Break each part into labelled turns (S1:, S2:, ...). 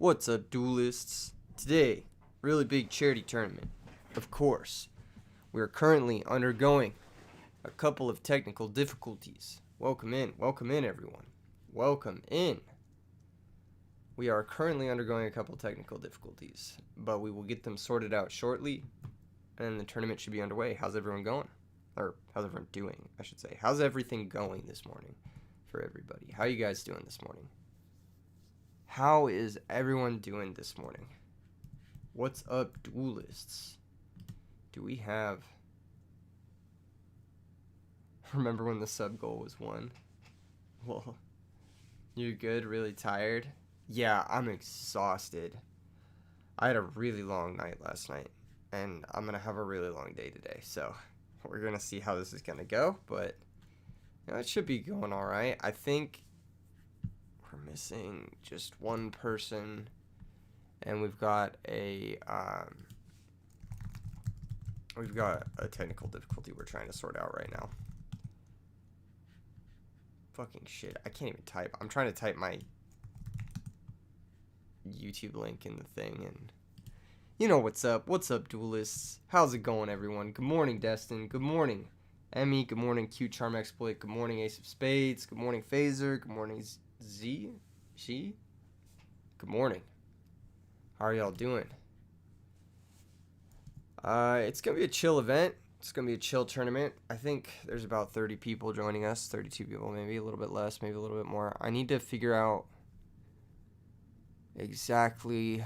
S1: What's up, duelists? Today, really big charity tournament. Of course, we are currently undergoing a couple of technical difficulties. Welcome in, everyone. Welcome in. We are currently undergoing a couple technical difficulties, but we will get them sorted out shortly, and the tournament should be underway. How's everyone going? Or, how's everyone doing, I should say. How's everything going this morning for everybody? How are you guys doing this morning? How is everyone doing this morning? What's up, duelists? Do we have... Remember when the sub goal was 1? Well, you're good, really tired? Yeah, I'm exhausted. I had a really long night last night, and I'm going to have a really long day today, so we're going to see how this is going to go, but you know, it should be going all right. I think we're missing just one person, and we've got a technical difficulty we're trying to sort out right now. Fucking shit, I can't even type. I'm trying to type my YouTube link in the thing, and you know what's up. What's up, duelists? How's it going, everyone? Good morning, Destin. Good morning, Emmy. Good morning, Cute Charm Exploit. Good morning, Ace of Spades. Good morning, Phaser. Good morning, She? Good morning. How are y'all doing? It's gonna be a chill event. It's gonna be a chill tournament. I think there's about 30 people joining us, 32 people, maybe a little bit less, maybe a little bit more. I need to figure out exactly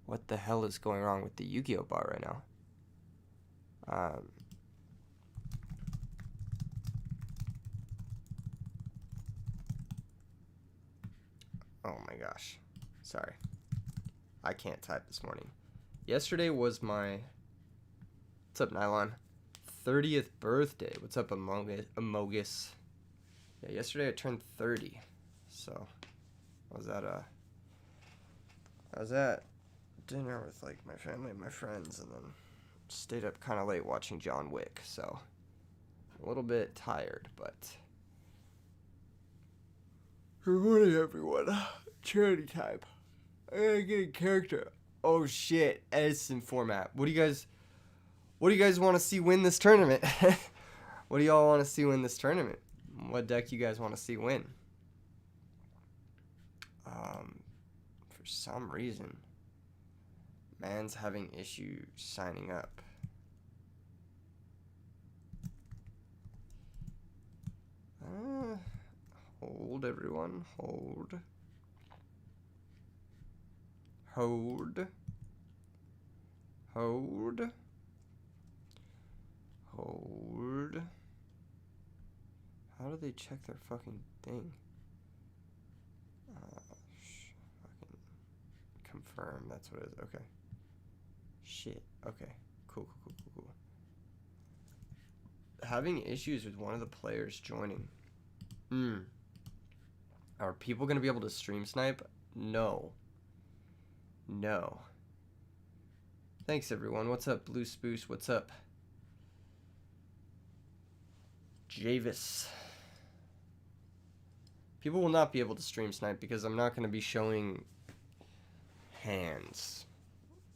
S1: what the hell is going wrong with the Yu-Gi-Oh bot right now. Oh my gosh. Sorry. I can't type this morning. Yesterday was my... What's up, Nylon? 30th birthday. What's up, Amogus? Yeah, yesterday I turned 30. So, I was at dinner with like my family and my friends, and then stayed up kind of late watching John Wick. So, a little bit tired, but... Good morning, everyone. Charity time. I gotta get a character. Oh shit, Edison format. What do you guys want to see win this tournament? What do y'all want to see win this tournament? What deck you guys want to see win? For some reason, man's having issues signing up. Hold, everyone. Hold. Hold. Hold. Hold. How do they check their fucking thing? Fucking confirm. That's what it is. Okay. Shit. Okay. Cool. Having issues with one of the players joining. Are people going to be able to stream snipe? No. No. Thanks, everyone. What's up, Blue Spooce? What's up? Javis. People will not be able to stream snipe because I'm not going to be showing hands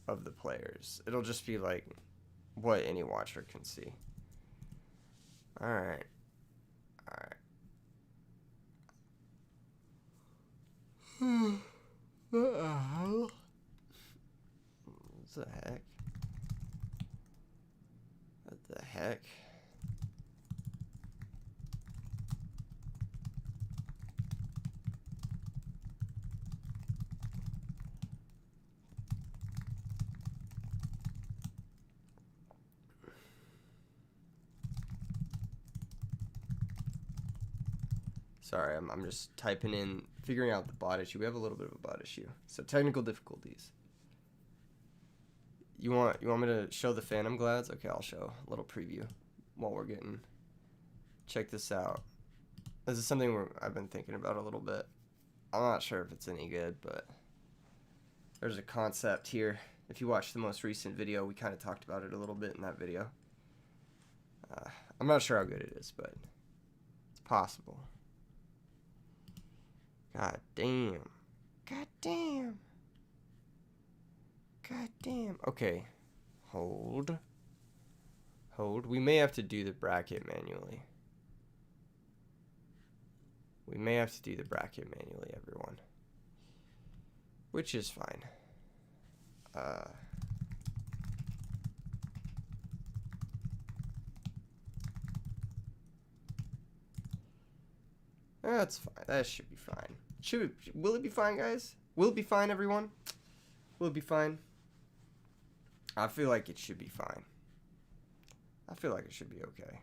S1: of the players. It'll just be like what any watcher can see. Alright. What the hell? What the heck? What the heck? Sorry, I'm just typing in, figuring out the bot issue. We have a little bit of a bot issue. So technical difficulties. You want me to show the Phantom Glads? Okay, I'll show a little preview while we're getting. Check this out. This is something I've been thinking about a little bit. I'm not sure if it's any good, but there's a concept here. If you watch the most recent video, we kind of talked about it a little bit in that video. I'm not sure how good it is, but it's possible. God damn. God damn. God damn. Okay. Hold. Hold. We may have to do the bracket manually. We may have to do the bracket manually, everyone. Which is fine. That's fine. That should be fine. Will it be fine, guys? Will it be fine, everyone? Will it be fine? I feel like it should be fine. I feel like it should be okay.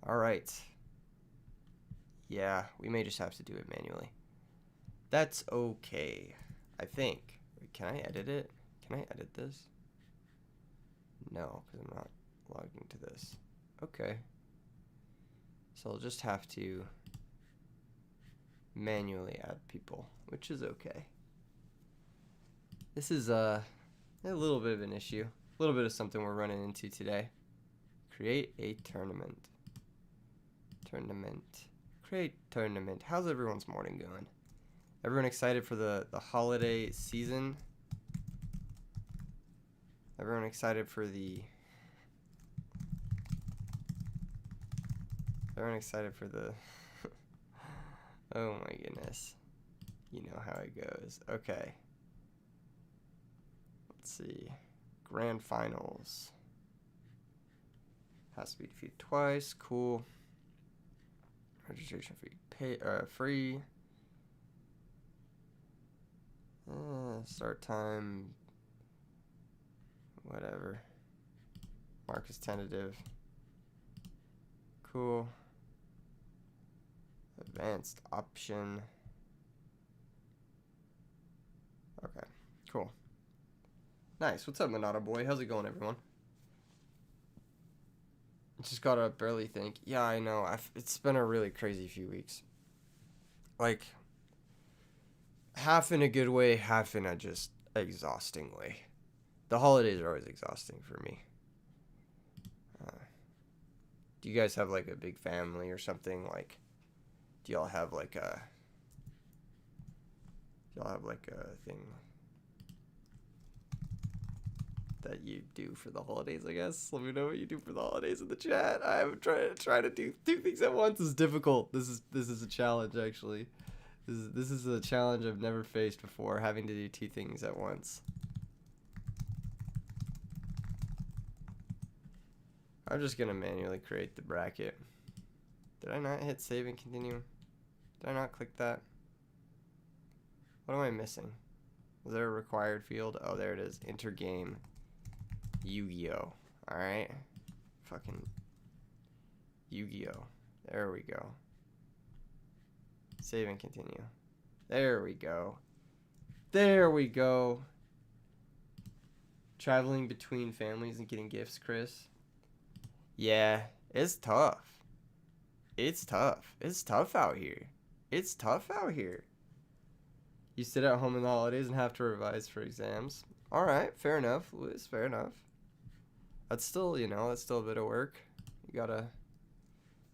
S1: Alright. Yeah, we may just have to do it manually. That's okay, I think. Wait, can I edit it? Can I edit this? No, because I'm not logged into this. Okay. So I'll just have to manually add people, which is okay. This is a little bit of an issue. A little bit of something we're running into today. Create a tournament. Create tournament. How's everyone's morning going? Everyone excited for the holiday season? Everyone excited for the... Everyone excited for the... Oh my goodness. You know how it goes. Okay. Let's see. Grand finals. Has to be defeated twice. Cool. Registration fee free. Start time. Whatever. Mark is tentative. Cool. Advanced option. Okay, cool. Nice. What's up, Monado boy? How's it going, everyone? Just gotta barely think. Yeah, I know. It's been a really crazy few weeks. Like, half in a good way, half in a just exhausting way. The holidays are always exhausting for me. Do you guys have like a big family or something? Like, do y'all have like a thing that you do for the holidays, I guess? Let me know what you do for the holidays in the chat. I'm trying to do two things at once is difficult. This is a challenge, actually. This is a challenge I've never faced before, having to do two things at once. I'm just gonna manually create the bracket. Did I not hit save and continue? Did I not click that? What am I missing? Is there a required field? Oh, there it is. Enter game. Yu-Gi-Oh. Alright. Fucking Yu-Gi-Oh. There we go. Save and continue. There we go. There we go. Traveling between families and getting gifts, Chris. Yeah, it's tough. It's tough. It's tough out here. It's tough out here. You sit at home in the holidays and have to revise for exams. Alright, fair enough, Liz, fair enough. That's still, that's still a bit of work. You gotta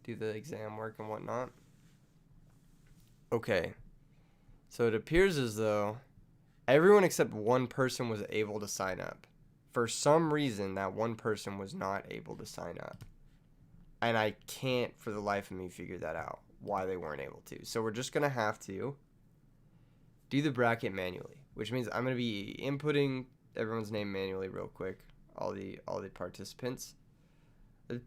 S1: do the exam work and whatnot. Okay. So it appears as though everyone except one person was able to sign up. For some reason, that one person was not able to sign up. And I can't, for the life of me, figure that out, why they weren't able to. So we're just going to have to do the bracket manually, which means I'm going to be inputting everyone's name manually real quick, all the participants.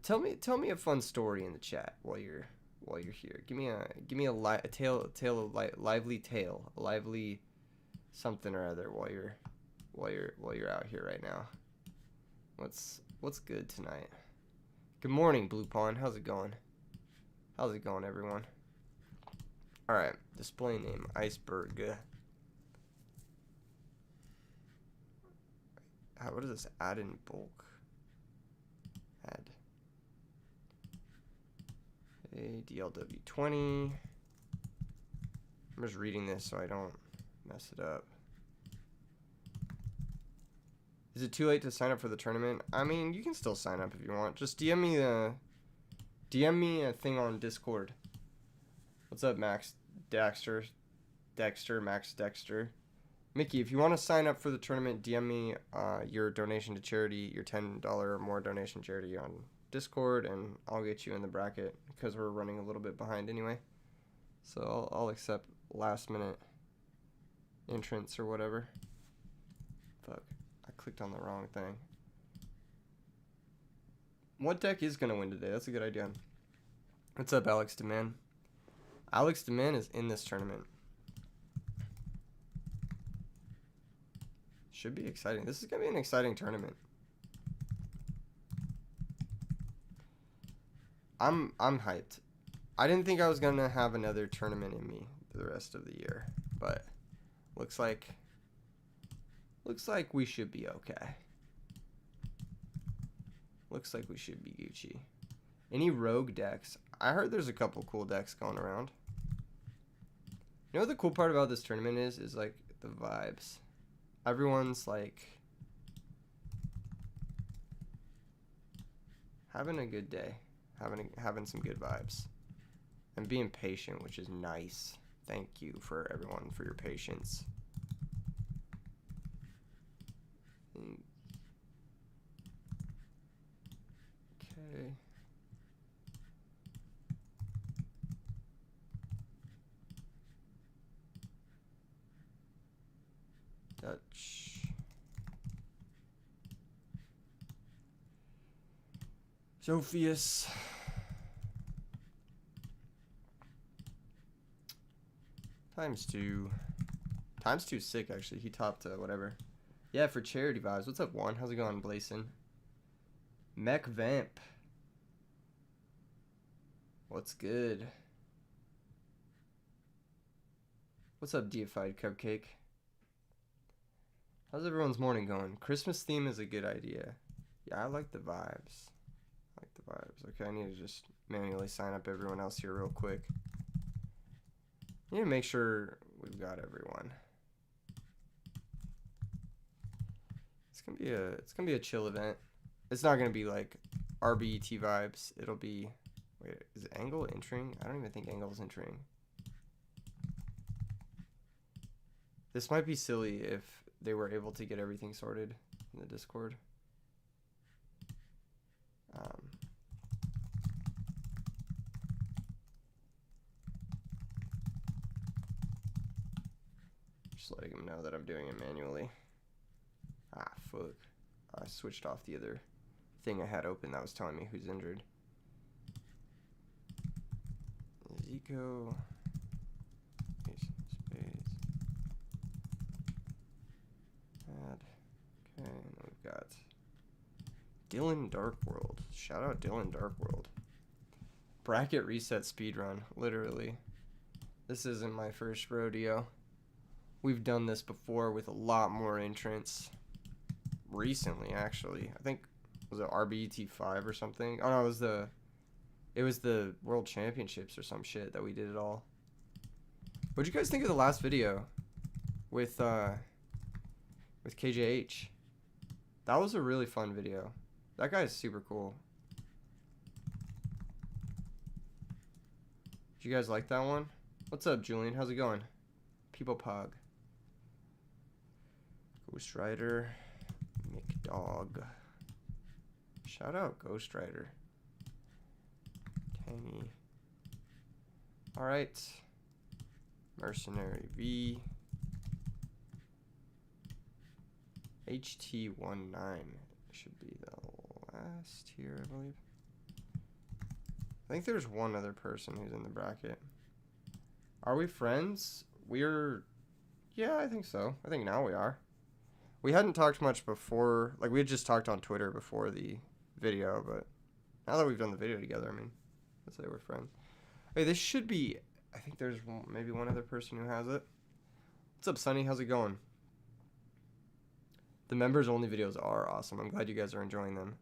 S1: Tell me a fun story in the chat while you're here. Give me a lively tale, a lively something or other while you're out here right now. What's good tonight? Good morning, Blue Pond. How's it going? How's it going, everyone? All right, display name iceberg. What is this? Add in bulk. Add. A DLW20. I'm just reading this so I don't mess it up. Is it too late to sign up for the tournament? I mean, you can still sign up if you want. Just DM me a thing on Discord. What's up, Max Dexter? Max Dexter. Mickey, if you want to sign up for the tournament, DM me your donation to charity, your $10 or more donation charity on Discord, and I'll get you in the bracket because we're running a little bit behind anyway. So I'll accept last minute entrance or whatever. Fuck, I clicked on the wrong thing. What deck is going to win today? That's a good idea. What's up, Alex DeMan? Alex DeMan is in this tournament. Should be exciting. This is going to be an exciting tournament. I'm hyped. I didn't think I was going to have another tournament in me for the rest of the year, but looks like we should be okay. Looks like we should be Gucci. Any rogue decks? I heard there's a couple cool decks going around. You know what the cool part about this tournament is like the vibes. Everyone's like having a good day, having some good vibes, and being patient, which is nice. Thank you for everyone for your patience. Okay. Dutch. Sophia's. TimesTwo. TimesTwo's sick, actually. He topped whatever. Yeah, for charity vibes. What's up, Juan? How's it going, Blazin? Mech Vamp. What's good? What's up, Deified Cupcake? How's everyone's morning going? Christmas theme is a good idea. Yeah, I like the vibes. Okay, I need to just manually sign up everyone else here real quick. I need to make sure we've got everyone. It's gonna be a chill event. It's not gonna be like RBCT vibes. It'll be. Wait, is Angle entering? I don't even think Angle's entering. This might be silly if they were able to get everything sorted in the Discord. Just letting them know that I'm doing it manually. Ah, fuck. I switched off the other thing I had open that was telling me who's injured. Zico. Space. Add. Okay, and we've got Dylan Darkworld. Shout out Dylan Darkworld. Bracket reset speedrun, literally. This isn't my first rodeo. We've done this before with a lot more entrants. Recently, actually. I think, was it RBCT 5 or something? Oh no, it was the World Championships or some shit that we did it all. What'd you guys think of the last video with KJH? That was a really fun video. That guy is super cool. Did you guys like that one? What's up, Julian? How's it going? People Pog. GhostRider. McDog. Shout out GhostRider. Tangy. Alright. Mercenary V. HT19 should be the last here, I believe. I think there's one other person who's in the bracket. Are we friends? Yeah, I think so. I think now we are. We hadn't talked much before. Like, we had just talked on Twitter before the video, but now that we've done the video together, I mean, let's say we're friends. Hey, this should be... I think there's maybe one other person who has it. What's up, Sonny? How's it going? The members-only videos are awesome. I'm glad you guys are enjoying them.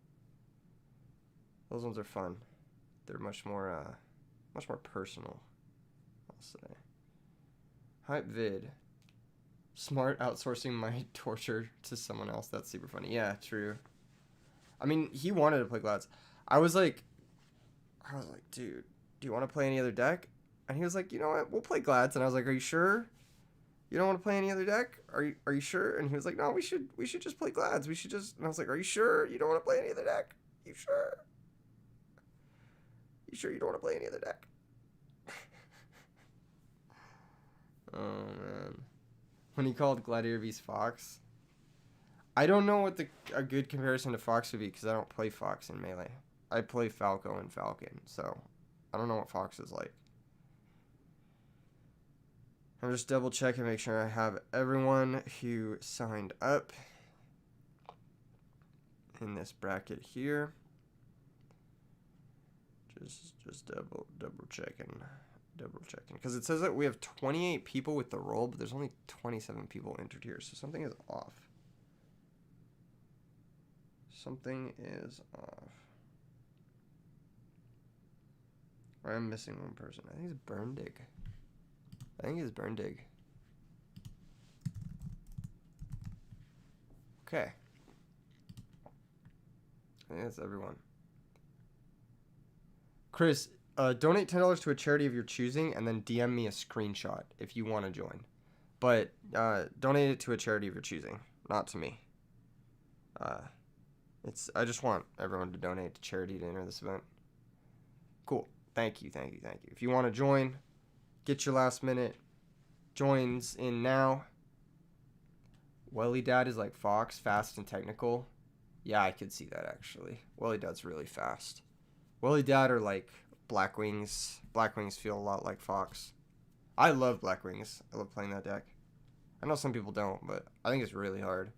S1: Those ones are fun. They're much more personal, I'll say. Hype vid. Smart outsourcing my torture to someone else. That's super funny. Yeah, true. I mean, he wanted to play Glads. I was like, dude, do you want to play any other deck? And he was like, you know what? We'll play Glads. And I was like, are you sure? You don't want to play any other deck? Are you sure? And he was like, no, we should just play Glads. We should just. And I was like, are you sure you don't want to play any other deck? You sure? You sure you don't want to play any other deck? Oh man. When he called Gladiator vs Fox, I don't know what a good comparison to Fox would be because I don't play Fox in Melee. I play Falco and Falcon, so I don't know what Fox is like. I'm just double checking, make sure I have everyone who signed up in this bracket here. Just double checking, because it says that we have 28 people with the role, but there's only 27 people entered here, so something is off. Something is off. Or I'm missing one person. I think it's Burndig. Okay. I think that's everyone. Chris, donate $10 to a charity of your choosing and then DM me a screenshot if you want to join. But donate it to a charity of your choosing, not to me. I just want everyone to donate to charity to enter this event. Cool. Thank you. If you want to join, get your last minute joins in now. Welly Dad is like Fox, fast and technical. Yeah, I could see that actually. Welly Dad's really fast. Welly Dad are like Black Wings. Black Wings feel a lot like Fox. I love Black Wings. I love playing that deck. I know some people don't, but I think it's really hard.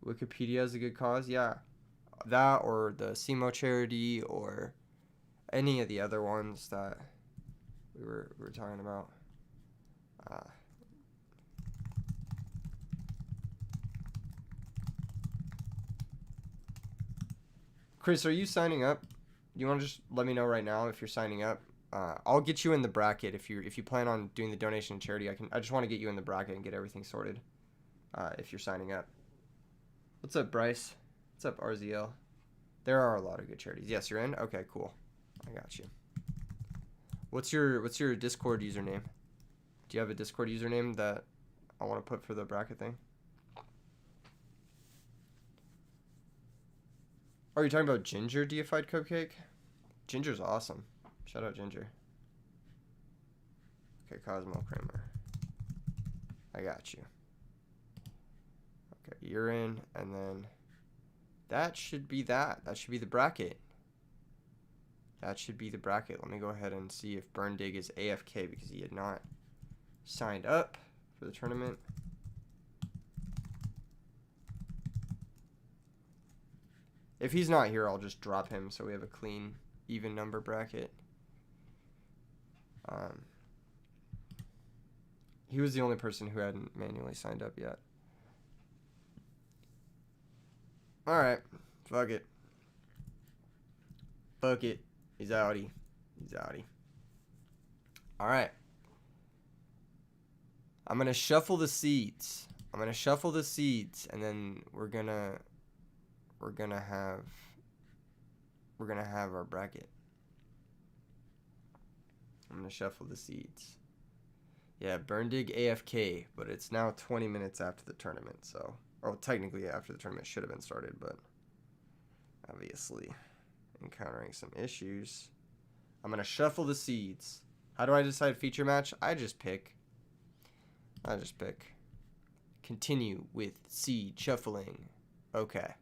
S1: Wikipedia is a good cause, yeah. That or the SEMO charity or any of the other ones that we were talking about. Chris, are you signing up? You want to just let me know right now if you're signing up? I'll get you in the bracket if you plan on doing the donation and charity. I just want to get you in the bracket and get everything sorted. If you're signing up. What's up, Bryce? What's up, RZL? There are a lot of good charities. Yes, you're in? Okay, cool. I got you. What's your Discord username? Do you have a Discord username that I want to put for the bracket thing? Are you talking about Ginger Deified Cupcake? Ginger's awesome. Shout out Ginger. Okay, Cosmo Kramer. I got you. Okay, you're in, and then that should be that. That should be the bracket. That should be the bracket. Let me go ahead and see if Burndig is AFK because he had not signed up for the tournament. If he's not here, I'll just drop him so we have a clean, even number bracket. He was the only person who hadn't manually signed up yet. Alright, fuck it. Fuck it. He's outie. Alright. I'm gonna shuffle the seeds. And then we're gonna have our bracket. I'm gonna shuffle the seeds. Yeah, Burndig AFK, but it's now 20 minutes after the tournament, so... Or technically after the tournament should have been started, but... Obviously, encountering some issues. I'm gonna shuffle the seeds. How do I decide feature match? I just pick. Continue with seed shuffling. Okay.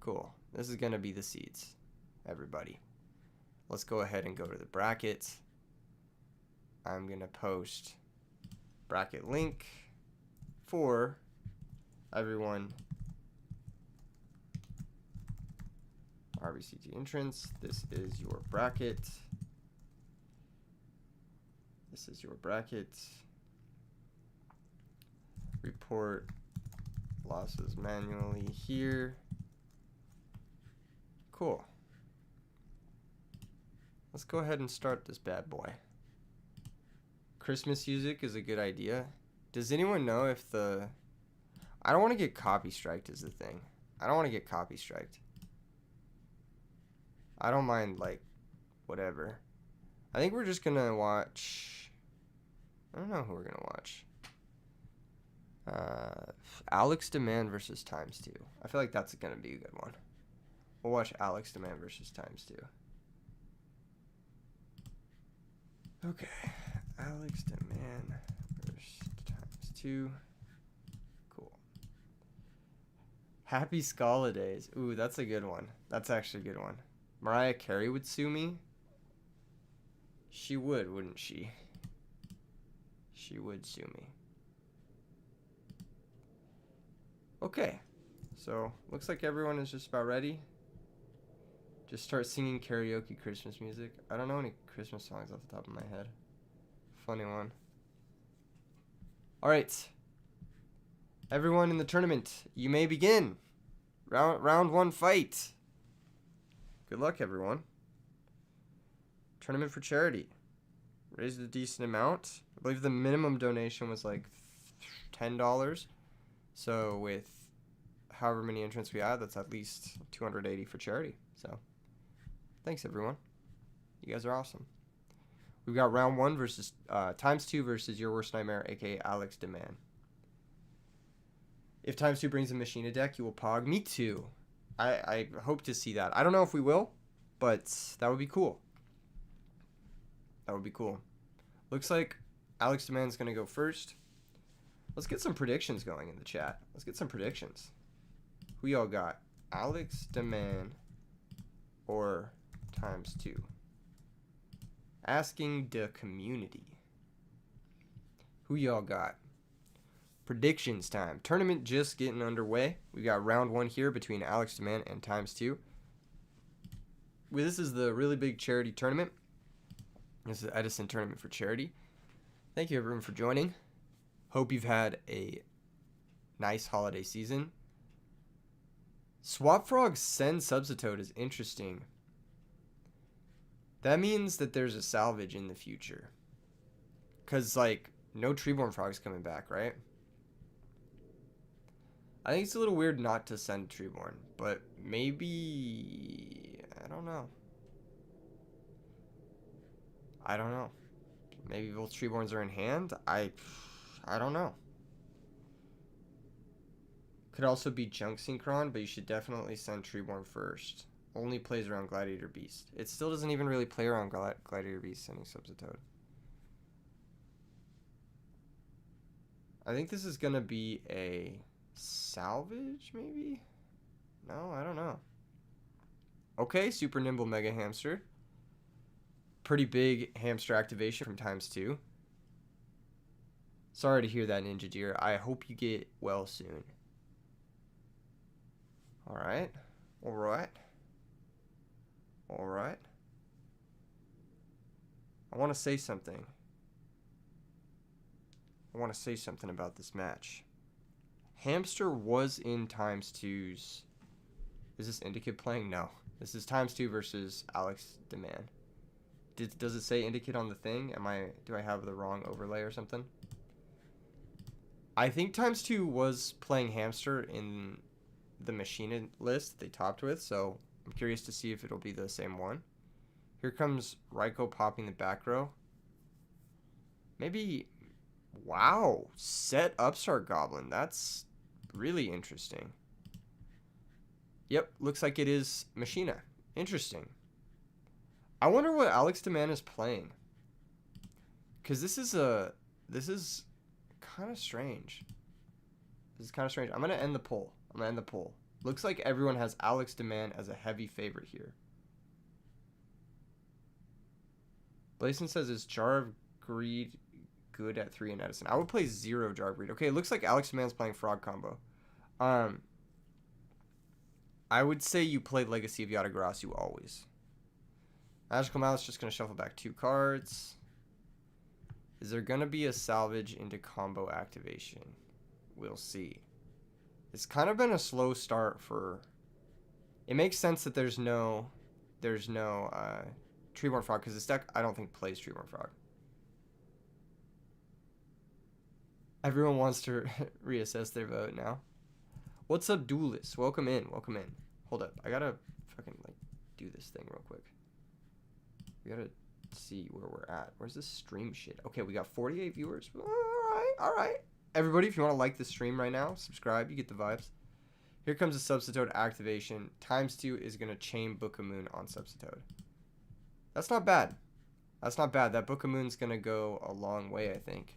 S1: Cool. This is gonna be the seeds, everybody. Let's go ahead and go to the bracket. I'm gonna post bracket link for everyone. RBCT entrance. This is your bracket. Report losses manually here. Cool. Let's go ahead and start this bad boy. Christmas music is a good idea. Does anyone know if the... I don't want to get copy striked is the thing. I don't mind, like, whatever. I think we're just gonna watch. I don't know who we're gonna watch. Alex Demand versus TimesTwo. I feel like that's gonna be a good one. We'll watch Alex Demand versus TimesTwo. Okay, Alex Demand versus TimesTwo. Cool. Happy Scala Days. Ooh, that's a good one. That's actually a good one. Mariah Carey would sue me. She would, wouldn't she? She would sue me. Okay, so looks like everyone is just about ready. Just start singing karaoke Christmas music. I don't know any Christmas songs off the top of my head. Funny one. Alright. Everyone in the tournament, you may begin. Round one fight. Good luck, everyone. Tournament for charity. Raised a decent amount. I believe the minimum donation was like $10. So with however many entrants we had, that's at least $280 for charity. So thanks, everyone. You guys are awesome. We've got round one versus TimesTwo versus Your Worst Nightmare, aka Alex Demand. If TimesTwo brings a Machina deck, you will pog. Me too. I hope to see that. I don't know if we will, but that would be cool. That would be cool. Looks like Alex Demand's going to go first. Let's get some predictions going in the chat. Let's get some predictions. Who y'all got? Alex Demand or TimesTwo? Asking the community. Who y'all got? Predictions time. Tournament just getting underway. We got round one here between Alex Demand and TimesTwo. This is the really big charity tournament. This is Edison tournament for charity. Thank you, everyone, for joining. Hope you've had a nice holiday season. Swap Frog Send Substitute is interesting. That means that there's a salvage in the future. Because, like, no Treeborn Frog's coming back, right? I think it's a little weird not to send Treeborn, but maybe... I don't know. Maybe both Treeborns are in hand? I don't know. Could also be Junk Synchron, but you should definitely send Treeborn first. Only plays around Gladiator Beast. It still doesn't even really play around Gladiator Beast sending Substitute. I think this is going to be a salvage, maybe? No, I don't know. Okay, Super Nimble Mega Hamster. Pretty big hamster activation from TimesTwo. Sorry to hear that, Ninja Deer. I hope you get well soon. Alright. Alright. Alright. I want to say something. I want to say something about this match. Hamster was in TimesTwo's... Is this Indicate playing? No. This is TimesTwo versus Alex Demand. Does it say Indicate on the thing? Do I have the wrong overlay or something? I think TimesTwo was playing Hamster in the Machina list they topped with, so I'm curious to see if it'll be the same one. Here comes Raiko popping the back row. Maybe... Wow! Set Upstart Goblin. That's really interesting. Yep, looks like it is Machina. Interesting. I wonder what Alex Demand is playing. Because this is kind of strange. This is kind of strange. I'm going to end the poll. Looks like everyone has Alex Demand as a heavy favorite here. Blason says, is Jar of Greed good at 3 in Edison? I would play 0 Jar of Greed. Okay, it looks like Alex Demand's playing Frog Combo. I would say you play Legacy of Yatagarasu always. Magical Mouse just going to shuffle back 2 cards. Is there going to be a salvage into combo activation? We'll see. It's kind of been a slow start for... It makes sense that there's no Treeborn Frog, because this deck I don't think plays Treeborn Frog. Everyone wants to reassess their vote now. What's up, Duelist? Welcome in. Hold up. I gotta fucking, like, do this thing real quick. We gotta Let's see where we're at. Where's this stream shit? Okay, we got 48 viewers. All right. Everybody, if you want to like the stream right now, subscribe. You get the vibes. Here comes a Substitute activation. TimesTwo is going to chain Book of Moon on Substitute. That's not bad. That's not bad. That Book of Moon's going to go a long way, I think,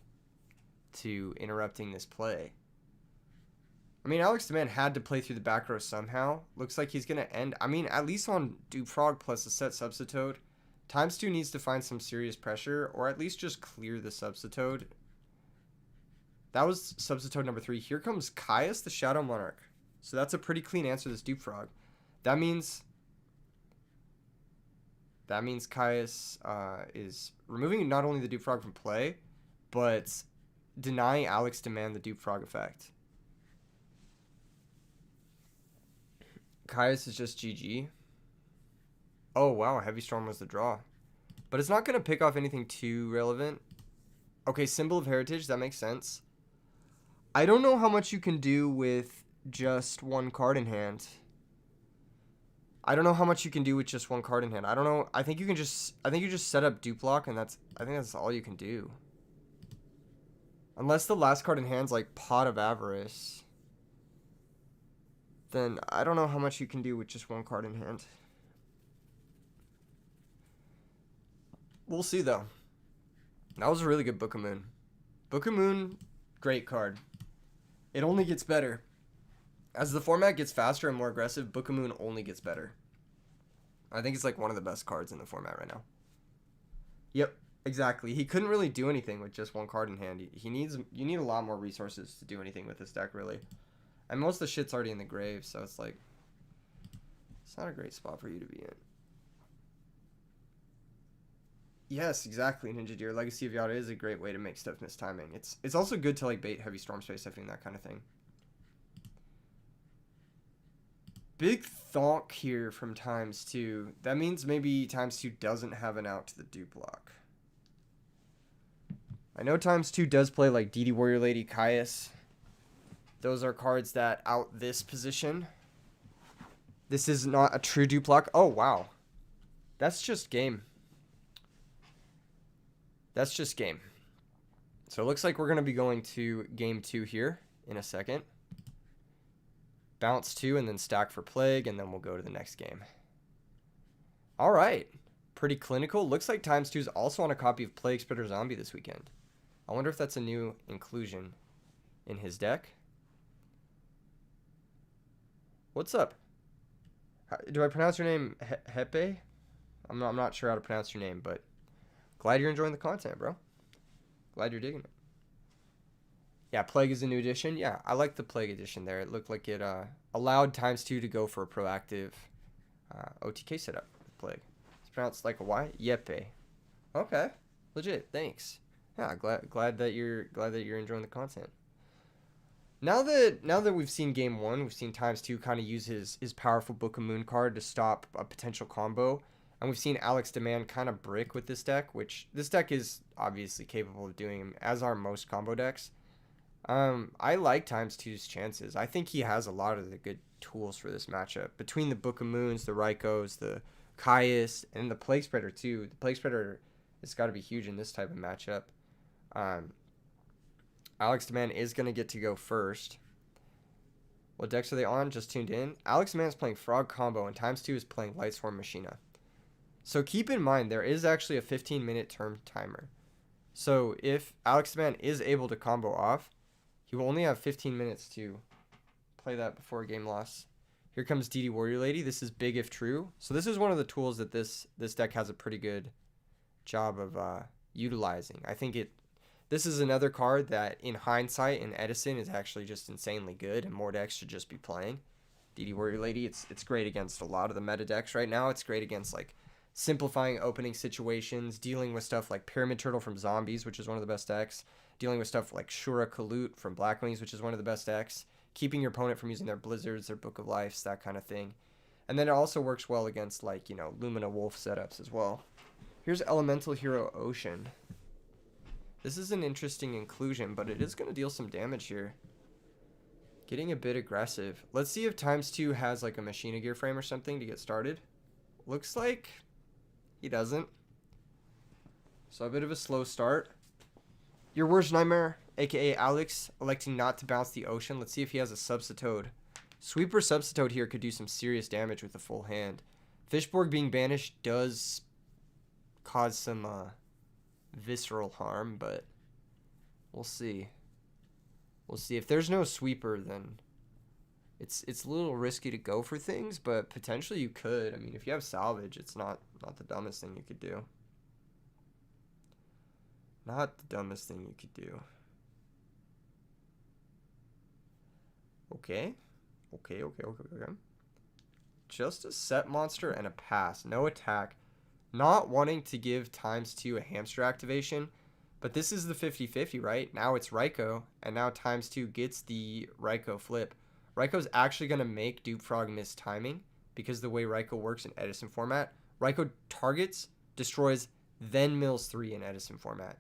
S1: to interrupting this play. I mean, Alex Demand had to play through the back row somehow. Looks like he's going to end. I mean, at least on Duke Frog plus a set Substitute, TimesTwo needs to find some serious pressure, or at least just clear the Substitute. That was Substitute number 3. Here comes Caius, the Shadow Monarch. So that's a pretty clean answer to this Duke Frog. That means Caius is removing not only the Duke Frog from play, but denying Alex Demand the Duke Frog effect. Caius is just GG. Oh, wow. Heavy Storm was the draw. But it's not going to pick off anything too relevant. Okay, Symbol of Heritage. That makes sense. I don't know how much you can do with just one card in hand. I don't know how much you can do with just one card in hand. I don't know. I think you just set up Dupe Block, and I think that's all you can do. Unless the last card in hand's like Pot of Avarice, then I don't know how much you can do with just one card in hand. We'll see, though. That was a really good Book of Moon. Book of Moon, great card. It only gets better. As the format gets faster and more aggressive, Book of Moon only gets better. I think it's like one of the best cards in the format right now. Yep, exactly. He couldn't really do anything with just one card in hand. You need a lot more resources to do anything with this deck, really. And most of the shit's already in the grave, so it's like, it's not a great spot for you to be in. Yes, exactly, Ninja Deer. Legacy of Yada is a great way to make stuff miss timing. It's also good to like bait heavy storm space, I think, that kind of thing. Big thonk here from TimesTwo. That means maybe TimesTwo doesn't have an out to the Dupe Block. I know TimesTwo does play like DD Warrior Lady, Caius. Those are cards that out this position. This is not a true Dupe Block. Oh, wow. That's just game. That's just game. So it looks like we're going to be going to game 2 here in a second. Bounce 2 and then stack for Plague, and then we'll go to the next game. All right. Pretty clinical. Looks like TimesTwo is also on a copy of Plague Spreader Zombie this weekend. I wonder if that's a new inclusion in his deck. What's up? Do I pronounce your name Hepe? I'm not sure how to pronounce your name, but glad you're enjoying the content, bro. Glad you're digging it. Yeah, Plague is a new edition. Yeah, I like the Plague edition there. It looked like it allowed TimesTwo to go for a proactive OTK setup with Plague. It's pronounced like a Y? Yepe. Okay. Legit. Thanks. Yeah, glad that you're enjoying the content. Now that we've seen game 1, we've seen TimesTwo kind of use his powerful Book of Moon card to stop a potential combo. And we've seen Alex Demand kind of brick with this deck, which this deck is obviously capable of doing, as are most combo decks. I like TimesTwo's chances. I think he has a lot of the good tools for this matchup. Between the Book of Moons, the Raikos, the Caius, and the Plague Spreader too. The Plague Spreader has got to be huge in this type of matchup. Alex Demand is going to get to go first. What decks are they on? Just tuned in. Alex Demand is playing Frog Combo, and TimesTwo is playing Lightsworn Machina. So keep in mind, there is actually a 15-minute term timer. So if Alex Demand is able to combo off, he will only have 15 minutes to play that before a game loss. Here comes DD Warrior Lady. This is big if true. So this is one of the tools that this deck has a pretty good job of utilizing. I think this is another card that, in hindsight, in Edison, is actually just insanely good, and more decks should just be playing. DD Warrior Lady, it's great against a lot of the meta decks right now. It's great against like simplifying opening situations, dealing with stuff like Pyramid Turtle from Zombies, which is one of the best decks, dealing with stuff like Shura Kalut from Blackwings, which is one of the best decks, keeping your opponent from using their Blizzards, their Book of Lives, that kind of thing. And then it also works well against, like, you know, Lumina Wolf setups as well. Here's Elemental Hero Ocean. This is an interesting inclusion, but it is going to deal some damage here. Getting a bit aggressive. Let's see if TimesTwo has, like, a Machina Gear frame or something to get started. Looks like he doesn't. So a bit of a slow start. Your worst nightmare, aka Alex, electing not to bounce the ocean. Let's see if he has a substitute. Sweeper substitute here could do some serious damage with a full hand. Fishborg being banished does cause some visceral harm, but we'll see. We'll see. If there's no sweeper, then it's a little risky to go for things, but potentially you could. I mean, if you have salvage, it's not the dumbest thing you could do. Not the dumbest thing you could do. Okay. Okay. Just a set monster and a pass. No attack. Not wanting to give TimesTwo a hamster activation. But this is the 50-50, right? Now it's Raikou. And now TimesTwo gets the Raikou flip. Raikou's actually going to make Dupefrog miss timing. Because the way Raikou works in Edison format. Raikou targets, destroys, then mills 3 in Edison format.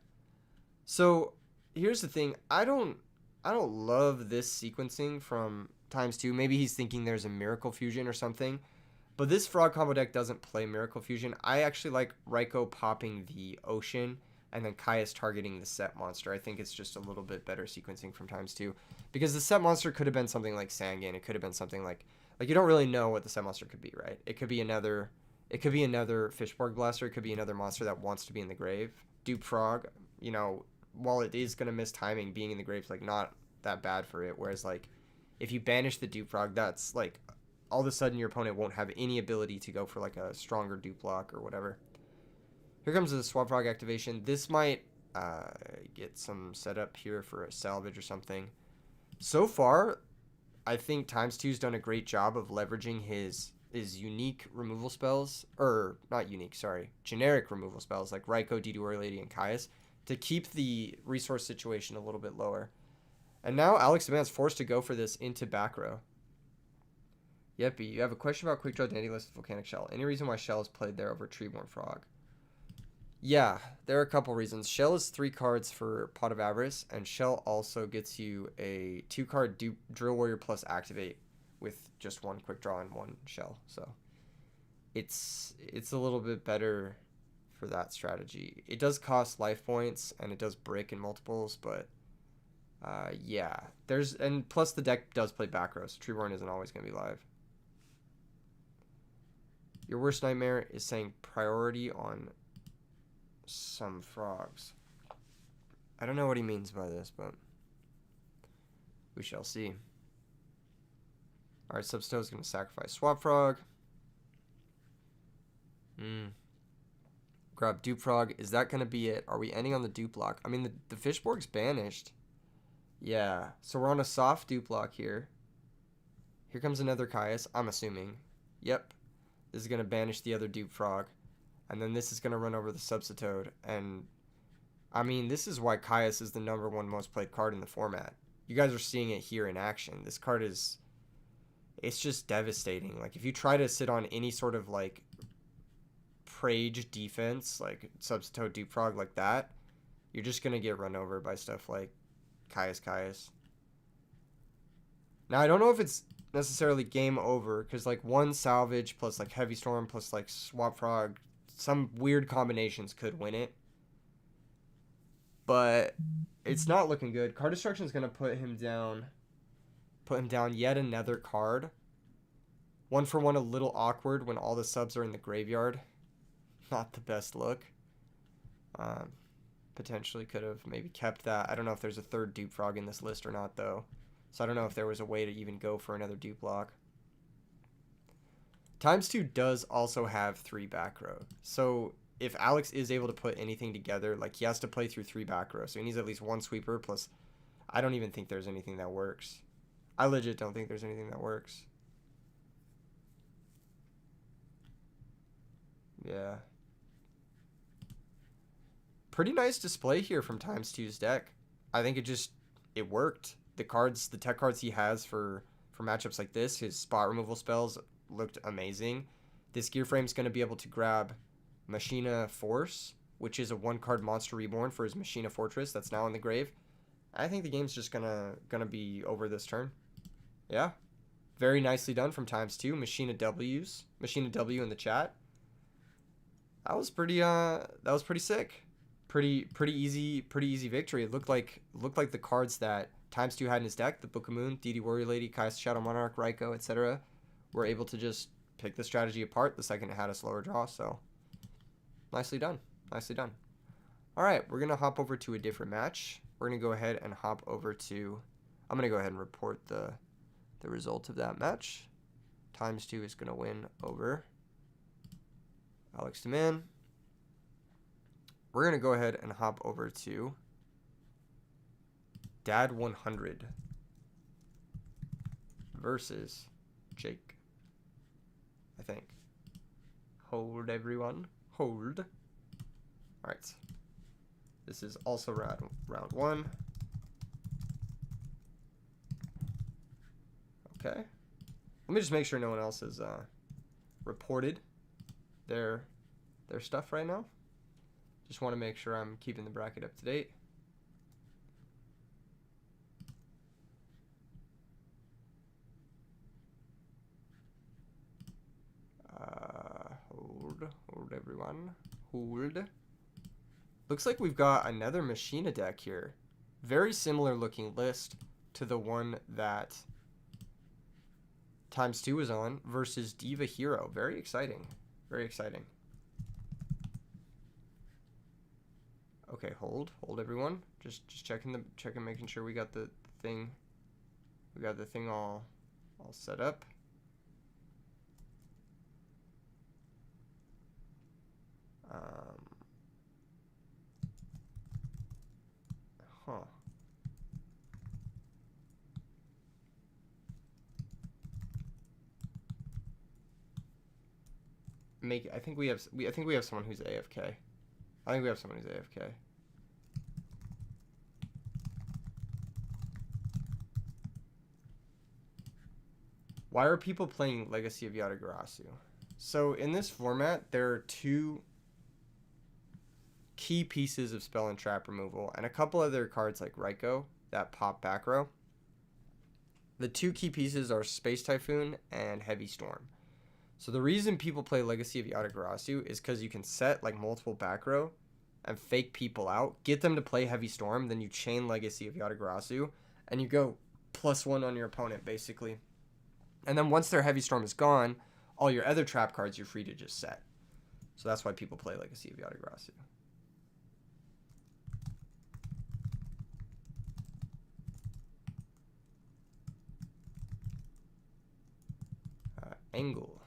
S1: So here's the thing. I don't love this sequencing from TimesTwo. Maybe he's thinking there's a Miracle Fusion or something. But this Frog combo deck doesn't play Miracle Fusion. I actually like Raikou popping the Ocean and then Caius targeting the set monster. I think it's just a little bit better sequencing from TimesTwo. Because the set monster could have been something like Sangan. It could have been something like you don't really know what the set monster could be, right? It could be another Fishborg Blaster. It could be another monster that wants to be in the grave. Dupefrog, you know, while it is going to miss timing, being in the grave's like not that bad for it. Whereas like if you banish the Dupefrog, that's like all of a sudden your opponent won't have any ability to go for like a stronger dupe block or whatever. Here comes the Swap Frog activation. This might get some setup here for a salvage or something. So far, I think TimesTwo's done a great job of leveraging his unique removal spells, or not unique, sorry, generic removal spells like Raikou, Dedua Lady, and Caius to keep the resource situation a little bit lower. And now Alex Demand's forced to go for this into back row. Yeppy, you have a question about Quick Draw Dandelion Volcanic Shell. Any reason why Shell is played there over Treeborn Frog? Yeah, there are a couple reasons. Shell is 3 cards for Pot of Avarice, and Shell also gets you a 2-card Drill Warrior plus Activate with just 1 Quick Draw and 1 Shell. So it's a little bit better for that strategy. It does cost life points, and it does brick in multiples, but yeah. And plus the deck does play back row, so Treeborn isn't always going to be live. Your worst nightmare is saying priority on some frogs. I don't know what he means by this, but we shall see. Alright, Substow is going to sacrifice Swap Frog. Grab Dupe Frog. Is that going to be it? Are we ending on the Dupe block? I mean, the Fishborg's banished. Yeah, so we're on a soft Dupe block here. Here comes another Caius, I'm assuming. Yep. This is going to banish the other Dupe Frog. And then this is going to run over the Substitute. And, I mean, this is why Caius is the #1 most played card in the format. You guys are seeing it here in action. This card is... It's just devastating. Like, if you try to sit on any sort of, like, Prage defense, like Substitute Dupe Frog like that, you're just going to get run over by stuff like Caius. Now, I don't know if it's necessarily game over, because, like, 1 salvage plus, like, Heavy Storm plus, like, Swap Frog, some weird combinations could win it. But it's not looking good. Card Destruction is going to put him down yet another card. 1 for 1, a little awkward when all the subs are in the graveyard. Not the best look. Potentially could have maybe kept that. I don't know if there's a 3rd Dupe Frog in this list or not, though. So I don't know if there was a way to even go for another Dupe block. TimesTwo does also have 3 back row. So if Alex is able to put anything together, like, he has to play through 3 back row. So he needs at least 1 sweeper plus... I don't even think there's anything that works. I legit don't think there's anything that works. Yeah. Pretty nice display here from TimesTwo's deck. I think it worked. The tech cards he has for matchups like this, his spot removal spells looked amazing. This gear frame is going to be able to grab Machina Force, which is a 1-card monster reborn for his Machina Fortress that's now in the grave. I think the game's just gonna be over this turn. Yeah. Very nicely done from TimesTwo. Machina W in the chat. That was pretty sick. pretty easy victory. It looked like the cards that TimesTwo had in his deck, the Book of Moon, DD Warrior Lady, Kai's Shadow Monarch, Raikou, etc., were able to just pick the strategy apart the second it had a slower draw. So nicely done. Nicely done. All right, we're going to hop over to a different match. We're going to go ahead and hop over to, I'm going to go ahead and report the result of that match. TimesTwo is going to win over Alex Demand. We're going to go ahead and hop over to Dad 100 versus Jake, I think. Hold, everyone. Hold. All right. This is also round one. Okay. Let me just make sure no one else has reported their stuff right now. Just want to make sure I'm keeping the bracket up to date. Hold everyone. Hold. Looks like we've got another Machina deck here. Very similar looking list to the one that TimesTwo is on versus Diva Hero. Very exciting. Very exciting. Okay, hold everyone. Just checking making sure we got the thing. We got the thing all set up. I think we have someone who's AFK. I think we have someone who's AFK. Why are people playing Legacy of Yatagarasu? So in this format, there are two key pieces of spell and trap removal, and a couple other cards like Raikou that pop back row. The two key pieces are Space Typhoon and Heavy Storm. So the reason people play Legacy of Yatagarasu is because you can set like multiple back row and fake people out, get them to play Heavy Storm, then you chain Legacy of Yatagarasu, and you go +1 on your opponent basically. And then once their Heavy Storm is gone, all your other trap cards you're free to just set. So that's why people play Legacy of Yatagarasu. Angle.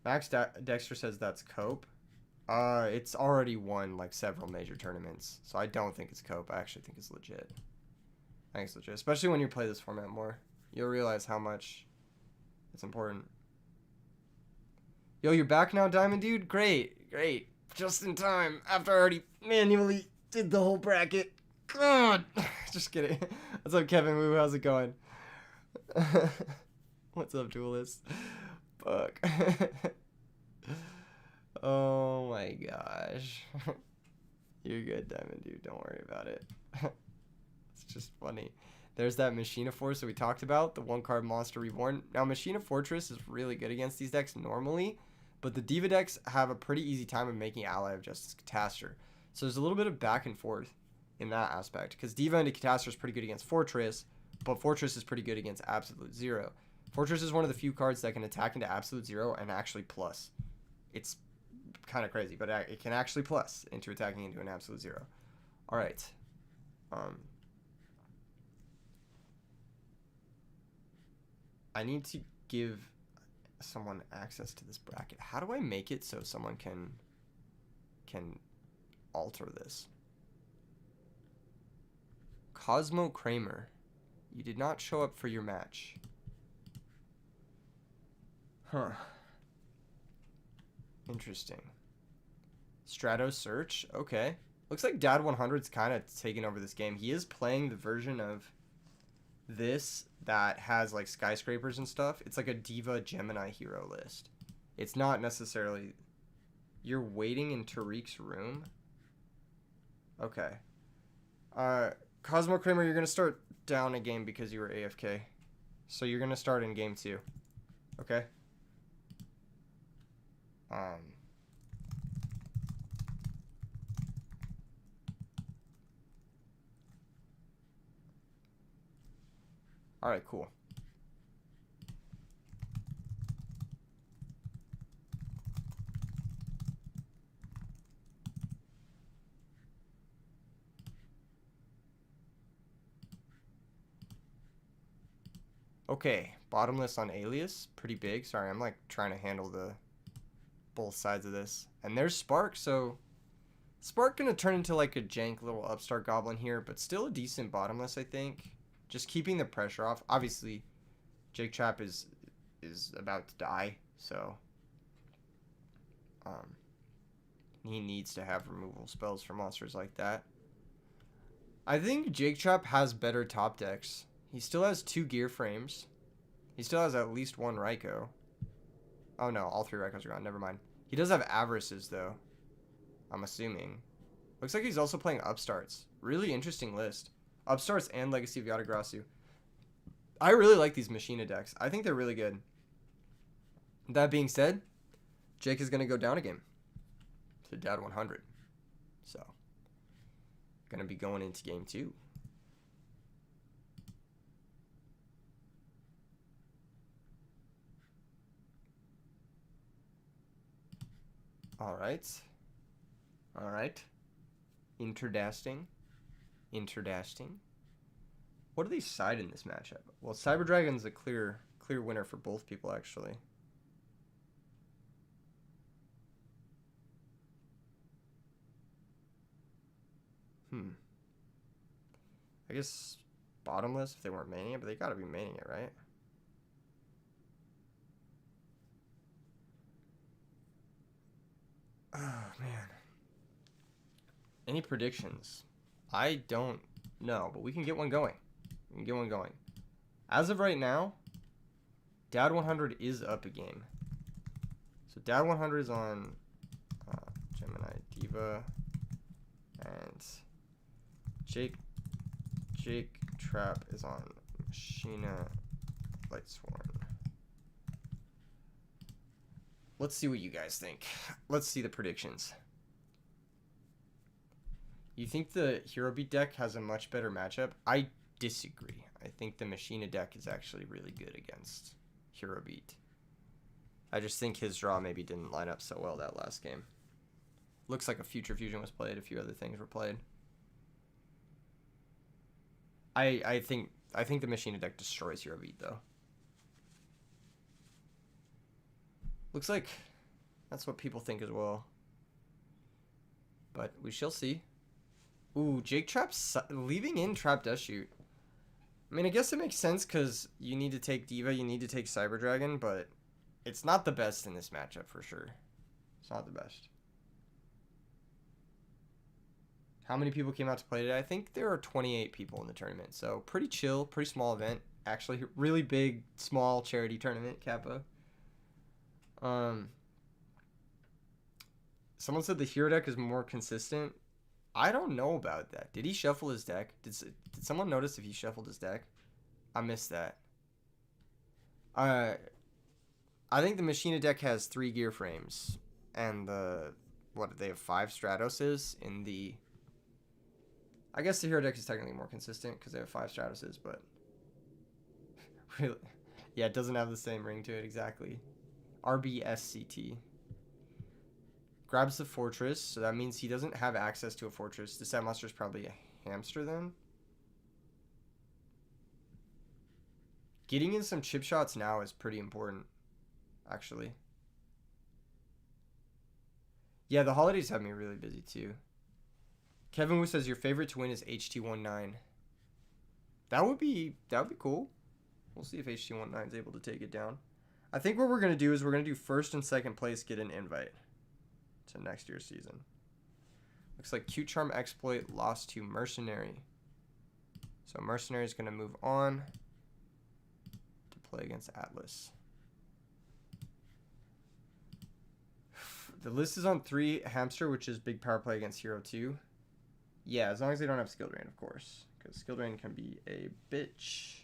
S1: Max Dexter says that's Cope. It's already won like several major tournaments, so I don't think it's Cope. I actually think it's legit. I think it's legit, especially when you play this format more. You'll realize how much it's important. Yo, you're back now, Diamond Dude? Great. Just in time, after I already manually did the whole bracket. God! Just kidding. What's up, Kevin Wu? How's it going? What's up, Duelist? Fuck. Oh my gosh. You're good, Diamond Dude. Don't worry about it. It's just funny. There's that Machina Force that we talked about, the 1-card Monster Reborn. Now, Machina Fortress is really good against these decks normally, but the Diva decks have a pretty easy time of making Ally of Justice Catastor. So there's a little bit of back and forth in that aspect, because Diva into Catastor is pretty good against Fortress, but Fortress is pretty good against Absolute Zero. Fortress is one of the few cards that can attack into Absolute Zero and actually plus. It's kind of crazy, but it can actually plus into attacking into an Absolute Zero. All right. I need to give someone access to this bracket. How do I make it so someone can alter this? Cosmo Kramer, you did not show up for your match. Huh. Interesting. Strato Search, okay. Looks like Dad 100's kind of taking over this game. He is playing the version of this that has like skyscrapers and stuff. It's like a Diva Gemini hero list. It's not necessarily... You're waiting in Tariq's room? Okay. Cosmo Kramer, you're going to start down a game because you were AFK. So you're going to start in game 2. Okay. All right, cool. Okay, bottomless on alias, pretty big. Sorry, I'm like trying to handle the both sides of this. And there's Spark, so Spark gonna turn into like a jank little upstart goblin here, but still a decent bottomless, I think. Just keeping the pressure off. Obviously, Jake Trap is about to die, so he needs to have removal spells for monsters like that. I think Jake Trap has better top decks. He still has 2 gear frames. He still has at least 1 Raikou. Oh no, all 3 Raikous are gone. Never mind. He does have Avarices though, I'm assuming. Looks like he's also playing Upstarts. Really interesting list. Upstarts and Legacy of Yatagrasu. I really like these Machina decks. I think they're really good. That being said, Jake is going to go down a game to Dad 100. So, going to be going into game 2. All right. All right. Interdasting. What do they side in this matchup? Well, Cyber Dragon's a clear winner for both people, actually. I guess bottomless if they weren't maining it, but they gotta be maining it, right? Oh, man. Any predictions? I don't know, but we can get one going. As of right now, Dad 100 is up a game. So Dad 100 is on Gemini Diva, and Jake Trap is on Machina Lightsworn. Let's see what you guys think. Let's see the predictions. You think the Hero Beat deck has a much better matchup? I disagree. I think the Machina deck is actually really good against Hero Beat. I just think his draw maybe didn't line up so well that last game. Looks like a Future Fusion was played. A few other things were played. I think the Machina deck destroys Hero Beat though. Looks like that's what people think as well. But we shall see. Ooh, Jake Trap's leaving in Trap Dust Shoot. I mean, I guess it makes sense because you need to take Diva, you need to take Cyber Dragon, but it's not the best in this matchup for sure. It's not the best. How many people came out to play today? I think there are 28 people in the tournament, so pretty chill, pretty small event. Actually, really big, small charity tournament, Kappa. Someone said the hero deck is more consistent. I don't know about that. Did he shuffle his deck? Did someone notice if he shuffled his deck? I missed that. I think the Machina deck has 3 gear frames, and they have 5 Stratoses in the. I guess the hero deck is technically more consistent because they have 5 Stratoses, but really, yeah, it doesn't have the same ring to it exactly. RBCT. Grabs the fortress, so that means he doesn't have access to a fortress. The set monster is probably a hamster then. Getting in some chip shots now is pretty important, actually. Yeah, the holidays have me really busy too. Kevin Wu says your favorite to win is HT19. That would be cool. We'll see if HT19 is able to take it down. I think what we're going to do is we're going to do first and second place get an invite to next year's season. Looks like Cute Charm Exploit lost to Mercenary. So Mercenary is going to move on to play against Atlas. The list is on 3 Hamster, which is big power play against Hero 2. Yeah, as long as they don't have Skill Drain, of course. Because Skill Drain can be a bitch.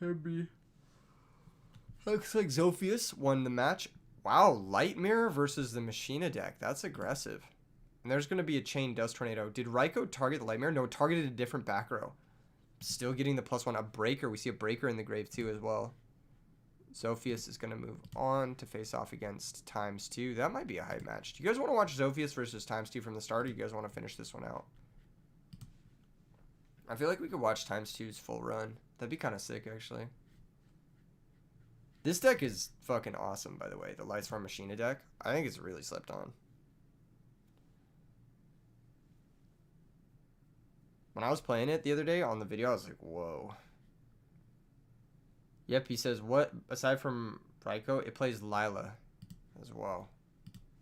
S1: Could be. Looks like Zophius won the match. Wow, Light Mirror versus the Machina deck. That's aggressive. And there's going to be a Chain Dust Tornado. Did Raikou target the Light Mirror? No, targeted a different back row. Still getting the +1. A Breaker. We see a Breaker in the grave too as well. Zophius is going to move on to face off against TimesTwo. That might be a hype match. Do you guys want to watch Zophius versus TimesTwo from the start, or do you guys want to finish this one out? I feel like we could watch TimesTwo's full run. That'd be kind of sick, actually. This deck is fucking awesome, by the way. The Lightstorm Machina deck. I think it's really slept on. When I was playing it the other day on the video, I was like, whoa. Yep, he says, what? Aside from Raikou, it plays Lila as well.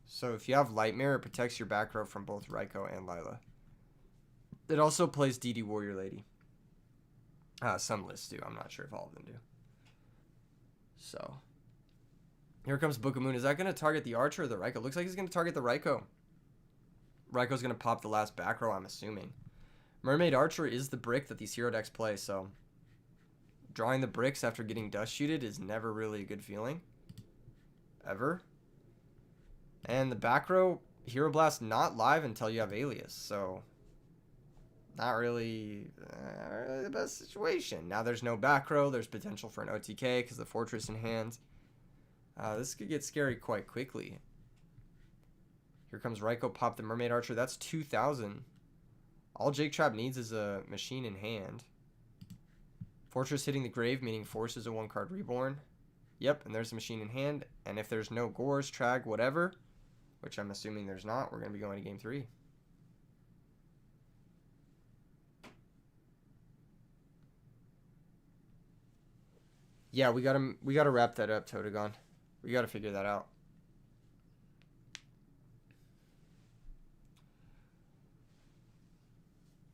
S1: So if you have Light Mirror, it protects your back row from both Raikou and Lila. It also plays DD Warrior Lady. Some lists do. I'm not sure if all of them do. So, here comes Book of Moon. Is that going to target the Archer or the Raikou? Looks like he's going to target the Raikou. Raikou's going to pop the last back row, I'm assuming. Mermaid Archer is the brick that these hero decks play, so drawing the bricks after getting dust shooted is never really a good feeling. Ever. And the back row, Hero Blast not live until you have Alias, so not really the best situation. Now there's no back row. There's potential for an OTK because the Fortress in hand. This could get scary quite quickly. Here comes Raikou, pop the Mermaid Archer. That's 2,000. All Jake Trap needs is a machine in hand. Fortress hitting the grave, meaning Force is a 1-card reborn. Yep, and there's a machine in hand. And if there's no Gores, Trag, whatever, which I'm assuming there's not, we're going to be going to game 3. Yeah, we gotta wrap that up, Totagon. We gotta figure that out.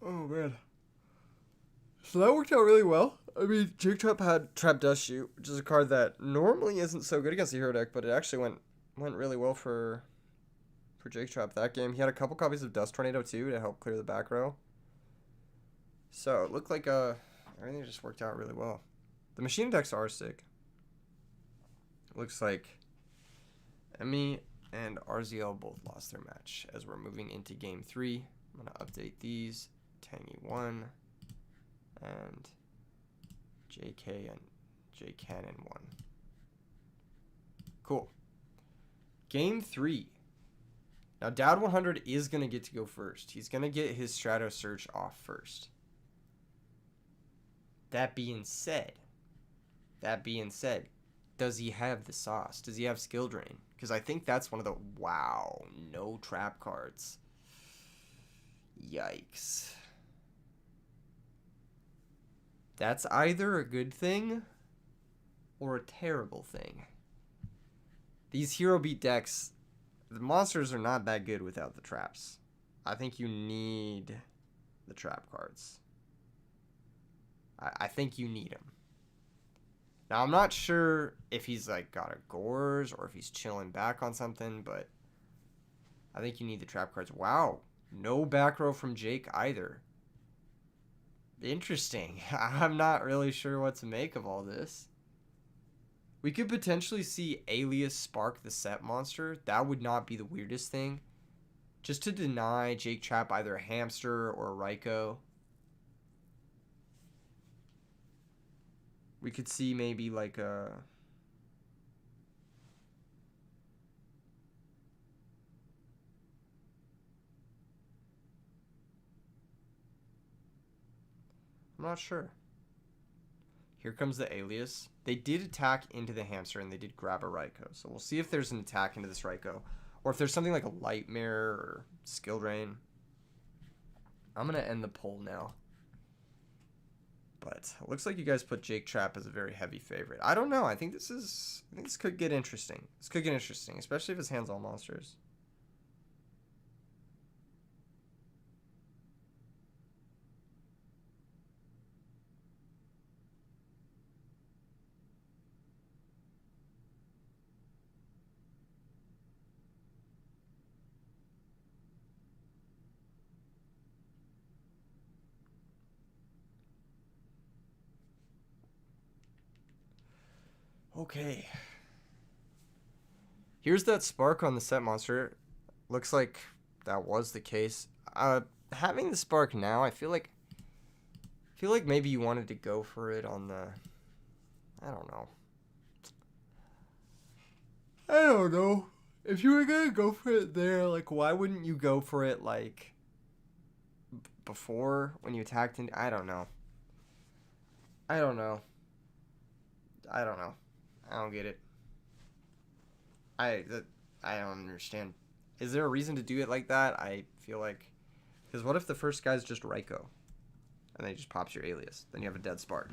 S1: Oh man. So that worked out really well. I mean, Jake Trap had Trap Dust Shoot, which is a card that normally isn't so good against the hero deck, but it actually went really well for Jake Trap that game. He had a couple copies of Dust Tornado too to help clear the back row. So it looked like everything just worked out really well. The machine decks are sick. Looks like Emmy and RZL both lost their match as we're moving into game 3. I'm going to update these. Tangy 1 and JK and J Cannon 1. Cool. Game 3. Now Dad 100 is going to get to go first. He's going to get his Strato Search off first. That being said, does he have the sauce? Does he have Skill Drain? Because I think that's one of the... Wow, no trap cards. Yikes. That's either a good thing or a terrible thing. These hero beat decks, the monsters are not that good without the traps. I think you need the trap cards. I think you need them. Now, I'm not sure if he's like got a Gores or if he's chilling back on something, but I think you need the trap cards. Wow, no back row from Jake either. Interesting. I'm not really sure what to make of all this. We could potentially see Alias Spark the set monster. That would not be the weirdest thing. Just to deny Jake Trap either a Hamster or a Raikou. We could see maybe like a... I'm not sure. Here comes the Alias. They did attack into the Hamster and they did grab a Raikou. So we'll see if there's an attack into this Raikou. Or if there's something like a Light Mirror or Skill Drain. I'm going to end the poll now. But it looks like you guys put Jake Trap as a very heavy favorite. I don't know. I think this could get interesting. This could get interesting, especially if his hand's all monsters. Okay. Here's that spark on the set monster. Looks like that was the case. Having the spark now, I feel like maybe you wanted to go for it on the... I don't know. If you were gonna go for it there, like, why wouldn't you go for it, like, before, when you attacked? I don't know. I don't get it. I don't understand. Is there a reason to do it like that? I feel like... Because what if the first guy's just Raiko? And then he just pops your alias. Then you have a dead spark.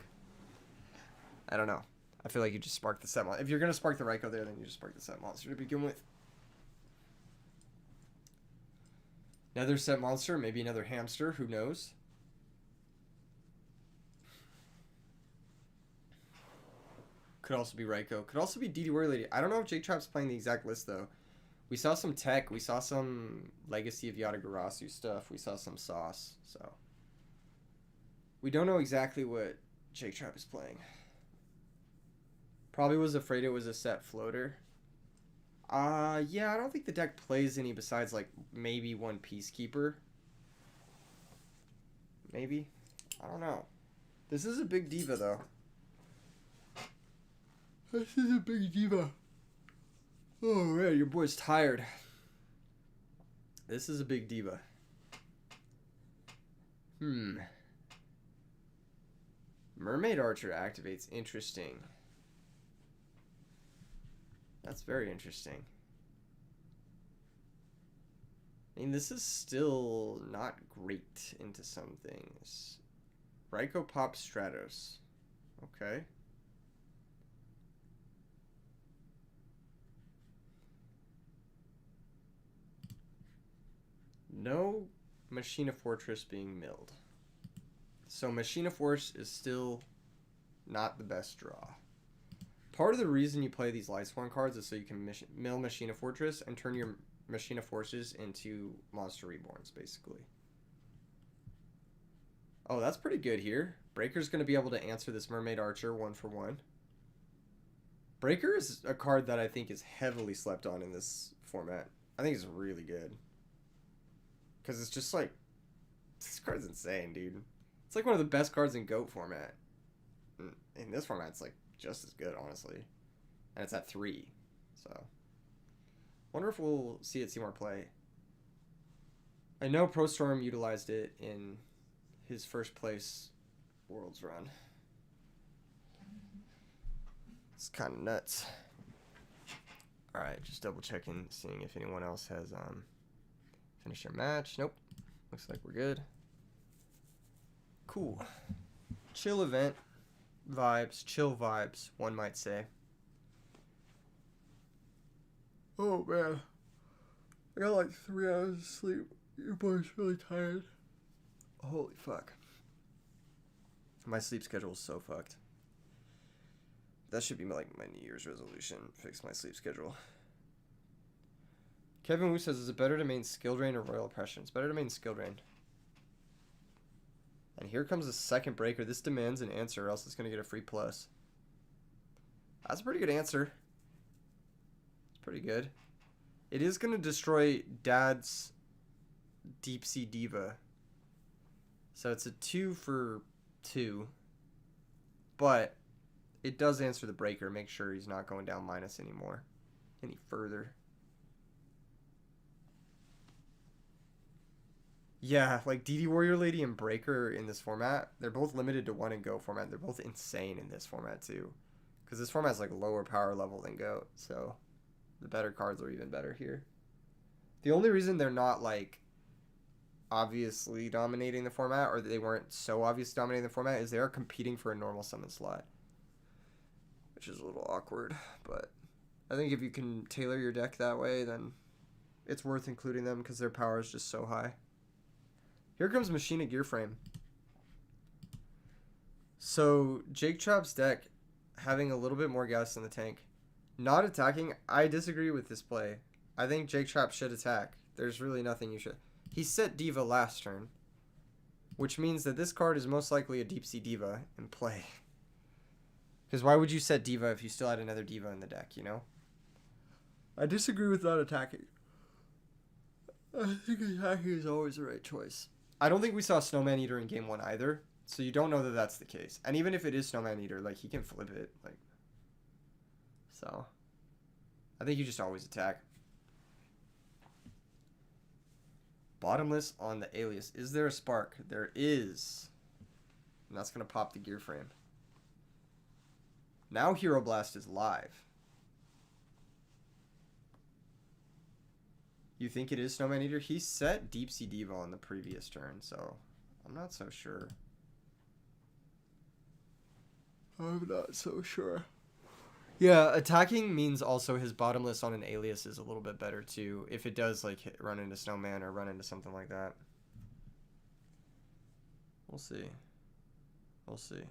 S1: I don't know. I feel like you just spark the set monster. If you're going to spark the Raiko there, then you just spark the set monster to begin with. Another set monster, maybe another hamster, who knows? Could also be Raiko. Could also be DD Warrior Lady. I don't know if Jake Trap's playing the exact list, though. We saw some tech. We saw some Legacy of Yatagarasu stuff. We saw some sauce. So we don't know exactly what Jake Trap is playing. Probably was afraid it was a set floater. Yeah, I don't think the deck plays any besides, like, maybe one Peacekeeper. Maybe. I don't know. This is a big diva, though. This is a big diva. Oh, man, your boy's tired. This is a big diva. Mermaid Archer activates. Interesting. That's very interesting. I mean, this is still not great into some things. Raiko pops Stratos. Okay. No Machina Fortress being milled. So Machina Force is still not the best draw. Part of the reason you play these Lightsworn cards is so you can mill Machina Fortress and turn your Machina Forces into Monster Reborns, basically. Oh, that's pretty good here. Breaker's going to be able to answer this Mermaid Archer 1-for-1. Breaker is a card that I think is heavily slept on in this format. I think it's really good. Because it's just like... This card's insane, dude. It's like one of the best cards in GOAT format. In this format, it's like just as good, honestly. And it's at 3. So... Wonder if we'll see it see more play. I know ProStorm utilized it in his first place Worlds run. It's kind of nuts. Alright, just double checking, seeing if anyone else has finished their match. Nope. Looks like we're good. Cool. Chill event. Vibes. Chill vibes, one might say. Oh, man. I got like 3 hours of sleep. Your boy's really tired. Holy fuck. My sleep schedule is so fucked. That should be like my New Year's resolution. Fix my sleep schedule. Kevin Wu says, is it better to main Skill Drain or Royal Oppression? It's better to main Skill Drain. And here comes the second breaker. This demands an answer or else it's going to get a free plus. That's a pretty good answer. Pretty good. It is going to destroy Dad's Deep Sea Diva. So it's a 2-for-2. But it does answer the breaker. Make sure he's not going down minus anymore. Any further. Yeah, like DD Warrior Lady and Breaker in this format, they're both limited to 1 and Go format. They're both insane in this format too. Because this format's like lower power level than Go. So... the better cards are even better here. The only reason they're not, like, obviously dominating the format, or they weren't so obviously dominating the format, is they are competing for a normal summon slot. Which is a little awkward, but I think if you can tailor your deck that way, then it's worth including them because their power is just so high. Here comes Machina Gearframe. So, Jake Trap's deck having a little bit more gas in the tank. Not attacking, I disagree with this play. I think Jake Trap should attack. There's really nothing you should... He set Diva last turn, which means that this card is most likely a Deep Sea Diva in play. Because why would you set Diva if you still had another Diva in the deck, you know? I disagree with not attacking. I think attacking is always the right choice. I don't think we saw Snowman Eater in game 1 either, so you don't know that that's the case. And even if it is Snowman Eater, like, he can flip it, like... So... I think you just always attack. Bottomless on the alias. Is there a spark? There is. And that's going to pop the gear frame. Now Hero Blast is live. You think it is Snowman Eater? He set Deep Sea Diva on the previous turn, so I'm not so sure. I'm not so sure. Yeah, attacking means also his bottomless on an alias is a little bit better too. If it does like run into Snowman or run into something like that. We'll see. We'll see.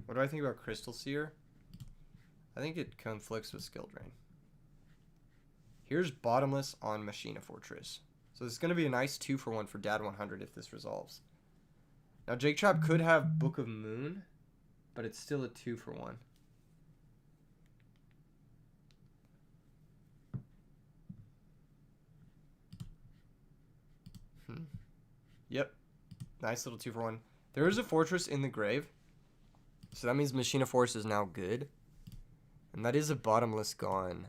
S1: What do I think about Crystal Seer? I think it conflicts with Skill Drain. Here's Bottomless on Machina Fortress. So this is going to be a nice 2-for-1 for Dad 100 if this resolves. Now Jake Trap could have Book of Moon, but it's still a 2-for-1. Yep. Nice little 2-for-1. There is a Fortress in the grave. So that means Machina Force is now good. And that is a Bottomless gone.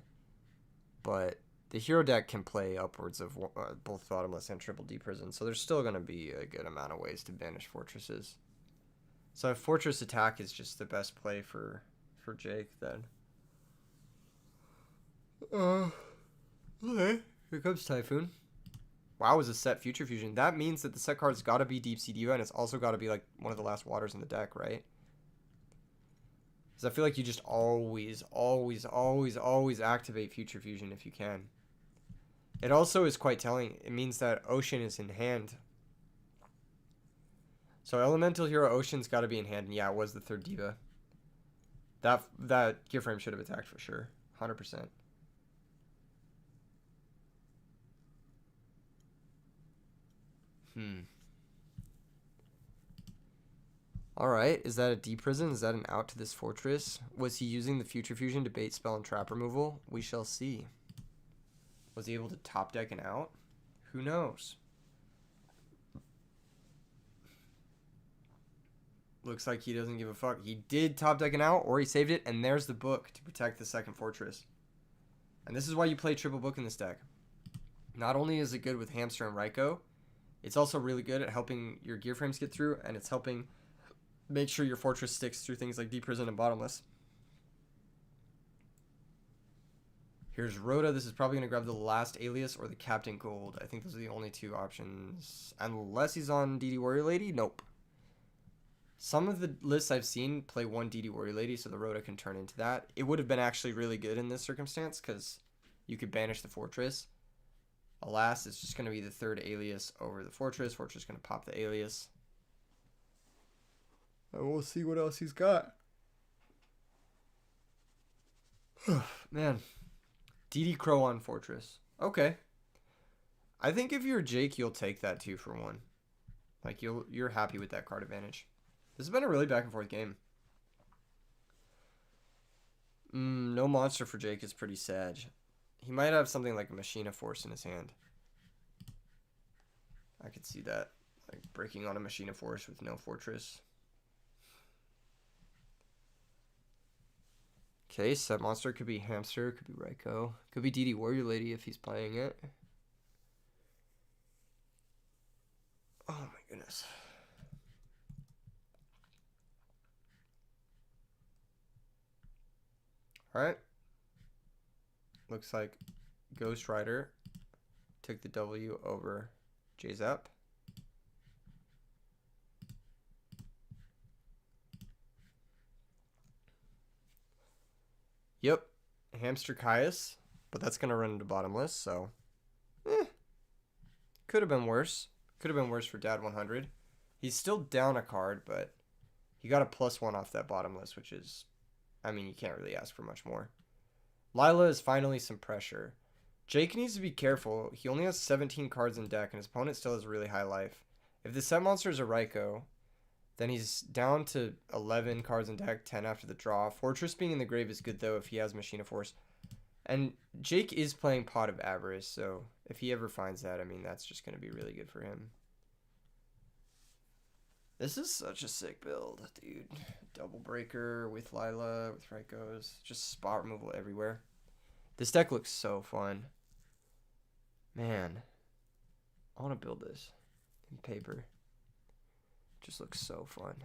S1: But the hero deck can play upwards of both Bottomless and Triple D Prison. So there's still going to be a good amount of ways to banish Fortresses. So if Fortress Attack is just the best play for Jake, then... Okay. Here comes Typhoon. WoW is a set Future Fusion. That means that the set card's got to be Deep Sea Diva, and it's also got to be like one of the last waters in the deck, right? Because I feel like you just always activate Future Fusion if you can. It also is quite telling. It means that Ocean is in hand. So Elemental Hero Ocean's got to be in hand, and yeah, it was the third Diva. That gear frame should have attacked for sure. 100%. Alright, is that a deep prison? Is that an out to this fortress? Was he using the Future Fusion to bait spell and trap removal? We shall see. Was he able to top deck an out? Who knows? Looks like he doesn't give a fuck. He did top deck an out, or he saved it, and there's the book to protect the second fortress. And this is why you play triple book in this deck. Not only is it good with Hamster and Raiko, it's also really good at helping your gear frames get through, and it's helping make sure your fortress sticks through things like Deep Prison and Bottomless. Here's Rhoda. This is probably going to grab the last alias or the Captain Gold. I think those are the only two options. Unless he's on DD Warrior Lady? Nope. Some of the lists I've seen play one DD Warrior Lady, so the Rhoda can turn into that. It would have been actually really good in this circumstance, because you could banish the fortress. Alas, it's just going to be the third alias over the fortress. Fortress is going to pop the alias. And we'll see what else he's got. Man. DD Crow on fortress. Okay. I think if you're Jake, you'll take that 2-for-1. Like, you're happy with that card advantage. This has been a really back and forth game. No monster for Jake is pretty sad. He might have something like a Machina Force in his hand. I could see that. Like breaking on a Machina Force with no fortress. Okay, set monster could be Hamster, could be Raiko. Could be DD Warrior Lady if he's playing it. Oh my goodness. Alright. Looks like GhostRider took the W over JZap. Yep. Hamster Caius, but that's going to run into Bottomless, so could have been worse. Could have been worse for Dad 100. He's still down a card, but he got a +1 off that bottom list, which is, I mean, you can't really ask for much more. Lila is finally some pressure. Jake needs to be careful. He only has 17 cards in deck, and his opponent still has really high life. If the set monster is a Raikou, then he's down to 11 cards in deck, 10 after the draw. Fortress being in the grave is good, though, if he has Machina Force. And Jake is playing Pot of Avarice, so if he ever finds that, I mean, that's just going to be really good for him. This is such a sick build, dude. Double Breaker with Lila, with Raikous. Just spot removal everywhere. This deck looks so fun. Man. I want to build this in paper. Just looks so fun.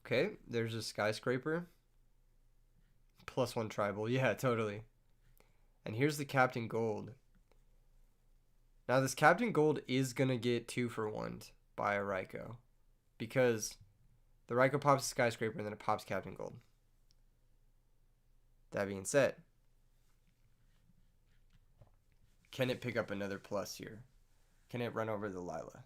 S1: Okay, there's a Skyscraper. +1 tribal. Yeah, totally. And here's the Captain Gold. Now, this Captain Gold is going to get 2-for-1'd by a Raikou. Because the Raikou pops Skyscraper and then it pops Captain Gold. That being said, can it pick up another plus here? Can it run over the Lila?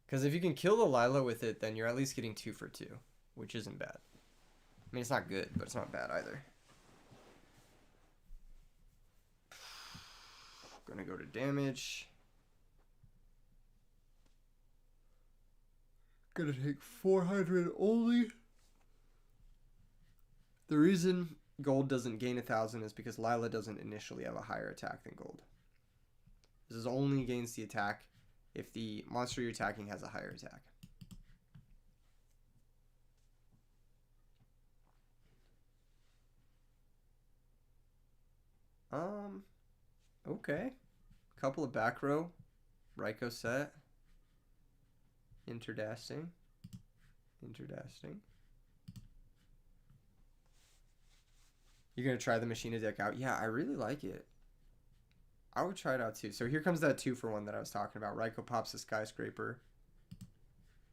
S1: Because if you can kill the Lila with it, then you're at least getting 2-for-2, which isn't bad. I mean, it's not good, but it's not bad either. Gonna go to damage. Gonna take 400 only. The reason Gold doesn't gain 1,000 is because Lila doesn't initially have a higher attack than Gold. This is only against the attack if the monster you're attacking has a higher attack. Okay. Couple of back row. Raikou set. Interdasting. You're going to try the Machina deck out? Yeah, I really like it. I would try it out too. So here comes that 2-for-1 that I was talking about. Raikou pops a Skyscraper.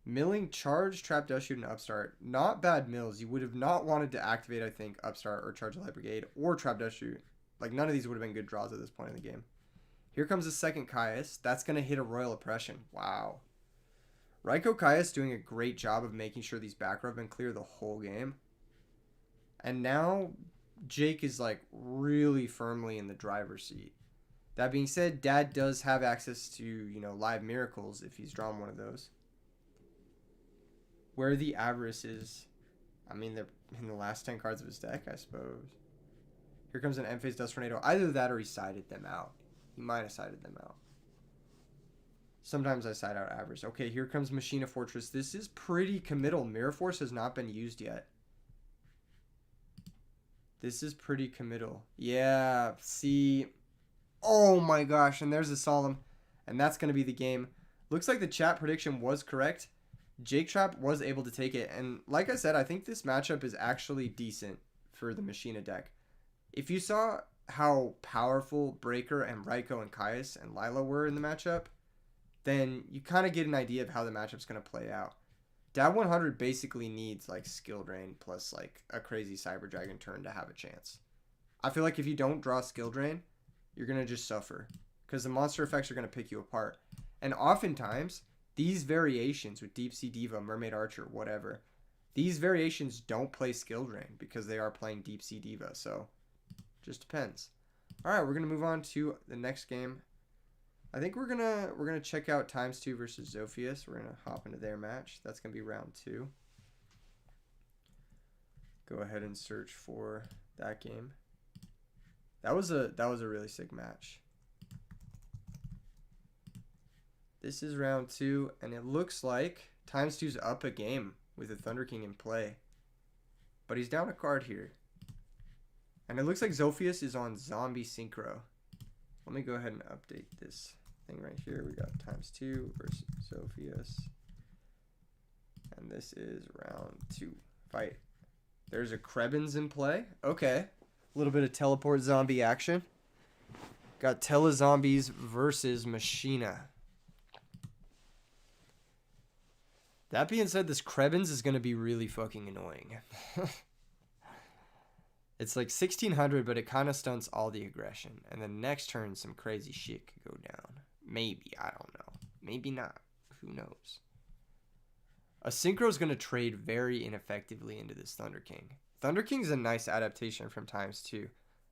S1: Milling, Charge, Trap Dust Shoot, and Upstart. Not bad mills. You would have not wanted to activate, I think, Upstart or Charge Light Brigade or Trap Dust Shoot. Like, none of these would have been good draws at this point in the game. Here comes the second Caius. That's going to hit a Royal Oppression. Wow. Raikou Caius doing a great job of making sure these back row have been clear the whole game. And now Jake is, like, really firmly in the driver's seat. That being said, Dad does have access to, you know, live miracles if he's drawn one of those. Where the Avarice is, I mean, they're in the last 10 cards of his deck, I suppose. Here comes an End-Phase Dust Tornado. Either that or he sided them out. He might have sided them out. Sometimes I side out Avarice. Okay, here comes Machina Fortress. This is pretty committal. Mirror Force has not been used yet. This is pretty committal. Yeah, see. Oh my gosh, and there's a Solemn. And that's going to be the game. Looks like the chat prediction was correct. Jake Trap was able to take it. And like I said, I think this matchup is actually decent for the Machina deck. If you saw how powerful Breaker and Raikou and Caius and Lila were in the matchup, then you kind of get an idea of how the matchup's going to play out. Dab 100 basically needs like Skill Drain plus like a crazy Cyber Dragon turn to have a chance. I feel like if you don't draw Skill Drain, you're going to just suffer because the monster effects are going to pick you apart. And oftentimes, these variations with Deep Sea Diva, Mermaid Archer, whatever, these variations don't play Skill Drain because they are playing Deep Sea Diva. So, just depends. All right, we're going to move on to the next game. I think we're gonna check out TimesTwo versus Sofia. So we're gonna hop into their match. That's gonna be round 2. Go ahead and search for that game. That was a really sick match. This is round 2, and it looks like TimesTwo's up a game with the Thunder King in play, but he's down a card here, and it looks like Sophia's is on Zombie Synchro. Let me go ahead and update this thing right here. We got TimesTwo versus Sophia's. And this is round 2. Fight. There's a Krebins in play. Okay. A little bit of teleport zombie action. Got Telezombies versus Machina. That being said, this Krebins is going to be really fucking annoying. It's like 1600, but it kind of stunts all the aggression. And then next turn, some crazy shit could go down. Maybe. I don't know. Maybe not. Who knows? A Synchro is going to trade very ineffectively into this Thunder King. Thunder King's a nice adaptation from TimesTwo.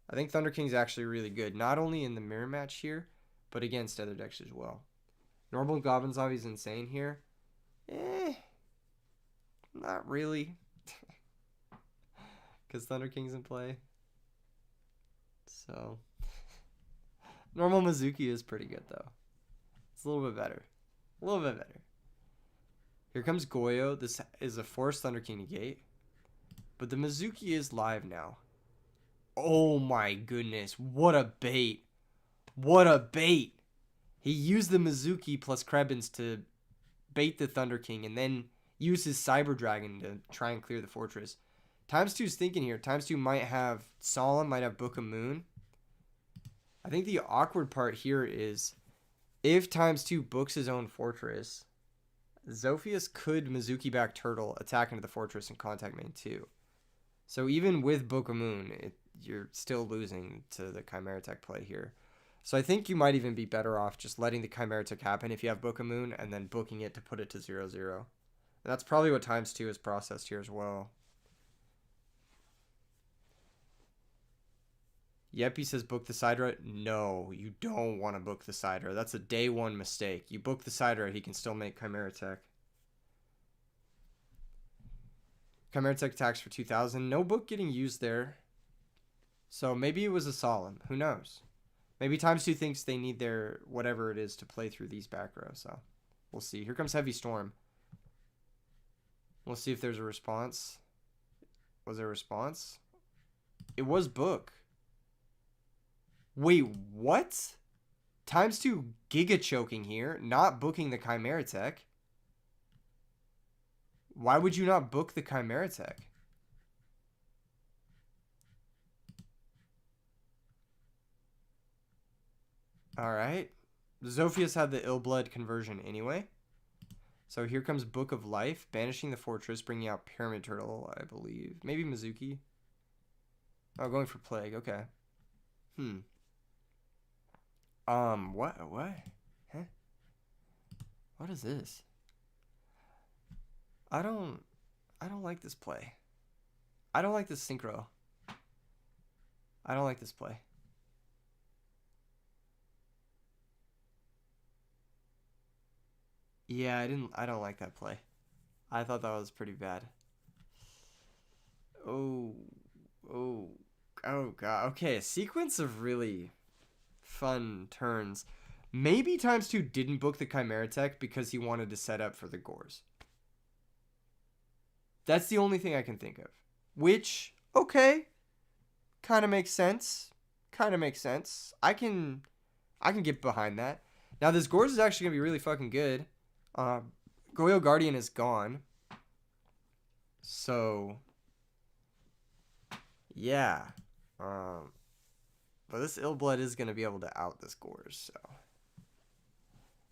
S1: I think Thunder King's actually really good, not only in the mirror match here, but against other decks as well. Normal Goblin Zombie's insane here. Not really. Because Thunder King's in play. So, normal Mizuki is pretty good, though. It's a little bit better. A little bit better. Here comes GhostRider. This is a forced Thunder King negate. But the Mizuki is live now. Oh my goodness. What a bait. What a bait. He used the Mizuki plus Krebins to bait the Thunder King and then use his Cyber Dragon to try and clear the fortress. TimesTwo's thinking here. TimesTwo might have Solemn, might have Book of Moon. I think the awkward part here is if TimesTwo books his own fortress, Zophius could Mizuki back Turtle, attack into the fortress and contact main 2. So even with Book of Moon, you're still losing to the Chimera Tech play here. So I think you might even be better off just letting the Chimera Tech happen if you have Book of Moon and then booking it to put it to 0-0. And that's probably what TimesTwo has processed here as well. Yep, he says book the Sidra. No, you don't want to book the Sidra. That's a day one mistake. You book the Sidra, he can still make Chimera Tech. Chimera Tech attacks for 2,000. No book getting used there. So maybe it was a Solemn. Who knows? Maybe TimesTwo thinks they need their whatever it is to play through these back rows. So we'll see. Here comes Heavy Storm. We'll see if there's a response. Was there a response? It was book. Wait, what? TimesTwo Giga choking here, not booking the Chimera Tech. Why would you not book the Chimera Tech? Alright. Zophius had the Ill Blood conversion anyway. So here comes Book of Life, banishing the fortress, bringing out Pyramid Turtle, I believe. Maybe Mizuki. Oh, going for Plague, okay. What? Huh? What is this? I don't like this play. I don't like this synchro. I don't like this play. Yeah, I don't like that play. I thought that was pretty bad. Oh god. Okay, a sequence of really fun turns. Maybe TimesTwo didn't book the Chimera Tech because he wanted to set up for the Gores. That's the only thing I can think of. Which, okay, kind of makes sense. I can get behind that. Now, this Gores is actually going to be really fucking good. GhostRider Guardian is gone. So, yeah. But this Ill Blood is going to be able to out this Gores, so.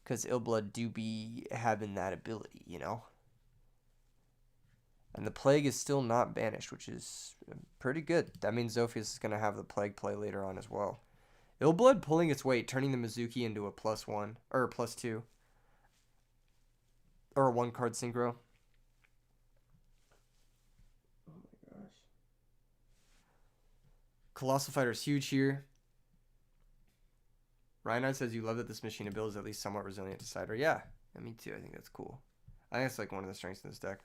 S1: Because Ill Blood do be having that ability, you know? And the Plague is still not banished, which is pretty good. That means Zophius is going to have the Plague play later on as well. Ill Blood pulling its weight, turning the Mizuki into a +1, or a +2. Or a 1-card synchro. Oh my gosh. Colossal Fighter is huge here. Reinhardt says you love that this machine ability is at least somewhat resilient to Sidra. Yeah, me too. I think that's cool. I think it's like one of the strengths in this deck.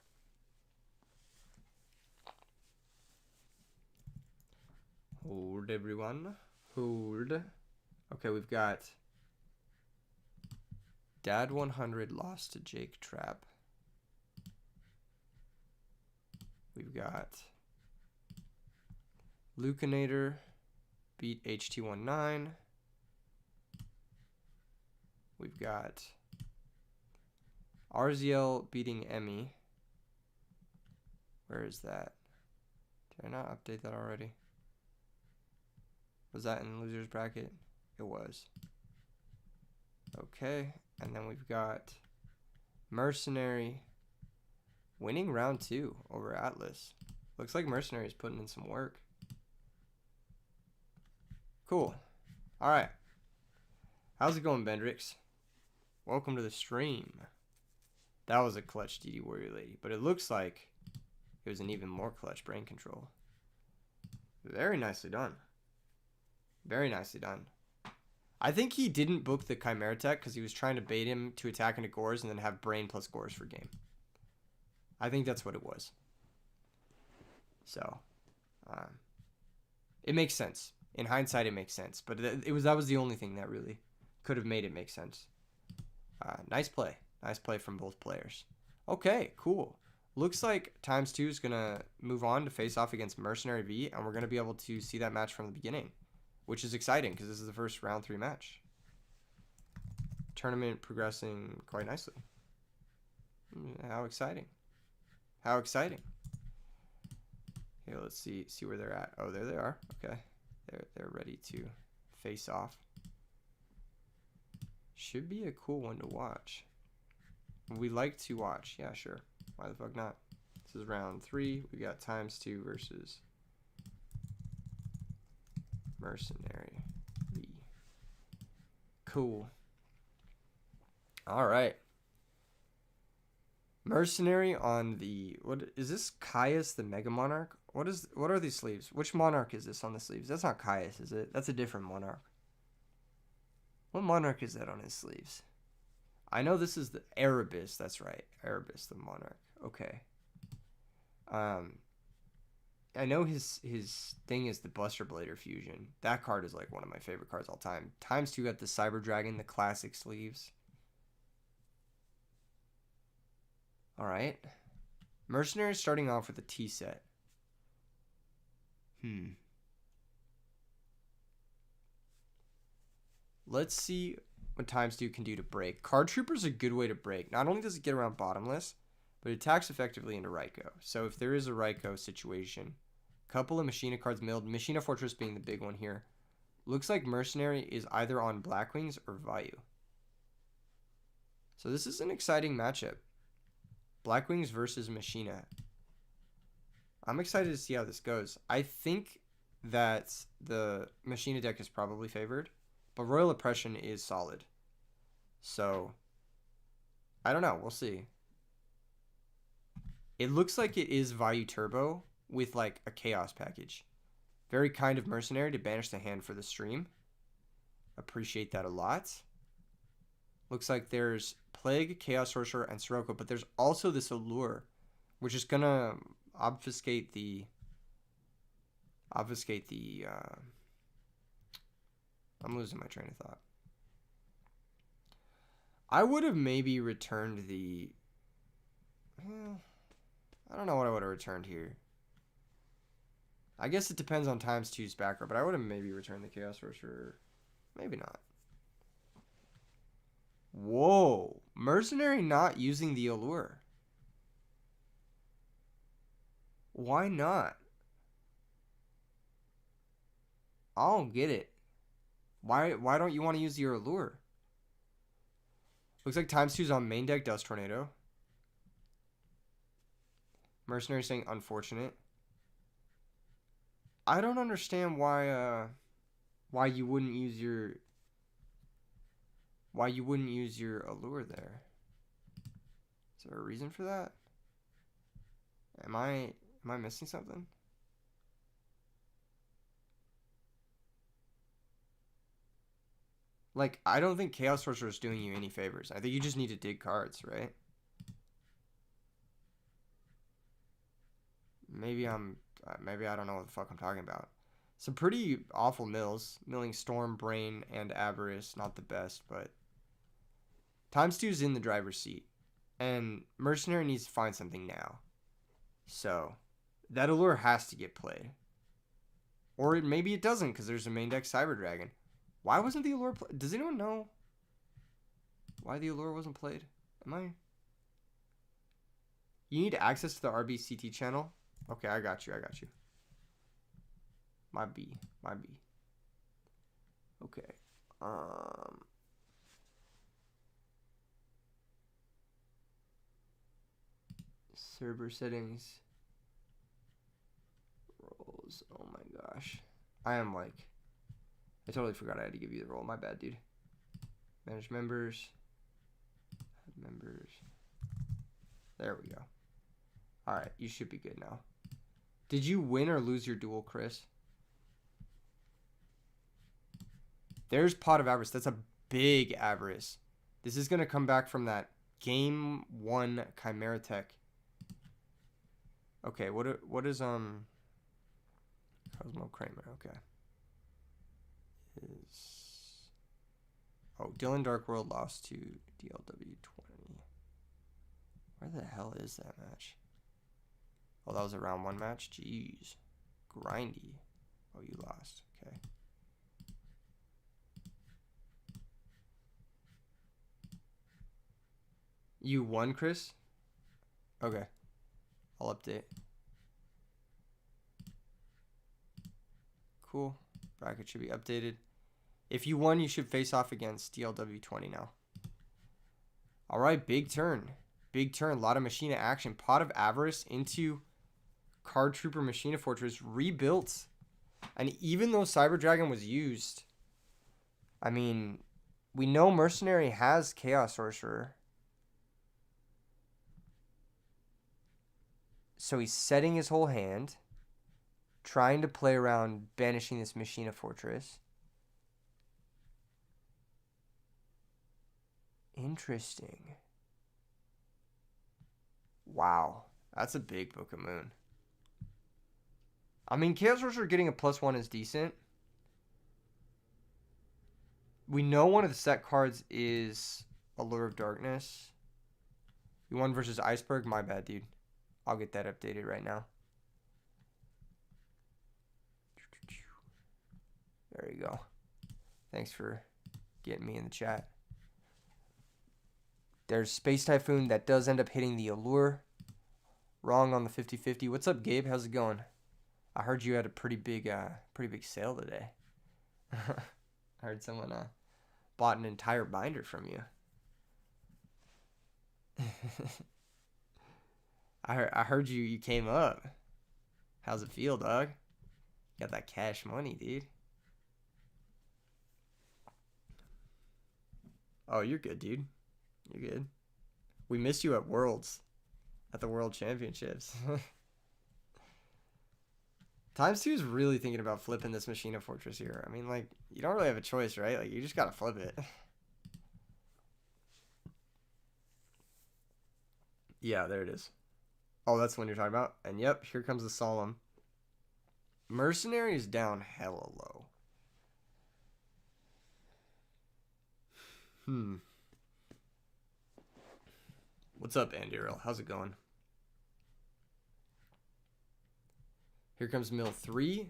S1: Hold, everyone. Hold. Okay, we've got Dad 100 lost to Jake Trap. We've got Lucanator beat HT19. We've got RZL beating Emmy. Where is that? Did I not update that already? Was that in loser's bracket? It was. Okay, and then we've got Mercenary winning round 2 over Atlas. Looks like Mercenary is putting in some work. Cool. All right. How's it going, Bendrix? welcome to the stream. That was a clutch DD Warrior Lady, but it looks like it was an even more clutch brain control. Very nicely done. Very nicely done. I think he didn't book the Chimera tech because he was trying to bait him to attack into Gores and then have brain plus Gores for game. I think that's what it was. So, it makes sense. In hindsight, it makes sense. But that was the only thing that really could have made it make sense. Nice play. Nice play from both players. Okay, cool. Looks like TimesTwo is going to move on to face off against Mercenary V, and we're going to be able to see that match from the beginning, which is exciting because this is the first round 3 match. Tournament progressing quite nicely. How exciting. How exciting. Okay, let's see where they're at. Oh, there they are. Okay. They're ready to face off. Should be a cool one to watch. We like to watch. Yeah, sure. Why the fuck not? This is round 3. We got TimesTwo versus Mercenary V. Cool. All right. Mercenary on the, what is this? Caius the Mega Monarch? What are these sleeves? Which monarch is this on the sleeves? That's not Caius, is it? That's a different monarch. What monarch is that on his sleeves? I know this is the Erebus, that's right. Erebus the monarch. Okay. I know his thing is the Buster Blader fusion. That card is like one of my favorite cards all time. TimesTwo got the Cyber Dragon, the classic sleeves. All right. Mercenary starting off with a T set. Let's see what TimesTwo can do to break. Card Trooper's a good way to break. Not only does it get around bottomless, but it attacks effectively into Ryko. So if there is a Ryko situation, couple of Machina cards milled, Machina Fortress being the big one here. Looks like Mercenary is either on Blackwings or Vayu. So this is an exciting matchup. Blackwings versus Machina. I'm excited to see how this goes. I think that the Machina deck is probably favored, but Royal Oppression is solid. So, I don't know. We'll see. It looks like it is Vayu Turbo with like a Chaos package. Very kind of Mercenary to banish the hand for the stream. Appreciate that a lot. Looks like there's Plague, Chaos Sorcerer, and Sirocco, but there's also this Allure, which is going to obfuscate the... I'm losing my train of thought. I would have maybe returned the... I don't know what I would have returned here. I guess it depends on TimesTwo's back row, but I would have maybe returned the Chaos Sorcerer. Maybe not. Whoa. Mercenary not using the Allure. Why not? I don't get it. Why don't you want to use your Allure? Looks like TimesTwo's on main deck Dust Tornado. Mercenary saying unfortunate. I don't understand why you wouldn't use your Allure there. Is there a reason for that? Am I missing something? Like, I don't think Chaos Sorcerer is doing you any favors. I think you just need to dig cards, right? Maybe I don't know what the fuck I'm talking about. Some pretty awful mills. Milling Storm, Brain, and Avarice. Not the best, but... TimesTwo's in the driver's seat. And Mercenary needs to find something now. So, that Allure has to get played. Or maybe it doesn't, because there's a main deck Cyber Dragon. Why wasn't the Allure played? Does anyone know why the Allure wasn't played? You need access to the RBCT channel? Okay, I got you. My B. Okay. Server settings. Roles. Oh my gosh. I totally forgot I had to give you the role. My bad, dude. Manage members. members. There we go. All right, you should be good now. Did you win or lose your duel, Chris? There's Pot of Avarice. That's a big avarice. This is going to come back from that game 1 Chimera Tech. Okay, what is Cosmo Kramer? Okay. Dylan Darkworld lost to DLW20. Where the hell is that match? Oh, that was a round 1 match? Jeez. Grindy. Oh, you lost. Okay. You won, Chris? Okay. I'll update. Cool. Bracket should be updated. If you won, you should face off against DLW20 now. All right, big turn. Big turn. A lot of Machina action. Pot of Avarice into Card Trooper Machina Fortress rebuilt. And even though Cyber Dragon was used, I mean, we know Mercenary has Chaos Sorcerer. So he's setting his whole hand, trying to play around banishing this Machina Fortress. Interesting. Wow. That's a big Book of Moon. I mean, Chaos Sorcerer getting a +1 is decent. We know one of the set cards is Allure of Darkness. You won versus Iceberg? My bad, dude. I'll get that updated right now. There you go. Thanks for getting me in the chat. There's Space Typhoon that does end up hitting the Allure. Wrong on the 50-50. What's up, Gabe? How's it going? I heard you had a pretty big sale today. I heard someone bought an entire binder from you. I heard you came up. How's it feel, dog? Got that cash money, dude. Oh, you're good, dude. You're good. We missed you at Worlds. At the World Championships. TimesTwo is really thinking about flipping this Machina Fortress here. I mean, like, you don't really have a choice, right? Like, you just gotta flip it. Yeah, there it is. Oh, that's the one you're talking about. And yep, here comes the Solemn. Mercenary is down hella low. What's up, Andiril? How's it going? Here comes mill 3.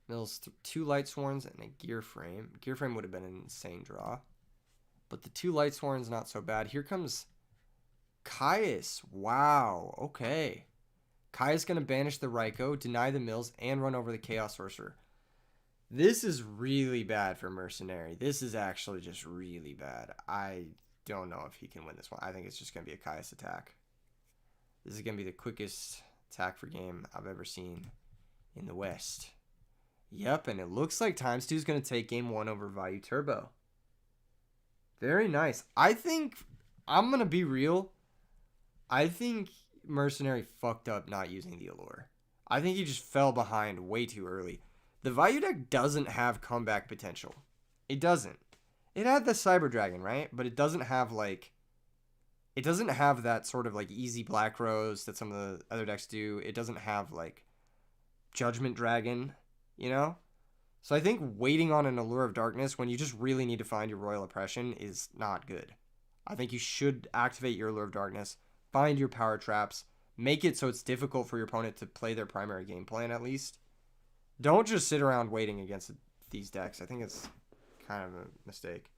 S1: Mills 2 Light Sworns and a Gear Frame. Gear Frame would have been an insane draw. But the 2 Light Sworns, not so bad. Here comes Caius. Wow. Okay. Caius going to banish the Raikou, deny the mills, and run over the Chaos Sorcerer. This is really bad for Mercenary. This is actually just really bad. I don't know if he can win this one. I think it's just going to be a Caius attack. This is going to be the quickest attack for game I've ever seen in the West. Yep, and it looks like TimesTwo is going to take game 1 over Vayu Turbo. Very nice. I think, I'm going to be real, I think Mercenary fucked up not using the Allure. I think he just fell behind way too early. The Vayu deck doesn't have comeback potential. It doesn't. It had the Cyber Dragon, right? But it doesn't have, like, it doesn't have that sort of, like, easy Black Rose that some of the other decks do. It doesn't have, like, Judgment Dragon, you know? So I think waiting on an Allure of Darkness when you just really need to find your Royal Oppression is not good. I think you should activate your Allure of Darkness, find your power traps, make it so it's difficult for your opponent to play their primary game plan at least. Don't just sit around waiting against these decks. I think it's kind of a mistake.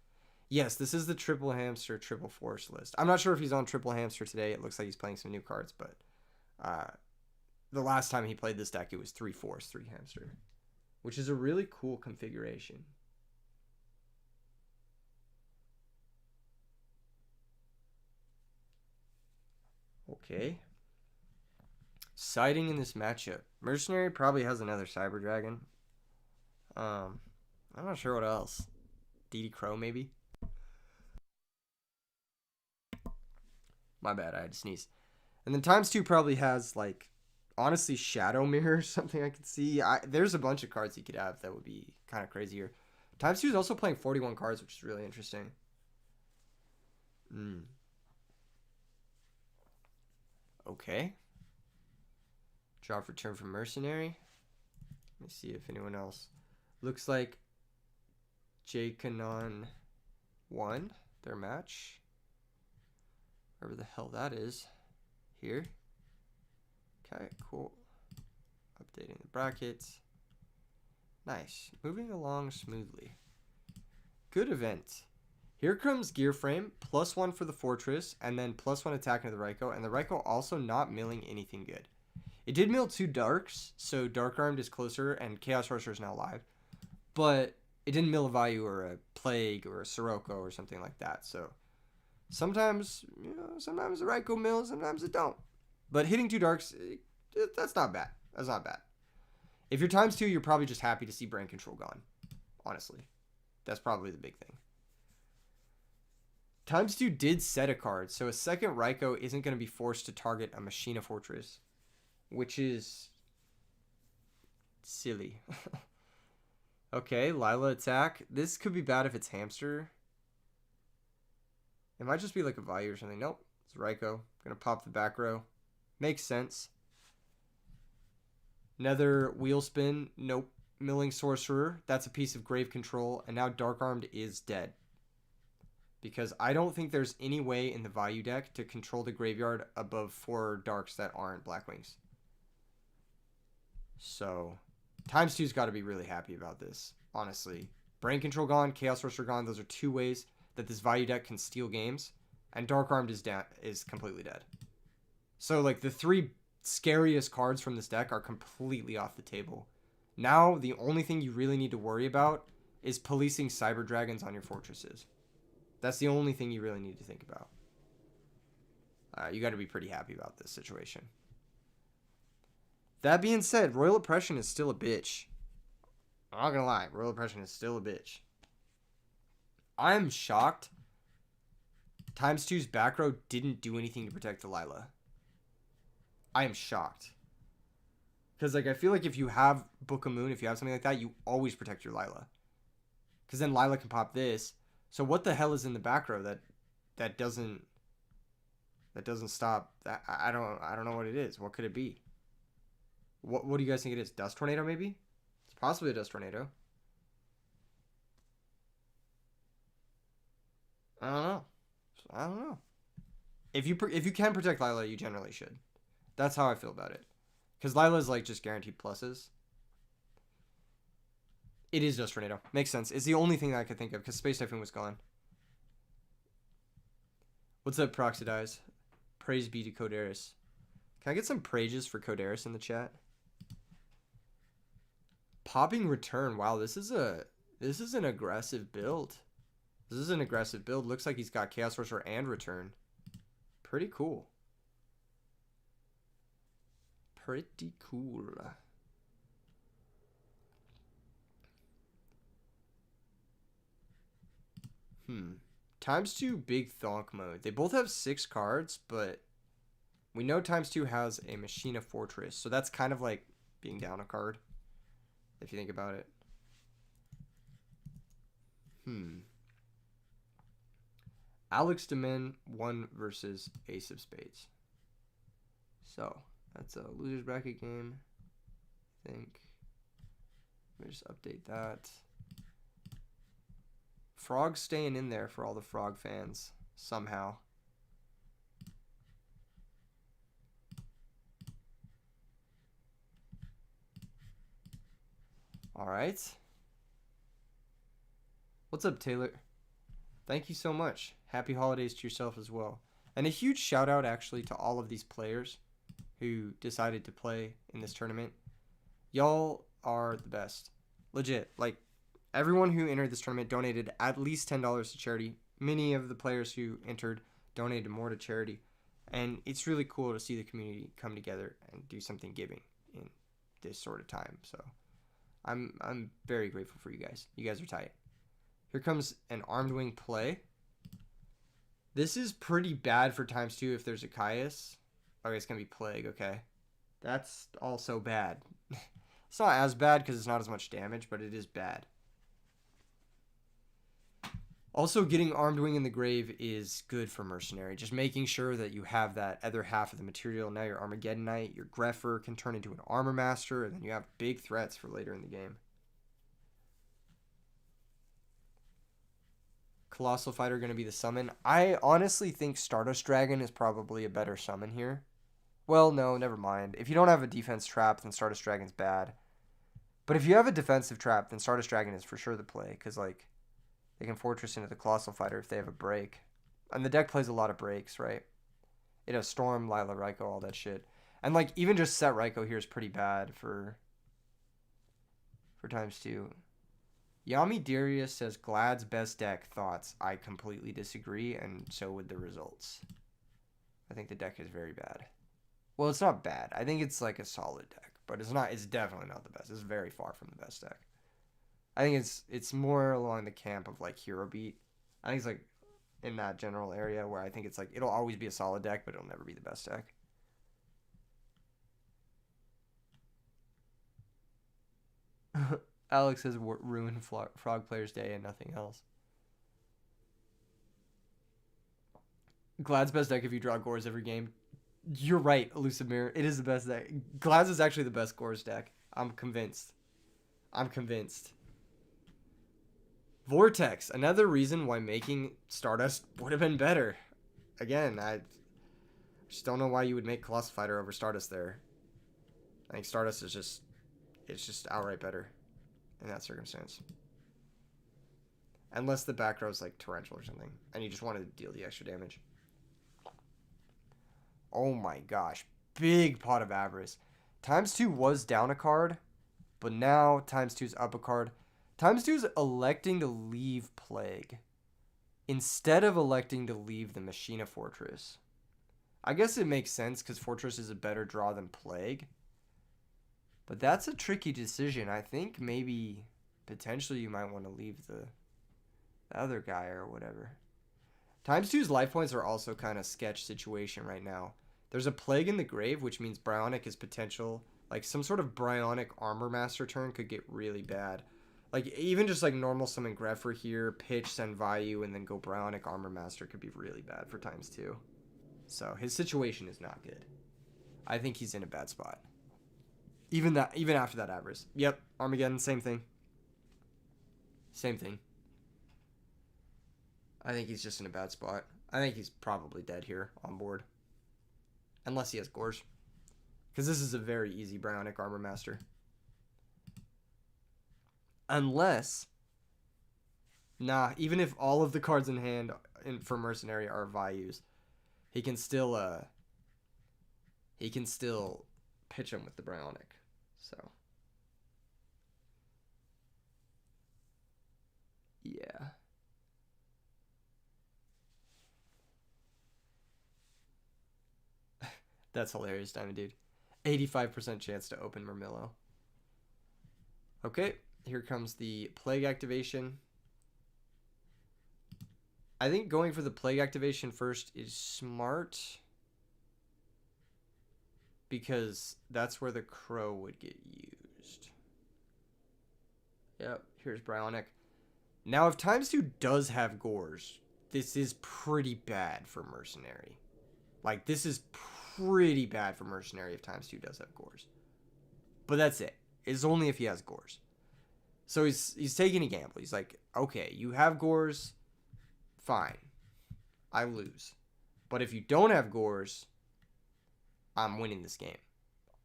S1: Yes, this is the Triple Hamster, Triple Force list. I'm not sure if he's on Triple Hamster today. It looks like he's playing some new cards, but the last time he played this deck, it was 3 Force, 3 Hamster, which is a really cool configuration. Okay. Siding in this matchup. Mercenary probably has another Cyber Dragon. I'm not sure what else. DD Crow, maybe? My bad, I had to sneeze. And then TimesTwo probably has, like, honestly, Shadow Mirror or something I could see. There's a bunch of cards he could have that would be kind of crazier. TimesTwo is also playing 41 cards, which is really interesting. Okay. Drop return from Mercenary. Let me see if anyone else. Looks like J Canon won their match. Wherever the hell that is. Here. Okay, cool. Updating the brackets. Nice. Moving along smoothly. Good event. Here comes Gear Frame, +1 for the Fortress, and then +1 attack into the Raikou, and the Raikou also not milling anything good. It did mill 2 Darks, so Dark Armed is closer, and Chaos Sorcerer is now live, but it didn't mill a Vayu or a Plague or a Sirocco or something like that, so sometimes, sometimes the Raikou mills, sometimes it don't. But hitting 2 Darks, that's not bad. That's not bad. If you're TimesTwo, you're probably just happy to see Brain Control gone, honestly. That's probably the big thing. TimesTwo did set a card, so a second Raikou isn't going to be forced to target a Machina Fortress, which is silly. Okay, Lila attack. This could be bad if it's Hamster. It might just be like a Vayu or something. Nope, it's Raikou. Gonna pop the back row. Makes sense. Another Wheel Spin. Nope. Milling Sorcerer. That's a piece of Grave Control, and now Dark Armed is dead. Because I don't think there's any way in the Vayu deck to control the graveyard above 4 Darks that aren't Blackwings. So, TimesTwo's got to be really happy about this, honestly. Brain Control gone, Chaos Sorcerer gone. Those are 2 ways that this Vayu deck can steal games. And Dark Armed is completely dead. So, like, the 3 scariest cards from this deck are completely off the table. Now, the only thing you really need to worry about is policing Cyber Dragons on your fortresses. That's the only thing you really need to think about. You got to be pretty happy about this situation. That being said, Royal Oppression is still a bitch. I'm not gonna lie, Royal Oppression is still a bitch. I'm shocked TimesTwo's back row didn't do anything to protect the Lila. I am shocked. Because, like, I feel like if you have Book of Moon, if you have something like that, you always protect your Lila. Because then Lila can pop this. So what the hell is in the back row that doesn't stop that? I don't know what it is. What could it be? What do you guys think it is? Dust Tornado maybe? It's possibly a Dust Tornado. I don't know. If you can protect Lila, you generally should. That's how I feel about it. Because Lila's like just guaranteed pluses. It is Dust Tornado. Makes sense. It's the only thing that I could think of because Space Typhoon was gone. What's up, Proxidize? Praise be to Codaris. Can I get some praises for Codaris in the chat? Popping Return. Wow, this is an aggressive build. This is an aggressive build. Looks like he's got Chaos Sorcerer and Return. Pretty cool. Pretty cool. TimesTwo Big Thonk mode. They both have 6 cards, but we know TimesTwo has a Machina Fortress, so that's kind of like being down a card, if you think about it. Alex Demen 1 versus Ace of Spades. So, that's a loser's bracket game, I think. Let me just update that. Frog's staying in there for all the Frog fans, somehow. Alright. What's up, Taylor? Thank you so much. Happy holidays to yourself as well. And a huge shout out, actually, to all of these players who decided to play in this tournament. Y'all are the best. Legit. Like, everyone who entered this tournament donated at least $10 to charity. Many of the players who entered donated more to charity. And it's really cool to see the community come together and do something giving in this sort of time. So I'm very grateful for you guys. You guys are tight. Here comes an Armed Wing play. This is pretty bad for ×2 if there's a Caius. Okay, it's going to be Plague, okay. That's also bad. It's not as bad because it's not as much damage, but it is bad. Also, getting Armed Wing in the Grave is good for Mercenary. Just making sure that you have that other half of the material. Now your Armageddon Knight, your Greffer can turn into an Armor Master, and then you have big threats for later in the game. Colossal Fighter going to be the summon. I honestly think Stardust Dragon is probably a better summon here. Well, no, never mind. If you don't have a defense trap, then Stardust Dragon's bad. But if you have a defensive trap, then Stardust Dragon is for sure the play. Because, like, they can Fortress into the Colossal Fighter if they have a break. And the deck plays a lot of breaks, right? It has Storm, Lila, Raikou, all that shit. And, like, even just set Raikou here is pretty bad for ×2. Yami Darius says, Glad's best deck. Thoughts? I completely disagree, and so would the results. I think the deck is very bad. Well, it's not bad. I think it's like a solid deck, but it's definitely not the best. It's very far from the best deck. I think it's more along the camp of like Hero Beat. I think it's like in that general area where I think it's like it'll always be a solid deck, but it'll never be the best deck. Alex has ruined Frog Player's day and nothing else. Glad's best deck if you draw Gores every game. You're right, Elusive Mirror. It is the best deck. Glad's is actually the best Gores deck. I'm convinced. Vortex. Another reason why making Stardust would have been better. Again, I just don't know why you would make Colossal Fighter over Stardust there. I think Stardust is just outright better in that circumstance. Unless the back row is like Torrential or something, and you just wanted to deal the extra damage. Oh my gosh. Big Pot of Avarice. ×2 was down a card, but now ×2's up a card. ×2's electing to leave Plague instead of electing to leave the Machina Fortress. I guess it makes sense because Fortress is a better draw than Plague. But that's a tricky decision. I think maybe potentially you might want to leave the other guy or whatever. ×2's life points are also kind of sketch situation right now. There's a Plague in the Grave, which means Bryonic is potential. Like some sort of Bryonic Armor Master turn could get really bad. Like even just like normal summon Greffer here, pitch, send Vayu, and then go Bryonic Armor Master could be really bad for ×2. So his situation is not good. I think he's in a bad spot. Even after that Avarice. Yep, Armageddon, same thing. Same thing. I think he's just in a bad spot. I think he's probably dead here on board. Unless he has Gores. Because this is a very easy Bryonic Armor Master. Unless... Nah, even if all of the cards in hand for Mercenary are Vayus, he can still pitch him with the Bryonic. So... yeah. That's hilarious, Diamond Dude. 85% chance to open Murmillo. Okay, here comes the Plague activation. I think going for the Plague activation first is smart. Because that's where the Crow would get used. Yep, here's Bryonic. Now, if ×2 does have Gores, this is pretty bad for Mercenary. Like, this is pretty bad for Mercenary if ×2 does have Gores. But that's it. It's only if he has Gores. So he's taking a gamble. He's like, okay, you have Gores, fine. I lose. But if you don't have Gores, I'm winning this game.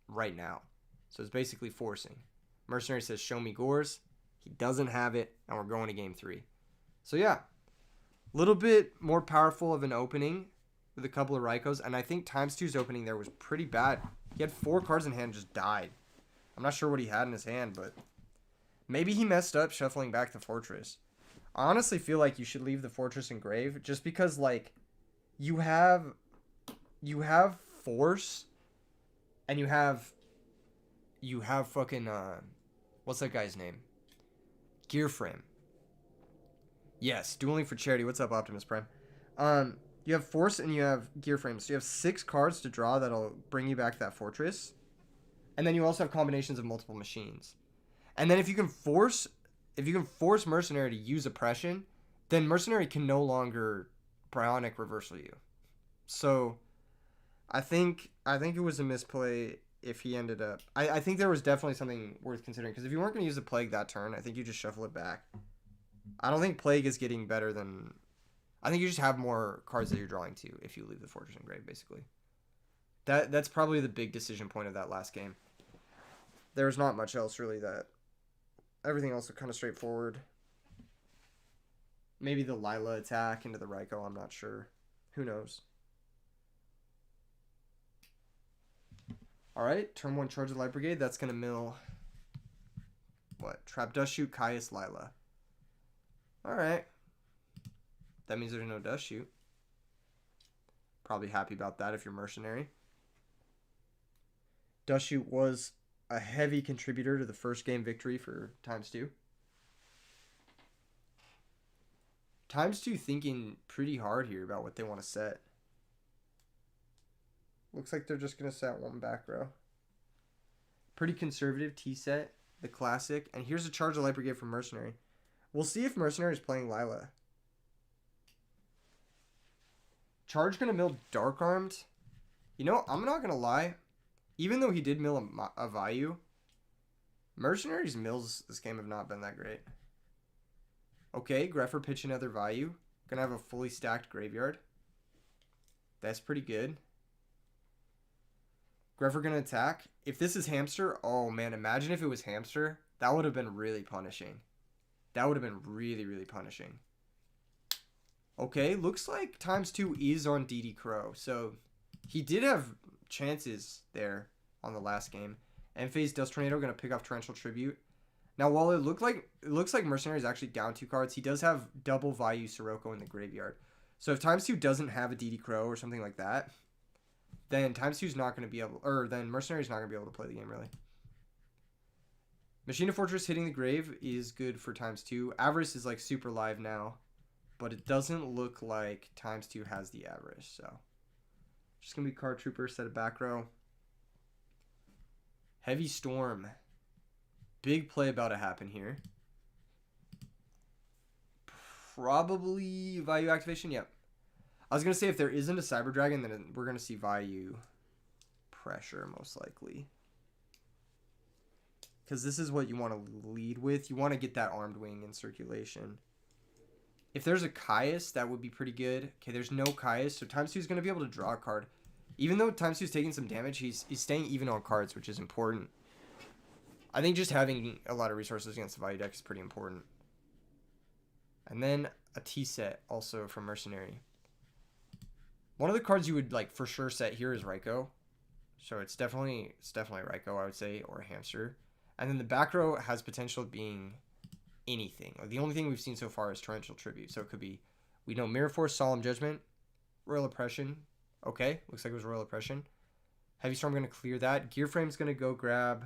S1: Right now. So it's basically forcing. Mercenary says, show me Gores. He doesn't have it, and we're going to game 3. So yeah. A little bit more powerful of an opening with a couple of Raikous, and I think ×2's opening there was pretty bad. He had 4 cards in hand and just died. I'm not sure what he had in his hand, but maybe he messed up shuffling back the Fortress. I honestly feel like you should leave the Fortress in Grave, just because, like, you have Force, and you have fucking, what's that guy's name? Gearframe. Yes, Dueling for Charity. What's up, Optimus Prime? You have Force and you have Gear Frame. So you have 6 cards to draw that'll bring you back that Fortress. And then you also have combinations of multiple machines. And then if you can force Mercenary to use Oppression, then Mercenary can no longer Bionic Reversal you. So I think it was a misplay if he ended up... I think there was definitely something worth considering. Because if you weren't going to use the Plague that turn, I think you just shuffle it back. I don't think Plague is getting better than... I think you just have more cards that you're drawing to if you leave the Fortress engraved, basically. That's probably the big decision point of that last game. There's not much else, really, that... Everything else is kind of straightforward. Maybe the Lila attack into the Raikou, I'm not sure. Who knows? Alright, turn 1, charge the Light Brigade. That's going to mill... What? Trap Dust Shoot, Caius, Lila. Alright. That means there's no Dust Shoot. Probably happy about that if you're Mercenary. Dust Shoot was a heavy contributor to the first game victory for TimesTwo. TimesTwo thinking pretty hard here about what they want to set. Looks like they're just going to set 1 back row. Pretty conservative T set, the classic. And here's a charge of Light Brigade from Mercenary. We'll see if Mercenary is playing Lila. Charge going to mill Dark Armed. You know, I'm not going to lie. Even though he did mill a Vayu, Mercenary's mills this game have not been that great. Okay, Greffer pitch another Vayu. Gonna have a fully stacked graveyard. That's pretty good. Greffer gonna attack. If this is Hamster, oh man, imagine if it was Hamster. That would have been really punishing. That would have been really, really punishing. Okay, looks like TimesTwo is on DD Crow. So he did have chances there on the last game. And phase Dust Tornado gonna pick off Torrential Tribute. Now, while it looks like Mercenary is actually down 2 cards, he does have double Vayu Sirocco in the graveyard. So if TimesTwo doesn't have a DD Crow or something like that, then TimesTwo's not going to be able, or then Mercenary's not going to be able to play the game really. Machina Fortress hitting the grave is good for TimesTwo. Avarice is like super live now, but it doesn't look like TimesTwo has the Avarice. So just gonna be Card Trooper, set a back row. Heavy Storm. Big play about to happen here. Probably Vayu activation. Yep. I was going to say if there isn't a Cyber Dragon, then we're going to see Vayu pressure most likely. Because this is what you want to lead with. You want to get that Armed Wing in circulation. If there's a Caius, that would be pretty good. Okay, there's no Caius, so TimesTwo is going to be able to draw a card. Even though TimesTwo is taking some damage, he's staying even on cards, which is important. I think just having a lot of resources against the Vayu deck is pretty important. And then a T set also from Mercenary. One of the cards you would like for sure set here is Raikou. So it's definitely Raikou, I would say, or a Hamster. And then the back row has potential of being anything. Like the only thing we've seen so far is Torrential Tribute. So it could be, we know Mirror Force, Solemn Judgment, Royal Oppression. Okay, looks like it was Royal Oppression. Heavy Storm going to clear that. Gear Frame's going to go grab,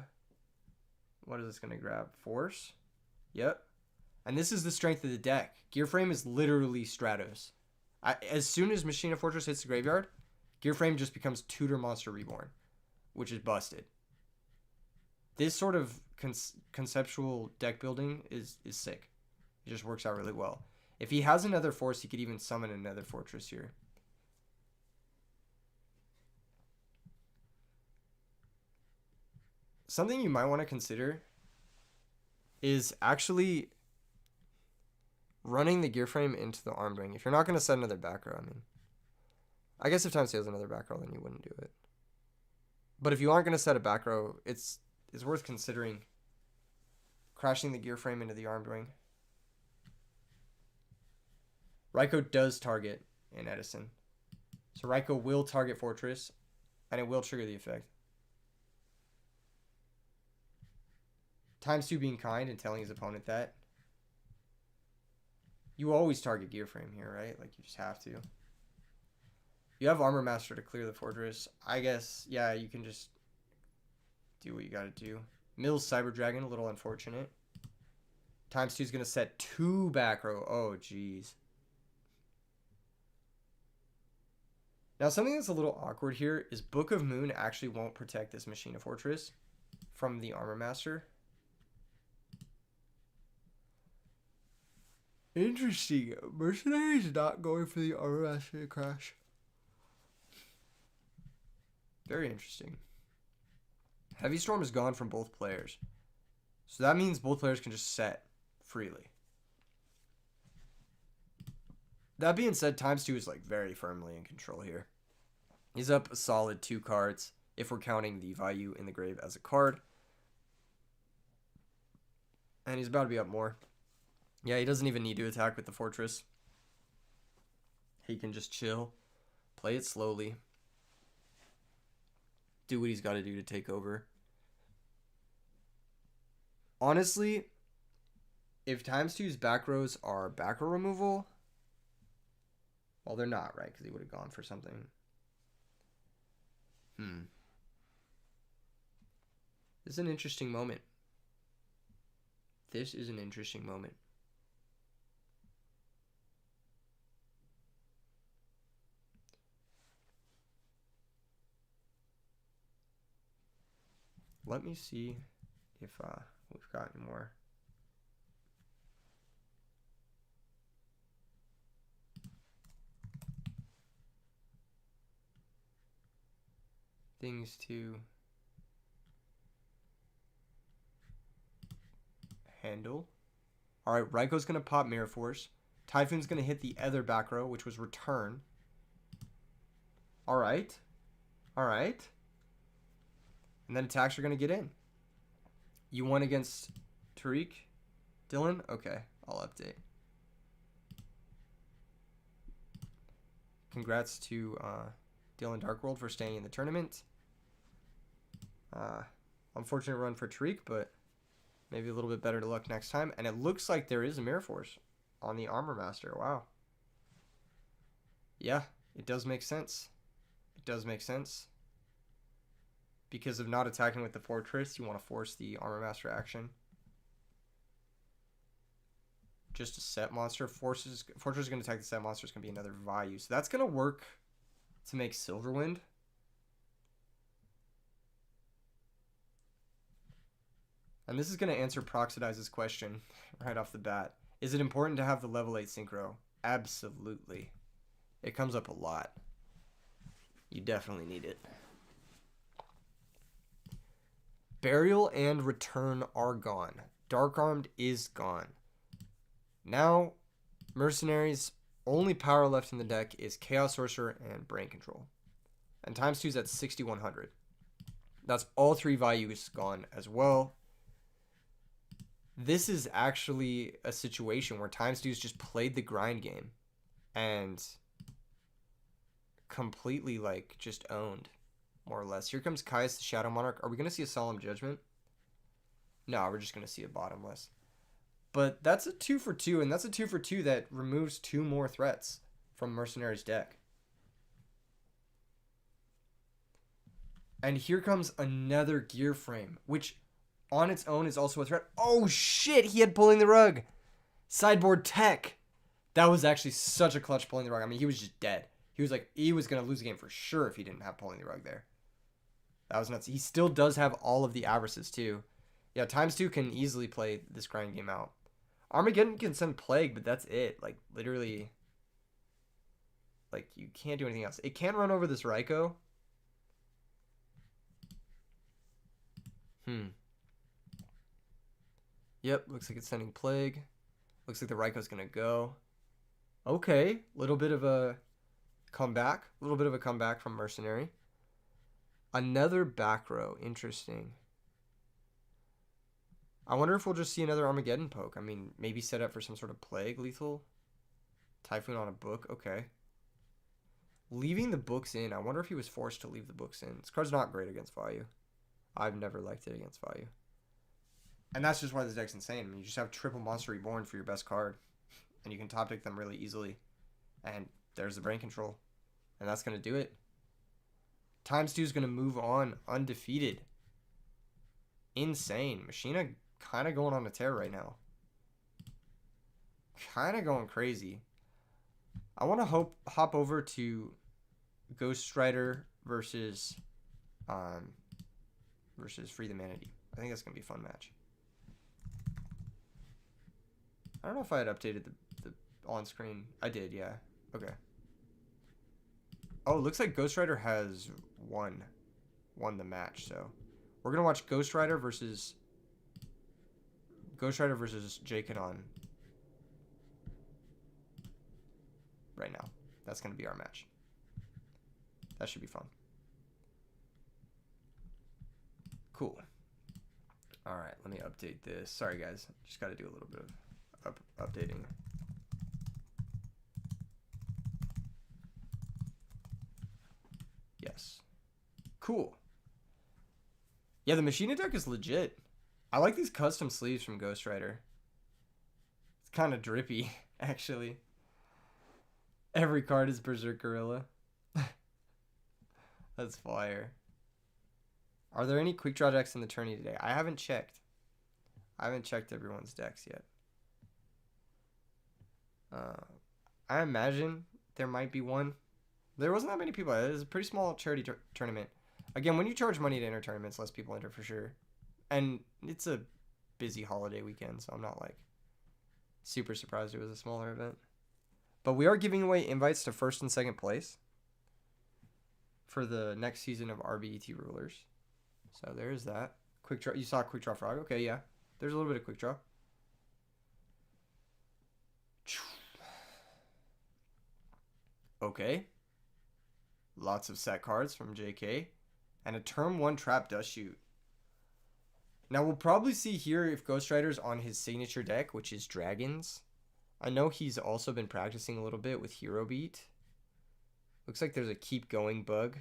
S1: what is this going to grab? Force? Yep. And this is the strength of the deck. Gear Frame is literally Stratos. As soon as Machina Fortress hits the graveyard, Gear Frame just becomes Tutor Monster Reborn, which is busted. This sort of conceptual deck building is sick. It just works out really well. If he has another Force, he could even summon another Fortress here. Something you might want to consider is actually running the Gear Frame into the Armed Wing. If you're not going to set another back row, I mean, I guess if TimesTwo has another back row, then you wouldn't do it. But if you aren't going to set a back row, it's worth considering crashing the Gear Frame into the Armed Wing. Raikou does target in Edison. So Raikou will target Fortress, and it will trigger the effect. TimesTwo being kind and telling his opponent that. You always target Gear Frame here, right? Like, you just have to. You have Armor Master to clear the Fortress. I guess, yeah, you can just do what you gotta do. Mills Cyber Dragon, a little unfortunate. TimesTwo's gonna set 2 back row. Oh, jeez. Now, something that's a little awkward here is Book of Moon actually won't protect this Machina Fortress from the Armor Master. Interesting. Mercenary is not going for the Armor Master to crash. Very interesting. Heavy Storm is gone from both players. So that means both players can just set freely. That being said, TimesTwo is like very firmly in control here. He's up a solid 2 cards if we're counting the Vayu in the grave as a card. And he's about to be up more. Yeah, he doesn't even need to attack with the fortress. He can just chill, play it slowly, do what he's got to do to take over. Honestly, if TimesTwo's back rows are back row removal, well, they're not, right? Because he would have gone for something. This is an interesting moment. This is an interesting moment. Let me see if we've got any more. Things to handle. All right, Raiko's going to pop Mirror Force. Typhoon's going to hit the other back row, which was Return. All right. All right. And then attacks are going to get in. You won against Tariq? Dylan? Okay, I'll update. Congrats to Dylan Darkworld for staying in the tournament. Unfortunate run for Tariq, but maybe a little bit better luck next time. And it looks like there is a Mirror Force on the Armor Master. Wow. Yeah, it does make sense. It does make sense. Because of not attacking with the Fortress, you want to force the Armor Master action. Just a set monster. Fortress is going to attack the set monster. It's going to be another Vayu. So that's going to work to make Silverwind. And this is going to answer Proxidize's question right off the bat. Is it important to have the level 8 synchro? Absolutely. It comes up a lot. You definitely need it. Burial and Return are gone. Dark Armed is gone. Now, Mercenary's only power left in the deck is Chaos Sorcerer and Brain Control. And TimesTwo's at 6,100. That's all 3 Vayus gone as well. This is actually a situation where TimesTwo's just played the grind game and completely like just owned, more or less. Here comes Caius the Shadow Monarch. Are we going to see a Solemn Judgment? No, we're just going to see a Bottomless. But that's a 2 for 2, and that's a 2 for 2 that removes 2 more threats from Mercenary's deck. And here comes another Gear Frame, which on its own is also a threat. Oh shit, he had Pulling the Rug. Sideboard Tech. That was actually such a clutch Pulling the Rug. I mean, he was just dead. He was going to lose the game for sure if he didn't have Pulling the Rug there. That was nuts. He still does have all of the Avarices too. Yeah, TimesTwo can easily play this grind game out. Armageddon can send Plague, but that's it. Like, literally, like, you can't do anything else. It can run over this Raiko. Yep, looks like it's sending Plague. Looks like the Raiko's going to go. Okay, little bit of a comeback. A little bit of a comeback from Mercenary. Another back row. Interesting. I wonder if we'll just see another Armageddon poke. I mean, maybe set up for some sort of Plague lethal. Typhoon on a book. Okay. Leaving the books in. I wonder if he was forced to leave the books in. This card's not great against Vayu. I've never liked it against Vayu. And that's just why this deck's insane. I mean, you just have triple Monster Reborn for your best card. And you can top deck them really easily. And there's the Brain Control. And that's going to do it. TimesTwo's going to move on undefeated. Insane. Machina kind of going on a tear right now. Kind of going crazy. I want to hop over to GhostRider versus Free the Manatee. I think that's gonna be a fun match. I don't know if I had updated the on-screen. I did, yeah. Okay. Oh, it looks like GhostRider has won the match, so we're gonna watch GhostRider versus Jkanon right now. That's gonna be our match. That should be fun. Cool. All right, let me update this. Sorry, guys. Just got to do a little bit of updating. Yes. Cool. Yeah, the Machina deck is legit. I like these custom sleeves from GhostRider. It's kind of drippy, actually. Every card is Berserk Gorilla. That's fire. Are there any quick draw decks in the tourney today? I haven't checked. I haven't checked everyone's decks yet. I imagine there might be one. There wasn't that many people. It was a pretty small charity tournament. Again, when you charge money to enter tournaments, less people enter for sure. And it's a busy holiday weekend, so I'm not like super surprised it was a smaller event. But we are giving away invites to first and second place for the next season of RBCT Rulers. So there's that. Quick draw. You saw Quick Draw Frog. Okay, yeah. There's a little bit of Quick Draw. Okay. Lots of set cards from JK. And a Turn 1 Trap Dust Shoot. Now, we'll probably see here if GhostRider's on his signature deck, which is Dragons. I know he's also been practicing a little bit with Hero Beat. Looks like there's a Keep Going bug,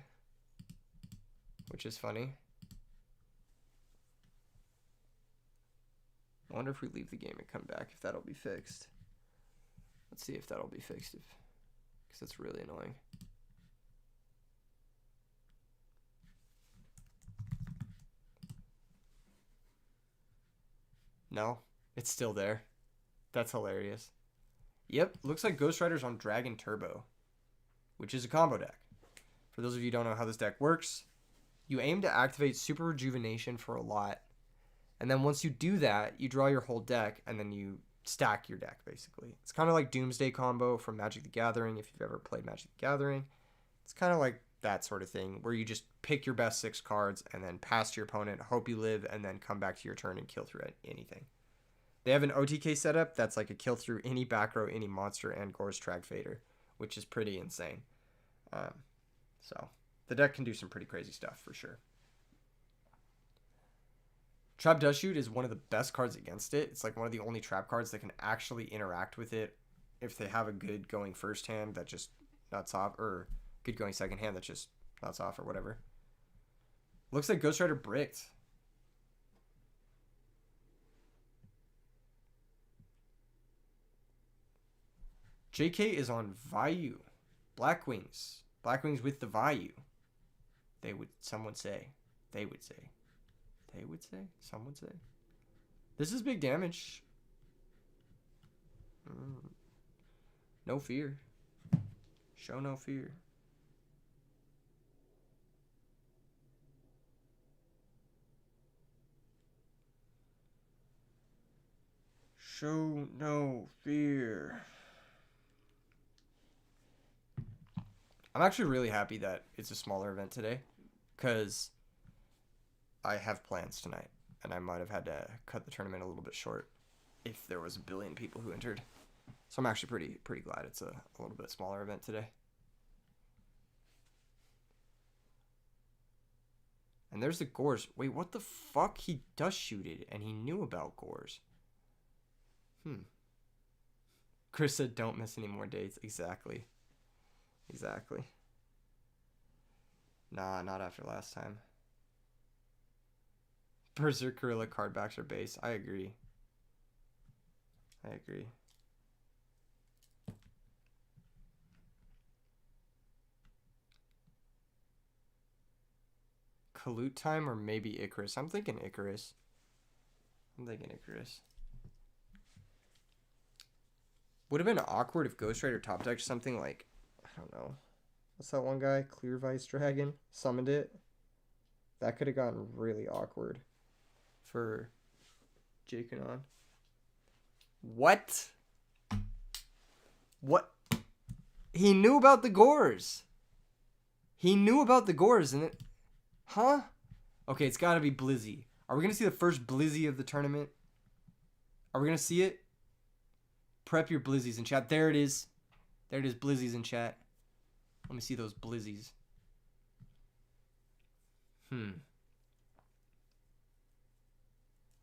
S1: which is funny. I wonder if we leave the game and come back, if that'll be fixed. Let's see if that'll be fixed, because it's really annoying. No, it's still there. That's hilarious. Yep, looks like GhostRider's on Dragon Turbo, which is a combo deck. For those of you who don't know how this deck works, you aim to activate Super Rejuvenation for a lot, and then once you do that, you draw your whole deck, and then you stack your deck, basically. It's kind of like Doomsday Combo from Magic the Gathering, if you've ever played Magic the Gathering. It's kind of like that sort of thing, where you just pick your best 6 cards, and then pass to your opponent, hope you live, and then come back to your turn and kill through anything. They have an OTK setup that's like a kill through any back row, any monster, and Gore's Trag Fader, which is pretty insane. So the deck can do some pretty crazy stuff for sure. Trap Dust Shoot is one of the best cards against it. It's like one of the only trap cards that can actually interact with it if they have a good going first hand that just nuts off, or good going second hand that just nuts off or whatever. Looks like GhostRider bricked. JK is on Vayu. Blackwings. Blackwings with the Vayu. They would, someone say. They would say. They would say? Some would say. This is big damage. No fear. Show no fear. Show no fear. I'm actually really happy that it's a smaller event today, because I have plans tonight, and I might have had to cut the tournament a little bit short if there was a billion people who entered. So I'm actually pretty glad it's a little bit smaller event today. And there's the Gores. Wait, what the fuck? He dust shooted, and he knew about Gores. Chris said, don't miss any more dates. Exactly. Nah, not after last time. Berserk Gorilla card backs are base. I agree. Kalut time or maybe Icarus. I'm thinking Icarus. Would have been awkward if GhostRider top decked something like, I don't know, What's that one guy? Clear Vice Dragon. Summoned it. That could have gotten really awkward for Jake and on. What? What? He knew about the gores. He knew about the gores and it... Huh? Okay, it's got to be Blizzy. Are we going to see the first Blizzy of the tournament? Are we going to see it? Prep your Blizzies in chat. There it is. There it is, Blizzies in chat. Let me see those Blizzies.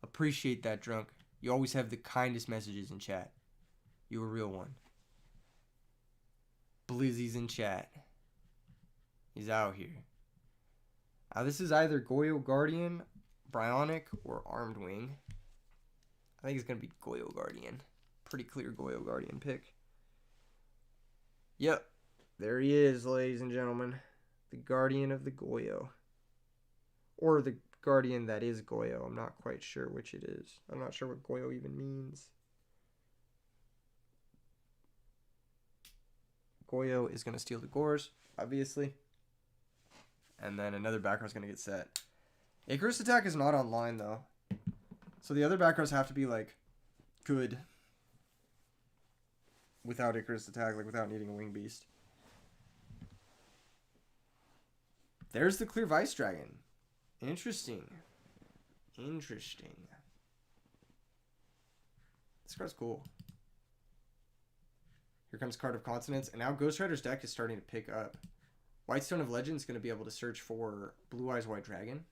S1: Appreciate that, Drunk. You always have the kindest messages in chat. You a real one. Blizzies in chat. He's out here. This is either Goyo Guardian, Bryonic, or Armed Wing. I think it's going to be Goyo Guardian. Pretty clear Goyo Guardian pick. Yep. There he is, ladies and gentlemen. The Guardian of the Goyo. Or the Guardian that is Goyo. I'm not quite sure which it is. I'm not sure what Goyo even means. Goyo is going to steal the gores, obviously. And then another back row is going to get set. Icarus Attack is not online, though. So the other back rows have to be, like, good. Without Icarus Attack, like, without needing a Wing Beast. There's the Clear Vice Dragon. Interesting. Interesting. This card's cool. Here comes Card of Consonance. And now GhostRider's deck is starting to pick up. Whitestone of Legend is going to be able to search for Blue Eyes White Dragon.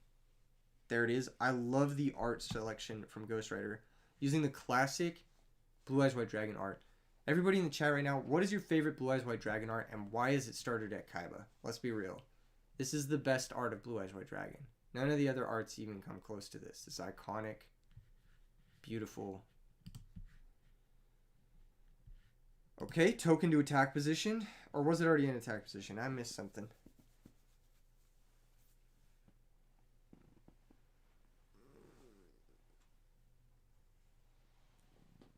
S1: There it is. I love the art selection from GhostRider. Using the classic Blue Eyes White Dragon art. Everybody in the chat right now, what is your favorite Blue Eyes White Dragon art and why is it started at Kaiba? Let's be real. This is the best art of Blue Eyes White Dragon. None of the other arts even come close to this. This iconic, beautiful. Okay, token to attack position. Or was it already in attack position? I missed something.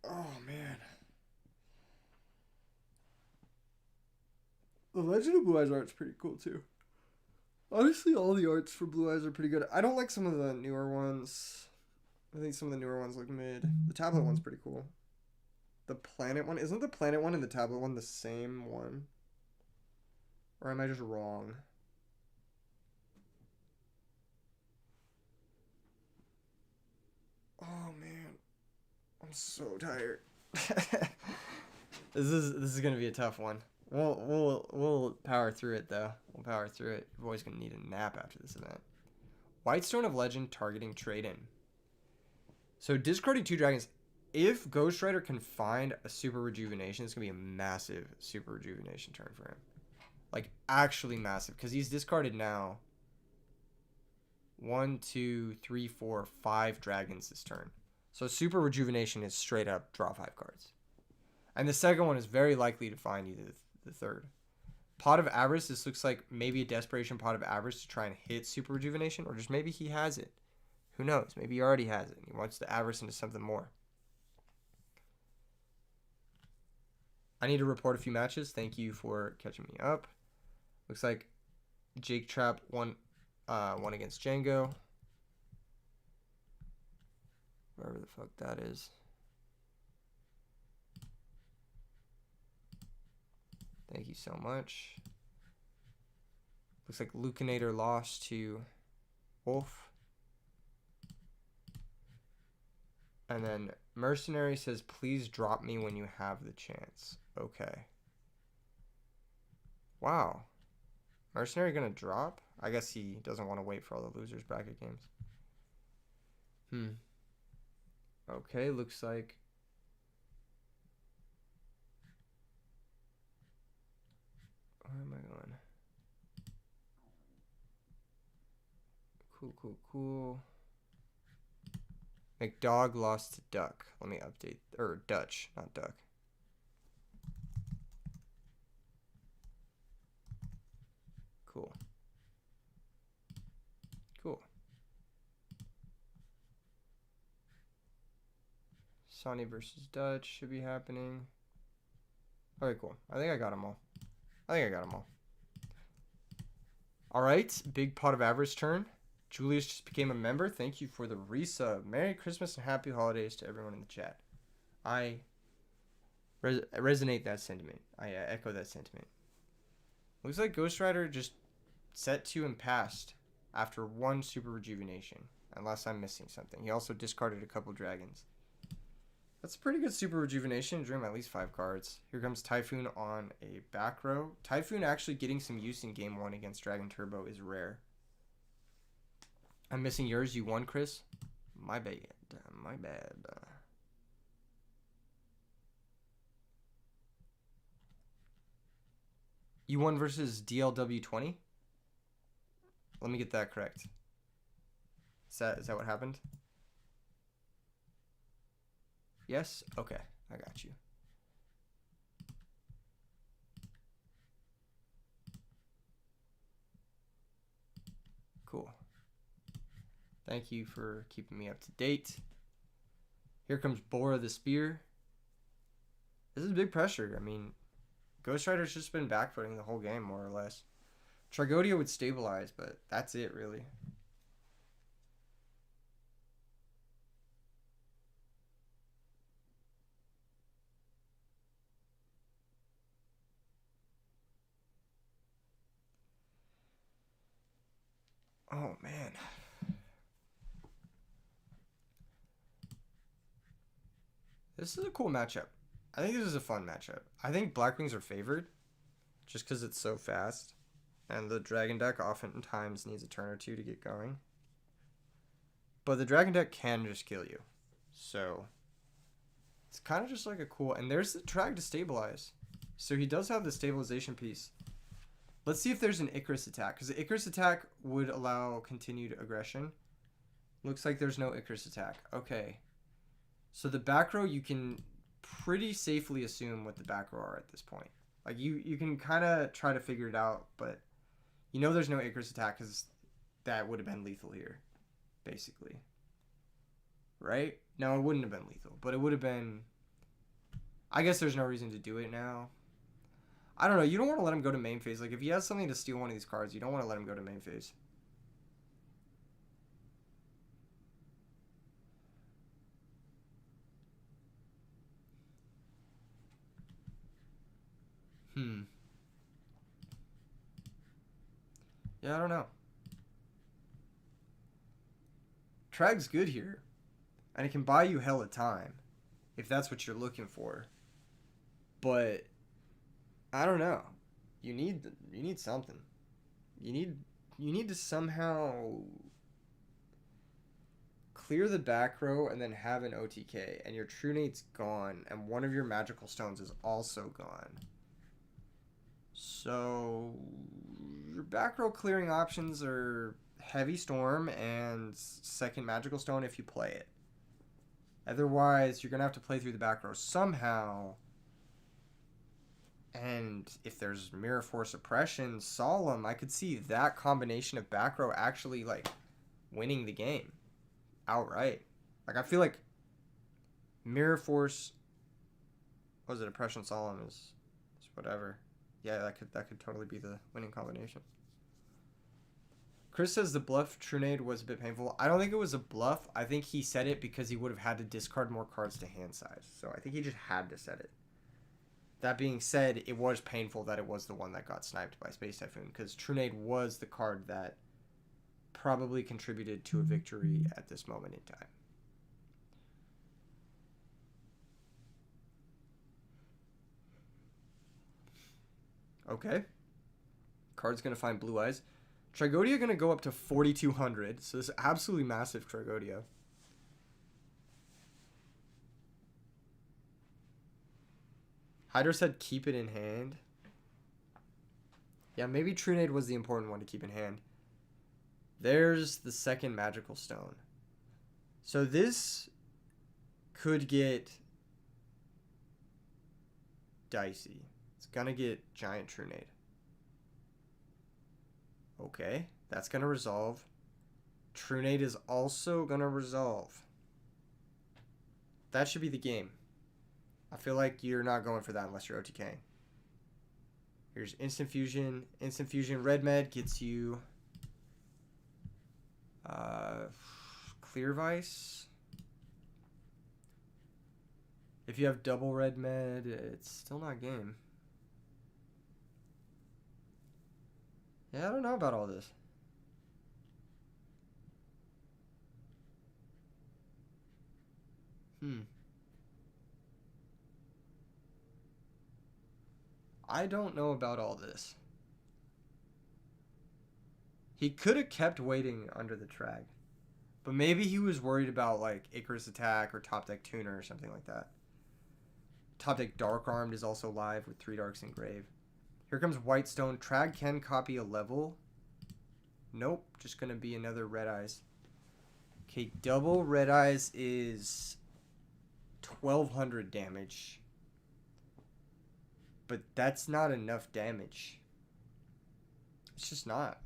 S1: Oh, man. The Legend of Blue Eyes art's pretty cool, too. Honestly, all the arts for Blue Eyes are pretty good. I don't like some of the newer ones. I think some of the newer ones look mid. The tablet one's pretty cool. The planet one? Isn't the planet one and the tablet one the same one? Or am I just wrong? Oh, man. I'm so tired. This is gonna be a tough one. We'll power through it though. We'll power through it. Your boy's gonna need a nap after this event. Whitestone of Legend targeting trade-in. So discarding 2 dragons. If GhostRider can find a super rejuvenation, it's gonna be a massive super rejuvenation turn for him. Like actually massive, because he's discarded now 1, 2, 3, 4, 5 dragons this turn. So super rejuvenation is straight up draw 5 cards. And the second one is very likely to find you the third. Pot of Avarice, this looks like maybe a desperation Pot of Avarice to try and hit super rejuvenation, or just maybe he has it. Who knows? Maybe he already has it and he wants to avarice into something more. I need to report a few matches. Thank you for catching me up. Looks like Jake Trap won against Django. Wherever the fuck that is. Thank you so much. Looks like Lucanator lost to Wolf. And then Mercenary says, please drop me when you have the chance. Okay. Wow. Mercenary gonna drop? I guess he doesn't want to wait for all the losers bracket games. Okay, looks like where am I going? Cool. McDog lost to Duck. Let me update. Or Dutch, not Duck. Cool. Sonny versus Dutch should be happening. Okay, cool. I think I got them all. All right, big pot of avarice turn. Julius just became a member. Thank you for the resub. Merry Christmas and happy holidays to everyone in the chat. I resonate that sentiment. I echo that sentiment. Looks like GhostRider just set to and passed after one super rejuvenation, unless I'm missing something. He also discarded a couple dragons. That's a pretty good super rejuvenation. Drew him at least 5 cards. Here comes Typhoon on a back row. Typhoon actually getting some use in game 1 against Dragon Turbo is rare. I'm missing yours. You won, Chris? My bad. My bad. You won versus DLW20? Let me get that correct. Is that what happened? Yes? Okay. I got you. Cool. Thank you for keeping me up to date. Here comes Bora the Spear. This is big pressure. I mean, GhostRider's just been backfooting the whole game, more or less. Tragodia would stabilize, but that's it, really. Oh, man. This is a cool matchup. I think this is a fun matchup. I think Blackwings are favored just because it's so fast. And the Dragon deck oftentimes needs a turn or two to get going. But the Dragon deck can just kill you. So it's kind of just like a cool... And there's the Trag to stabilize. So he does have the stabilization piece. Let's see if there's an Icarus attack. Because the Icarus attack would allow continued aggression. Looks like there's no Icarus attack. Okay. So the back row, you can pretty safely assume what the back row are at this point. Like, you can kind of try to figure it out, but you know there's no Icarus attack because that would have been lethal here, basically. Right? No, it wouldn't have been lethal, but it would have been... I guess there's no reason to do it now. I don't know. You don't want to let him go to main phase. Like, if he has something to steal one of these cards, you don't want to let him go to main phase. Yeah, I don't know. Trag's good here. And it can buy you hella time. If that's what you're looking for. But I don't know. You need something. You need to somehow clear the back row and then have an OTK, and your True Nate's gone, and one of your magical stones is also gone. So your back row clearing options are Heavy Storm and second magical stone if you play it. Otherwise, you're gonna have to play through the back row somehow. And if there's Mirror Force Suppression, Solemn, I could see that combination of back row actually, like, winning the game outright. Like, I feel like Mirror Force, what was it, Oppression Solemn is whatever. Yeah, that could totally be the winning combination. Chris says the bluff Trunade was a bit painful. I don't think it was a bluff. I think he said it because he would have had to discard more cards to hand size. So I think he just had to set it. That being said, it was painful that it was the one that got sniped by Space Typhoon, because Trunade was the card that probably contributed to a victory at this moment in time. Okay. Card's going to find Blue Eyes. Tragodia going to go up to 4,200, so this is absolutely massive Tragodia. Hydra said keep it in hand. Yeah, maybe Trunade was the important one to keep in hand. There's the second magical stone. So this could get dicey. It's gonna get giant Trunade. Okay, that's gonna resolve. Trunade is also gonna resolve. That should be the game. I feel like you're not going for that unless you're OTKing. Here's instant fusion. Instant fusion red med gets you clear vice. If you have double red med, it's still not game. Yeah, I don't know about all this. I don't know about all this. He could have kept waiting under the trag. But maybe he was worried about like Icarus Attack or Top Deck Tuner or something like that. Top Deck Dark Armed is also live with 3 Darks in Grave. Here comes Whitestone. Trag can copy a level. Nope, just going to be another Red Eyes. Okay, double Red Eyes is 1200 damage. But that's not enough damage. It's just not.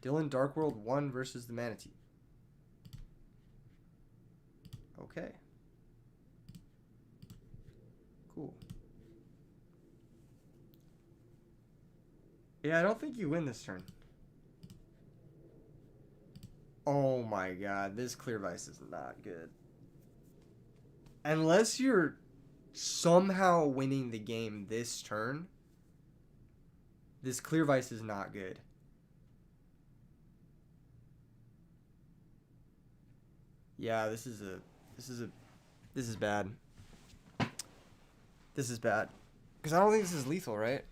S1: Dylan Dark World 1 versus the Manatee. Okay. Cool. Yeah, I don't think you win this turn. Oh my god, this clear vice is not good. Unless you're somehow winning the game this turn, this clear vice is not good. Yeah, this is bad. This is bad. Because I don't think this is lethal, right?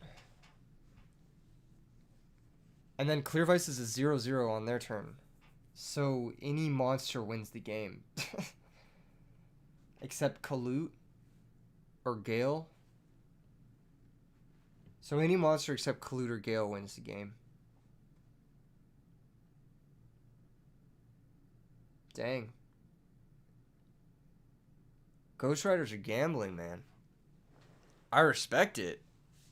S1: And then clear vice is a 0-0 on their turn. So any monster wins the game. Except Kalut or Gale. So any monster except Kalut or Gale wins the game. Dang. GhostRiders are gambling, man. I respect it.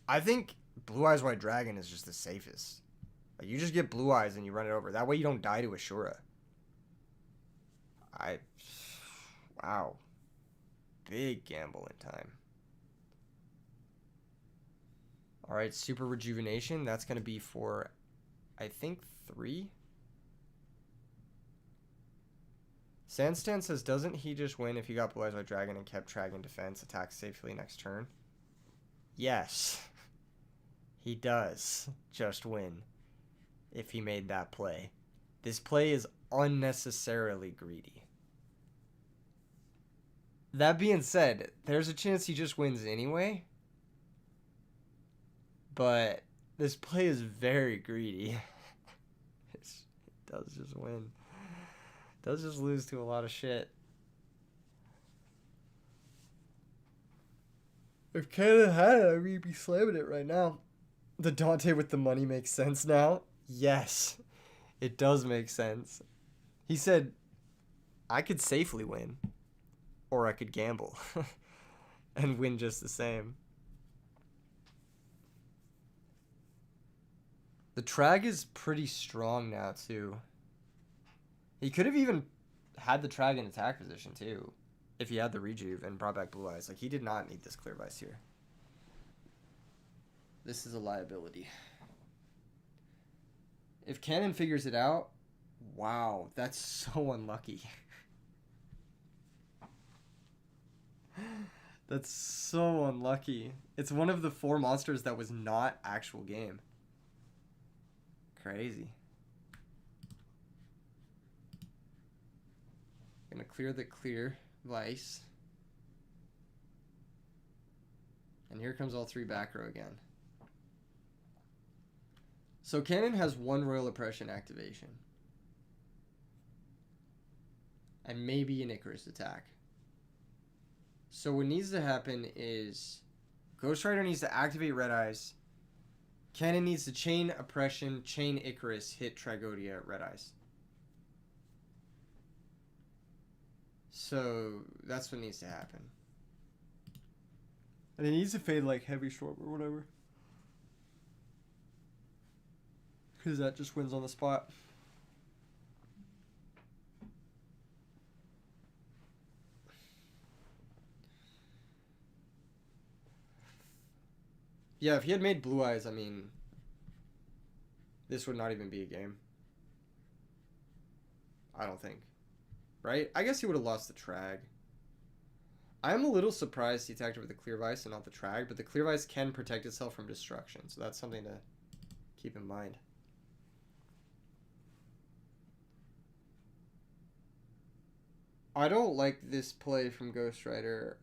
S1: I think Blue Eyes White Dragon is just the safest. Like, you just get Blue Eyes and you run it over. That way you don't die to Ashura. Wow. Big gamble in time. Alright, Super Rejuvenation. That's going to be for, I think, 3. Sandstan says, doesn't he just win if he got Blue Eyes White Dragon and kept Trag in defense, attack safely next turn? Yes. He does just win if he made that play. This play is unnecessarily greedy. That being said, there's a chance he just wins anyway. But this play is very greedy. It does just win. It does just lose to a lot of shit. If Canada had it, we'd be slamming it right now. The Dante with the money makes sense now. Yes, it does make sense. He said, I could safely win. Or I could gamble. And win just the same. The Trag is pretty strong now, too. He could have even had the Trag in attack position, too. If he had the Rejuve and brought back Blue Eyes. Like, he did not need this clear vice here. This is a liability. If Cannon figures it out, wow, that's so unlucky. That's so unlucky. It's one of the 4 monsters that was not actual game. Crazy. Gonna clear the clear vice. And here comes all 3 back row again. So Cannon has 1 Royal Oppression activation. And maybe an Icarus attack. So what needs to happen is GhostRider needs to activate Red Eyes. Cannon needs to chain Oppression, chain Icarus, hit Tragodia, Red Eyes. So that's what needs to happen. And it needs to fade like Heavy Storm or whatever. Because that just wins on the spot. Yeah, if he had made Blue Eyes, I mean, this would not even be a game. I don't think. Right? I guess he would have lost the Trag. I'm a little surprised he attacked it with the Clear Vice and not the Trag, but the Clear Vice can protect itself from destruction, so that's something to keep in mind. I don't like this play from GhostRider.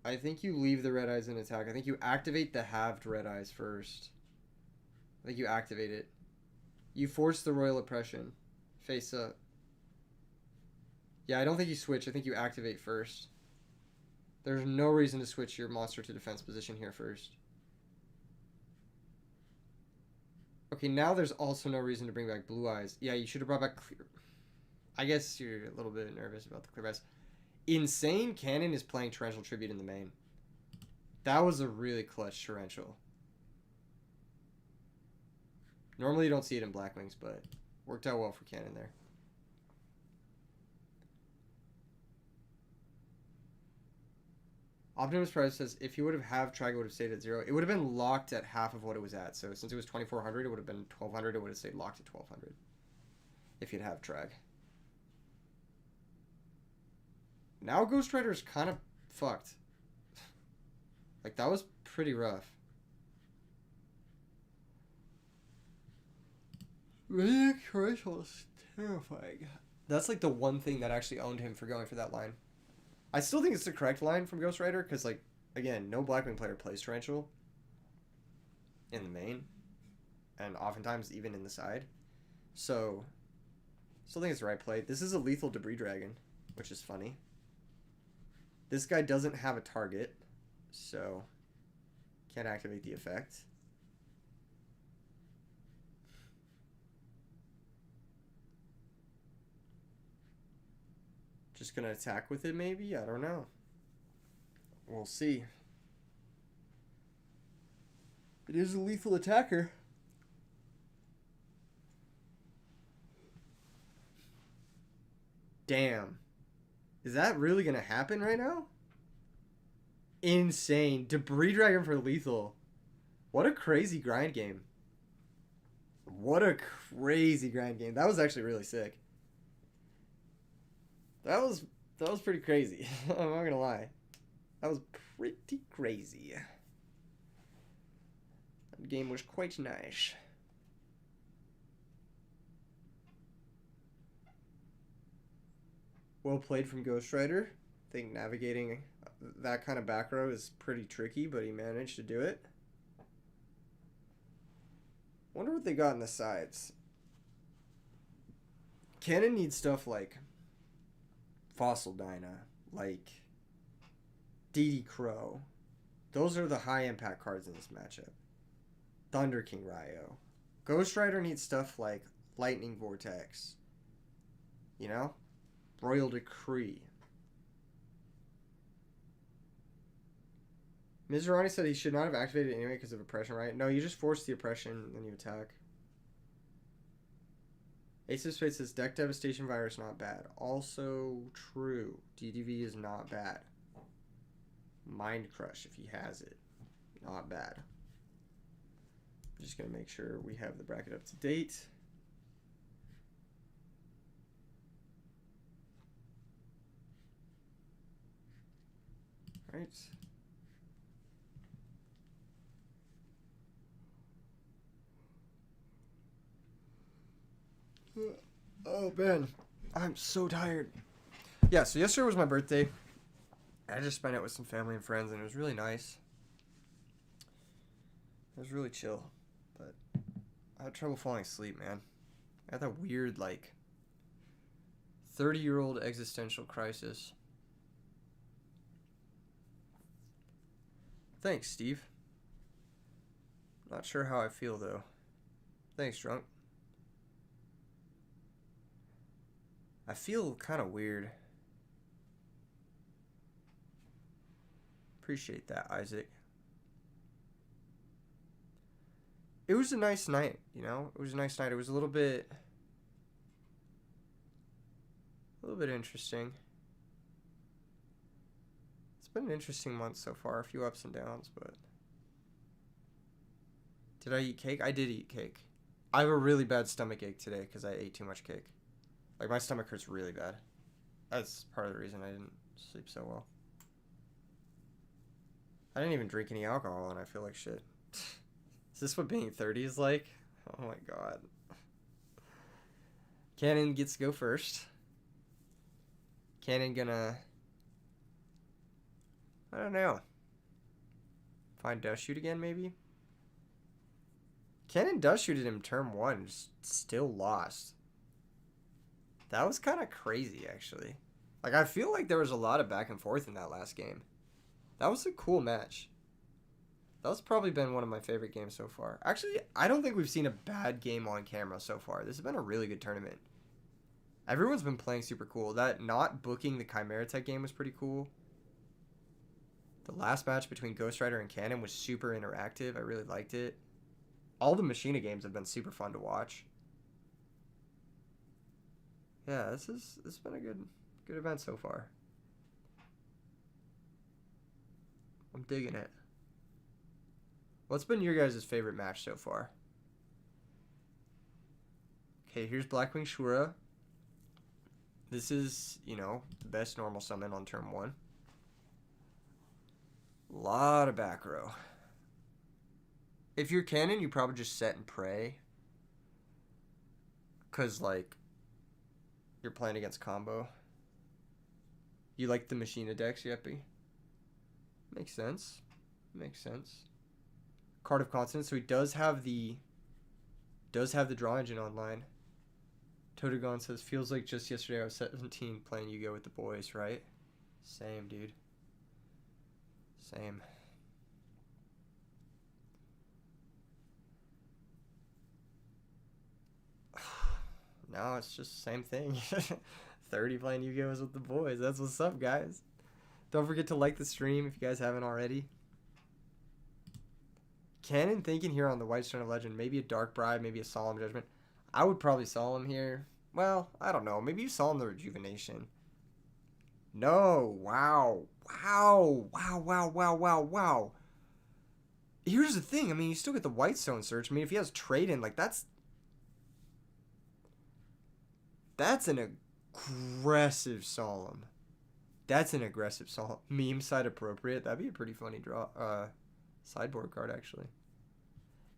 S1: I think you leave the Red Eyes in attack. I think you activate the halved Red Eyes first. I think you activate it. You force the Royal Oppression. Face up. Yeah, I don't think you switch. I think you activate first. There's no reason to switch your monster to defense position here first. Okay, now there's also no reason to bring back Blue Eyes. Yeah, you should have brought back Clear. I guess you're a little bit nervous about the Clear Eyes. Insane Cannon is playing Torrential Tribute in the main. That was a really clutch Torrential. Normally you don't see it in Blackwings, but worked out well for Cannon there. Optimus Prime says if you would have Trag, it would have stayed at 0. It would have been locked at half of what it was at. So since it was 2400, it would have been 1200. It would have stayed locked at 1200 if you'd have Trag. Now GhostRider's kind of fucked. Like, that was pretty rough. Really, Torrential is terrifying. That's like the one thing that actually owned him for going for that line. I still think it's the correct line from GhostRider because, like, again, no Blackwing player plays Torrential in the main, and oftentimes even in the side. So, still think it's the right play. This is a lethal Debris Dragon, which is funny. This guy doesn't have a target, so can't activate the effect. Just gonna attack with it, maybe? I don't know. We'll see. It is a lethal attacker. Damn. Is that really gonna happen right now? Insane. Debris Dragon for lethal. What a crazy grind game. What a crazy grind game. That was actually really sick. That was pretty crazy. I'm not gonna lie. That was pretty crazy. That game was quite nice. Well played from GhostRider. I think navigating that kind of back row is pretty tricky, but he managed to do it. Wonder what they got in the sides. Cannon needs stuff like Fossil Dyna, like DD Crow. Those are the high impact cards in this matchup. Thunder King Ryo. GhostRider needs stuff like Lightning Vortex. You know? Royal Decree. Mizurani said he should not have activated it anyway because of oppression, right? No, you just force the oppression and then you attack. Ace of Spades says Deck Devastation Virus not bad. Also true. DDV is not bad. Mind Crush if he has it. Not bad. I'm just going to make sure we have the bracket up to date. Right. Oh man, I'm so tired. Yeah, so yesterday was my birthday. I just spent it with some family and friends, and it was really nice. It was really chill, but I had trouble falling asleep, man. I had that weird, like, 30-year-old existential crisis. Thanks, Steve. Not sure how I feel, though. Thanks, Drunk. I feel kind of weird. Appreciate that, Isaac. It was a nice night, you know? It was a nice night. It was a little bit interesting. It's been an interesting month so far. A few ups and downs, but Did I eat cake? I did eat cake. I have a really bad stomach ache today because I ate too much cake. Like, my stomach hurts really bad. That's part of the reason I didn't sleep so well. I didn't even drink any alcohol and I feel like shit. Is this what being 30 is like? Oh my god. Cannon gets to go first. Cannon gonna... I don't know. Find dust shoot again, maybe? Cannon dust shooted him turn 1, just still lost. That was kind of crazy, actually. Like, I feel like there was a lot of back and forth in that last game. That was a cool match. That's probably been one of my favorite games so far. Actually, I don't think we've seen a bad game on camera so far. This has been a really good tournament. Everyone's been playing super cool. That not booking the Chimera Tech game was pretty cool. The last match between GhostRider and Cannon was super interactive. I really liked it. All the Machina games have been super fun to watch. Yeah, this has been a good event so far. I'm digging it. What's been your guys' favorite match so far? Okay, here's Blackwing Shura. This is, you know, the best normal summon on turn 1. Lot of back row. If you're Cannon, you probably just set and pray. Because, like, you're playing against combo. You like the Machina decks, Yeppy? Makes sense. Makes sense. Card of Consonance, so he does have the draw engine online. Totogon says, feels like just yesterday I was 17 playing Yu-Gi-Oh with the boys, right? Same, dude. Same. No, it's just the same thing. 30 playing Yu-Gi-Ohs with the boys. That's what's up, guys. Don't forget to like the stream if you guys haven't already. Cannon thinking here on the White Stone of Legend. Maybe a Dark Bribe, maybe a Solemn Judgment. I would probably Solemn here. Well, I don't know. Maybe you Solemn the Rejuvenation. No. Wow. Wow. Wow, wow, wow, wow, wow. Here's the thing. I mean, you still get the White Stone search. I mean, if he has trade-in, like, that's an aggressive Solemn. That's an aggressive Solemn. Meme side appropriate. That'd be a pretty funny sideboard card, actually.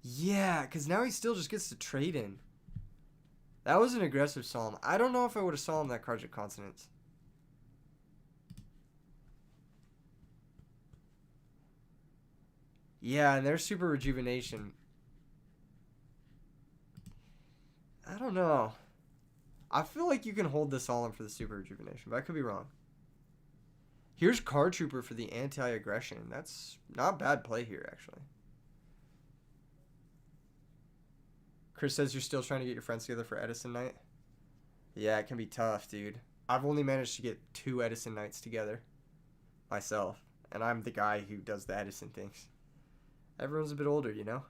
S1: Yeah, because now he still just gets to trade in. That was an aggressive Solemn. I don't know if I would have Solemn that card of Consonance. Yeah, and there's Super Rejuvenation. I don't know. I feel like you can hold the Solemn for the Super Rejuvenation, but I could be wrong. Here's Card Trooper for the anti-aggression. That's not bad play here, actually. Chris says you're still trying to get your friends together for Edison night. Yeah, it can be tough, dude. I've only managed to get 2 Edison nights together myself, and I'm the guy who does the Edison things. Everyone's a bit older, you know?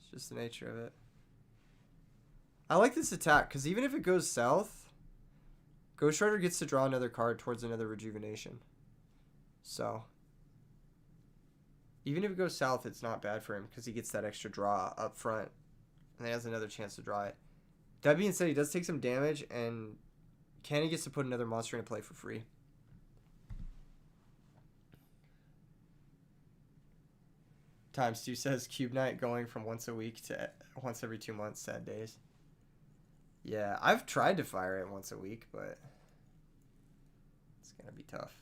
S1: It's just the nature of it. I like this attack, because even if it goes south, GhostRider gets to draw another card towards another Rejuvenation. So, even if it goes south, it's not bad for him, because he gets that extra draw up front, and he has another chance to draw it. That being said, he does take some damage, and Cannon gets to put another monster into play for free. TimesTwo says Cube Night going from once a week to once every 2 months, sad days. Yeah, I've tried to fire it once a week, but it's going to be tough.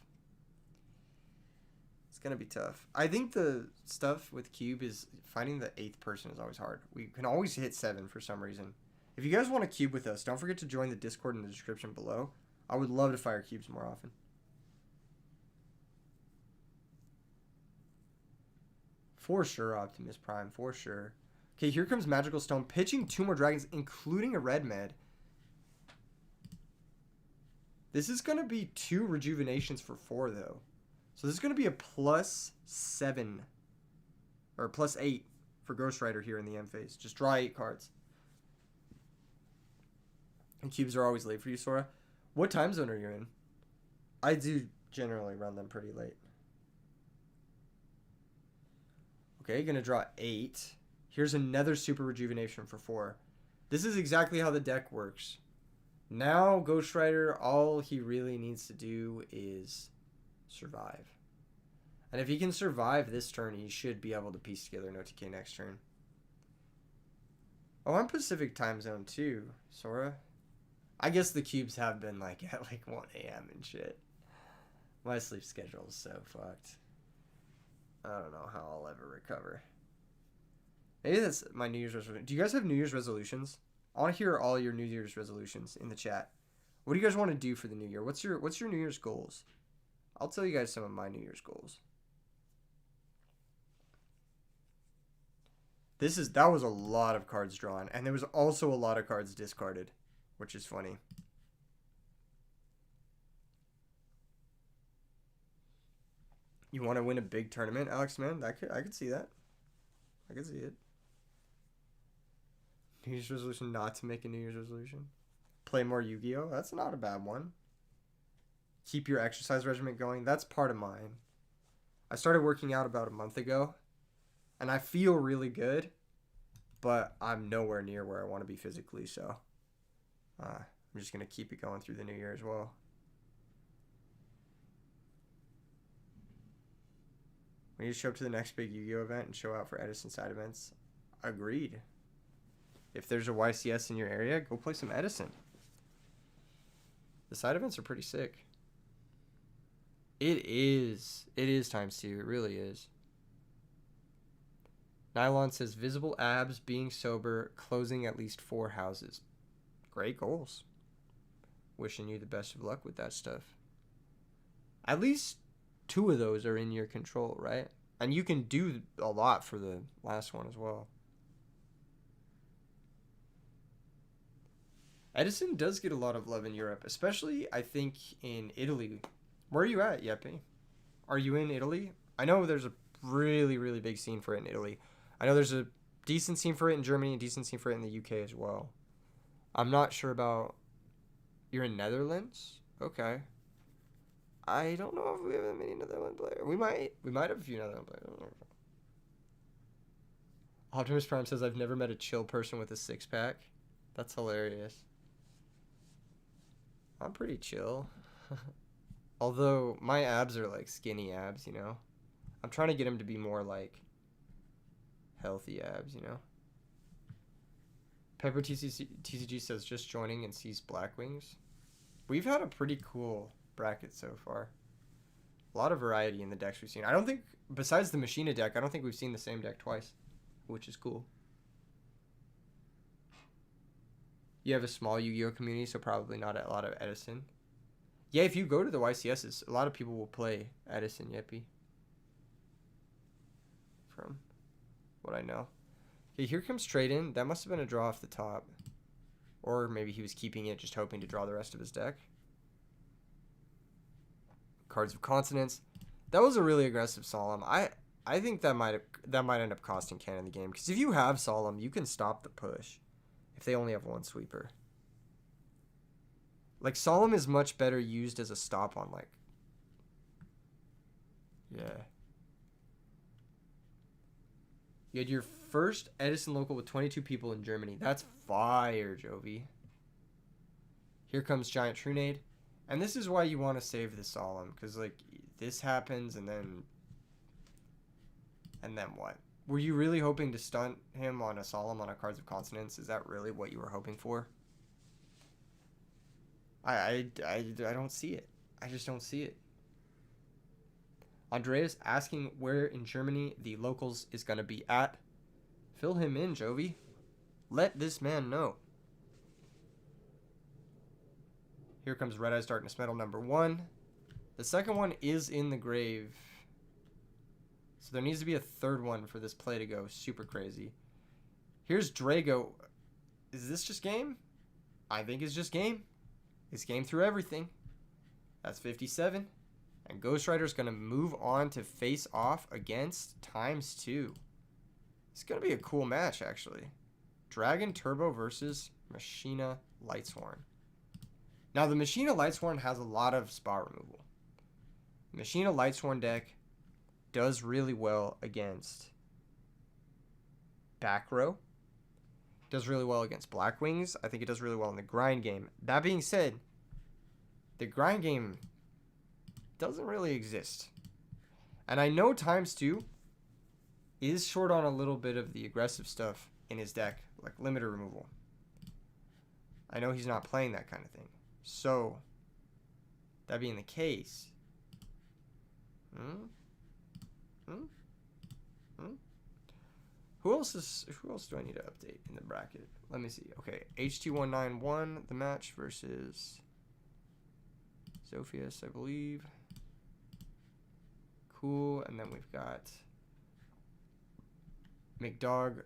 S1: It's going to be tough. I think the stuff with Cube is finding the 8th person is always hard. We can always hit 7 for some reason. If you guys want to cube with us, don't forget to join the Discord in the description below. I would love to fire cubes more often. For sure, Optimus Prime, for sure. Okay, here comes Magical Stone, pitching 2 more dragons, including a red med. This is going to be 2 rejuvenations for 4, though. So this is going to be a +7. Or +8 for GhostRider here in the M phase. Just draw 8 cards. And cubes are always late for you, Sora. What time zone are you in? I do generally run them pretty late. Okay, going to draw 8. Here's another super rejuvenation for 4. This is exactly how the deck works. Now, GhostRider, all he really needs to do is survive. And if he can survive this turn, he should be able to piece together an OTK next turn. Oh, I'm Pacific time zone too, Sora. I guess the cubes have been like at like 1 a.m. and shit. My sleep schedule is so fucked. I don't know how I'll ever recover. Maybe that's my New Year's resolution. Do you guys have New Year's resolutions? I want to hear all your New Year's resolutions in the chat. What do you guys want to do for the new year? What's your New Year's goals? I'll tell you guys some of my New Year's goals. That was a lot of cards drawn, and there was also a lot of cards discarded, which is funny. You want to win a big tournament, Alex, man? I could see that. I could see it. New Year's resolution not to make a New Year's resolution. Play more Yu-Gi-Oh! That's not a bad one. Keep your exercise regimen going. That's part of mine. I started working out about a month ago, and I feel really good, but I'm nowhere near where I want to be physically, so I'm just going to keep it going through the new year as well. We need to show up to the next big Yu-Gi-Oh! Event and show out for Edison side events. Agreed. If there's a YCS in your area, go play some Edison. The side events are pretty sick. It is TimesTwo. It really is. Nylon says, visible abs, being sober, closing at least 4 houses. Great goals. Wishing you the best of luck with that stuff. At least 2 of those are in your control, right? And you can do a lot for the last one as well. Edison does get a lot of love in Europe, especially, I think, in Italy. Where are you at, Yeppy? Are you in Italy? I know there's a really, really big scene for it in Italy. I know there's a decent scene for it in Germany, a decent scene for it in the UK as well. I'm not sure about... You're in Netherlands? Okay. I don't know if we have that many Netherlands players. We might have a few Netherlands players. I don't know. Optimus Prime says, I've never met a chill person with a 6-pack. That's hilarious. I'm pretty chill. Although, my abs are like skinny abs, you know? I'm trying to get them to be more like healthy abs, you know? Pepper TCG says, just joining and sees Black Wings. We've had a pretty cool bracket so far. A lot of variety in the decks we've seen. I don't think, besides the Machina deck, I don't think we've seen the same deck twice, which is cool. You have a small Yu-Gi-Oh community, so probably not a lot of Edison. Yeah, if you go to the YCSs, a lot of people will play Edison, Yeppy. From what I know. Okay, here comes trade in. That must have been a draw off the top. Or maybe he was keeping it, just hoping to draw the rest of his deck. Cards of Consonance. That was a really aggressive Solemn. I think that might end up costing Cannon the game. Because if you have Solemn, you can stop the push. If they only have 1 sweeper. Like, Solemn is much better used as a stop on, like... Yeah. You had your first Edison local with 22 people in Germany. That's fire, Jovi. Here comes Giant Trunade. And this is why you want to save the Solemn. Because, like, this happens and then... And then what? Were you really hoping to stunt him on a Solemn on a Cards of Consonance? Is that really what you were hoping for? I don't see it. I just don't see it. Andreas asking where in Germany the locals is going to be at. Fill him in, Jovi. Let this man know. Here comes Red Eyes Darkness Metal number 1. The second one is in the grave. So there needs to be a third one for this play to go super crazy. Here's Drago. Is this just game? I think it's just game. It's game through everything. That's 57. And GhostRider's going to move on to face off against TimesTwo. It's going to be a cool match, actually. Dragon Turbo versus Machina Lightsworn. Now, the Machina Lightsworn has a lot of spot removal. The Machina Lightsworn deck does really well against back row. Does really well against Black Wings. I think it does really well in the grind game. That being said, the grind game doesn't really exist. And I know TimesTwo is short on a little bit of the aggressive stuff in his deck, like limiter removal. I know he's not playing that kind of thing. So, that being the case, who else do I need to update in the bracket? Let me see. Okay, HT191, the match versus Sofia, I believe. Cool, and then we've got McDog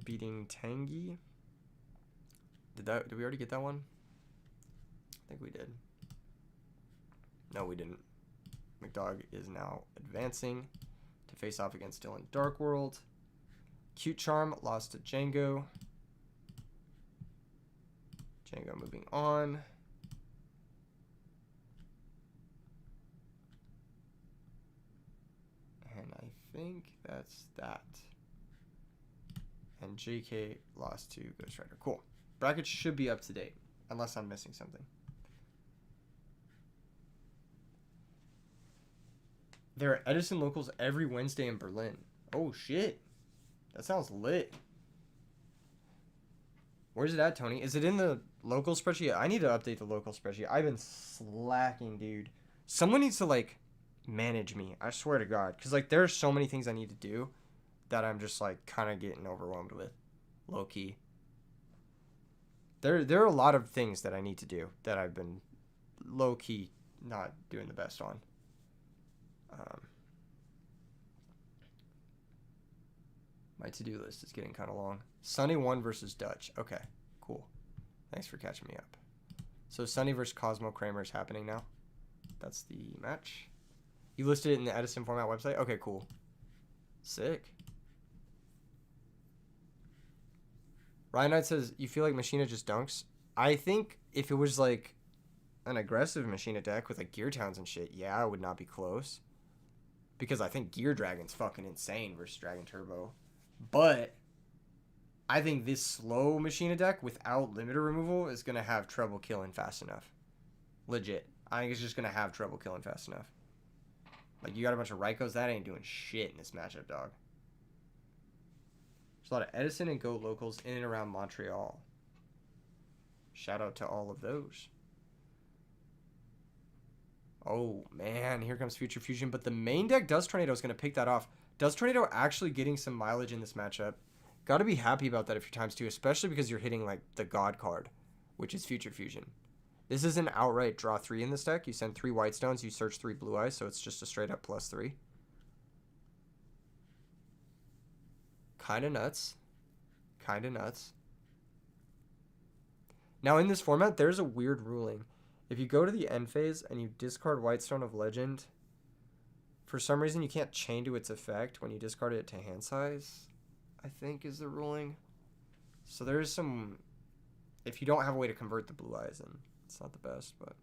S1: beating Tangy. Did we already get that one? I think we did. No, we didn't. McDog is now advancing to face off against Dylan Darkworld. Cute Charm lost to Django. Django moving on. And I think that's that. And JK lost to GhostRider. Cool. Bracket should be up to date, unless I'm missing something. There are Edison locals every Wednesday in Berlin. Oh, shit. That sounds lit. Where's it at, Tony? Is it in the local spreadsheet? I need to update the local spreadsheet. I've been slacking, dude. Someone needs to, like, manage me. I swear to God. Because, like, there are so many things I need to do that I'm just, like, kind of getting overwhelmed with. Low-key. There are a lot of things that I need to do that I've been low-key not doing the best on. My to-do list is getting kind of long. Sunny 1 versus Dutch. Okay, cool. Thanks for catching me up. So Sunny versus Cosmo Kramer is happening now. That's the match. You listed it in the Edison format website? Okay, cool. Sick. Ryan Knight says, you feel like Machina just dunks? I think if it was like an aggressive Machina deck with like Gear Towns and shit, yeah, it would not be close. Because I think Gear Dragon's fucking insane versus Dragon Turbo. But I think this slow Machina deck without limiter removal is going to have trouble killing fast enough. Legit. I think it's just going to have trouble killing fast enough. Like, you got a bunch of Raikos, that ain't doing shit in this matchup, dog. There's a lot of Edison and GOAT locals in and around Montreal. Shout out to all of those. Oh, man, here comes Future Fusion. But the main deck, Dust Tornado, is going to pick that off. Dust Tornado actually getting some mileage in this matchup. Got to be happy about that if you're ×2, especially because you're hitting, like, the God card, which is Future Fusion. This is an outright draw 3 in this deck. You send 3 White Stones, you search 3 Blue Eyes, so it's just a straight-up +3. Kind of nuts. Kind of nuts. Now, in this format, there's a weird ruling. If you go to the end phase and you discard Whitestone of Legend, for some reason you can't chain to its effect when you discard it to hand size, I think is the ruling. So there's some... If you don't have a way to convert the Blue Eyes, then it's not the best, but...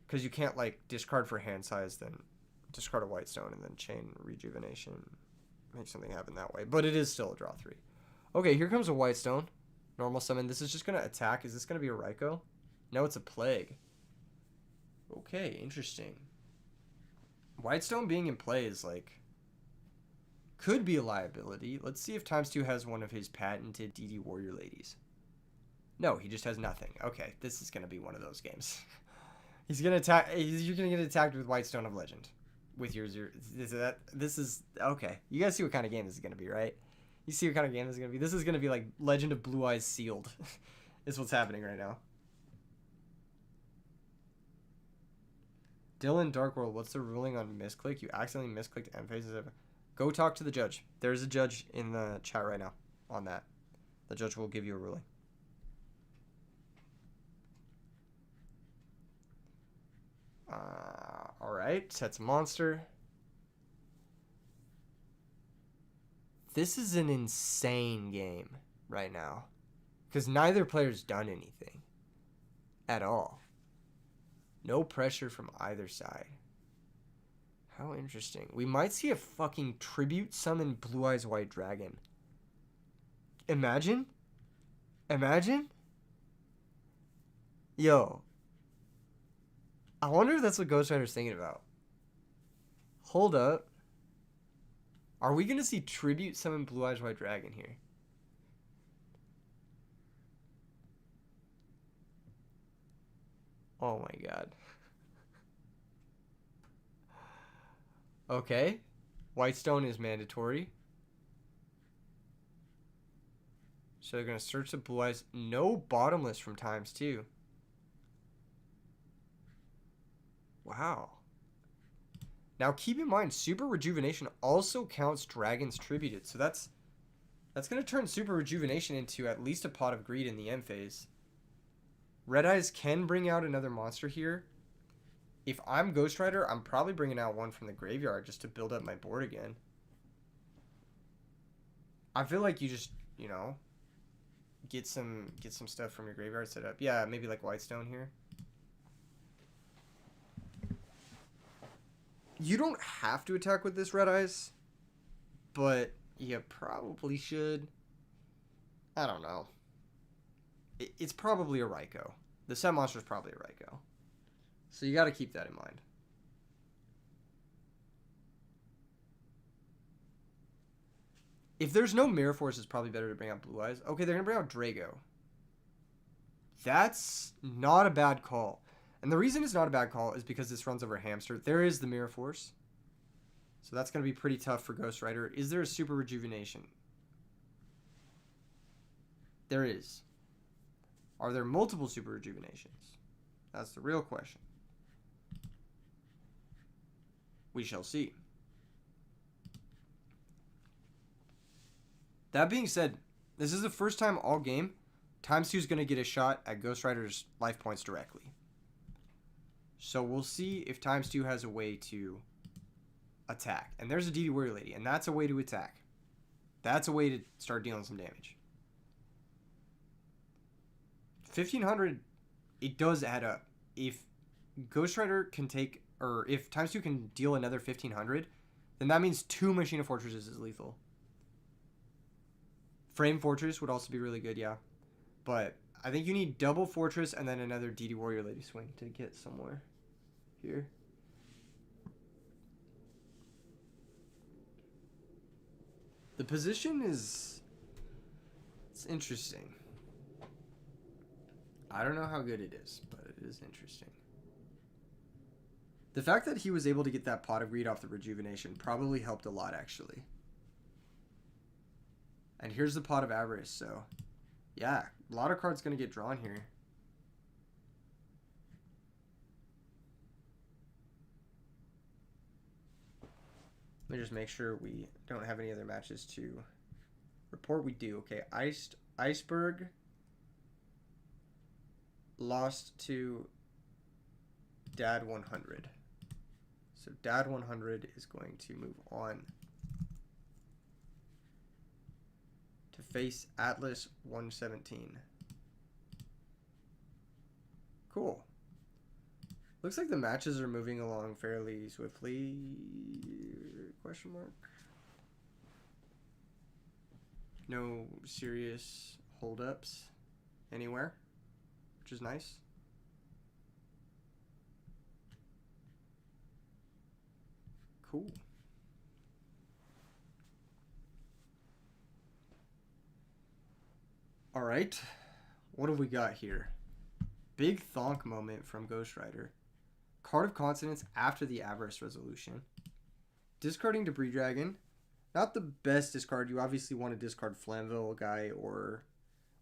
S1: Because you can't, like, discard for hand size, then discard a Whitestone, and then chain Rejuvenation. Make something happen that way. But it is still a draw 3. Okay, here comes a Whitestone. Normal summon. This is just going to attack. Is this going to be a Raiko? No, it's a Plague. Okay, interesting. Whitestone being in play is, like... Could be a liability. Let's see if TimesTwo has one of his patented DD Warrior Ladies. No, he just has nothing. Okay, this is going to be one of those games. He's going to attack... You're going to get attacked with Whitestone of Legend. With your 0... This is... Okay. You guys see what kind of game this is going to be, right? You see what kind of game this is going to be? This is going to be like Legend of Blue Eyes Sealed. Is what's happening right now. Dylan Darkworld, what's the ruling on misclick? You accidentally misclicked end phases. Go talk to the judge. There's a judge in the chat right now on that. The judge will give you a ruling. Alright, sets a monster. This is an insane game right now. Because neither player's done anything. At all. No pressure from either side. How interesting. We might see a fucking tribute summon Blue Eyes White Dragon. Imagine? Imagine? Yo. I wonder if that's what GhostRider's thinking about. Hold up. Are we going to see Tribute summon Blue Eyes White Dragon here? Oh my god. Okay. Whitestone is mandatory. So they're going to search the Blue Eyes. No Bottomless from TimesTwo. Wow. Now keep in mind, Super Rejuvenation also counts Dragons Tributed. So that's going to turn Super Rejuvenation into at least a Pot of Greed in the end phase. Red Eyes can bring out another monster here. If I'm GhostRider, I'm probably bringing out one from the graveyard just to build up my board again. I feel like you just, you know, get some stuff from your graveyard set up. Yeah, maybe like Whitestone here. You don't have to attack with this Red Eyes, but you probably should. I don't know. It's probably a Raikou. The set monster is probably a Raikou. So you got to keep that in mind. If there's no Mirror Force, it's probably better to bring out Blue Eyes. Okay, they're going to bring out Drago. That's not a bad call. And the reason it's not a bad call is because this runs over Hamster. There is the Mirror Force. So that's going to be pretty tough for GhostRider. Is there a Super Rejuvenation? There is. Are there multiple Super Rejuvenations? That's the real question. We shall see. That being said, this is the first time all game TimesTwo is going to get a shot at GhostRider's life points directly. So we'll see if TimesTwo has a way to attack. And there's a DD Warrior Lady, and that's a way to attack. That's a way to start dealing some damage. 1,500, it does add up. If GhostRider can take, or if TimesTwo can deal another 1,500, then that means 2 Machina Fortresses is lethal. Frame Fortress would also be really good, yeah. But I think you need double Fortress and then another DD Warrior Lady swing to get somewhere here. The position is... it's interesting. I don't know how good it is, but it is interesting. The fact that he was able to get that Pot of Greed off the Rejuvenation probably helped a lot, actually. And here's the Pot of Avarice, so... yeah, a lot of cards going to get drawn here. Let me just make sure we don't have any other matches to report. We do. Okay, Iceberg lost to Dad 100. So Dad 100 is going to move on to face Atlas 117. Cool. Looks like the matches are moving along fairly swiftly. Question mark. No serious holdups anywhere, which is nice. Cool. All right, what have we got here? Big thonk moment from GhostRider. Card of Consonance after the Avarice Resolution. Discarding Debris Dragon. Not the best discard. You obviously want to discard Flamville guy or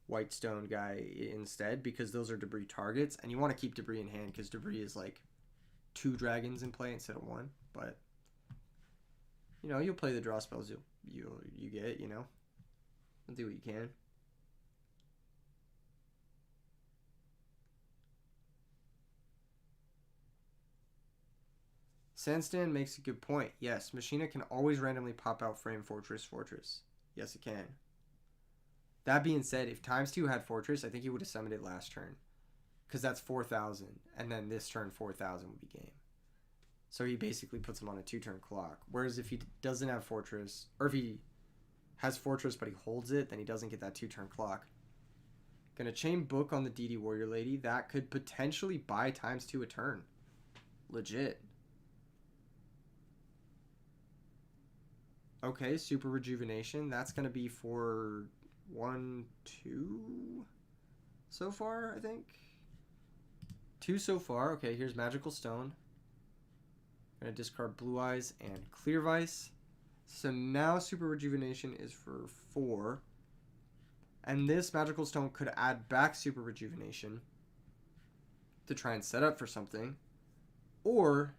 S1: Whitestone guy instead because those are Debris targets. And you want to keep Debris in hand because Debris is like 2 dragons in play instead of 1. But, you know, you'll play the draw spells you get, you know. You'll do what you can. Sandstand makes a good point. Yes, Machina can always randomly pop out Frame Fortress. Yes, it can. That being said, if TimesTwo had Fortress, I think he would have summoned it last turn. Because that's 4,000. And then this turn, 4,000 would be game. So he basically puts him on a 2-turn clock. Whereas if he doesn't have Fortress, or if he has Fortress, but he holds it, then he doesn't get that 2-turn clock. Gonna chain Book on the DD Warrior Lady. That could potentially buy ×2 a turn. Legit. Okay, Super Rejuvenation. That's gonna be for 1, 2 so far, I think. 2 so far. Okay, here's Magical Stone. Gonna discard Blue Eyes and Clear Vice. So now Super Rejuvenation is for 4. And this Magical Stone could add back Super Rejuvenation to try and set up for something. Or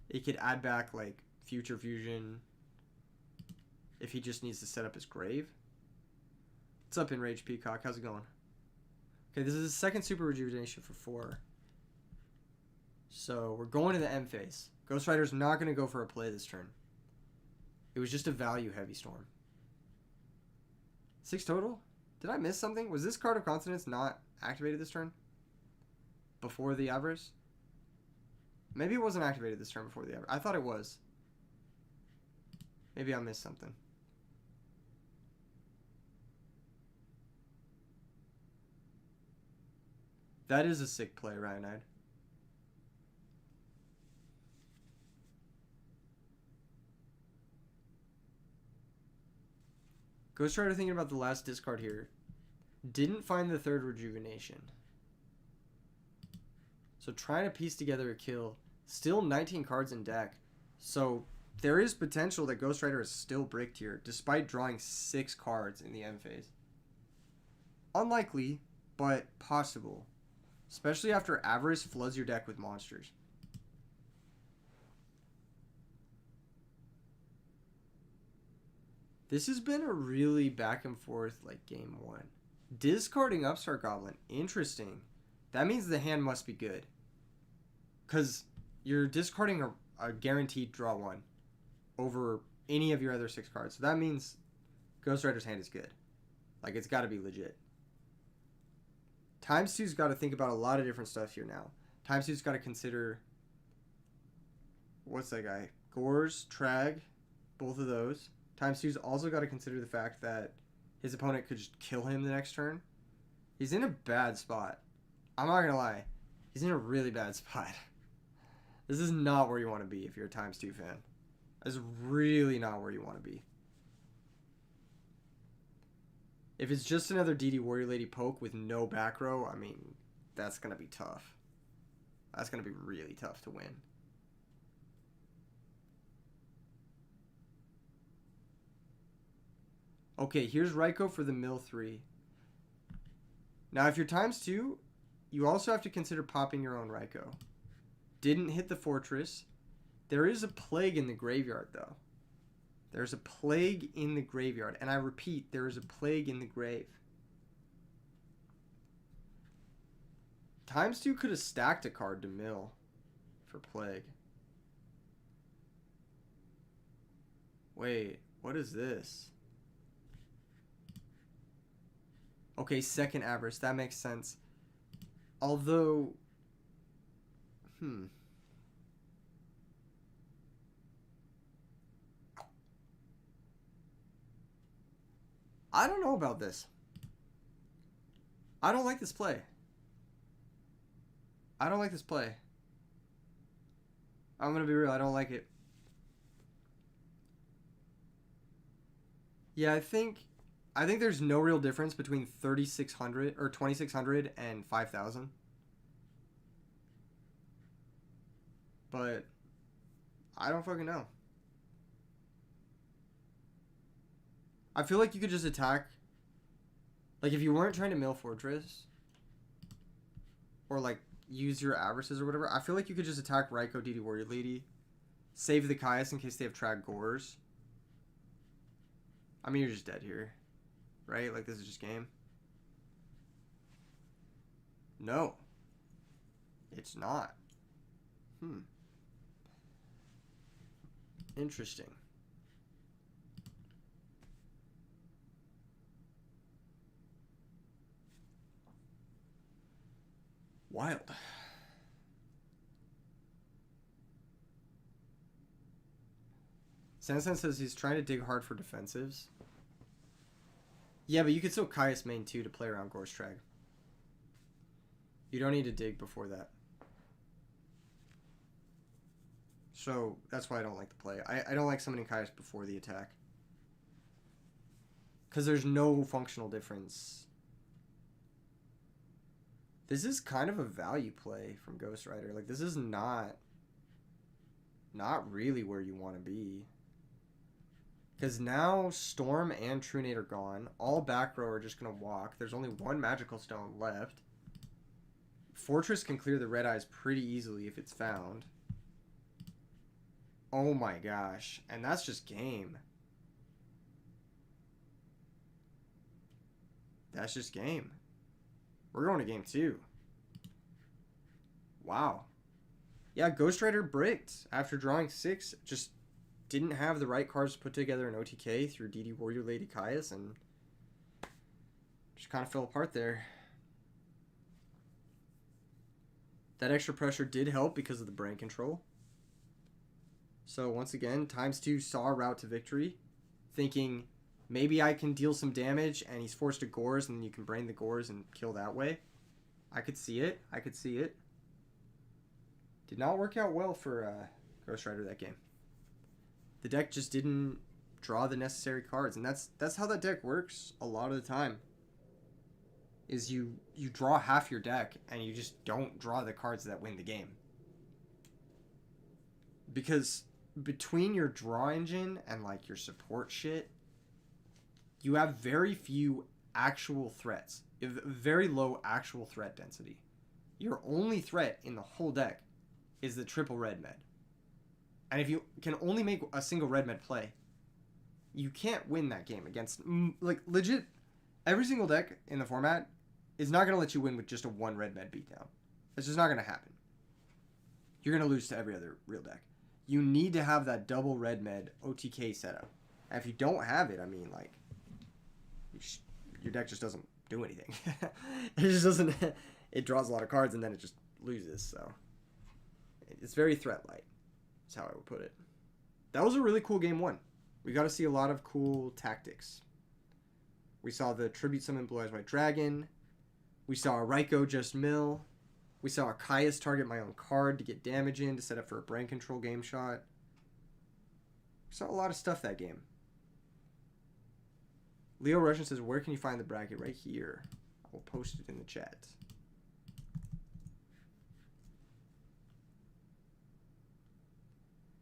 S1: it could add back, like, Future Fusion if he just needs to set up his grave. What's up, Enraged Peacock? How's it going? Okay, this is his second Super Rejuvenation for 4. So we're going to the M phase. GhostRider's not going to go for a play this turn. It was just a value heavy storm. 6 total? Did I miss something? Was this Card of Consonance not activated this turn? Before the Avarice? Maybe it wasn't activated this turn before the Avarice. I thought it was. Maybe I missed something. That is a sick play, Ryanide. GhostRider thinking about the last discard here. Didn't find the 3rd Rejuvenation. So trying to piece together a kill. Still 19 cards in deck. So there is potential that GhostRider is still bricked here, despite drawing 6 cards in the M phase. Unlikely, but possible. Especially after Avarice floods your deck with monsters. This has been a really back and forth, like, game 1. Discarding Upstart Goblin. Interesting. That means the hand must be good. Because you're discarding a guaranteed draw 1 over any of your other 6 cards. So that means GhostRider's hand is good. Like, it's got to be legit. TimesTwo's got to think about a lot of different stuff here now. TimesTwo's got to consider... What's that guy? Gores, Trag, both of those. TimesTwo's also got to consider the fact that his opponent could just kill him the next turn. He's in a bad spot. I'm not going to lie. He's in a really bad spot. This is not where you want to be if you're a TimesTwo fan. This is really not where you want to be. If it's just another DD Warrior Lady poke with no back row, I mean, that's going to be tough. That's going to be really tough to win. Okay, here's Raikou for the mill 3. Now, if you're ×2, you also have to consider popping your own Raikou. Didn't hit the Fortress. There is a Plague in the graveyard, though. There's a Plague in the graveyard. And I repeat, there is a Plague in the grave. ×2 could have stacked a card to mill for Plague. Wait, what is this? Okay, second Avarice. That makes sense. Although... I don't know about this. I don't like this play. I don't like this play. I'm going to be real. I don't like it. Yeah, I think there's no real difference between 3,600 or 2,600 and 5,000. But I don't fucking know. I feel like you could just attack. Like, if you weren't trying to mill Fortress or like use your Avarices or whatever, I feel like you could just attack Raikou, DD Warrior Lady, save the Caius in case they have Trag Gores. I mean, you're just dead here. Right? Like, this is just game. No. It's not. Interesting. Wild. Sansan says he's trying to dig hard for defensives. Yeah, but you could still Caius main too to play around Gorse Trag. You don't need to dig before that. So that's why I don't like the play. I don't like summoning Caius before the attack. Because there's no functional difference. This is kind of a value play from GhostRider. Like, this is not really where you want to be. Because now Storm and Trunade are gone. All back row are just going to walk. There's only one magical stone left. Fortress can clear the red eyes pretty easily if it's found. Oh my gosh. And that's just game. That's just game. We're going to game 2. Wow. Yeah, GhostRider bricked after drawing 6. Just didn't have the right cards to put together in OTK through DD Warrior Lady Caius and just kind of fell apart there. That extra pressure did help because of the brain control. So once again, TimesTwo saw a route to victory, thinking maybe I can deal some damage, and he's forced to Gores, and you can brain the Gores and kill that way. I could see it. I could see it. Did not work out well for GhostRider that game. The deck just didn't draw the necessary cards, and that's how that deck works a lot of the time. Is you draw half your deck, and you just don't draw the cards that win the game. Because between your draw engine and like your support shit, you have very few actual threats. You have very low actual threat density. Your only threat in the whole deck is the triple red med. And if you can only make a single red med play, you can't win that game against, like, legit, every single deck in the format is not going to let you win with just a one red med beatdown. It's just not going to happen. You're going to lose to every other real deck. You need to have that double red med OTK setup. And if you don't have it, I mean, like, your deck just doesn't do anything. It just doesn't. It draws a lot of cards and then it just loses. So it's very threat light. That's how I would put it. That was a really cool game 1. We got to see a lot of cool tactics. We saw the Tribute Summon Blue Eyes White Dragon. We saw a Raiko just mill. We saw a Caius target my own card to get damage in to set up for a brain control game shot. We saw a lot of stuff that game. Leo Russian says, where can you find the bracket? Right here. I will post it in the chat.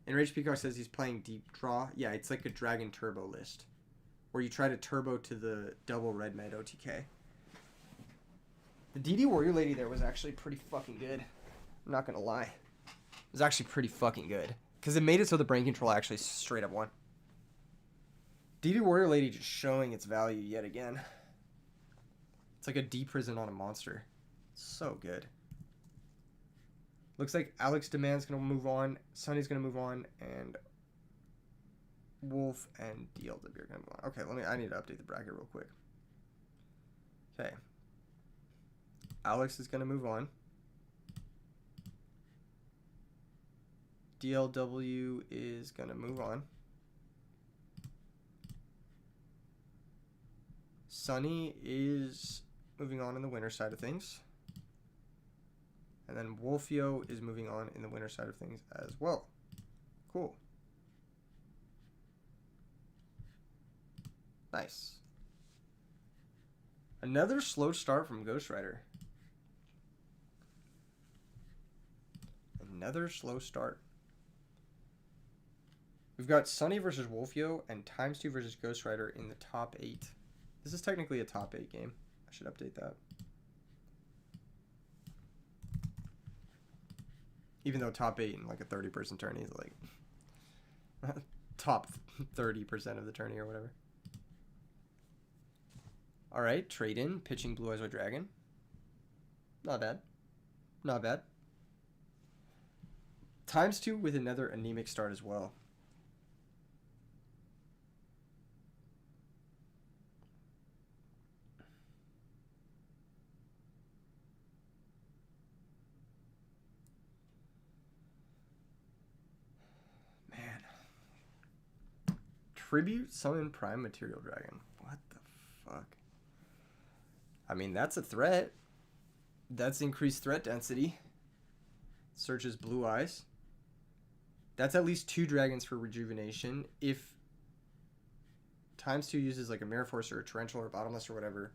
S1: And Rage Peacock says he's playing Deep Draw. Yeah, it's like a Dragon Turbo list, where you try to turbo to the double red med OTK. The DD Warrior Lady there was actually pretty fucking good. I'm not going to lie. It was actually pretty fucking good. Because it made it so the brain control actually straight up won. DD Warrior Lady just showing its value yet again. It's like a D-prison on a monster. It's so good. Looks like Alex Demand's going to move on. Sunny's going to move on. And Wolf and DLW are going to move on. Okay, I need to update the bracket real quick. Okay. Alex is going to move on. DLW is going to move on. Sunny is moving on in the winner side of things. And then Wolfio is moving on in the winner side of things as well. Cool. Nice. Another slow start from GhostRider. Another slow start. We've got Sunny versus Wolfio and TimesTwo versus GhostRider in the top 8. This is technically a top 8 game. I should update that. Even though top 8 in like a 30-person tourney is like top 30% of the tourney or whatever. Alright, trade in, pitching Blue Eyes White Dragon. Not bad. Not bad. TimesTwo with another anemic start as well. Man. Tribute Summon Prime Material Dragon. What the fuck? I mean, that's a threat. That's increased threat density. Searches Blue Eyes. That's at least 2 dragons for rejuvenation. If TimesTwo uses like a Mirror Force or a Torrential or a Bottomless or whatever,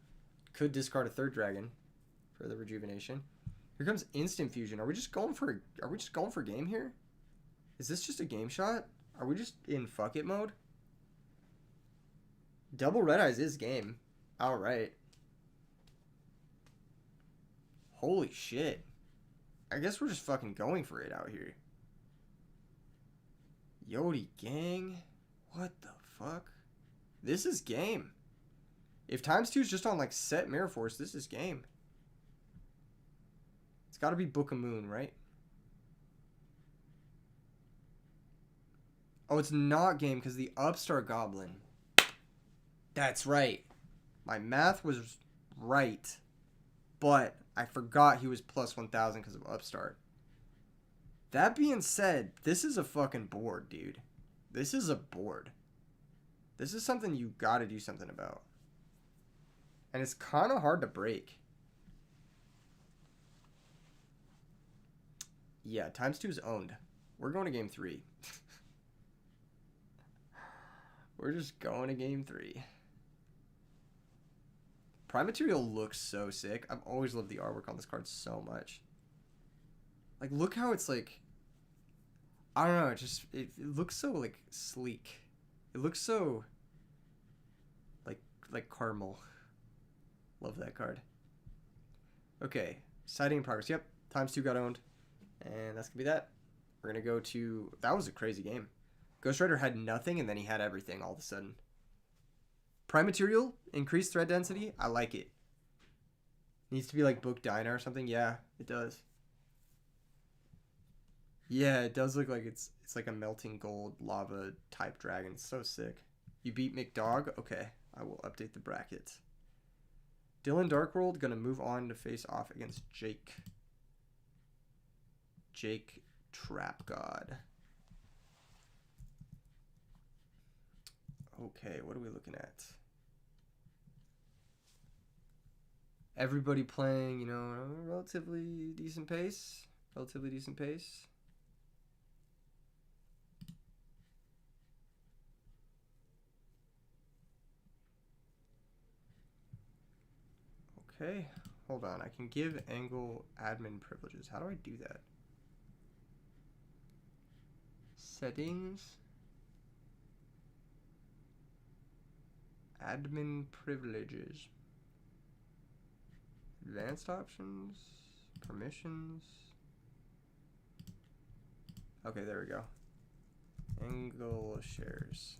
S1: could discard a 3rd dragon for the rejuvenation. Here comes Instant Fusion. Are we just going for game here? Is this just a game shot? Are we just in fuck it mode? Double Red Eyes is game. Alright. Holy shit. I guess we're just fucking going for it out here. Yodi gang. What the fuck? This is game. If TimesTwo is just on like set Mirror Force, this is game. It's gotta be Book of Moon, right? Oh, it's not game because the Upstart Goblin. That's right. My math was right. But I forgot he was plus 1,000 because of Upstart. That being said, this is a fucking board, dude. This is a board. This is something you gotta do something about. And it's kind of hard to break. Yeah, TimesTwo is owned. We're going to game 3. We're just going to game 3. Prime Material looks so sick. I've always loved the artwork on this card so much. Like, look how it's like... I don't know, it looks so, like, sleek. It looks so... Like caramel. Love that card. Okay, sighting in progress. Yep, TimesTwo got owned. And that's going to be that. We're going to go to... That was a crazy game. GhostRider had nothing, and then he had everything all of a sudden. Prime Material, increased threat density. I like it. Needs to be like Book Dinah or something. Yeah, it does. Yeah, it does look like it's like a melting gold lava type dragon. It's so sick. You beat McDog? Okay, I will update the bracket. Dylan Darkworld gonna move on to face off against Jake. Jake Trap God. Okay, what are we looking at? Everybody playing, you know, relatively decent pace. Relatively decent pace. Okay, hold on. I can give Angle admin privileges. How do I do that? Settings. Admin privileges. Advanced options. Permissions. Okay, there we go. Angle shares.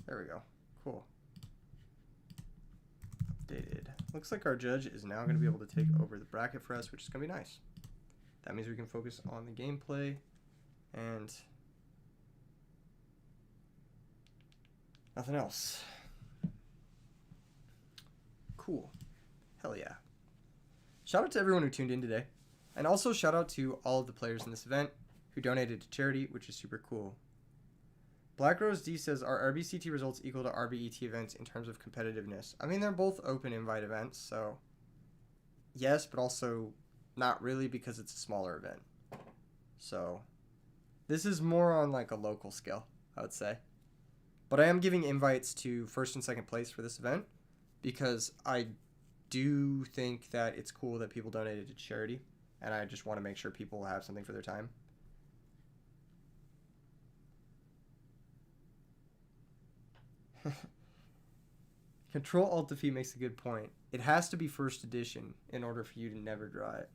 S1: There we go. Cool. Updated. Looks like our judge is now going to be able to take over the bracket for us, which is going to be nice. That means we can focus on the gameplay and nothing else. Cool. Hell yeah. Shout out to everyone who tuned in today. And also shout out to all of the players in this event who donated to charity, which is super cool. Black Rose D says, are RBCT results equal to RBET events in terms of competitiveness? I mean, they're both open invite events, so yes, but also not really because it's a smaller event. So this is more on like a local scale, I would say. But I am giving invites to first and second place for this event because I do think that it's cool that people donated to charity, and I just want to make sure people have something for their time. Control Alt Defeat makes a good point. It has to be first edition in order for you to never draw it.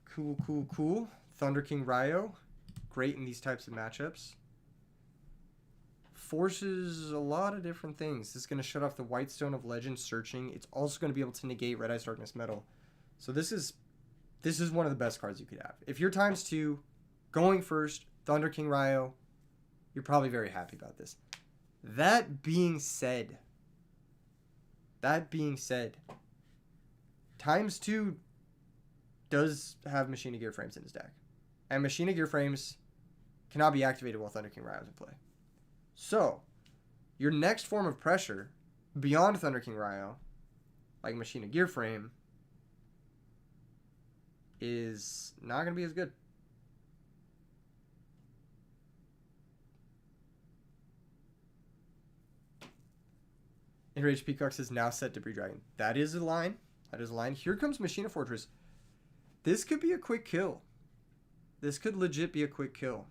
S1: Cool, cool, cool. Thunder King Ryo. Great in these types of matchups. Forces a lot of different things. This is going to shut off the White Stone of Legend searching. It's also going to be able to negate Red Eyes Darkness Metal. So this is one of the best cards you could have. If you're TimesTwo, going first, Thunder King Ryo, You're probably very happy about this. That being said, TimesTwo does have Machina Gear frames in his deck. And Machina Gear frames cannot be activated while Thunder King Ryo is in play. So, your next form of pressure, beyond Thunder King Ryo, like Machina Gear frame, is not going to be as good. Enraged Peacock says now set Debris Dragon. That is a line. Here comes Machina Fortress. This could be a quick kill. This could legit be a quick kill.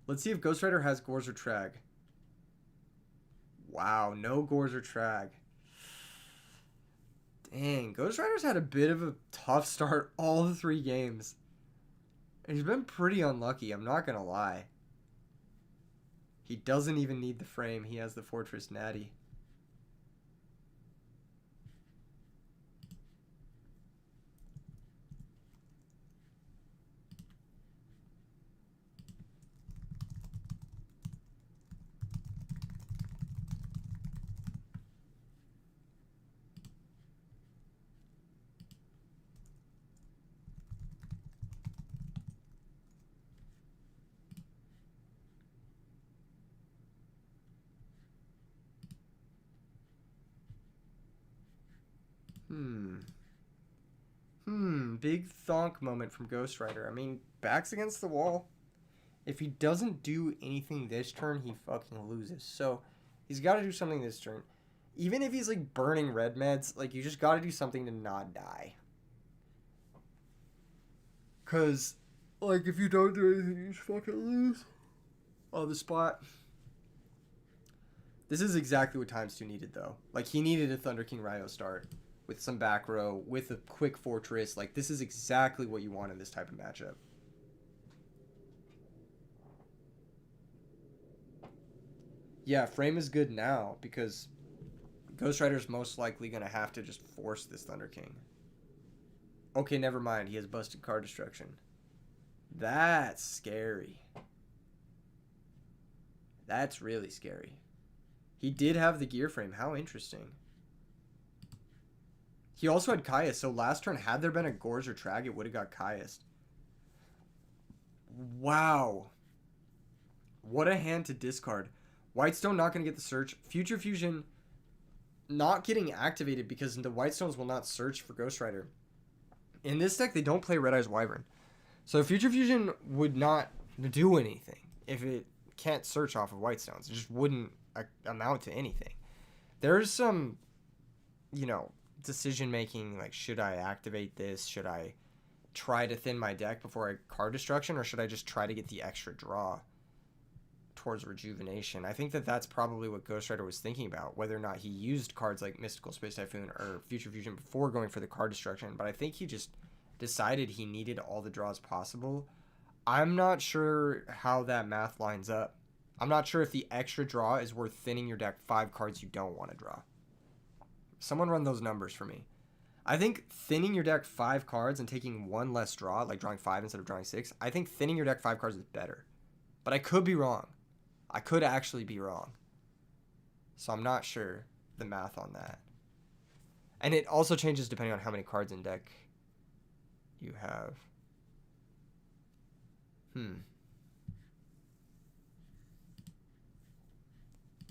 S1: Let's see if GhostRider has Gores or Trag. Wow, no Gores or Trag. Dang, GhostRider's had a bit of a tough start all the 3 games. And he's been pretty unlucky, I'm not going to lie. He doesn't even need the frame. He has the Fortress Natty. Big thonk moment from GhostRider. I mean, back's against the wall. If he doesn't do anything this turn, he fucking loses. So, he's got to do something this turn. Even if he's, like, burning red meds, like, you just got to do something to not die. Because, like, if you don't do anything, you just fucking lose on the spot. This is exactly what TimesTwo needed, though. Like, he needed a Thunder King Ryo start with some back row, with a quick fortress. Like, this is exactly what you want in this type of matchup. Yeah, frame is good now because GhostRider's most likely going to have to just force this Thunder King. Okay, never mind. He has busted card destruction. That's scary. That's really scary. He did have the gear frame. How interesting. He also had Caius, so last turn, had there been a Gores or Trag, it would have got Caius. Wow. What a hand to discard. Whitestone not going to get the search. Future Fusion not getting activated because the Whitestones will not search for GhostRider. In this deck, they don't play Red Eyes Wyvern. So Future Fusion would not do anything if it can't search off of Whitestones. It just wouldn't amount to anything. There's some, you know, decision making, like, should I activate this? Should I try to thin my deck before I card destruction, or should I just try to get the extra draw towards rejuvenation? I think that that's probably what GhostRider was thinking about, whether or not he used cards like Mystical Space Typhoon or Future Fusion before going for the card destruction. But I think he just decided he needed all the draws possible. I'm not sure how that math lines up. I'm not sure if the extra draw is worth thinning your deck 5 cards you don't want to draw. Someone run those numbers for me. I think thinning your deck 5 cards and taking 1 less draw, like drawing 5 instead of drawing 6, I think thinning your deck 5 cards is better. But I could be wrong. I could actually be wrong. So I'm not sure the math on that. And it also changes depending on how many cards in deck you have.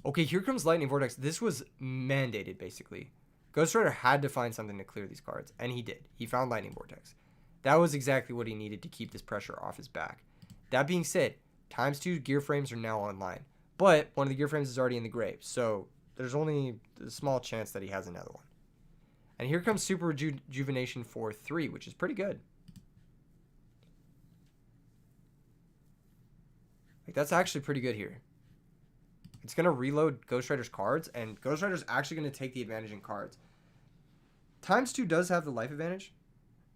S1: Okay, here comes Lightning Vortex. This was mandated, basically. GhostRider had to find something to clear these cards, and he did. He found Lightning Vortex. That was exactly what he needed to keep this pressure off his back. That being said, TimesTwo gear frames are now online. But one of the gear frames is already in the grave, so there's only a small chance that he has another one. And here comes Super Rejuvenation for 3, which is pretty good. Like, that's actually pretty good here. It's going to reload GhostRider's cards, and GhostRider's actually going to take the advantage in cards. TimesTwo does have the life advantage.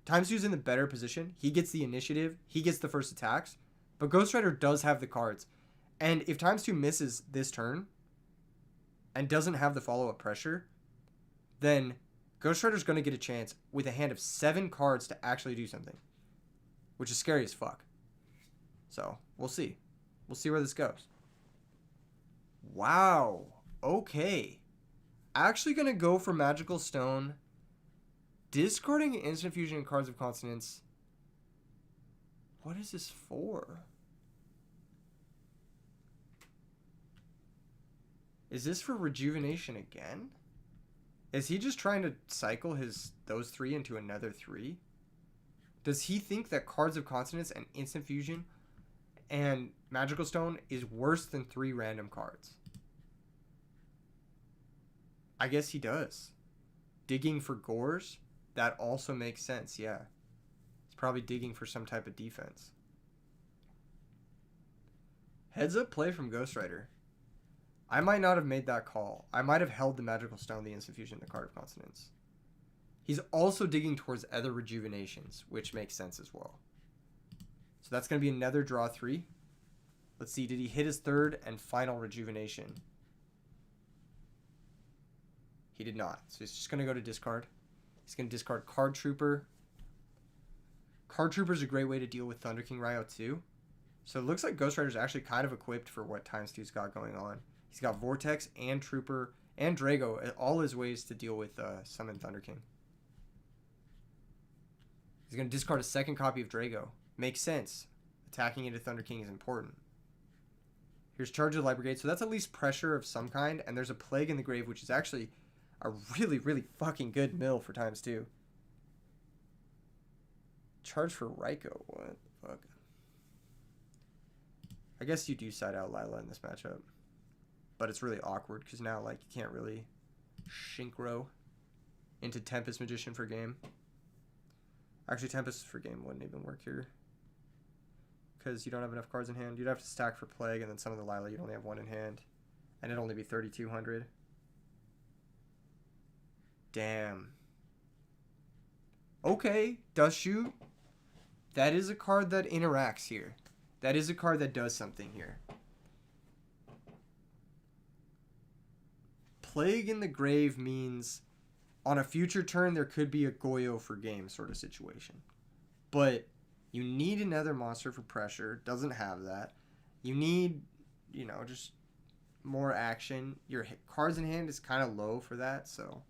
S1: TimesTwo's in the better position. He gets the initiative. He gets the first attacks. But GhostRider does have the cards. And if TimesTwo misses this turn and doesn't have the follow-up pressure, then GhostRider's going to get a chance with a hand of 7 cards to actually do something, which is scary as fuck. So, we'll see. We'll see where this goes. Wow. Okay. Actually gonna go for Magical Stone. Discarding Instant Fusion and Cards of Consonance. What is this for? Is this for Rejuvenation again? Is he just trying to cycle those 3 into another 3? Does he think that Cards of Consonance and Instant Fusion and Magical Stone is worse than 3 random cards? I guess he does. Digging for Gores? That also makes sense, yeah. He's probably digging for some type of defense. Heads up play from GhostRider. I might not have made that call. I might have held the Magical Stone, the Instant Fusion, the Card of Consonance. He's also digging towards other Rejuvenations, which makes sense as well. So that's going to be another draw 3. Let's see, did he hit his 3rd and final Rejuvenation? He did not. So he's just going to go to discard. He's going to discard Card Trooper. Card Trooper is a great way to deal with Thunder King Ryo too. So it looks like GhostRider's actually kind of equipped for what TimesTwo's got going on. He's got Vortex and Trooper and Drago, all his ways to deal with Summon Thunder King. He's going to discard a 2nd copy of Drago. Makes sense. Attacking into Thunder King is important. Here's Charge of Light Brigade. So that's at least pressure of some kind. And there's a Plague in the Grave, which is actually a really, really fucking good mill for TimesTwo. Charge for Raikou. What the fuck? I guess you do side out Lila in this matchup. But it's really awkward because now, like, you can't really Shinkro into Tempest Magician for game. Actually, Tempest for game wouldn't even work here. Because you don't have enough cards in hand. You'd have to stack for Plague, and then some of the Lila, you'd only have 1 in hand. And it'd only be 3,200. Damn. Okay, Dust Shoot. That is a card that interacts here. That is a card that does something here. Plague in the Grave means on a future turn there could be a Goyo for game sort of situation. But you need another monster for pressure. Doesn't have that. You need, you know, just more action. Your cards in hand is kind of low for that, so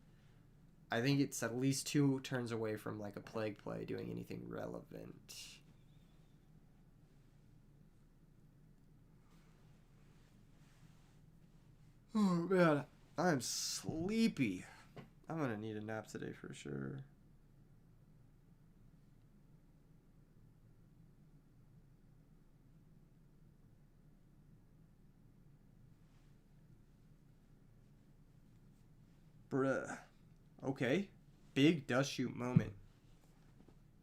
S1: I think it's at least 2 turns away from like a Plague play doing anything relevant. Oh man, I'm sleepy. I'm gonna need a nap today for sure. Bruh. Okay. Big Dust Shoot moment.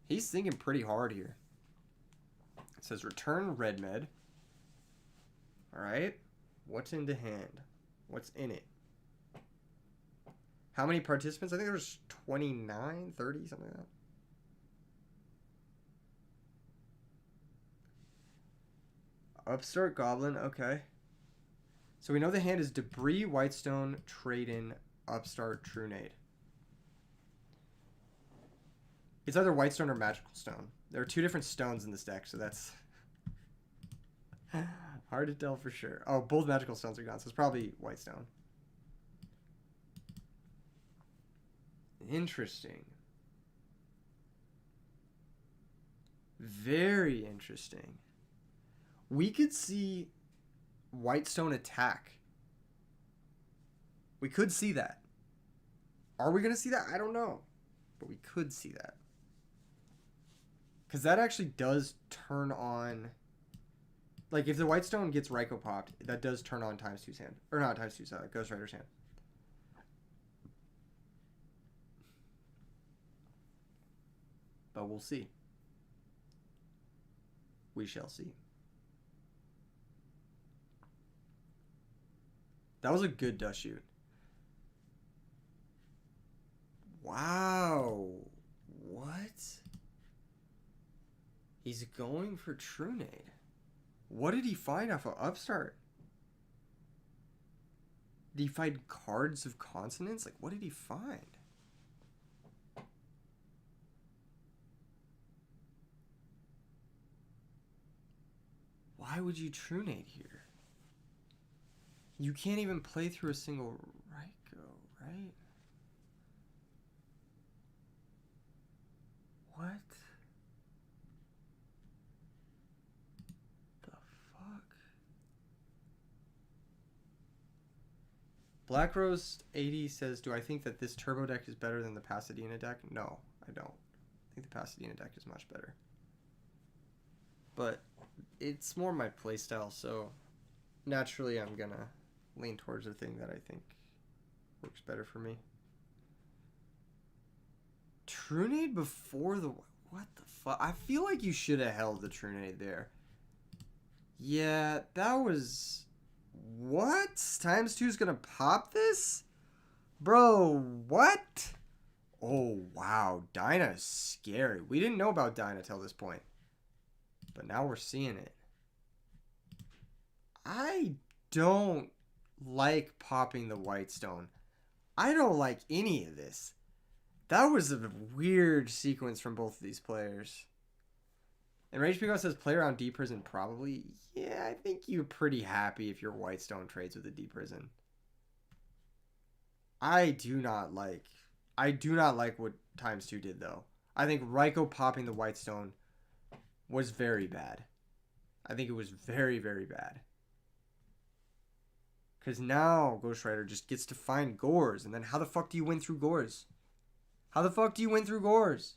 S1: He's thinking pretty hard here. It says return Red Med. Alright. What's into hand? What's in it? How many participants? I think there's 29, 30, something like that. Upstart Goblin, okay. So we know the hand is Debris, Whitestone, Trade-in, Upstart, Trunade. It's either Whitestone or Magical Stone. There are 2 different stones in this deck, so that's hard to tell for sure. Oh, both Magical Stones are gone, so it's probably Whitestone. Interesting. Very interesting. We could see Whitestone attack. We could see that. Are we going to see that? I don't know. But we could see that. Because that actually does turn on... Like, if the Whitestone gets Raikou popped, that does turn on TimesTwo's hand. Or not TimesTwo's, GhostRider's hand. But we'll see. We shall see. That was a good Dust Shoot. Wow. What? He's going for Trunade. What did he find off of Upstart? Did he find Cards of Consonance? Like, what did he find? Why would you Trunade here? You can't even play through a single Ryko, right? What? The fuck? Black Rose 80 says, do I think that this turbo deck is better than the Pasadena deck? No, I don't. I think the Pasadena deck is much better. But it's more my playstyle, so naturally I'm gonna lean towards the thing that I think works better for me. Trunade before the... What the fuck? I feel like you should have held the Trunade there. Yeah, that was... What? TimesTwo's gonna pop this? Bro, what? Oh, wow. Dyna is scary. We didn't know about Dyna till this point. But now we're seeing it. I don't like popping the Whitestone. I don't like any of this. That was a weird sequence from both of these players. And Rage Pico says, play around D Prison probably. Yeah, I think you're pretty happy if your Whitestone trades with a D Prison. I do not like what TimesTwo did though. I think Ryko popping the Whitestone was very bad. I think it was very, very bad. Because now GhostRider just gets to find Gores. And then how the fuck do you win through Gores? How the fuck do you win through Gores?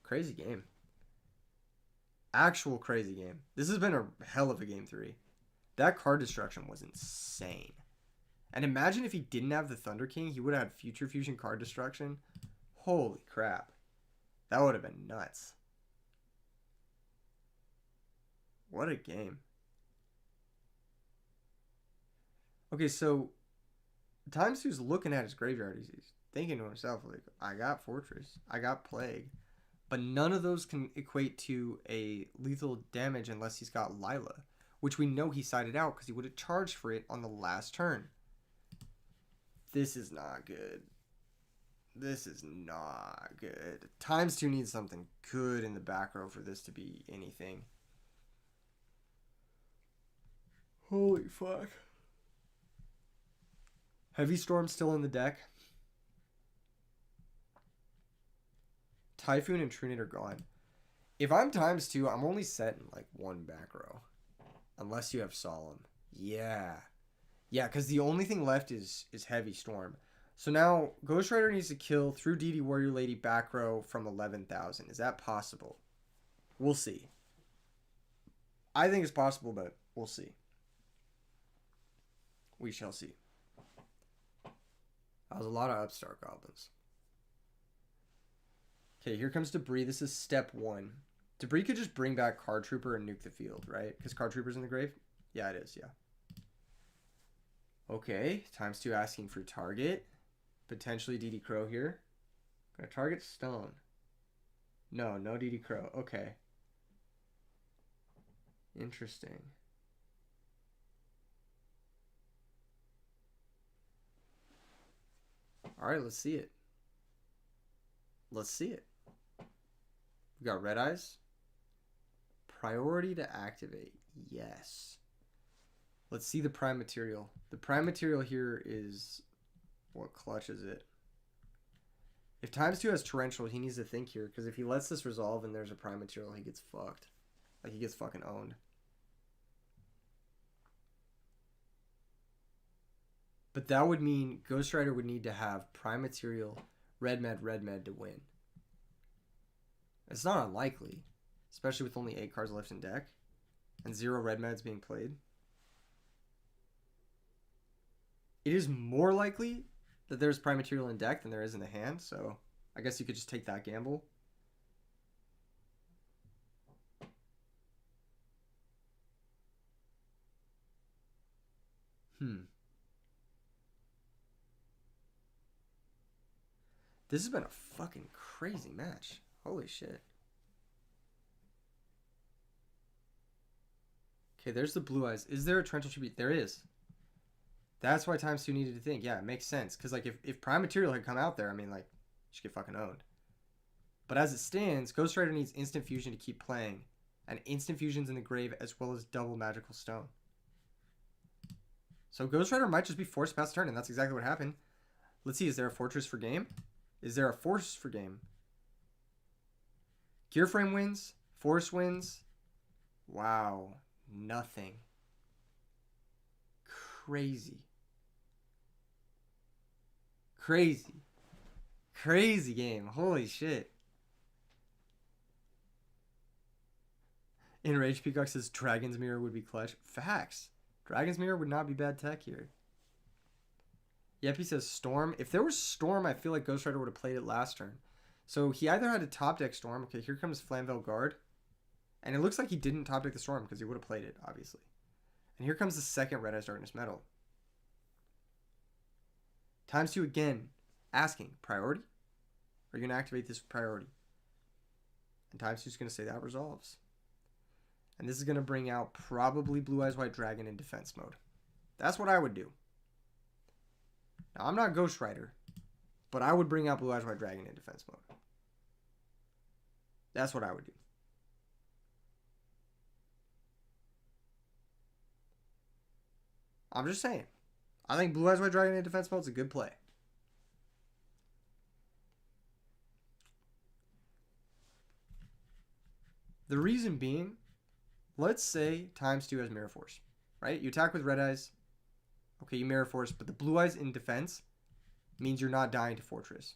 S1: Crazy game. Actual crazy game. This has been a hell of a game 3. That card destruction was insane. And imagine if he didn't have the Thunder King, he would have had Future Fusion card destruction. Holy crap. That would have been nuts. What a game. Okay, so TimesTwo's looking at his graveyard. He's thinking to himself, like, I got Fortress. I got Plague. But none of those can equate to a lethal damage unless he's got Lila, which we know he sided out because he would have charged for it on the last turn. This is not good. This is not good. TimesTwo needs something good in the back row for this to be anything. Holy fuck. Heavy Storm still in the deck. Typhoon and Trunade are gone. If I'm TimesTwo, I'm only setting like one back row. Unless you have Solemn. Yeah. Yeah, because the only thing left is Heavy Storm. So now GhostRider needs to kill through DD Warrior Lady back row from 11,000. Is that possible? We'll see. I think it's possible, but we'll see. We shall see. That was a lot of Upstart Goblins. Okay, here comes Debris. This is step 1. Debris could just bring back Card Trooper and nuke the field, right? Because Card Trooper's in the grave? Yeah, it is, yeah. Okay, TimesTwo asking for target. Potentially DD Crow here. Gonna target Stone. No DD Crow. Okay. Interesting. Alright, let's see it. Let's see it. We got Red Eyes. Priority to activate. Yes. Let's see the prime material. The prime material here is what clutches it. If TimesTwo has Torrential, he needs to think here, because if he lets this resolve and there's a prime material, he gets fucked. Like, he gets fucking owned. But that would mean GhostRider would need to have prime material, red med to win. It's not unlikely, especially with only 8 cards left in deck and 0 red meds being played. It is more likely that there's prime material in deck than there is in the hand, so I guess you could just take that gamble. This has been a fucking crazy match. Holy shit. Okay, there's the Blue Eyes. Is there a torrential tribute? There is. That's why TimesTwo needed to think. Yeah, it makes sense. Because, like, if Prime Material had come out there, I mean, like, you should get fucking owned. But as it stands, GhostRider needs Instant Fusion to keep playing. And Instant Fusion's in the grave as well as double Magical Stone. So GhostRider might just be forced past turn, and that's exactly what happened. Let's see, is there a Fortress for game? Is there a Force for game? Gearframe wins. Force wins. Wow. Nothing. Crazy. Crazy. Crazy game. Holy shit. Enraged Peacock says Dragon's Mirror would be clutch. Facts. Dragon's Mirror would not be bad tech here. Yep, he says Storm. If there was Storm, I feel like GhostRider would have played it last turn. So he either had to top deck Storm. Okay, here comes Flamvell Guard. And it looks like he didn't top deck the Storm because he would have played it, obviously. And here comes the second Red Eyes Darkness Metal. TimesTwo again, asking, priority? Are you going to activate this priority? And TimesTwo's going to say that resolves. And this is going to bring out probably Blue Eyes White Dragon in defense mode. That's what I would do. Now, I'm not GhostRider, but I would bring out Blue Eyes White Dragon in defense mode. That's what I would do. I'm just saying. I think Blue Eyes White Dragon in defense mode is a good play. The reason being, let's say TimesTwo has Mirror Force, right? You attack with Red Eyes. Okay, you Mirror Force, but the Blue Eyes in defense means you're not dying to Fortress.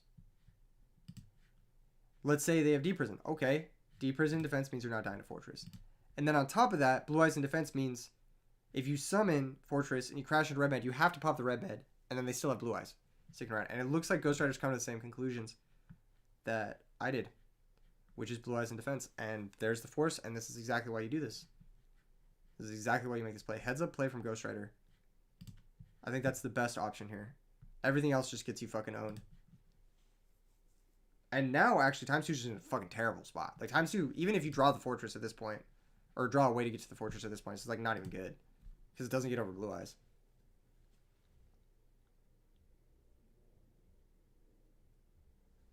S1: Let's say they have Deep Prison. Okay, Deep Prison in defense means you're not dying to Fortress. And then on top of that, Blue Eyes in defense means if you summon Fortress and you crash into Red Bed, you have to pop the Red Bed, and then they still have Blue Eyes sticking around. And it looks like GhostRider's come to the same conclusions that I did, which is Blue Eyes in defense. And there's the Force, and this is exactly why you do this. This is exactly why you make this play. Heads up play from GhostRider. I think that's the best option here. Everything else just gets you fucking owned. And now, actually, TimesTwo's just in a fucking terrible spot. Like, TimesTwo, even if you draw the Fortress at this point, or draw a way to get to the Fortress at this point, it's like not even good. Because it doesn't get over Blue Eyes.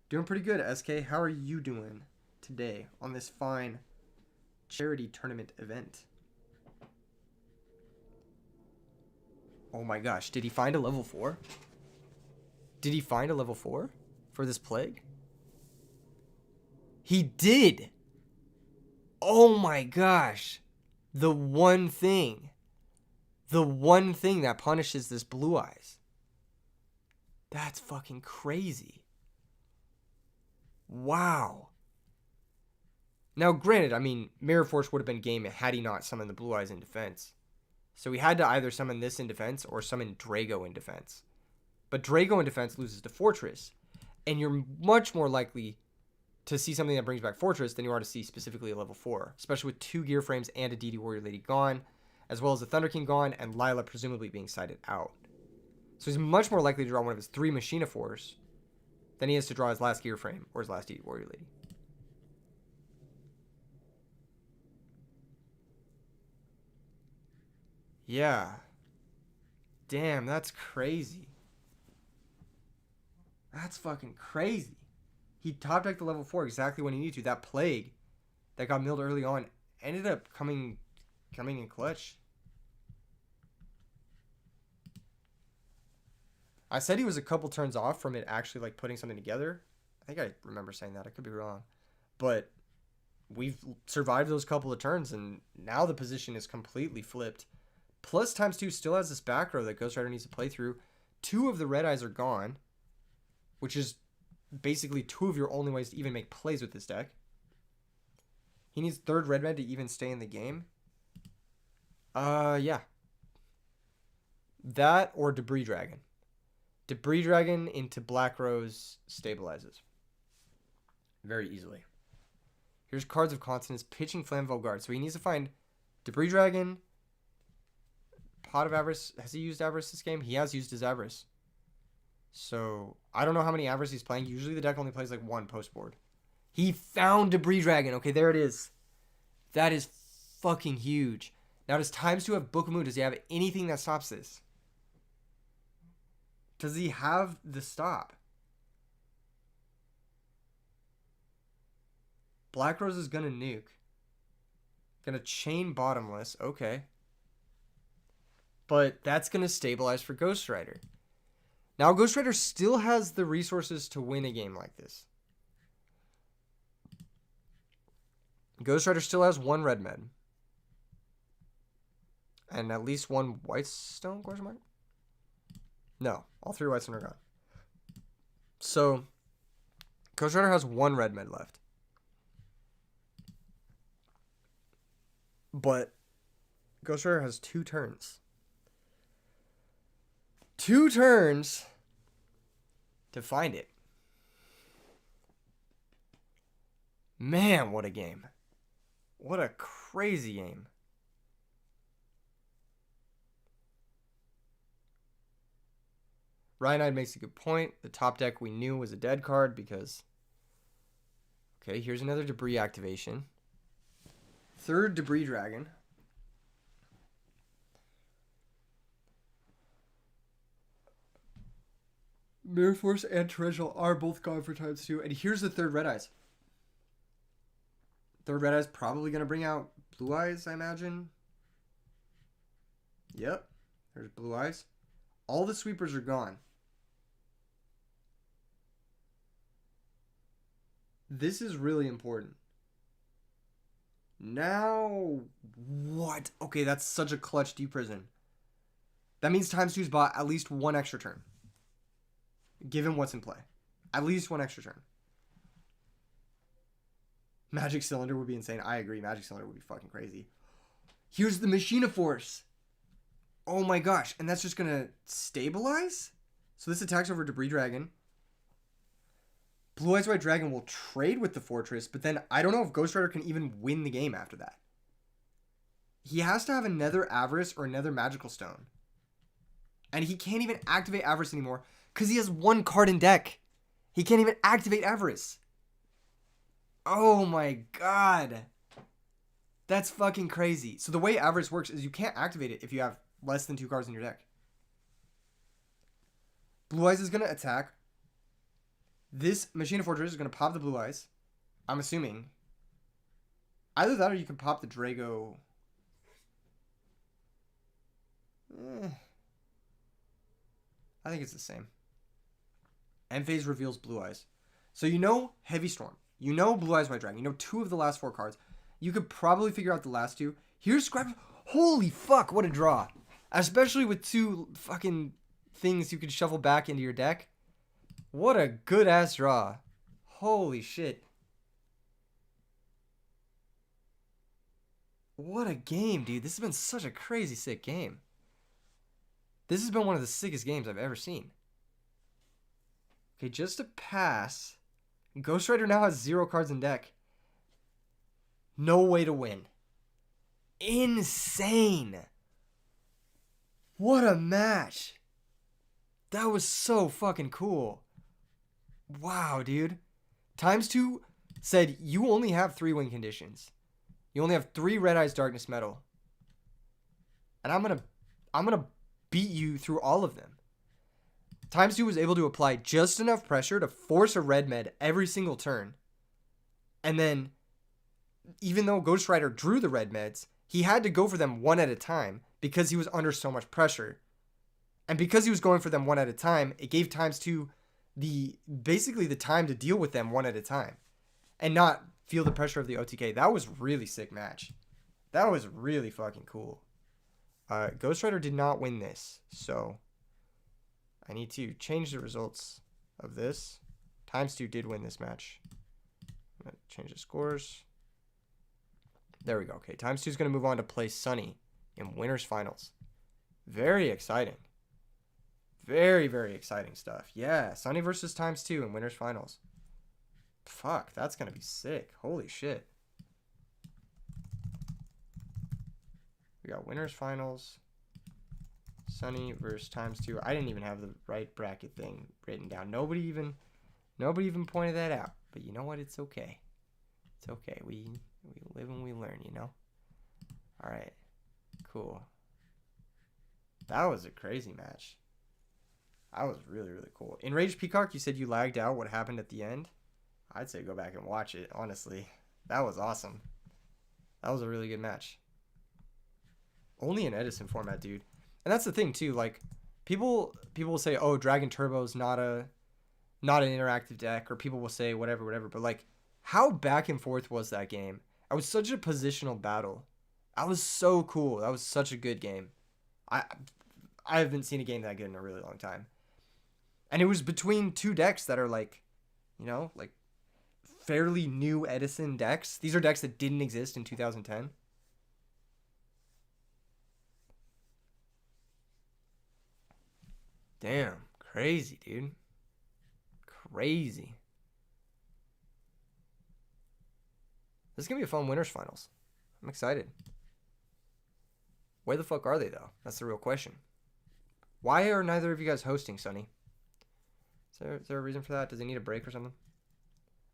S1: Doing pretty good, SK. How are you doing today on this fine charity tournament event? Oh my gosh, did he find a level 4? Did he find a level 4 for this plague? He did! Oh my gosh. The one thing that punishes this Blue Eyes. That's fucking crazy. Wow. Now, granted, I mean, Mirror Force would have been game had he not summoned the Blue Eyes in defense. So he had to either summon this in defense or summon Drago in defense. But Drago in defense loses to Fortress. And you're much more likely to see something that brings back Fortress than you are to see specifically a level 4. Especially with 2 Gear Frames and a DD Warrior Lady gone. As well as the Thunder King gone and Lila presumably being sided out. So he's much more likely to draw one of his 3 Machina Force than he is to draw his last Gear Frame or his last DD Warrior Lady. Yeah. Damn, that's crazy. That's fucking crazy. He top decked the level 4 exactly when he needed to. That plague that got milled early on ended up coming in clutch. I said he was a couple turns off from it actually like putting something together. I think I remember saying that. I could be wrong. But we've survived those couple of turns and now the position is completely flipped. Plus TimesTwo still has this back row that GhostRider needs to play through. 2 of the Red Eyes are gone, which is basically 2 of your only ways to even make plays with this deck. He needs 3rd Red Red to even stay in the game. Yeah. That or Debris Dragon. Debris Dragon into Black Rose stabilizes very easily. Here's Cards of Consonance, pitching Flamvell Guard. So he needs to find Debris Dragon, Pot of Avarice. Has he used Avarice this game? He has used his Avarice. So I don't know how many Avarice he's playing. Usually the deck only plays like 1 post board. He found Debris Dragon. Okay, there it is. That is fucking huge. Now, does TimesTwo have Book of Moon? Does he have anything that stops this? Does he have the stop? Black Rose is going to nuke. Going to chain bottomless. Okay. But that's going to stabilize for GhostRider. Now, GhostRider still has the resources to win a game like this. GhostRider still has one red med. And at least one white stone, question mark? No, all 3 white stone are gone. So, GhostRider has one red med left. But GhostRider has 2 turns. 2 turns to find it. Man, what a game. What a crazy game. Ryanide makes a good point. The top deck we knew was a dead card because... Okay, here's another debris activation. 3rd Debris Dragon. Mirror Force and Torrential are both gone for TimesTwo. And here's the 3rd Red Eyes. 3rd Red Eyes probably going to bring out Blue Eyes, I imagine. Yep. There's Blue Eyes. All the sweepers are gone. This is really important. Now, what? Okay, that's such a clutch deep prison. That means TimesTwo's bought at least 1 extra turn. Given what's in play. At least 1 extra turn. Magic Cylinder would be insane. I agree. Magic Cylinder would be fucking crazy. Here's the Machina Force. Oh my gosh. And that's just going to stabilize? So this attacks over Debris Dragon. Blue Eyes White Dragon will trade with the Fortress, but then I don't know if GhostRider can even win the game after that. He has to have another Avarice or another Magical Stone. And he can't even activate Avarice anymore because he has 1 card in deck. He can't even activate Avarice. Oh my god. That's fucking crazy. So the way Avarice works is you can't activate it if you have less than 2 cards in your deck. Blue Eyes is going to attack. This Machina Fortress is going to pop the Blue Eyes. I'm assuming. Either that or you can pop the Drago. I think it's the same. End phase reveals Blue Eyes. So you know Heavy Storm. You know Blue Eyes White Dragon. You know 2 of the last 4 cards. You could probably figure out the last 2. Here's Scribe. Holy fuck, what a draw. Especially with 2 fucking things you could shuffle back into your deck. What a good ass draw. Holy shit. What a game, dude. This has been such a crazy sick game. This has been one of the sickest games I've ever seen. Okay, just to pass. GhostRider now has 0 cards in deck. No way to win. Insane. What a match. That was so fucking cool. Wow, dude. TimesTwo said you only have 3 win conditions. You only have 3 Red Eyes Darkness Metal. And I'm gonna beat you through all of them. TimesTwo was able to apply just enough pressure to force a red med every single turn. And then, even though GhostRider drew the red meds, he had to go for them 1 at a time because he was under so much pressure. And because he was going for them 1 at a time, it gave TimesTwo basically the time to deal with them 1 at a time and not feel the pressure of the OTK. That was really sick match. That was really fucking cool. GhostRider did not win this, so I need to change the results of this. TimesTwo did win this match. I'm going to change the scores. There we go. Okay, TimesTwo is going to move on to play Sunny in Winners Finals. Very exciting. Very, very exciting stuff. Yeah, Sunny versus TimesTwo in Winners Finals. Fuck, that's going to be sick. Holy shit. We got Winners Finals. Sunny versus TimesTwo. I didn't even have the right bracket thing written down. Nobody even pointed that out. But you know what? It's okay. It's okay. We live and we learn, you know? All right. Cool. That was a crazy match. That was really, really cool. Enraged Peacock, you said you lagged out. What happened at the end? I'd say go back and watch it, honestly. That was awesome. That was a really good match. Only in Edison format, dude. And that's the thing, too. Like, people will say, oh, Dragon Turbo's not an interactive deck. Or people will say whatever. But, like, how back and forth was that game? It was such a positional battle. That was so cool. That was such a good game. I haven't seen a game that good in a really long time. And it was between two decks that are like, you know, like fairly new Edison decks. These are decks that didn't exist in 2010. Damn. Crazy, dude. Crazy. This is going to be a fun winners finals. I'm excited. Where the fuck are they, though? That's the real question. Why are neither of you guys hosting, Sonny? Is there a reason for that? Does he need a break or something?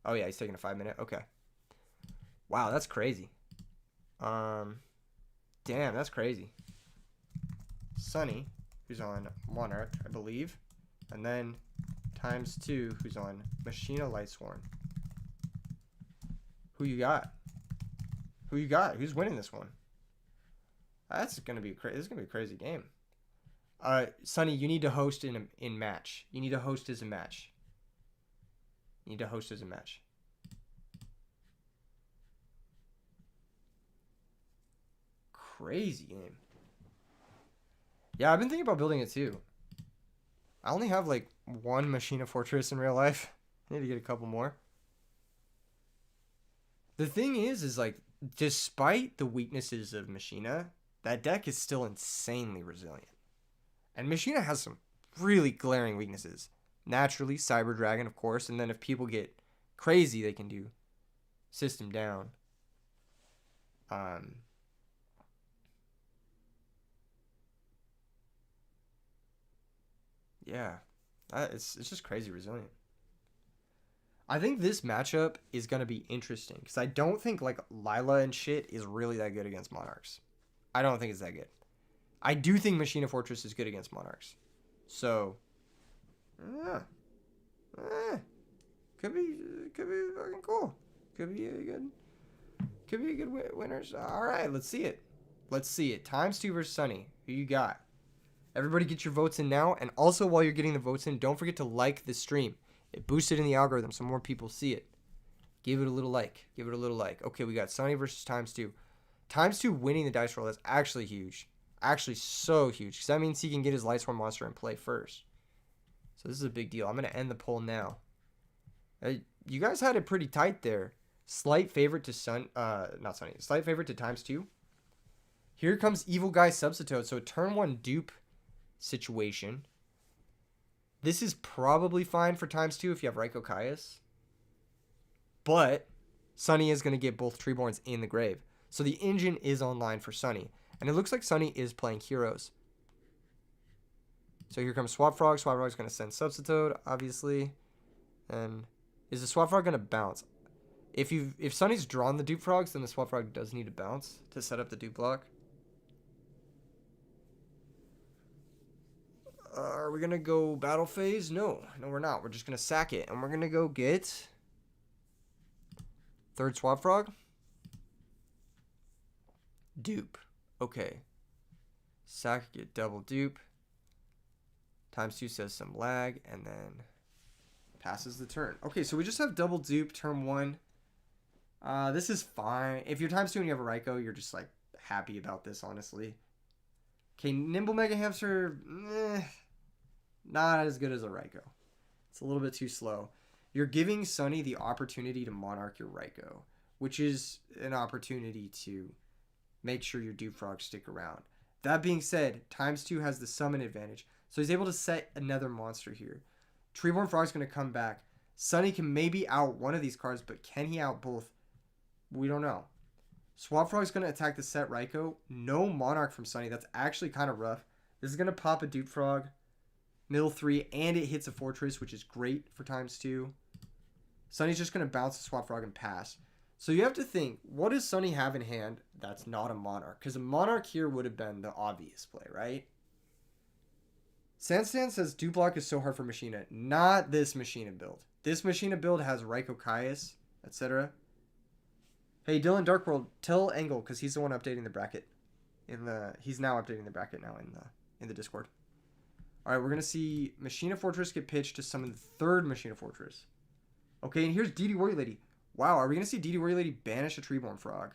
S1: Oh, yeah, he's taking a 5-minute. Okay. Wow, that's crazy. Damn, that's crazy. Sonny, who's on Monarch, I believe. And then TimesTwo, who's on Machina Lightsworn. Who you got? Who you got? Who's winning this one? That's gonna be crazy. This is gonna be a crazy game. Sonny, you need to host in match. You need to host as a match. You need to host as a match. Crazy game. Yeah, I've been thinking about building it too. I only have like one Machina Fortress in real life. I need to get a couple more. The thing is like, despite the weaknesses of Machina, that deck is still insanely resilient. And Machina has some really glaring weaknesses. Naturally, Cyber Dragon, of course, and then if people get crazy, they can do System Down. Yeah, it's just crazy resilient. I think this matchup is going to be interesting because I don't think like Lila and shit is really that good against Monarchs. I don't think it's that good. I do think Machina Fortress is good against Monarchs. So, could be fucking cool. Could be a good winners. All right, let's see it. TimesTwo versus Sonny. Who you got? Everybody get your votes in now. And also while you're getting the votes in, don't forget to like the stream. It boosts it in the algorithm so more people see it. Give it a little like. Okay, we got Sonny versus TimesTwo. TimesTwo winning the dice roll is actually huge. Actually so huge. Because that means he can get his Lightsworn monster in play first. So this is a big deal. I'm going to end the poll now. You guys had it pretty tight there. Slight favorite to Slight favorite to TimesTwo. Here comes Evil Guy Substitute. So turn 1 dupe situation. This is probably fine for TimesTwo if you have Raikou Caius. But Sonny is going to get both Treeborns in the grave. So the engine is online for Sonny. And it looks like Sonny is playing heroes. So here comes Swap Frog. Swap Frog is going to send Substitute, obviously. And is the Swap Frog going to bounce? If Sonny's drawn the dupe frogs, then the Swap Frog does need to bounce to set up the dupe block. Are we going to go battle phase? No, we're not. We're just going to sack it. And we're going to go get third Swap Frog. Dupe. Okay. Sack, get double dupe. TimesTwo says some lag, and then passes the turn. Okay, so we just have double dupe turn 1. This is fine. If you're TimesTwo and you have a Raikou, you're just like happy about this, honestly. Okay, Nimble Mega Hamster, not as good as a Raikou. It's a little bit too slow. You're giving Sonny the opportunity to Monarch your Raikou, which is an opportunity to make sure your dupe frogs stick around. That being said, TimesTwo has the summon advantage, so he's able to set another monster here. Treeborn Frog's going to come back. Sonny can maybe out one of these cards, but can he out both? We don't know. Swap Frog's going to attack the set Raikou. No Monarch from Sonny. That's actually kind of rough. This is going to pop a dupe frog. Middle 3, and it hits a Fortress, which is great for TimesTwo. Sonny's just going to bounce the Swap Frog and pass. So you have to think, what does Sonny have in hand that's not a Monarch? Because a Monarch here would have been the obvious play, right? Sandstan says Dublock is so hard for Machina. Not this Machina build. This Machina build has Raiko Caius, etc. Hey, Dylan Darkworld, tell Engel, because he's the one updating the bracket. He's now updating the bracket now in the Discord. All right, we're gonna see Machina Fortress get pitched to summon the third Machina Fortress. Okay, and here's DD Warrior Lady. Wow, are we gonna see DD Warrior Lady banish a Treeborn Frog?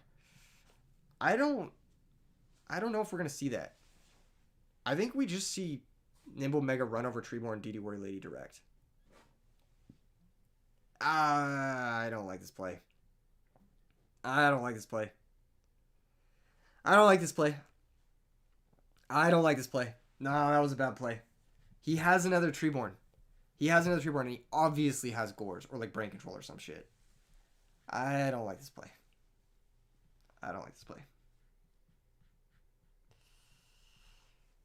S1: I don't know if we're gonna see that. I think we just see Nimble Mega run over Treeborn DD Warrior Lady direct. I don't like this play. I don't like this play. I don't like this play. I don't like this play. No, that was a bad play. He has another Treeborn. He has another Treeborn, and he obviously has Gores or like Brain Control or some shit. I don't like this play. I don't like this play.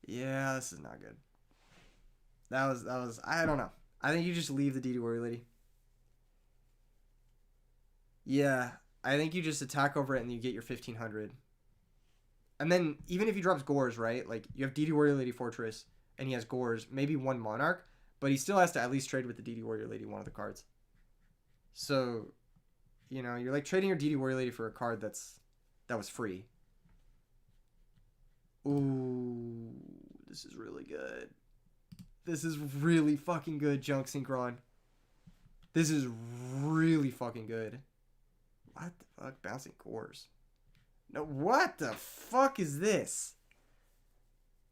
S1: Yeah, this is not good. That was I don't know. I think you just leave the DD Warrior Lady. Yeah, I think you just attack over it and you get your 1500. And then even if he drops Gores, right? Like you have DD Warrior Lady Fortress and he has Gores, maybe one Monarch, but he still has to at least trade with the DD Warrior Lady one of the cards. So, you know, you're like trading your DD Warrior Lady for a card that was free. Ooh, this is really good. This is really fucking good, Junk Synchron. This is really fucking good. What the fuck? Bouncing Gores. No, what the fuck is this?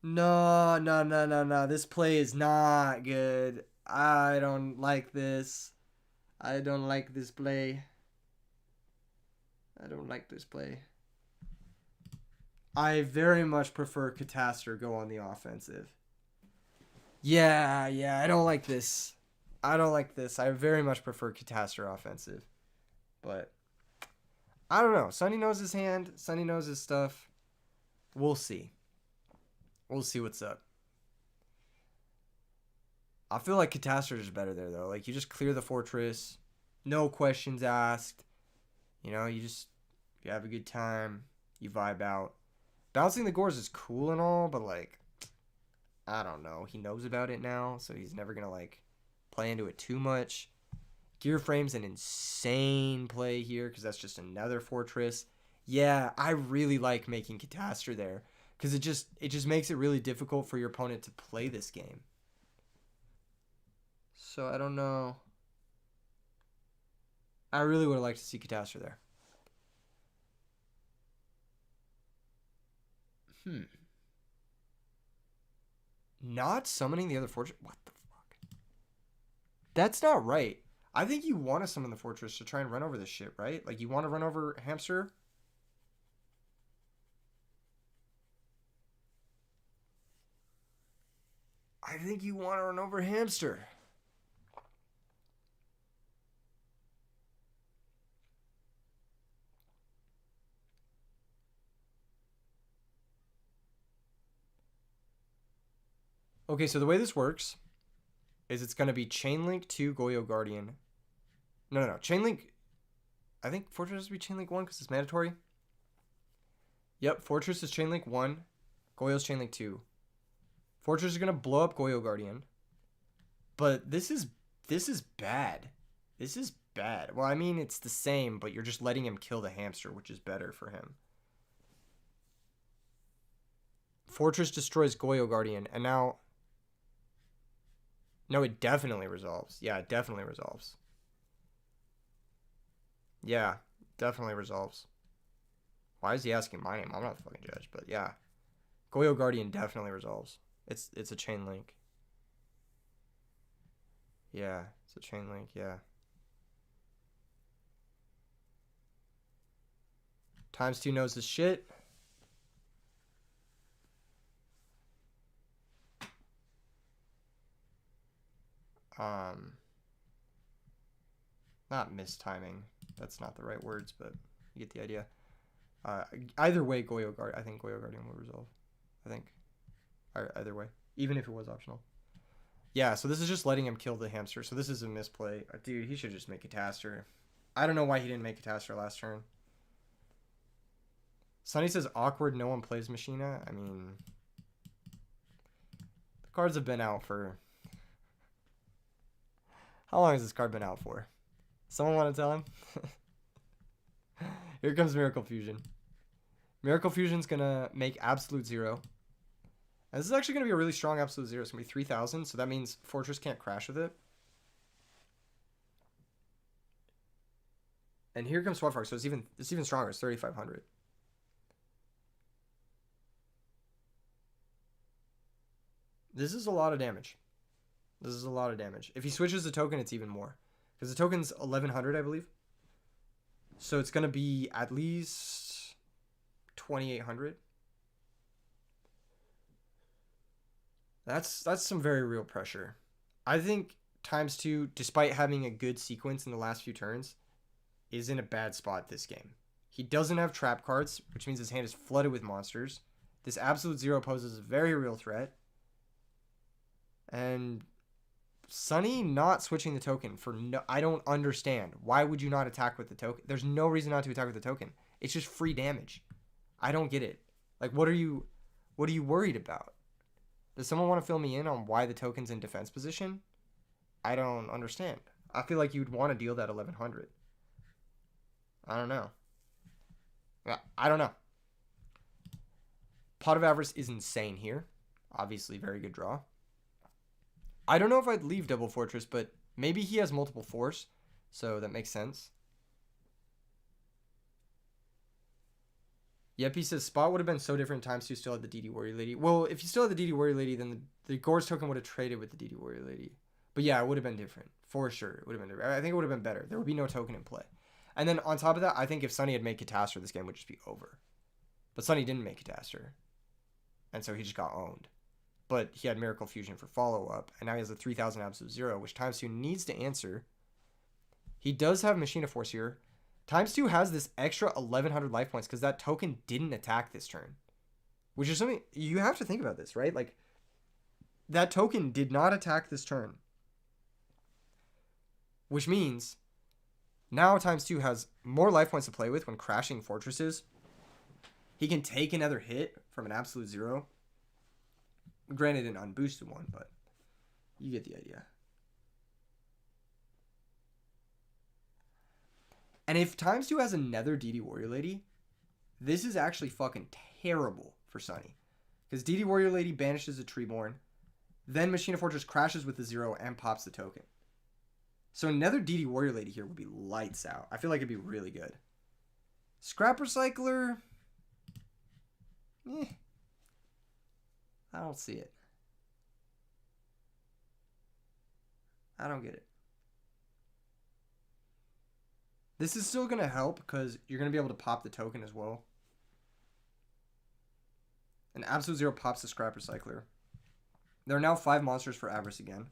S1: No. This play is not good. I don't like this. I don't like this play. I don't like this play. I very much prefer Catastor go on the offensive. Yeah, I don't like this. I don't like this. I very much prefer Catastor offensive. But I don't know. Sonny knows his hand. Sonny knows his stuff. We'll see. We'll see what's up. I feel like Catastor is better there, though. Like, you just clear the fortress. No questions asked. You know, you have a good time. You vibe out. Bouncing the Gores is cool and all, but, like, I don't know. He knows about it now, so he's never going to, like, play into it too much. Gear Frame's an insane play here because that's just another fortress. Yeah, I really like making Catastor there because it just makes it really difficult for your opponent to play this game. So I don't know. I really would have liked to see Catastor there. Not summoning the other fortress? What the fuck? That's not right. I think you want to summon the fortress to try and run over this shit, right? Like, you want to run over Hamster? I think you want to run over Hamster. Okay, so the way this works is it's going to be Chainlink 2, Goyo Guardian. No. Chainlink... I think Fortress has to be Chainlink 1 because it's mandatory. Yep, Fortress is Chainlink 1. Goyo's Chainlink 2. Fortress is going to blow up Goyo Guardian. But this is bad. This is bad. Well, I mean, it's the same, but you're just letting him kill the hamster, which is better for him. Fortress destroys Goyo Guardian, and now... No, it definitely resolves. Yeah, it definitely resolves. Yeah, definitely resolves. Why is he asking my name? I'm not the fucking judge, but yeah. Goyo Guardian definitely resolves. It's a chain link. Yeah, it's a chain link, yeah. TimesTwo knows his shit. Not mistiming. That's not the right words, but you get the idea. Either way, I think Goyo Guardian will resolve. I think. Either way. Even if it was optional. Yeah, so this is just letting him kill the hamster. So this is a misplay. Dude, he should just make Catastor. I don't know why he didn't make Catastor last turn. Sonny says awkward, no one plays Machina. I mean... The Cards have been out for... How long has this card been out for? Someone want to tell him? Here comes Miracle Fusion. Miracle Fusion's going to make Absolute Zero. And this is actually going to be a really strong Absolute Zero. It's going to be 3,000, so that means Fortress can't crash with it. And here comes Swap Frog, so it's even stronger. It's 3,500. This is a lot of damage. This is a lot of damage. If he switches the token, it's even more. Because the token's 1,100, I believe. So it's going to be at least 2,800. That's some very real pressure. I think TimesTwo, despite having a good sequence in the last few turns, is in a bad spot this game. He doesn't have trap cards, which means his hand is flooded with monsters. This Absolute Zero poses a very real threat. And Sunny not switching the token for no... I don't understand. Why would you not attack with the token? There's no reason not to attack with the token. It's just free damage. I don't get it. Like, what are you worried about? Does someone want to fill me in on why the token's in defense position? I don't understand. I feel like you'd want to deal that 1,100. I don't know. I don't know. Pot of Avarice is insane here. Obviously, very good draw. I don't know if I'd leave Double Fortress, but maybe he has multiple force, so that makes sense. Yep, he says Spot would have been so different TimesTwo still had the DD Warrior Lady. Well, if you still had the DD Warrior Lady, then the Gore's token would have traded with the DD Warrior Lady. But yeah, it would have been different. For sure, it would have been different. I think it would have been better. There would be no token in play. And then on top of that, I think if Sunny had made Catastrophe, this game would just be over. But Sunny didn't make Catastrophe. And so he just got owned. But he had Miracle Fusion for follow-up. And now he has a 3,000 Absolute Zero, which TimesTwo needs to answer. He does have Machine of Force here. TimesTwo has this extra 1,100 life points because that token didn't attack this turn. Which is something... You have to think about this, right? Like, that token did not attack this turn. Which means... Now TimesTwo has more life points to play with when crashing fortresses. He can take another hit from an Absolute Zero. Granted, an unboosted one, but you get the idea. And if TimesTwo has another DD Warrior Lady, this is actually fucking terrible for Sunny. Because DD Warrior Lady banishes a Treeborn, then Machine of Fortress crashes with the Zero and pops the token. So another DD Warrior Lady here would be lights out. I feel like it'd be really good. Scrap Recycler... I don't see it. I don't get it. This is still going to help because you're going to be able to pop the token as well. An Absolute Zero pops the Scrap Recycler. There are now 5 monsters for Avarice again.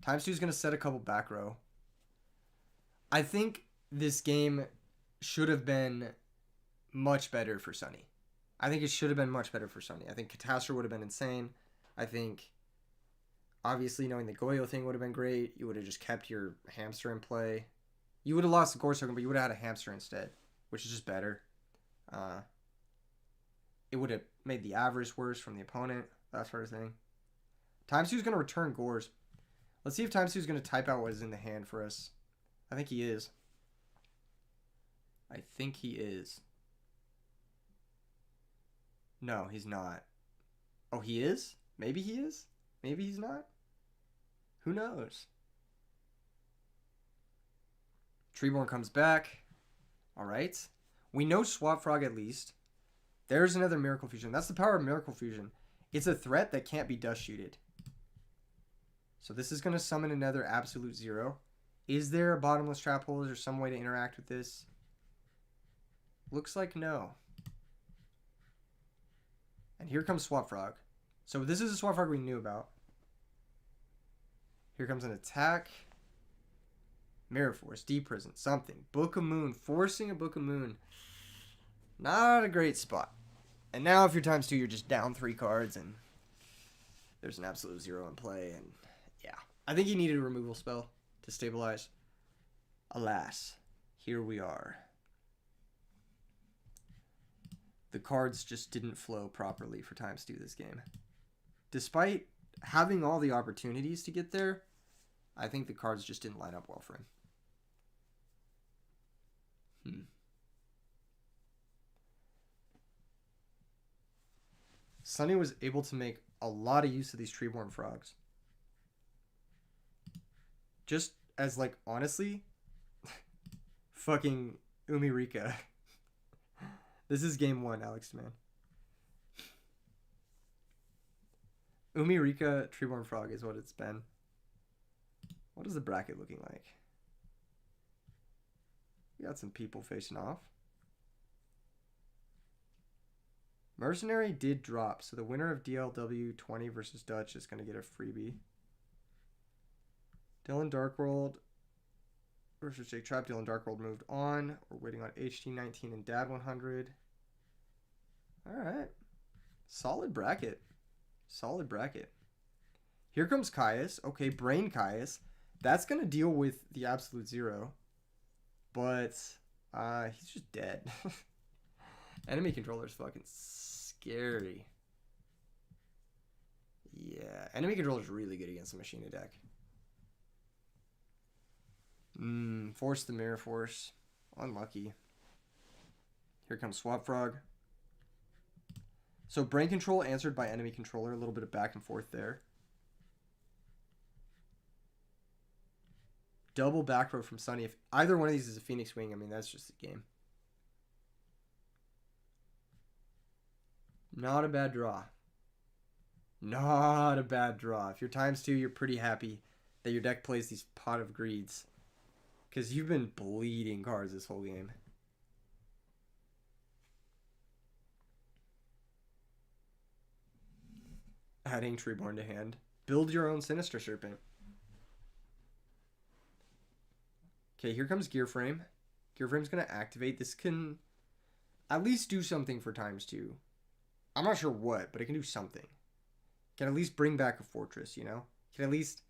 S1: TimesTwo is going to set a couple back row. I think this game should have been much better for Sunny. I think it should have been much better for Sunny. I think Catastrophe would have been insane. I think, obviously, knowing the Goyo thing would have been great. You would have just kept your hamster in play. You would have lost the Gore token, but you would have had a hamster instead, which is just better. It would have made the Avarice worse from the opponent, that sort of thing. TimesTwo is going to return Gores. Let's see if TimesTwo is going to type out what is in the hand for us. I think he is. I think he is. No, he's not. Oh, he is? Maybe he is? Maybe he's not? Who knows? Treeborn comes back. Alright. We know Swap Frog at least. There's another Miracle Fusion. That's the power of Miracle Fusion. It's a threat that can't be dust shooted. So this is going to summon another Absolute Zero. Is there a bottomless trap hole? Is there some way to interact with this? Looks like no. And here comes Swap Frog. So this is a Swap Frog we knew about. Here comes an attack. Mirror Force, Deep Prison, something. Book of Moon, forcing a Book of Moon. Not a great spot. And now if you're TimesTwo, you're just down 3 cards and there's an Absolute Zero in play. And yeah, I think he needed a removal spell to stabilize. Alas, here we are. The cards just didn't flow properly for TimesTwo this game. Despite having all the opportunities to get there, I think the cards just didn't line up well for him. Sonny was able to make a lot of use of these treeborn frogs. Just as, like, honestly, fucking Umirika. This is game 1, Alex, man. Umirika treeborn frog is what it's been. What is the bracket looking like? We got some people facing off. Mercenary did drop, so the winner of DLW 20 versus Dutch is going to get a freebie. Dylan Darkworld versus Jake Trap. Dylan Darkworld moved on. We're waiting on HT19 and Dad 100. All right. Solid bracket. Solid bracket. Here comes Caius. Okay, Brain Caius. That's going to deal with the absolute zero. But he's just dead. Enemy controller's fucking scary. Yeah, enemy controller's really good against the Machina deck. Force the Mirror Force. Unlucky. Here comes Swap Frog. So Brain Control answered by enemy controller. A little bit of back and forth there. Double back row from Sunny. If either one of these is a Phoenix Wing, I mean, that's just a game. Not a bad draw. Not a bad draw. If you're ×2, you're pretty happy that your deck plays these Pot of Greeds. Because you've been bleeding cards this whole game. Adding Treeborn to hand. Build your own Sinister Serpent. Okay, here comes Gear Frame. Gear Frame's going to activate. This can at least do something for ×2. I'm not sure what, but it can do something. Can at least bring back a fortress, you know? Can at least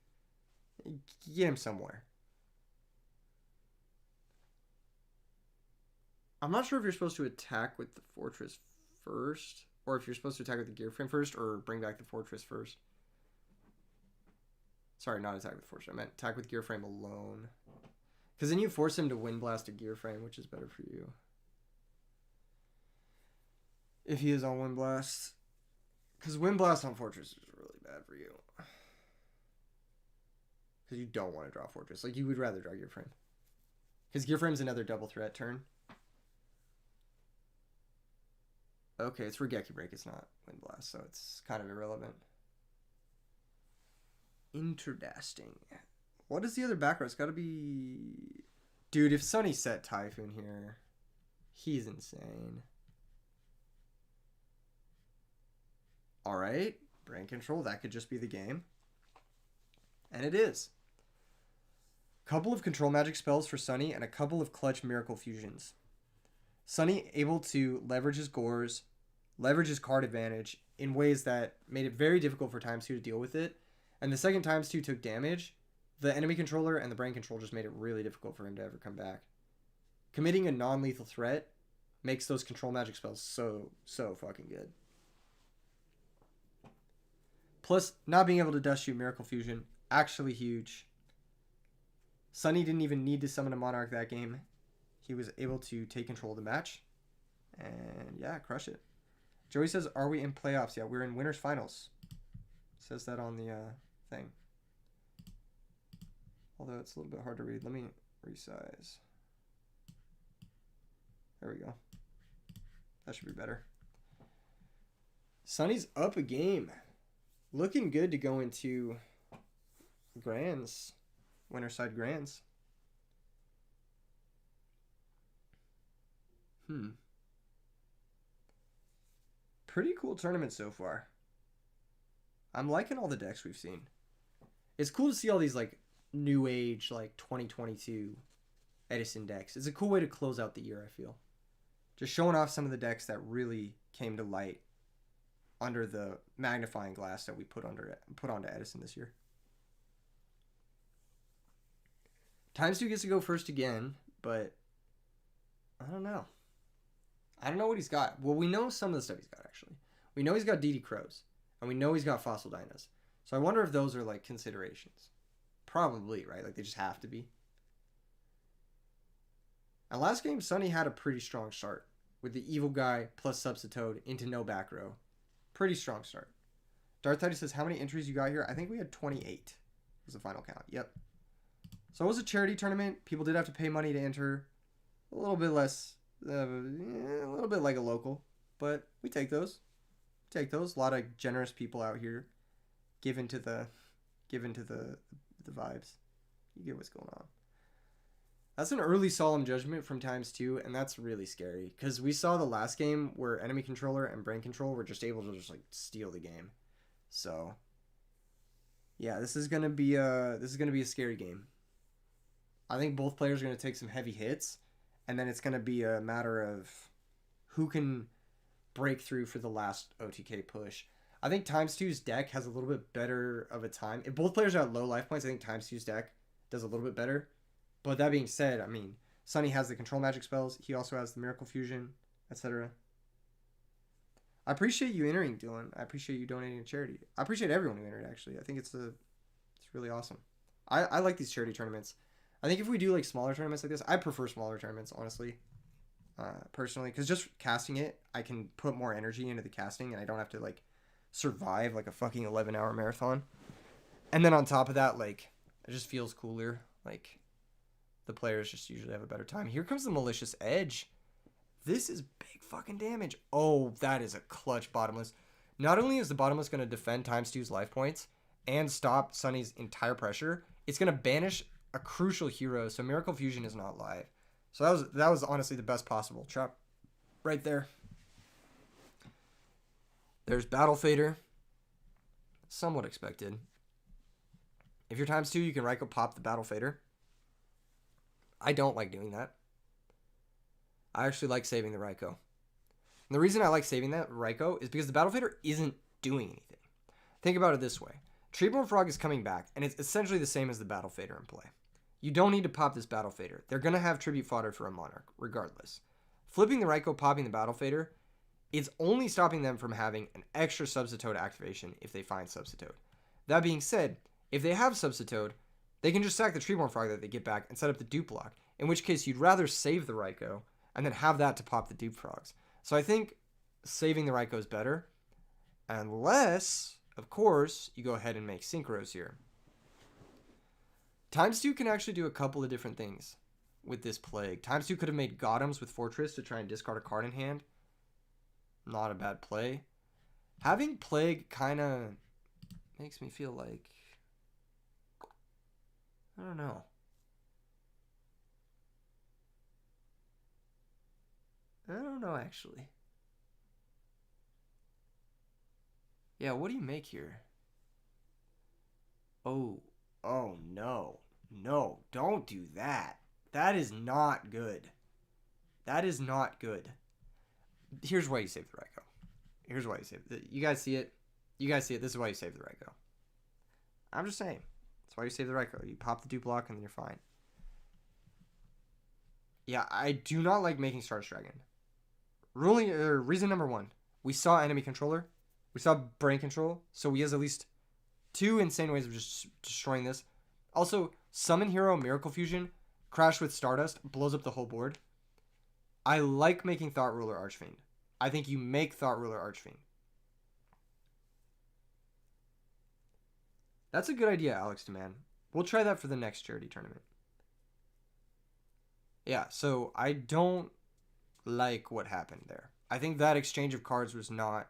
S1: get him somewhere. I'm not sure if you're supposed to attack with the fortress first, or if you're supposed to attack with the Gear Frame first, or bring back the fortress first. Sorry, not attack with the fortress. I meant attack with Gear Frame alone. Because then you force him to Wind Blast a Gear Frame, which is better for you. If he is on Wind Blast. Because Wind Blast on Fortress is really bad for you. Because you don't want to draw Fortress. Like, you would rather draw Gear Frame. Because Gear Frame's another double threat turn. Okay, it's Regeki Break. It's not Wind Blast, so it's kind of irrelevant. Interesting. What is the other back row? It's got to be... Dude, if Sunny set Typhoon here, he's insane. Alright, Brain Control. That could just be the game. And it is. Couple of Control Magic spells for Sunny and a couple of clutch Miracle Fusions. Sunny able to leverage his Gores, leverage his card advantage in ways that made it very difficult for ×2 to deal with it. And the second ×2 took damage, the enemy controller and the Brain Control just made it really difficult for him to ever come back. Committing a non-lethal threat makes those Control Magic spells so fucking good. Plus, not being able to Dust Shoot Miracle Fusion, actually huge. Sunny didn't even need to summon a Monarch that game. He was able to take control of the match. And yeah, crush it. Joey says, are we in playoffs? Yeah, we're in winners finals. Says that on the thing. Although it's a little bit hard to read. Let me resize. There we go. That should be better. Sunny's up a game. Looking good to go into Grands. Winner side Grands. Pretty cool tournament so far. I'm liking all the decks we've seen. It's cool to see all these like new age, like 2022 Edison decks. It's a cool way to close out the year, I feel. Just showing off some of the decks that really came to light under the magnifying glass that we put onto Edison this year. ×2 gets to go first again, but I don't know. I don't know what he's got. Well, we know some of the stuff he's got, actually. We know he's got DD Crows, and we know he's got Fossil Dinos. So I wonder if those are like considerations. Probably, right? Like they just have to be. And last game, Sunny had a pretty strong start with the evil guy plus Substitute into no back row. Pretty strong start. Darth Titus says, how many entries you got here? I think we had 28 was the final count. Yep. So it was a charity tournament. People did have to pay money to enter. A little bit less, a little bit like a local, but we take those. Take those. A lot of generous people out here, given to the vibes. You get what's going on. That's an early solemn judgment from TimesTwo, and that's really scary because we saw the last game where enemy controller and brain control were just able to just like steal the game. So yeah, this is gonna be a scary game. I think both players are gonna take some heavy hits, and then it's gonna be a matter of who can break through for the last OTK push. I think TimesTwo's deck has a little bit better of a time. If both players are at low life points, I think TimesTwo's deck does a little bit better. But that being said, I mean, Sunny has the control magic spells. He also has the miracle fusion, etc. I appreciate you entering, Dylan. I appreciate you donating to charity. I appreciate everyone who entered, actually. I think it's really awesome. I like these charity tournaments. I think if we do like smaller tournaments like this, I prefer smaller tournaments, honestly. Personally, because just casting it, I can put more energy into the casting, and I don't have to like survive like a fucking 11-hour marathon. And then on top of that, like, it just feels cooler. Like, the players just usually have a better time. Here comes the Malicious Edge. This is big fucking damage. Oh, that is a clutch Bottomless. Not only is the Bottomless going to defend TimesTwo's life points and stop Sunny's entire pressure, it's going to banish a crucial hero, so Miracle Fusion is not live. So that was honestly the best possible trap right there. There's Battle Fader. Somewhat expected. If you're TimesTwo, you can Raikou pop the Battle Fader. I don't like doing that. I actually like saving the Raikou. And the reason I like saving that Raikou is because the Battle Fader isn't doing anything. Think about it this way. Treeborn Frog is coming back, and it's essentially the same as the Battle Fader in play. You don't need to pop this Battle Fader. They're going to have Tribute Fodder for a Monarch, regardless. Flipping the Raikou, popping the Battle Fader, it's only stopping them from having an extra Substitute activation if they find Substitute. That being said, if they have Substitute, they can just sack the Treeborn Frog that they get back and set up the dupe block, in which case you'd rather save the Raikou and then have that to pop the dupe frogs. So I think saving the Raikou is better, unless, of course, you go ahead and make Synchros here. TimesTwo can actually do a couple of different things with this Plague. TimesTwo could have made Gotems with Fortress to try and discard a card in hand. Not a bad play. Having Plague kind of makes me feel like, I don't know. I don't know, actually. Yeah, what do you make here? Oh no. No, don't do that. That is not good. That is not good. Here's why you save the Raikou. Here's why you save it. You guys see it? You guys see it. This is why you save the Raikou. I'm just saying. That's why you save the Raikou. You pop the dupe block and then you're fine. Yeah, I do not like making Stardust Dragon. Reason number one. We saw enemy controller. We saw brain control. So he has at least two insane ways of just destroying this. Also, Summon Hero, Miracle Fusion, Crash with Stardust, blows up the whole board. I like making Thought Ruler Archfiend. I think you make Thought Ruler Archfiend. That's a good idea, Alex Demand. We'll try that for the next charity tournament. Yeah, so I don't like what happened there. I think that exchange of cards was not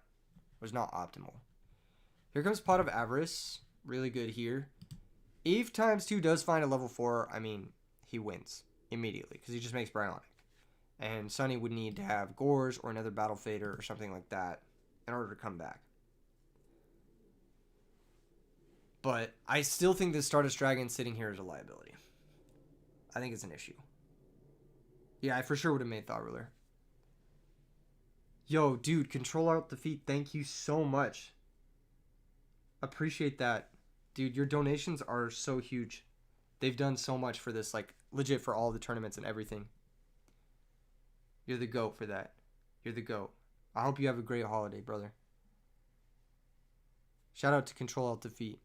S1: optimal. Here comes Pot of Avarice. Really good here. If TimesTwo does find a level 4, I mean, he wins immediately because he just makes Bionic. And Sunny would need to have Gores or another Battle Fader or something like that in order to come back. But I still think this Stardust Dragon sitting here is a liability. I think it's an issue. Yeah, I for sure would have made Thought Ruler. Yo, dude, Control Alt Defeat, thank you so much. Appreciate that. Dude, your donations are so huge. They've done so much for this, like, legit for all the tournaments and everything. You're the GOAT for that. You're the GOAT. I hope you have a great holiday, brother. Shout out to Control Alt Defeat.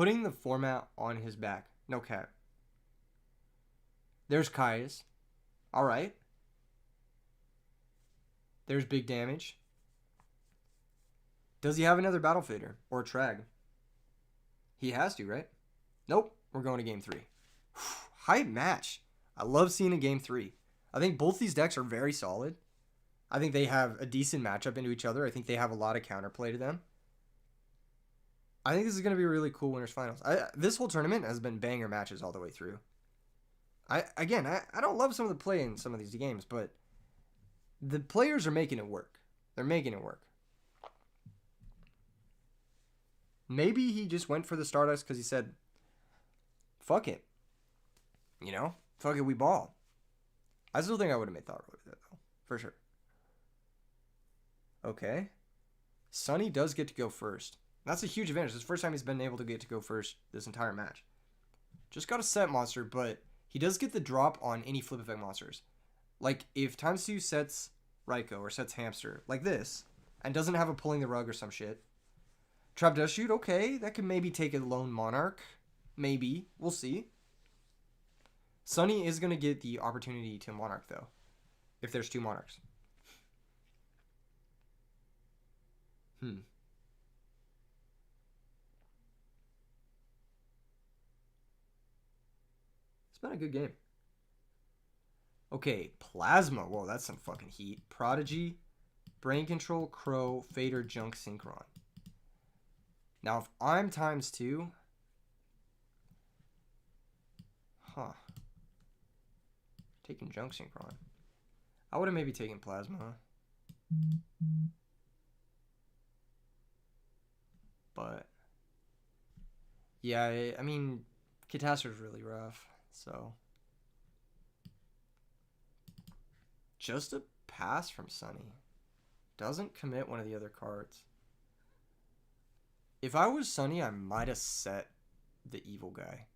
S1: putting the format on his back. No cap. There's Caius. All right. There's big damage. Does he have another Battle Fader or a Trag? He has to, right? Nope. We're going to game 3. Hype match. I love seeing a game 3. I think both these decks are very solid. I think they have a decent matchup into each other. I think they have a lot of counterplay to them. I think this is going to be a really cool winners finals. This whole tournament has been banger matches all the way through. I don't love some of the play in some of these games, but the players are making it work. They're making it work. Maybe he just went for the Stardust because he said, fuck it. You know? Fuck it, we ball. I still think I would have made Thought Road with it, though. For sure. Okay. Sunny does get to go first. That's a huge advantage. It's the first time he's been able to get to go first this entire match. Just got a set monster, but he does get the drop on any flip effect monsters. Like, if TimesTwo sets Raikou or sets Hamster, like this, and doesn't have a Pulling the Rug or some shit, Trap Dust Shoot, okay, that could maybe take a lone Monarch. Maybe. We'll see. Sunny is going to get the opportunity to Monarch, though, if there's 2 Monarchs. It's been a good game. Okay, Plasma. Whoa, that's some fucking heat. Prodigy, Brain Control, Crow, Fader, Junk, Synchron. Now, if I'm TimesTwo... Taking Junk Synchron. I would have maybe taken Plasma. But... yeah, I mean... Catastrophe's really rough, so... Just a pass from Sunny. Doesn't commit one of the other cards. If I was Sunny, I might have set the evil guy.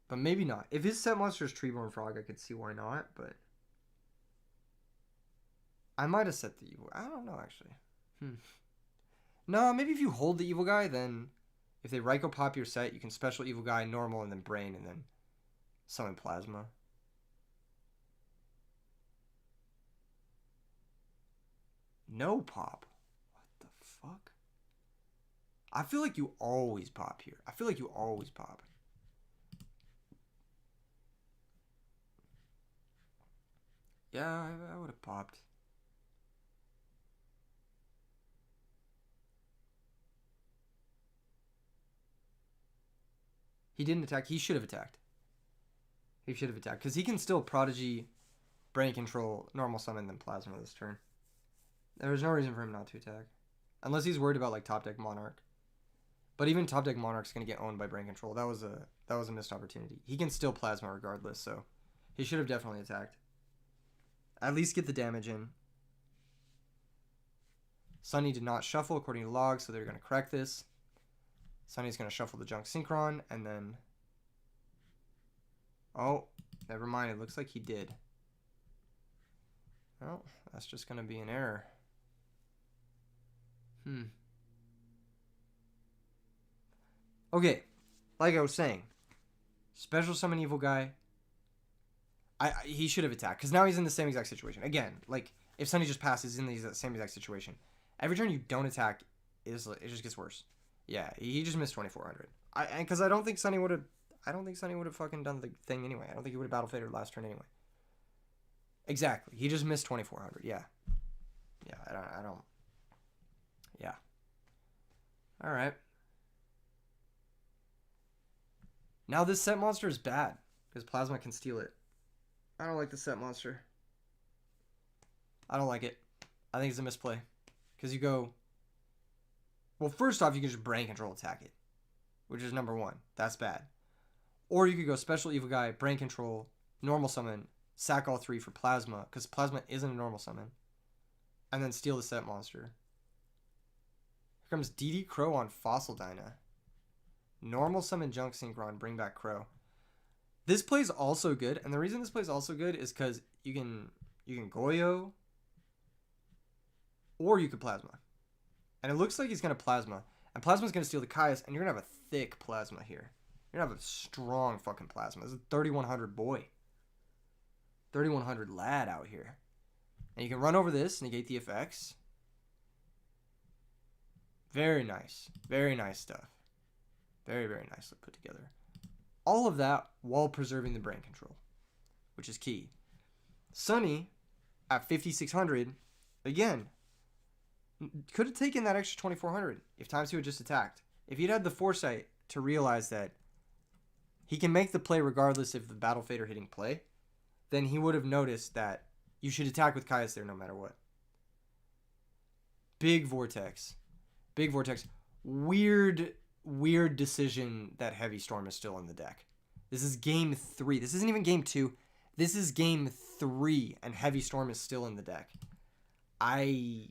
S1: But maybe not. If his set monster is Treeborn Frog, I could see why not, but... I might have set the evil... I don't know, actually. No, maybe if you hold the evil guy, then... If they Raikou pop your set, you can special evil guy, normal, and then brain, and then summon Plasma. No pop. What the fuck? I feel like you always pop here. I feel like you always pop. Yeah, I would have popped. He didn't attack. He should have attacked. He should have attacked. Because he can still Prodigy, Brain Control, Normal Summon, then Plasma this turn. There's no reason for him not to attack. Unless he's worried about, like, Top Deck Monarch. But even Top Deck Monarch's going to get owned by Brain Control. That was a missed opportunity. He can still Plasma regardless, so he should have definitely attacked. At least get the damage in. Sunny did not shuffle according to log, so they're going to correct this. Sunny's going to shuffle the Junk Synchron, and then... Oh, never mind. It looks like he did. Well, that's just going to be an error. Okay, like I was saying, special summon evil guy. He should have attacked, because now he's in the same exact situation. Again, like, if Sunny just passes in the same exact situation, every turn you don't attack, it just gets worse. Yeah, he just missed 2400. Because I don't think Sunny would have fucking done the thing anyway. I don't think he would have battle faded last turn anyway. Exactly. He just missed 2400. Yeah. Yeah, I don't. Yeah. All right. Now this set monster is bad because Plasma can steal it. I don't like the set monster. I don't like it. I think it's a misplay because you go. Well, first off, you can just Brain Control attack it, which is number 1. That's bad. Or you could go Special Evil Guy, Brain Control, Normal Summon, sack all 3 for Plasma, because Plasma isn't a normal summon, and then steal the set monster. Here comes DD Crow on Fossil Dyna. Normal Summon Junk Synchron, bring back Crow. This play's also good, and the reason this play's also good is because you can GhostRider, or you could Plasma. And it looks like he's going to Plasma. And Plasma's going to steal the Kai's, and you're going to have a thick Plasma here. You're going to have a strong fucking Plasma. This is a 3100 boy. 3100 lad out here. And you can run over this, negate the effects. Very nice. Very nice stuff. Very, very nicely put together. All of that while preserving the brain control, which is key. Sunny, at 5600, again, could have taken that extra 2400 if TimesTwo had just attacked. If he'd had the foresight to realize that he can make the play regardless if the Battle Fader hitting play, then he would have noticed that you should attack with Caius there no matter what. Big Vortex. Big Vortex. Weird decision that Heavy Storm is still in the deck. This is game 3. This isn't even game 2. This is game 3, and Heavy Storm is still in the deck. I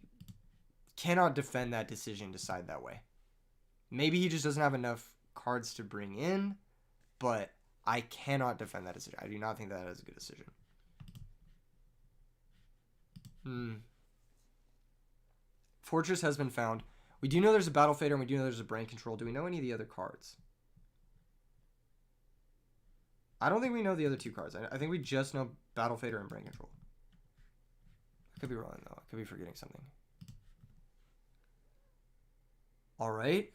S1: cannot defend that decision to side that way. Maybe he just doesn't have enough cards to bring in, but I cannot defend that decision. I do not think that is a good decision. Fortress has been found. We do know there's a Battle Fader, and we do know there's a Brain Control. Do we know any of the other cards? I don't think we know the other 2 cards. I think we just know Battle Fader and Brain Control. I could be wrong, though. I could be forgetting something. Alright.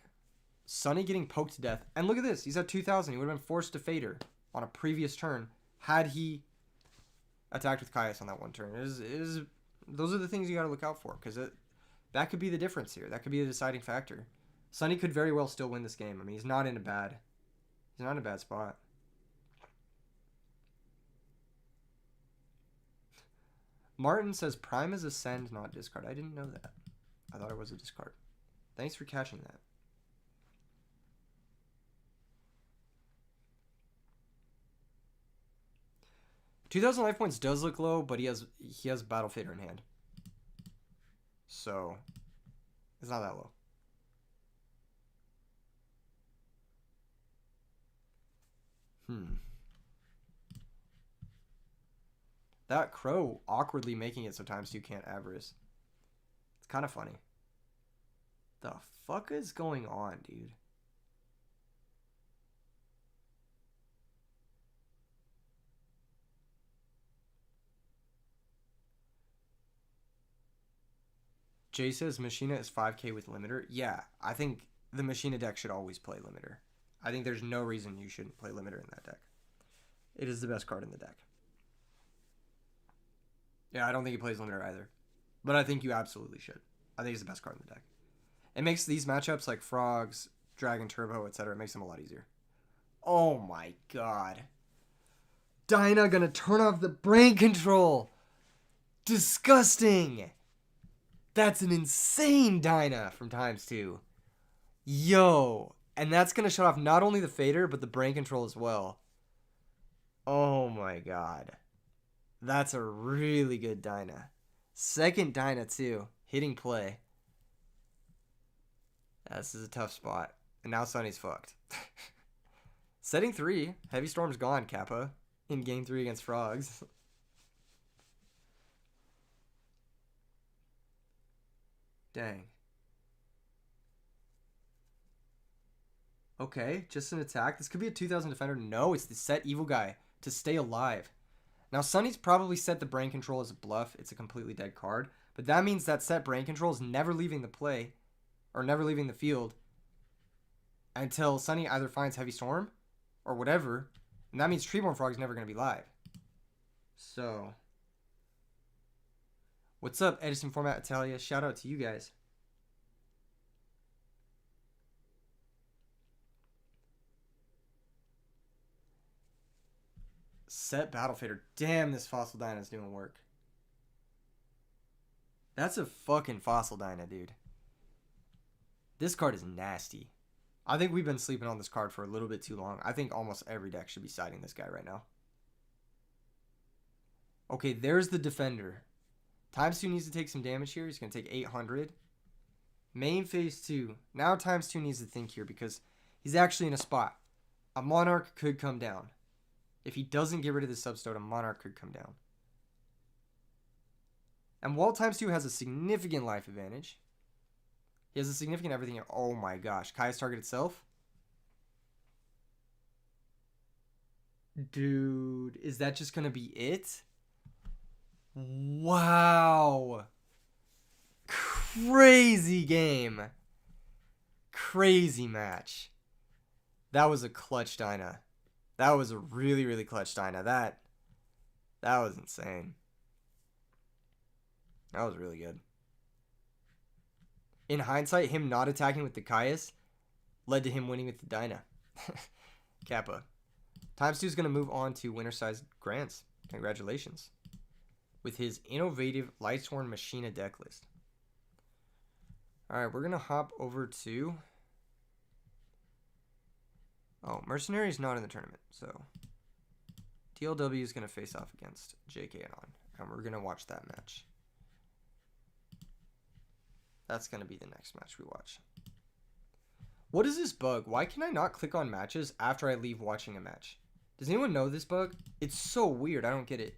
S1: Sunny getting poked to death. And look at this. He's at 2000. He would have been forced to Fader on a previous turn had he attacked with Caius on that one turn. Those are the things you got to look out for, because that could be the difference here. That could be the deciding factor. Sunny could very well still win this game. I mean, he's not in a bad spot. Martin says Prime is a send, not discard. I didn't know that. I thought it was a discard. Thanks for catching that. $2,000 life points does look low, but he has Battle Fader in hand. So, it's not that low. That Crow awkwardly making it so TimesTwo can't Avarice. It's kind of funny. The fuck is going on, dude? Jay says Machina is 5k with Limiter. Yeah, I think the Machina deck should always play Limiter. I think there's no reason you shouldn't play Limiter in that deck. It is the best card in the deck. Yeah, I don't think he plays Limiter either. But I think you absolutely should. I think he's the best card in the deck. It makes these matchups like Frogs, Dragon Turbo, etc. It makes them a lot easier. Oh my god. Dinah gonna turn off the brain control. Disgusting. That's an insane Dinah from TimesTwo. Yo. And that's gonna shut off not only the Fader, but the brain control as well. Oh my god. That's a really good Dinah. Second Dinah too. Hitting play. This is a tough spot. And now Sunny's fucked. Setting 3. Heavy Storm's gone, Kappa. In game 3 against Frogs. Dang. Okay, just an attack. This could be a 2000 defender. No, it's the set evil guy to stay alive. Now, Sunny's probably set the brain control as a bluff. It's a completely dead card. But that means that set brain control is never leaving the play, or never leaving the field, until Sunny either finds Heavy Storm, or whatever. And that means Treeborn Frog's never going to be live. So, what's up, Edison Format Italia? Shout out to you guys. Set Battle Fader. Damn, this Fossil Dyna is doing work. That's a fucking Fossil Dyna, dude. This card is nasty. I think we've been sleeping on this card for a little bit too long. I think almost every deck should be siding this guy right now. Okay, there's the defender. TimesTwo needs to take some damage here. He's going to take 800. Main phase 2. Now TimesTwo needs to think here because he's actually in a spot. A Monarch could come down. If he doesn't get rid of the Substone, a Monarch could come down. And while TimesTwo has a significant life advantage, He has a significant everything. Oh my gosh. Kai's target itself? Dude, is that just going to be it? Wow. Crazy game. Crazy match. That was a clutch Dyna. That was a really, really clutch Dyna. That was insane. That was really good. In hindsight, him not attacking with the Caius led to him winning with the Dyna. Kappa. TimesTwo is going to move on to winter-sized Grants. Congratulations. With his innovative Lightsworn Machina deck list. Alright, we're going to hop over to... Oh, Mercenary is not in the tournament, so... TLW is going to face off against JK Anon, and we're going to watch that match. That's going to be the next match we watch. What is this bug? Why can I not click on matches after I leave watching a match? Does anyone know this bug? It's so weird. I don't get it.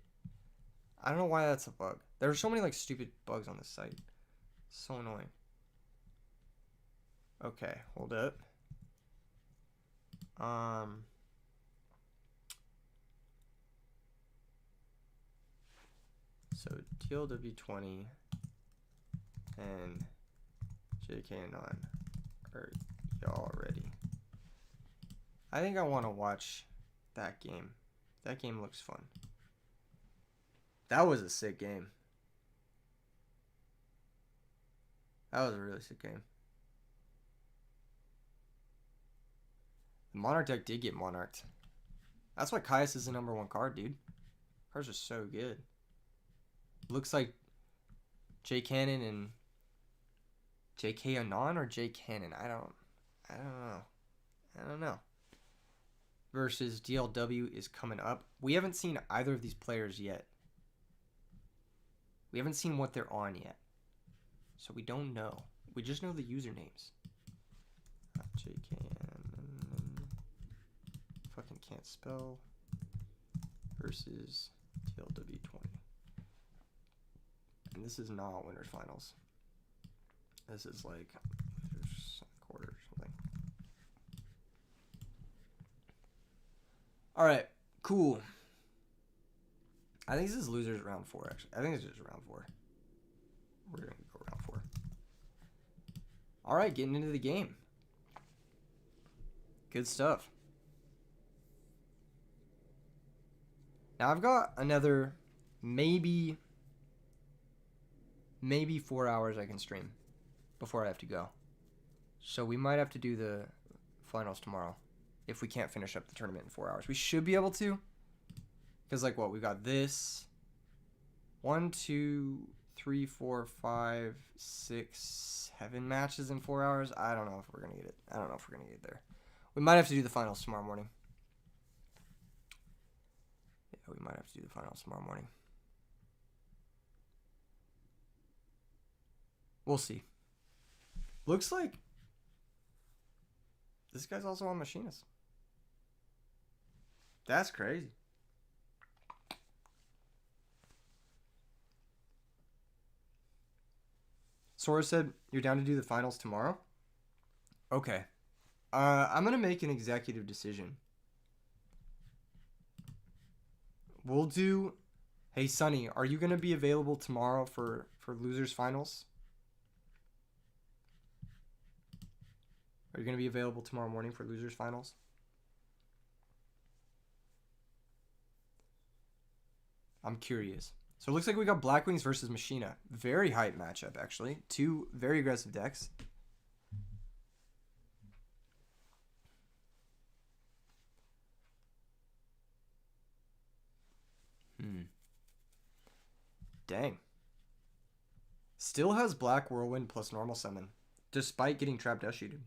S1: I don't know why that's a bug. There are so many like stupid bugs on this site. So annoying. Okay, hold up. So TLW20 and JK Anon are y'all ready? I think I want to watch that game. That game looks fun. That was a sick game. That was a really sick game. The Monarch deck did get Monarched. That's why Caius is the #1 card, dude. Cards are so good. Looks like J Cannon and JK Anon or J Cannon. I don't know. Versus DLW is coming up. We haven't seen either of these players yet. We haven't seen what they're on yet. So we don't know. We just know the usernames. JK Anon. Fucking can't spell. Versus TLW20. And this is not winners finals. This is like quarter or something. Alright, cool. I think this is losers round 4, actually. I think it's just round 4. We're going to go round 4. Alright, getting into the game. Good stuff. Now I've got another maybe 4 hours I can stream before I have to go. So we might have to do the finals tomorrow if we can't finish up the tournament in 4 hours. We should be able to. Because, like, what? We got this. 1, 2, 3, 4, 5, 6, 7 matches in 4 hours. I don't know if we're going to get it. I don't know if we're going to get there. We might have to do the finals tomorrow morning. Yeah, we might have to do the finals tomorrow morning. We'll see. Looks like this guy's also on Machinist. That's crazy. Sora said, you're down to do the finals tomorrow? Okay. I'm going to make an executive decision. We'll do... Hey, Sonny, are you going to be available tomorrow for losers finals? Are you going to be available tomorrow morning for losers finals? I'm curious. So it looks like we got Blackwings versus Machina. Very hype matchup, actually. Two very aggressive decks. Dang. Still has Black Whirlwind plus normal summon, despite getting trapped S-shooted.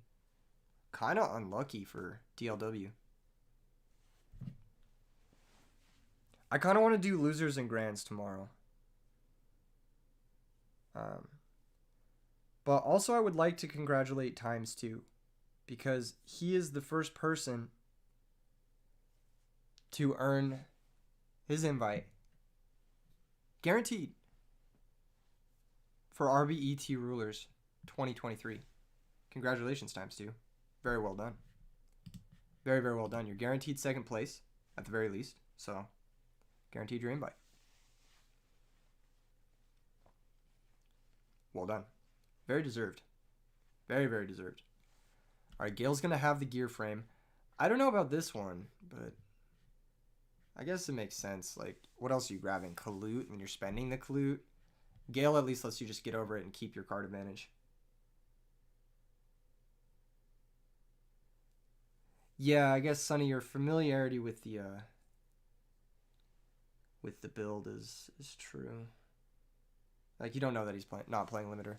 S1: Kind of unlucky for DLW. I kind of want to do losers and grands tomorrow. But also I would like to congratulate TimesTwo, because he is the first person to earn his invite. Guaranteed. For RBCT Rulers 2023. Congratulations, TimesTwo. Very well done. Very, very well done. You're guaranteed second place, at the very least. So, guaranteed your invite. Well done. Very deserved. Very, very deserved. All right, Gale's going to have the gear frame. I don't know about this one, but I guess it makes sense. Like, what else are you grabbing? Colute when you're spending the Colute? Gale at least lets you just get over it and keep your card advantage. Yeah, I guess, Sonny, your familiarity with the build is true. Like, you don't know that he's not playing limiter.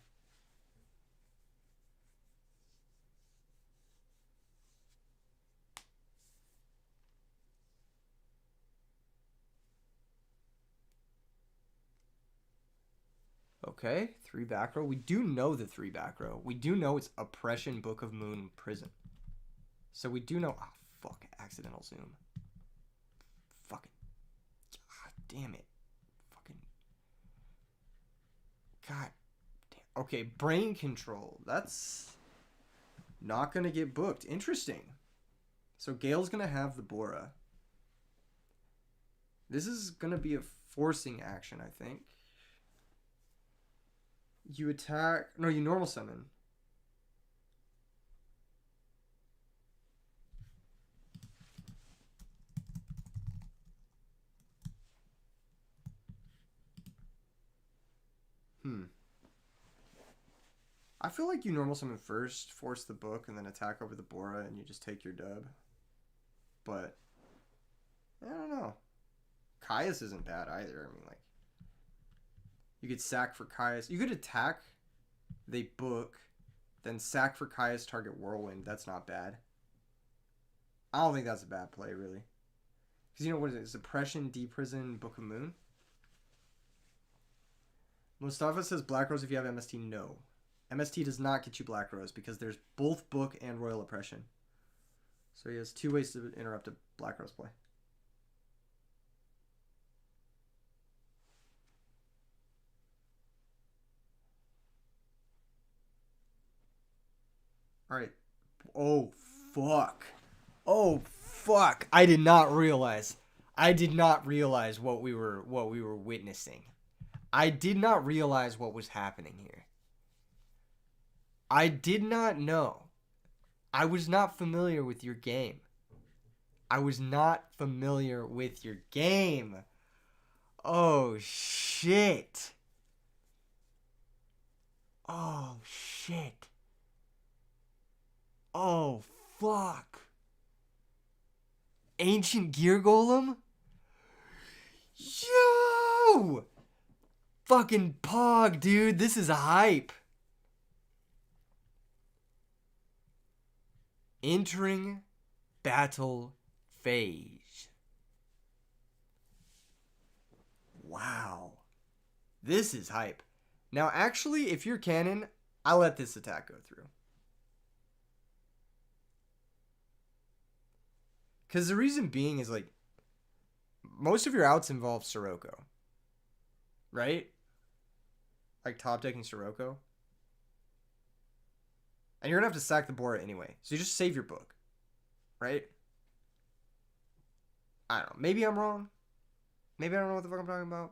S1: Okay, 3 back row. We do know the 3 back row. We do know it's Oppression, Book of Moon, Prison. So we do know... Oh, fuck. Accidental zoom. Fucking... God damn it. Fucking... God damn. Okay, Brain Control. That's not going to get booked. Interesting. So Gale's going to have the Bora. This is going to be a forcing action, I think. You attack... No, you normal summon. I feel like you normal summon first, force the book, and then attack over the Bora, and you just take your dub. But, I don't know. Caius isn't bad either. I mean, like, you could sack for Caius. You could attack, they book, then sack for Caius, target Whirlwind. That's not bad. I don't think that's a bad play, really. Because you know what is it? Suppression, Deprison, Book of Moon? Mustafa says Black Rose if you have MST. No. MST does not get you Black Rose because there's both Book and Royal Oppression. So he has 2 ways to interrupt a Black Rose play. Alright. Oh, fuck. Oh, fuck. I did not realize. What we were witnessing. I did not realize what was happening here. I did not know. I was not familiar with your game. Oh, shit. Oh, fuck. Ancient Gear Golem? Yo! Fucking Pog, dude. This is a hype. Entering battle phase. Wow. This is hype. Now, actually, if you're Cannon, I'll let this attack go through. Because the reason being is, like, most of your outs involve Sirocco. Right? Like, top decking Sirocco. And you're going to have to sack the Bora anyway. So you just save your book. Right? I don't know. Maybe I'm wrong. Maybe I don't know what the fuck I'm talking about.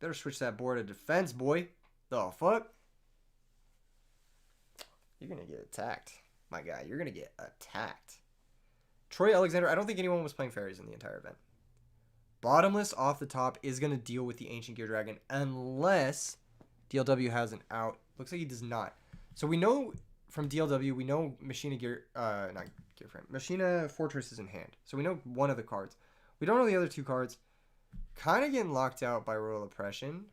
S1: Better switch that Bora to defense, boy. The fuck? You're going to get attacked. My guy, you're going to get attacked. Troy Alexander, I don't think anyone was playing fairies in the entire event. Bottomless off the top is going to deal with the Ancient Gear Dragon unless DLW has an out. Looks like he does not. So we know from DLW, we know Machina Gear, not Gear Frame, Machina Fortress is in hand. So we know one of the cards. We don't know the other 2 cards. Kind of getting locked out by Royal Oppression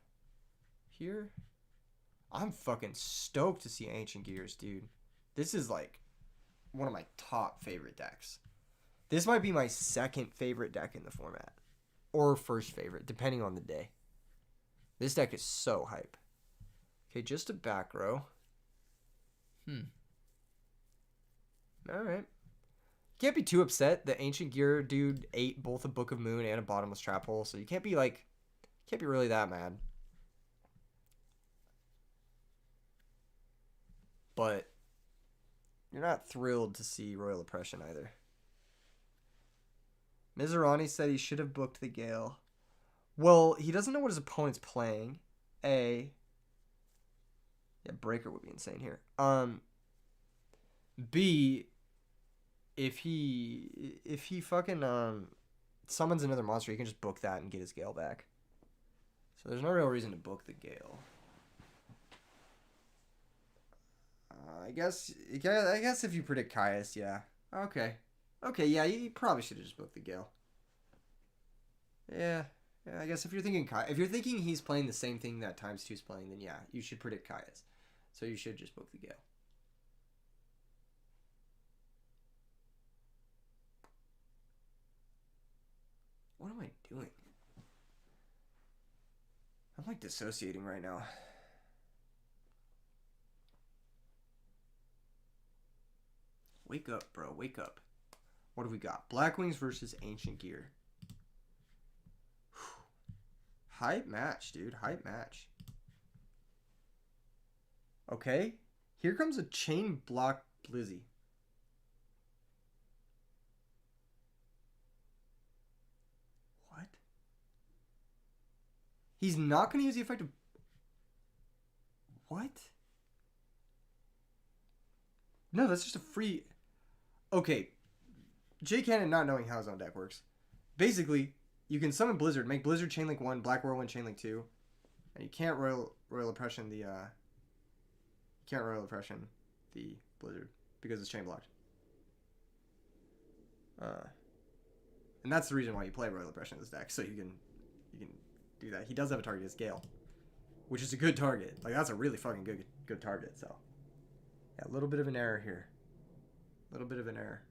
S1: here. I'm fucking stoked to see Ancient Gears, dude. This is like one of my top favorite decks. This might be my second favorite deck in the format. Or first favorite, depending on the day. This deck is so hype. Okay, just a back row. Alright. Can't be too upset. The Ancient Gear dude ate both a Book of Moon and a Bottomless Trap Hole, so you can't be really that mad. but you're not thrilled to see Royal Oppression either. Mizurani said he should have booked the Gale. Well, he doesn't know what his opponent's playing. Yeah, Breaker would be insane here. B, if he fucking summons another monster, he can just book that and get his Gale back. So there's no real reason to book the Gale. I guess if you predict Caius, yeah. Okay, yeah, you probably should have just booked the Gale. Yeah, I guess if you're thinking he's playing the same thing that TimesTwo's playing, then yeah, you should predict Caius. So you should just book the Gale. What am I doing? I'm like dissociating right now. Wake up, bro. Wake up. What have we got? Blackwings versus Ancient Gear. Hype match, dude. Hype match. Okay. Here comes a chain block Blizzy. What? He's not going to use the effect of... What? No, that's just a free... Okay. J Cannon not knowing how his own deck works. Basically, you can summon Blizzard, make Blizzard Chainlink 1, Black Whirlwind Chainlink 2, and you can't Royal Oppression the Blizzard because it's chain blocked. And that's the reason why you play Royal Oppression in this deck, so you can do that. He does have a target as Gale, which is a good target. Like, that's a really fucking good target. So yeah, a little bit of an error here. A little bit of an error.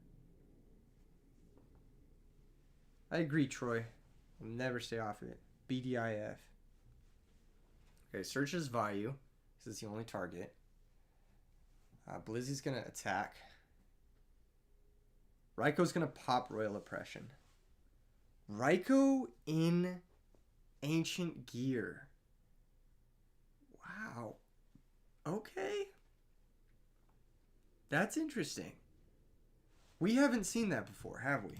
S1: I agree, Troy. I'll never stay off of it. BDIF. Okay, searches Vayu. This is the only target. Blizzy's going to attack. Raiko's going to pop Royal Oppression. Raiko in Ancient Gear. Wow. Okay. That's interesting. We haven't seen that before, have we?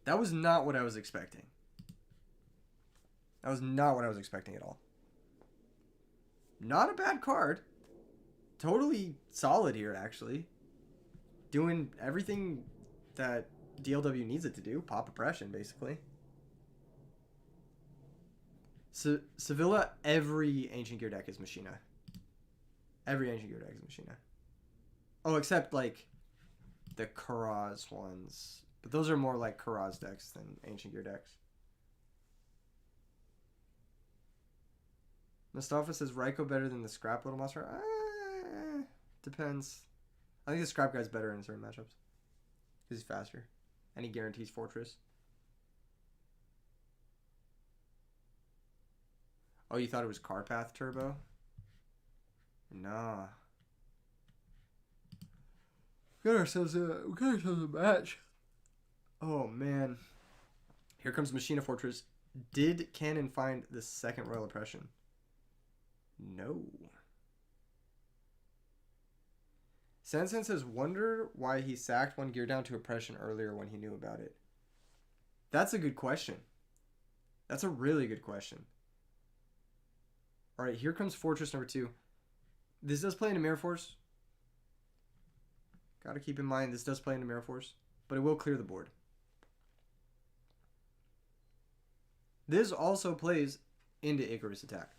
S1: That was not what I was expecting. That was not what I was expecting at all. Not a bad card. Totally solid here, actually. Doing everything that DLW needs it to do. Pop Oppression, basically. So, Sevilla, every Ancient Gear deck is Machina. Every Ancient Gear deck is Machina. Oh, except, like, the Karaz ones. But those are more like Karaz decks than Ancient Gear decks. Mustafa says, Raiko better than the Scrap Little Monster? Depends. I think the Scrap guy's better in certain matchups. Because he's faster. And he guarantees Fortress. Oh, you thought it was Carpath Turbo? Nah. We got ourselves a match. Oh, man. Here comes Machina Fortress. Did Cannon find the second Royal Oppression? No. Sansan says, wonder why he sacked one gear down to Oppression earlier when he knew about it. That's a good question. That's a really good question. Alright, here comes Fortress number 2. This does play into Mirror Force. Gotta keep in mind, this does play into Mirror Force. But it will clear the board. This also plays into Icarus Attack.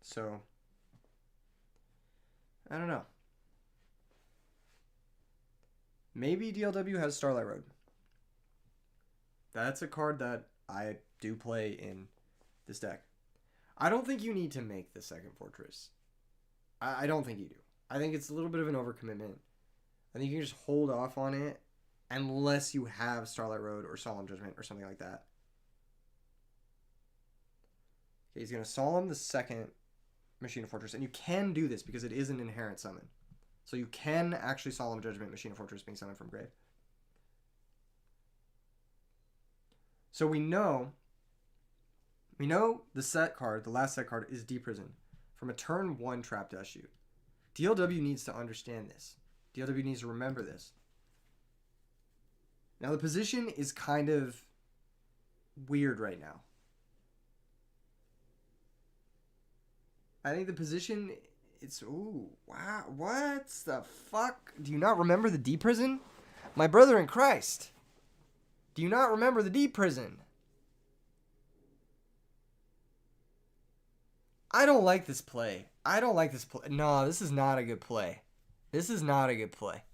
S1: So, I don't know. Maybe DLW has Starlight Road. That's a card that I do play in this deck. I don't think you need to make the second Fortress. I don't think you do. I think it's a little bit of an overcommitment. I think you can just hold off on it unless you have Starlight Road or Solemn Judgment or something like that. Okay, he's going to Solemn the second Machina Fortress. And you can do this because it is an inherent summon. So you can actually Solemn Judgment Machina Fortress being summoned from grave. So we know We know the set card, the last set card, is D-Prison from a turn 1 trap dash shoot. DLW needs to understand this. DLW needs to remember this. Now the position is kind of weird right now. I think the position, it's, ooh, wow, what the fuck? Do you not remember the D-Prison? My brother in Christ. Do you not remember the D-Prison? I don't like this play. I don't like this play. No, this is not a good play. This is not a good play.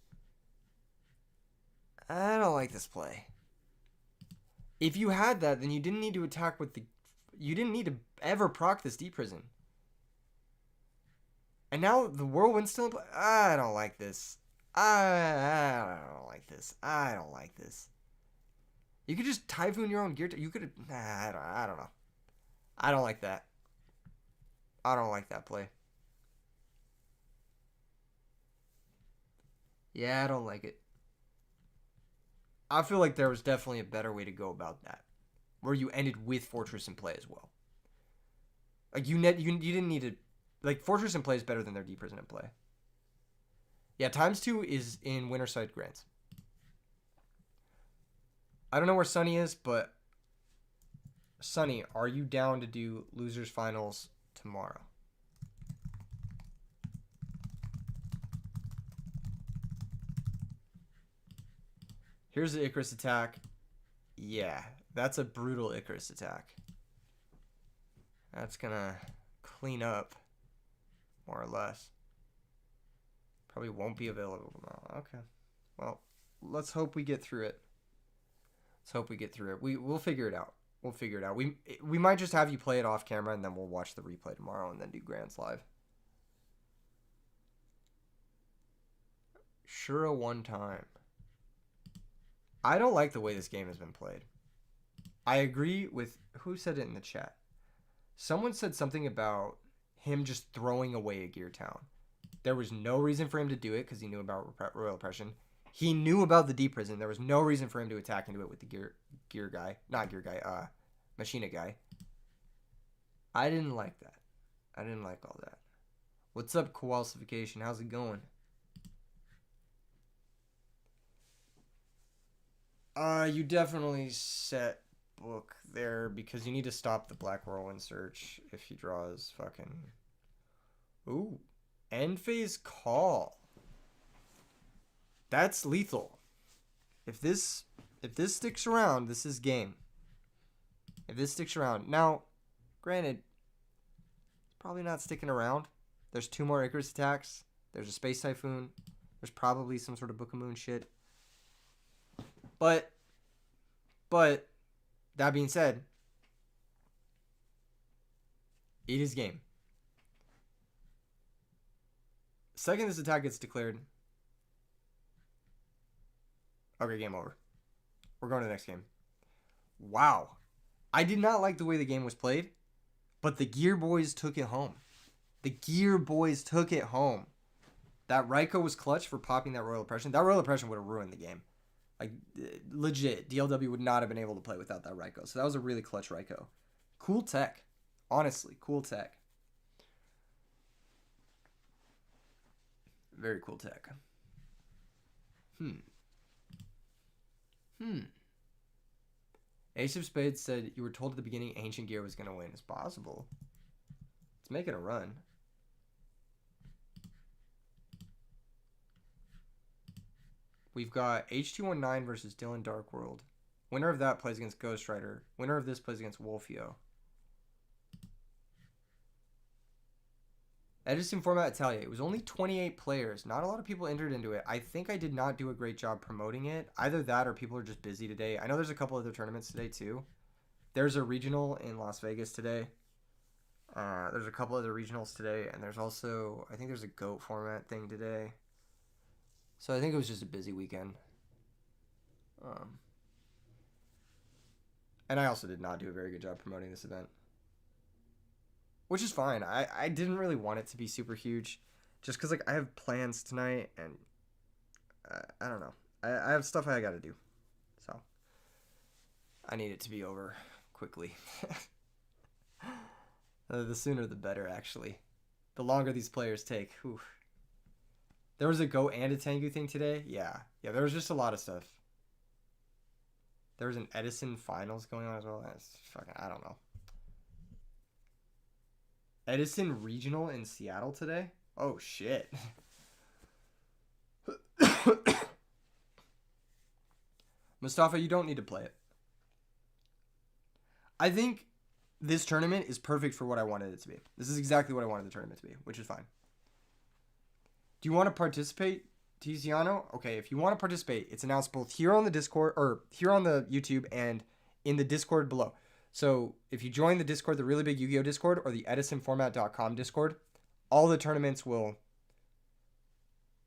S1: I don't like this play. If you had that, then you didn't need to attack with the... You didn't need to ever proc this D-Prison. And now the Whirlwind's still in play. I don't like this. I don't like this. I don't like this. You could just Typhoon your own gear. You could have... Nah, I don't know. I don't like that. I don't like that play. Yeah, I don't like it. I feel like there was definitely a better way to go about that, where you ended with Fortress in play as well. Like you didn't need to, like Fortress in play is better than their D-Prison in play. Yeah, TimesTwo is in Winterside Grants. I don't know where Sunny is, but Sunny, are you down to do losers finals tomorrow? Here's the Icarus attack. Yeah, that's a brutal Icarus attack. That's gonna clean up, more or less. Probably won't be available tomorrow. Okay. Well, let's hope we get through it. Let's hope we get through it. We'll figure it out. We'll figure it out. We might just have you play it off camera, and then we'll watch the replay tomorrow and then do Grants live. Sure, a one time. I don't like the way this game has been played. I agree with... Who said it in the chat? Someone said something about him just throwing away a Gear Town. There was no reason for him to do it because he knew about Royal Oppression. He knew about the D-Prison. There was no reason for him to attack into it with the gear guy. Not gear guy, Machina guy. I didn't like that. I didn't like all that. What's up, Coalsification? How's it going? You definitely set book there because you need to stop the Black Whirlwind search if he draws fucking... Ooh. End phase call. That's lethal. If this sticks around, this is game. If this sticks around. Now, granted, it's probably not sticking around. There's 2 more Icarus attacks. There's a Space Typhoon. There's probably some sort of Book of Moon shit. But that being said, it is game. Second this attack gets declared. Okay, game over. We're going to the next game. Wow. I did not like the way the game was played, but the Gear Boys took it home. The Gear Boys took it home. That Raikou was clutch for popping that Royal Oppression. That Royal Oppression would have ruined the game. Like, legit, DLW would not have been able to play without that Raikou. So that was a really clutch Raikou. Cool tech. Honestly, cool tech. Very cool tech. Ace of Spades said, you were told at the beginning Ancient Gear was going to win. It's possible. Let's make it a run. We've got H219 versus Dylan Darkworld. Winner of that plays against GhostRider. Winner of this plays against Wolfio. Edison format Italia. It was only 28 players. Not a lot of people entered into it. I think I did not do a great job promoting it. Either that or people are just busy today. I know there's a couple other tournaments today too. There's a regional in Las Vegas today. There's a couple other regionals today. And there's also, I think there's a GOAT format thing today. So I think it was just a busy weekend. And I also did not do a very good job promoting this event. Which is fine. I didn't really want it to be super huge. Just because, like, I have plans tonight. And I don't know. I have stuff I got to do. So I need it to be over quickly. The sooner the better, actually. The longer these players take. Whew. There was a Go and a Tengu thing today. Yeah. Yeah, there was just a lot of stuff. There was an Edison finals going on as well. That's fucking, I don't know. Edison regional in Seattle today? Oh, shit. Mustafa, you don't need to play it. I think this tournament is perfect for what I wanted it to be. This is exactly what I wanted the tournament to be, which is fine. Do you want to participate, Tiziano? Okay, if you want to participate, it's announced both here on the Discord, or here on the YouTube, and in the Discord below. So if you join the Discord, the Really Big Yu-Gi-Oh! Discord, or the EdisonFormat.com Discord, all the tournaments will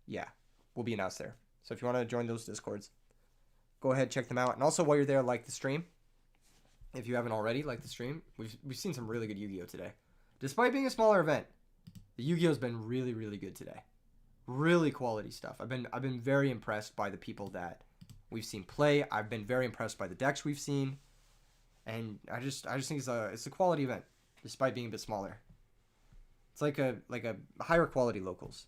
S1: be announced there. So if you want to join those Discords, go ahead, check them out. And also, while you're there, like the stream. If you haven't already, like the stream. We've seen some really good Yu-Gi-Oh! Today. Despite being a smaller event, the Yu-Gi-Oh's been really, really good today. Really quality stuff. I've been very impressed by the people that we've seen play. I've been very impressed by the decks we've seen. And I just think it's a quality event, despite being a bit smaller. It's like a higher quality locals.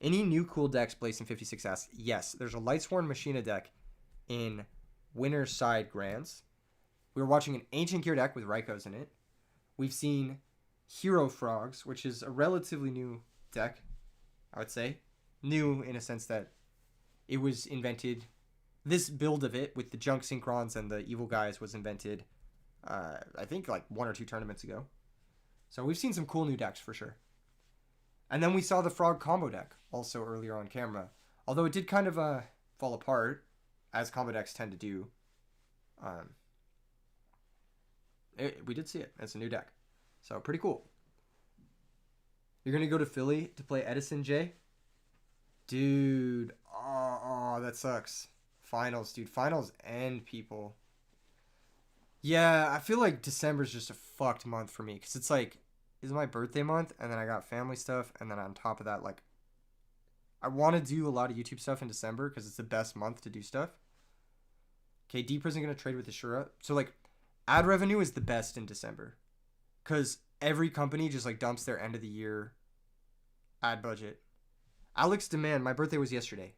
S1: Any new cool decks, Blazing 56 asks? Yes, there's a Lightsworn Machina deck in Winner's Side Grands. We were watching an Ancient Gear deck with Raikos in it. We've seen Hero Frogs, which is a relatively new deck, I would say. New in a sense that it was invented. This build of it with the Junk Synchrons and the Evil Guys was invented, I think, like 1 or 2 tournaments ago. So we've seen some cool new decks for sure. And then we saw the Frog combo deck also earlier on camera. Although it did kind of fall apart, as combo decks tend to do. We did see it. It's a new deck. So pretty cool. You're going to go to Philly to play Edison, Jay? Dude. Oh, that sucks. Finals, dude. Finals end, people. Yeah, I feel like December's just a fucked month for me. Because it's like, it's my birthday month, and then I got family stuff, and then on top of that, like, I want to do a lot of YouTube stuff in December, because it's the best month to do stuff. Okay, Deeper isn't going to trade with Ashura. So, like, ad revenue is the best in December. Because every company just, like, dumps their end of the year ad budget. Alex Demand, my birthday was yesterday.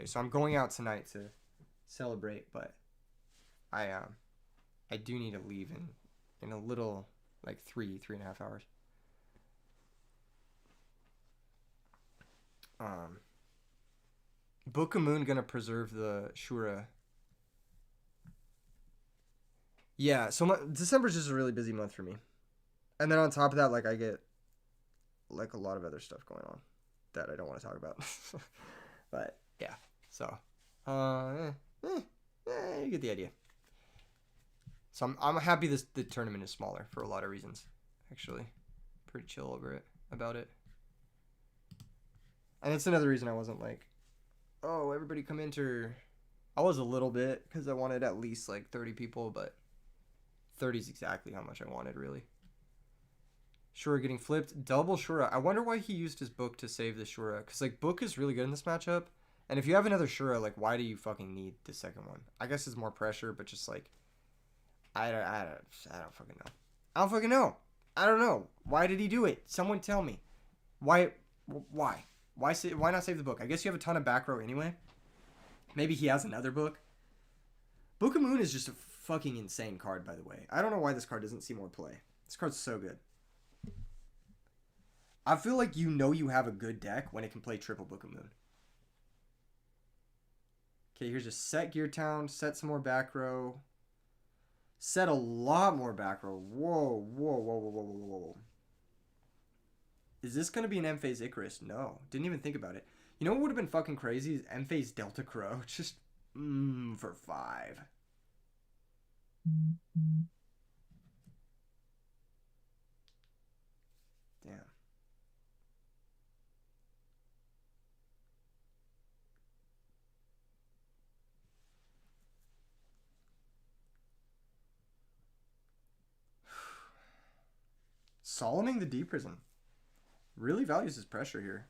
S1: So I'm going out tonight to celebrate, but I do need to leave in a little, like 3.5 hours. Book of Moon gonna preserve the Shura. Yeah, so December's just a really busy month for me. And then on top of that, like, I get like a lot of other stuff going on that I don't want to talk about. But yeah, so you get the idea. So I'm happy the tournament is smaller for a lot of reasons. Actually, pretty chill about it. And it's another reason I wasn't like, oh, everybody come enter. I was a little bit because I wanted at least like 30 people, but 30 is exactly how much I wanted, really. Shura getting flipped. Double Shura. I wonder why he used his Book to save the Shura. Because, like, Book is really good in this matchup. And if you have another Shura, like, why do you fucking need the second one? I guess it's more pressure, but just, like, I don't fucking know. I don't know. Why did he do it? Someone tell me. Why? Why not save the Book? I guess you have a ton of back row anyway. Maybe he has another Book. Book of Moon is just a fucking insane card, by the way. I don't know why this card doesn't see more play. This card's so good. I feel like you have a good deck when it can play triple Book of Moon. Okay, here's just set Gear Town, set some more back row. Set a lot more back row. Whoa. Is this going to be an M-Phase Icarus? No. Didn't even think about it. You know what would have been fucking crazy is M-Phase Delta Crow. Just, for 5. Damn. Solomoning the Deep Prison really values his pressure here.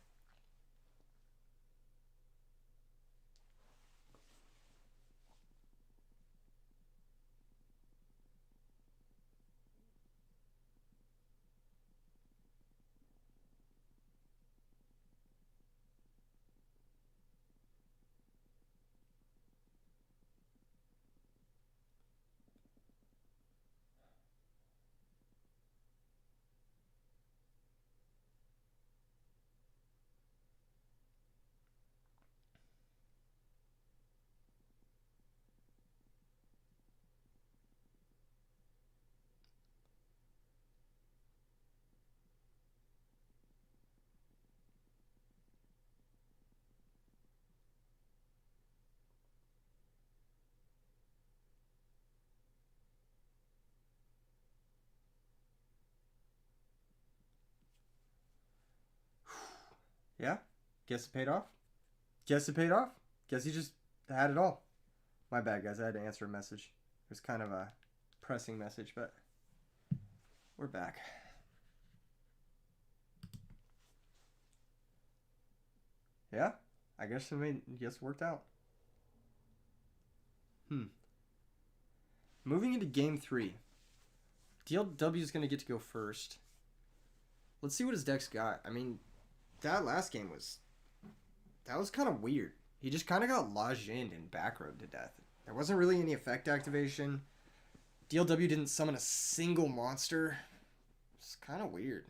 S1: Yeah? Guess it paid off? Guess it paid off? Guess you just had it all. My bad, guys. I had to answer a message. It was kind of a pressing message, but we're back. Yeah? I guess it worked out. Moving into game 3. DLW is going to get to go first. Let's see what his deck's got. I mean, that last game was kind of weird. He just kind of got Lajined and backroad to death. There wasn't really any effect activation. DLW didn't summon a single monster. It's kind of weird.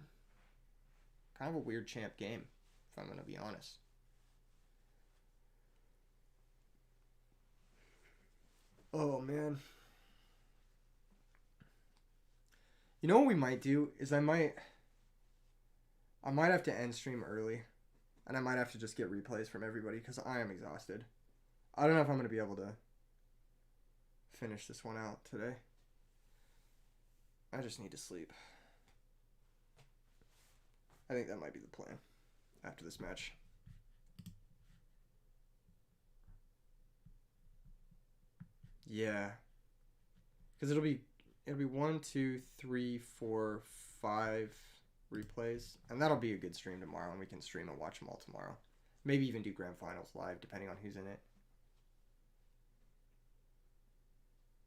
S1: Kind of a weird champ game, if I'm going to be honest. Oh, man. You know what we might do is I might have to end stream early. And I might have to just get replays from everybody because I am exhausted. I don't know if I'm going to be able to finish this one out today. I just need to sleep. I think that might be the plan after this match. Yeah. Because it'll be 1, 2, 3, 4, 5 replays. And that'll be a good stream tomorrow, and we can stream and watch them all tomorrow. Maybe even do grand finals live, depending on who's in it.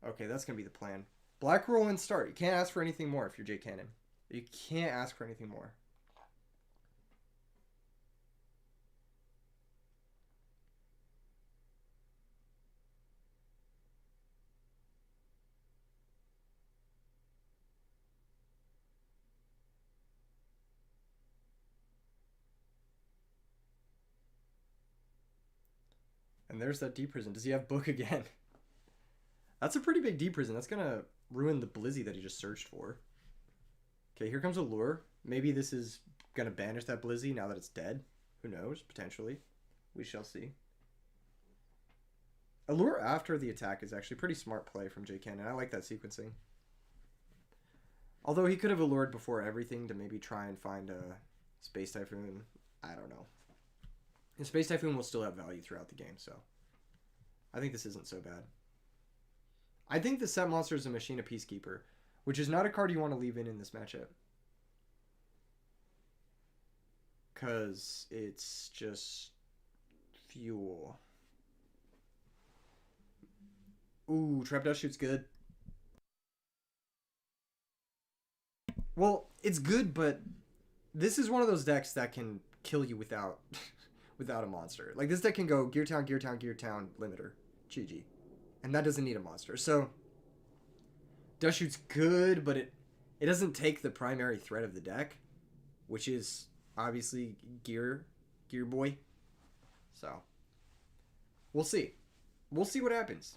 S1: Okay, that's going to be the plan. Black roll and start. You can't ask for anything more if you're Jay Cannon. You can't ask for anything more. And there's that deep prison. Does he have book again? That's a pretty big deep prison. That's going to ruin the Blizzy that he just searched for. Okay, here comes a lure. Maybe this is going to banish that Blizzy now that it's dead. Who knows? Potentially. We shall see. A lure after the attack is actually a pretty smart play from Jay Cannon. I like that sequencing. Although he could have allured before everything to maybe try and find a Space Typhoon. I don't know. And Space Typhoon will still have value throughout the game, so I think this isn't so bad. I think the set monster is a Machina Peacekeeper, which is not a card you want to leave in this matchup. Because it's just fuel. Ooh, Trap Dust Shoot's good. Well, it's good, but this is one of those decks that can kill you without without a monster. Like, this deck can go Gear Town, Gear Town, Gear Town, limiter. GG. And that doesn't need a monster. So, Dust Shoot's good, but it doesn't take the primary threat of the deck, which is obviously Gear Boy. So, we'll see. We'll see what happens.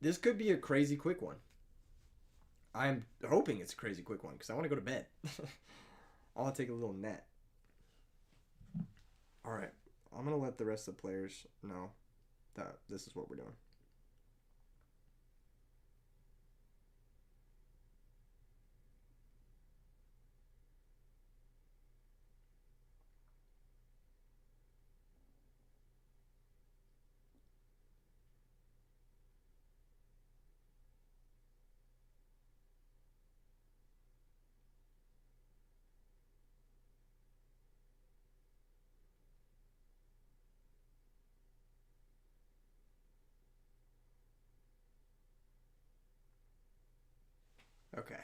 S1: This could be a crazy quick one. I'm hoping it's a crazy quick one because I want to go to bed. I want to take a little nap. All right. I'm going to let the rest of the players know that this is what we're doing. Okay.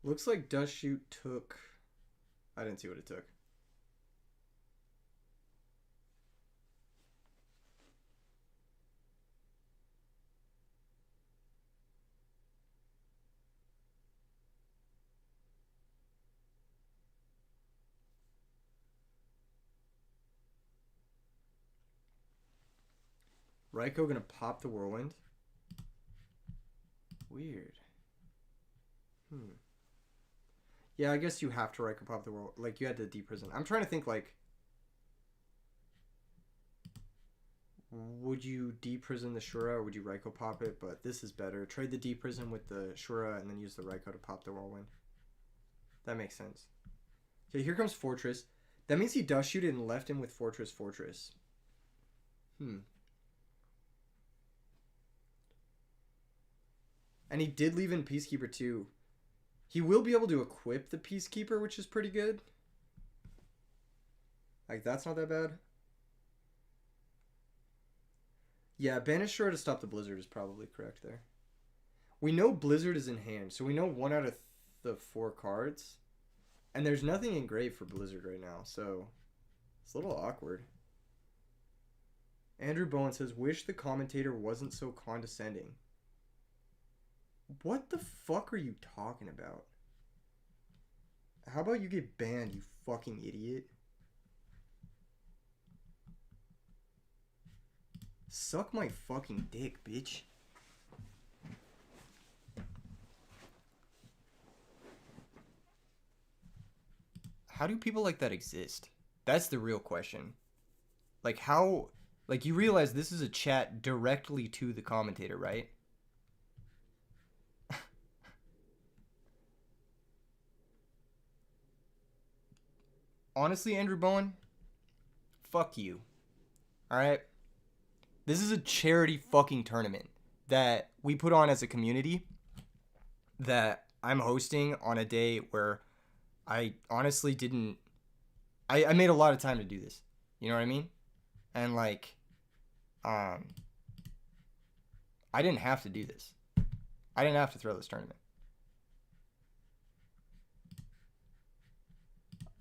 S1: Looks like Dust Shoot took... I didn't see what it took. Raikou gonna pop the Whirlwind. Weird. Yeah, I guess you have to Raikou pop the Whirlwind. Like, you had to deprison. I'm trying to think, like... Would you deprison the Shura or would you Raikou pop it? But this is better. Trade the deprison with the Shura and then use the Raikou to pop the Whirlwind. That makes sense. Okay, here comes Fortress. That means he dust shoot it and left him with Fortress. And he did leave in Peacekeeper too. He will be able to equip the Peacekeeper, which is pretty good. Like, that's not that bad. Yeah, Banish Shore to stop the Blizzard is probably correct there. We know Blizzard is in hand, so we know 1 out of the 4 cards. And there's nothing engraved for Blizzard right now, so it's a little awkward. Andrew Bowen says, wish the commentator wasn't so condescending. What the fuck are you talking about? How about you get banned, you fucking idiot? Suck my fucking dick, bitch. How do people like that exist? That's the real question. Like, how... Like, you realize this is a chat directly to the commentator, right? Honestly, Andrew Bowen, fuck you. Alright? This is a charity fucking tournament that we put on as a community that I'm hosting on a day where I honestly didn't... I made a lot of time to do this. You know what I mean? And, like, I didn't have to do this. I didn't have to throw this tournament.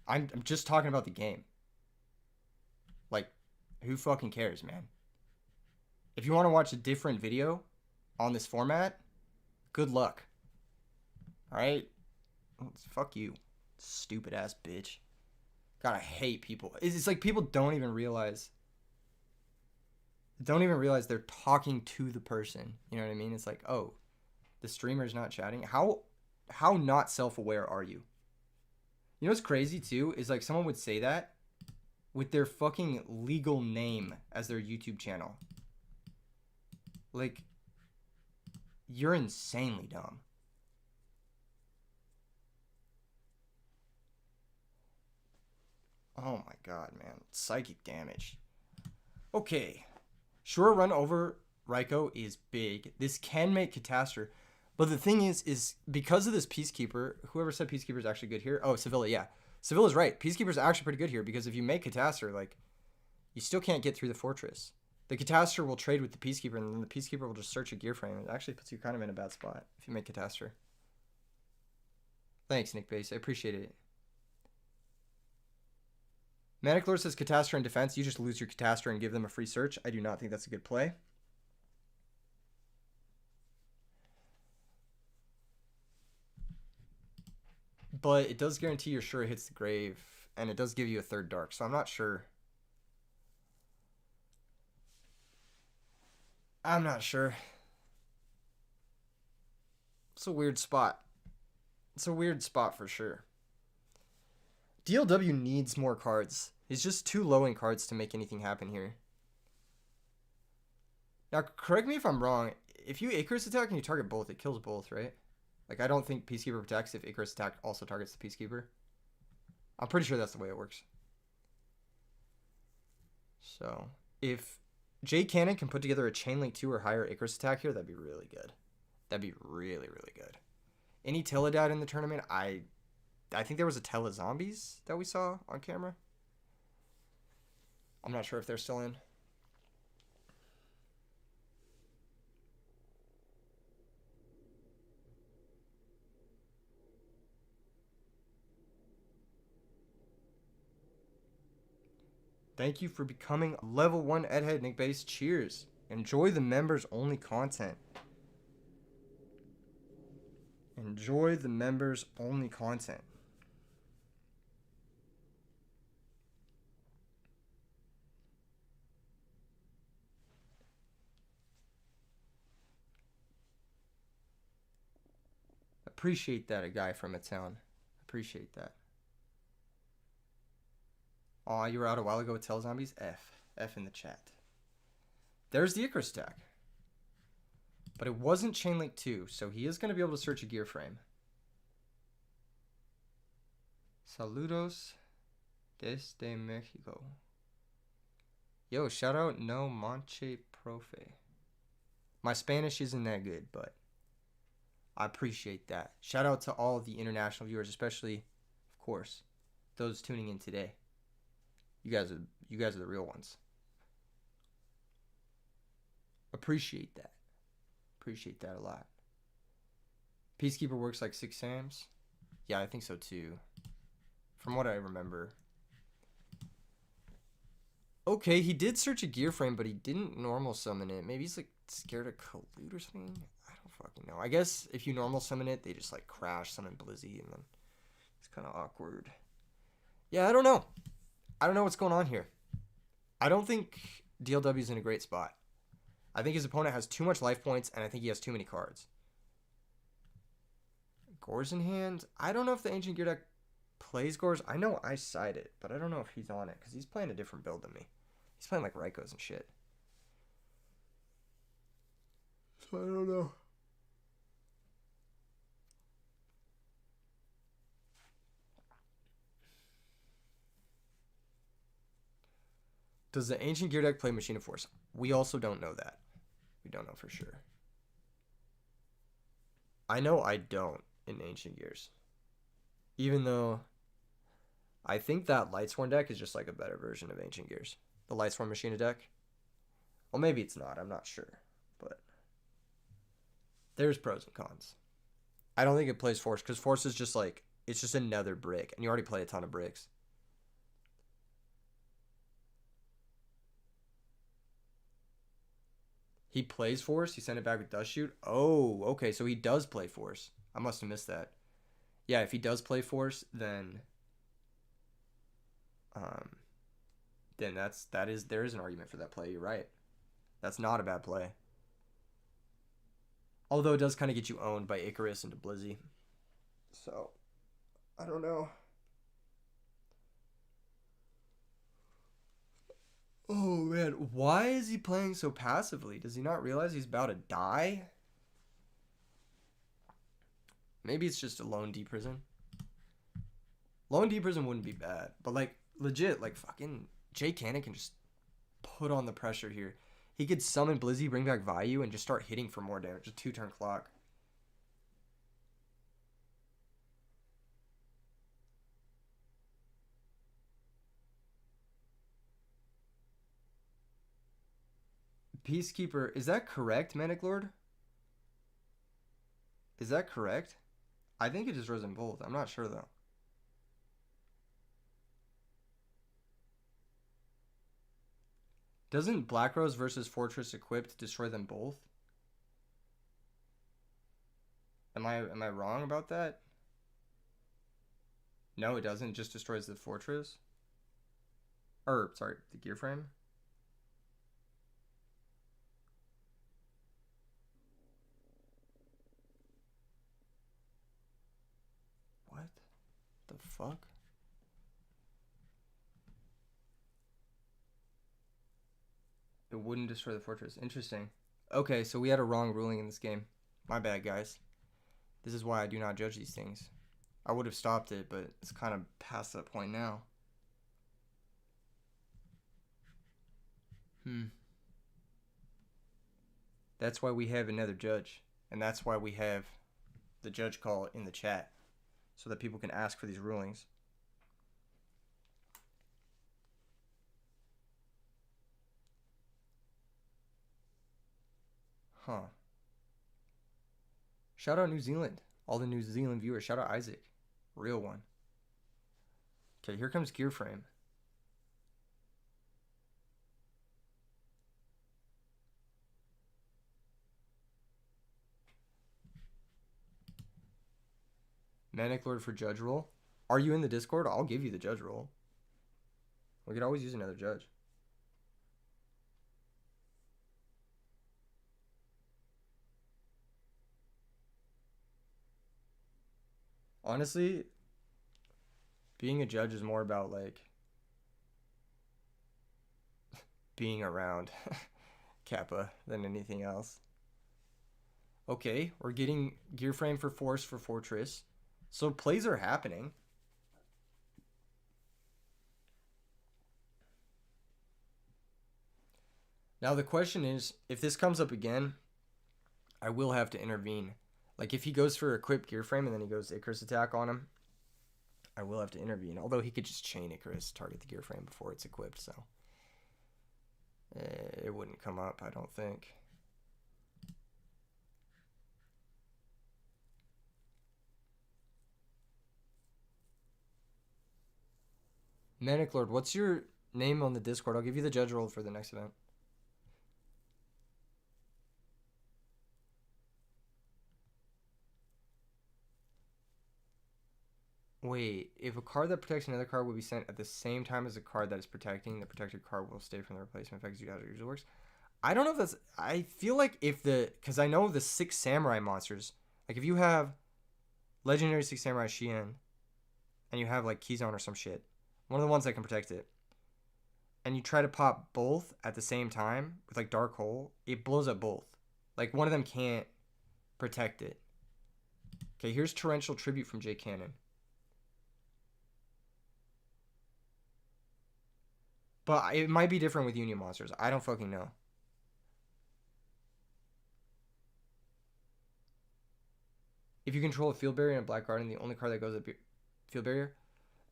S1: I'm just talking about the game. Like, who fucking cares, man? If you want to watch a different video on this format, good luck. Alright? Fuck you. Stupid ass bitch. God, I hate people. It's like people don't even realize they're talking to the person. You know what I mean? It's like, oh, the streamer's not chatting. How not self-aware are you? You know what's crazy too is like someone would say that with their fucking legal name as their YouTube channel. Like, you're insanely dumb. Oh my god, man. Psychic damage. Okay. Sure, run over Raiko is big. This can make Catastrophe. But the thing is because of this Peacekeeper, whoever said Peacekeeper is actually good here. Oh, Sevilla, yeah. Sevilla's right. Peacekeeper's actually pretty good here because if you make Catastrophe, like, you still can't get through the fortress. The Catastrophe will trade with the Peacekeeper, and then the Peacekeeper will just search a gear frame. It actually puts you kind of in a bad spot if you make Catastrophe. Thanks, Nick Base. I appreciate it. Manic Lord says Catastrophe in defense. You just lose your Catastrophe and give them a free search. I do not think that's a good play. But it does guarantee you're sure it hits the grave, and it does give you a third dark, so I'm not sure. I'm not sure. It's a weird spot. It's a weird spot for sure. DLW needs more cards. He's just too low in cards to make anything happen here. Now, correct me if I'm wrong. If you Icarus attack and you target both, it kills both, right? Like, I don't think Peacekeeper protects if Icarus attack also targets the Peacekeeper. I'm pretty sure that's the way it works. So, if J Cannon can put together a Chainlink 2 or higher Icarus attack here, that'd be really good. That'd be really, really good. Any Teledad in the tournament? I think there was a Telezombies that we saw on camera. I'm not sure if they're still in. Thank you for becoming level 1 Edhead, Nick Base. Cheers. Enjoy the members only content. Enjoy the members only content. Appreciate that, a guy from a town. Appreciate that. Aw, you were out a while ago with Telezombies? F in the chat. There's the Icarus attack. But it wasn't Chainlink 2, so he is going to be able to search a gear frame. Saludos. Desde Mexico. Yo, shout out No Manche Profe. My Spanish isn't that good, but I appreciate that. Shout out to all the international viewers, especially, of course, those tuning in today. You guys are the real ones. Appreciate that. Appreciate that a lot. Peacekeeper works like 6 SAMs. Yeah, I think so too. From what I remember. Okay, he did search a gear frame, but he didn't normal summon it. Maybe he's like scared of Collude or something. I don't fucking know. I guess if you normal summon it, they just like crash summon Blizzy, and then it's kind of awkward. Yeah, I don't know. I don't know what's going on here. I don't think DLW's in a great spot. I think his opponent has too much life points, and I think he has too many cards. Gores in hand. I don't know if the Ancient Gear deck plays Gores. I know I side it, but I don't know if he's on it, because he's playing a different build than me. He's playing like Raikos and shit. So I don't know. Does the Ancient Gear deck play Machine of Force? We also don't know that. We don't know for sure. I know I don't in Ancient Gears. Even though I think that Lightsworn deck is just like a better version of Ancient Gears. The Lightsworn Machina deck. Well, maybe it's not. I'm not sure. But there's pros and cons. I don't think it plays Force, because Force is just like, it's just another brick. And you already play a ton of bricks. He plays Force? He sent it back with Dust Shoot? Oh, okay. So he does play Force. I must have missed that. Yeah, if he does play Force, then there is an argument for that play. You're right. That's not a bad play. Although it does kind of get you owned by Icarus into Blizzy. So, I don't know. Oh, man. Why is he playing so passively? Does he not realize he's about to die? Maybe it's just a Lone D Prison. Lone D Prison wouldn't be bad. But, like, legit, like, fucking Jay Cannon can just put on the pressure here. He could summon Blizzy, bring back Vayu, and just start hitting for more damage. A 2-turn clock. Peacekeeper, is that correct, Manic Lord? Is that correct? I think it just rose in both. I'm not sure, though. Doesn't Black Rose versus Fortress equipped destroy them both? Am I wrong about that? No, it doesn't. It just destroys the Fortress. Or, sorry, the gear frame. What the fuck? It wouldn't destroy the Fortress. Interesting. Okay, so we had a wrong ruling in this game. My bad, guys. This is why I do not judge these things. I would have stopped it, but it's kind of past that point now. That's why we have another judge. And that's why we have the judge call in the chat. So that people can ask for these rulings. Huh. Shout out New Zealand. All the New Zealand viewers. Shout out Isaac. Real one. Okay, here comes Gear Frame. Manic Lord for judge roll. Are you in the Discord? I'll give you the judge roll. We could always use another judge. Honestly, being a judge is more about, like, being around Kappa than anything else. Okay, we're getting Gear Frame for Force for Fortress. So plays are happening. Now the question is, if this comes up again, I will have to intervene. Like if he goes for equip gear frame and then he goes Icarus attack on him, I will have to intervene. Although he could just chain Icarus, target the gear frame before it's equipped, so it wouldn't come up, I don't think. Manic Lord, what's your name on the Discord? I'll give you the judge roll for the next event. Wait, if a card that protects another card will be sent at the same time as a card that is protecting, the protected card will stay from the replacement effects. You guys, it usually works. I don't know if that's... I feel like if the... Because I know the 6 Samurai monsters, like if you have Legendary 6 Samurai Shien, and you have like Keyzone or some shit, one of the ones that can protect it, and you try to pop both at the same time with like Dark Hole, it blows up both. Like one of them can't protect it. Okay, here's Torrential Tribute from J Cannon. But it might be different with Union monsters. I don't fucking know. If you control a field barrier and a black garden, the only card that goes up field barrier,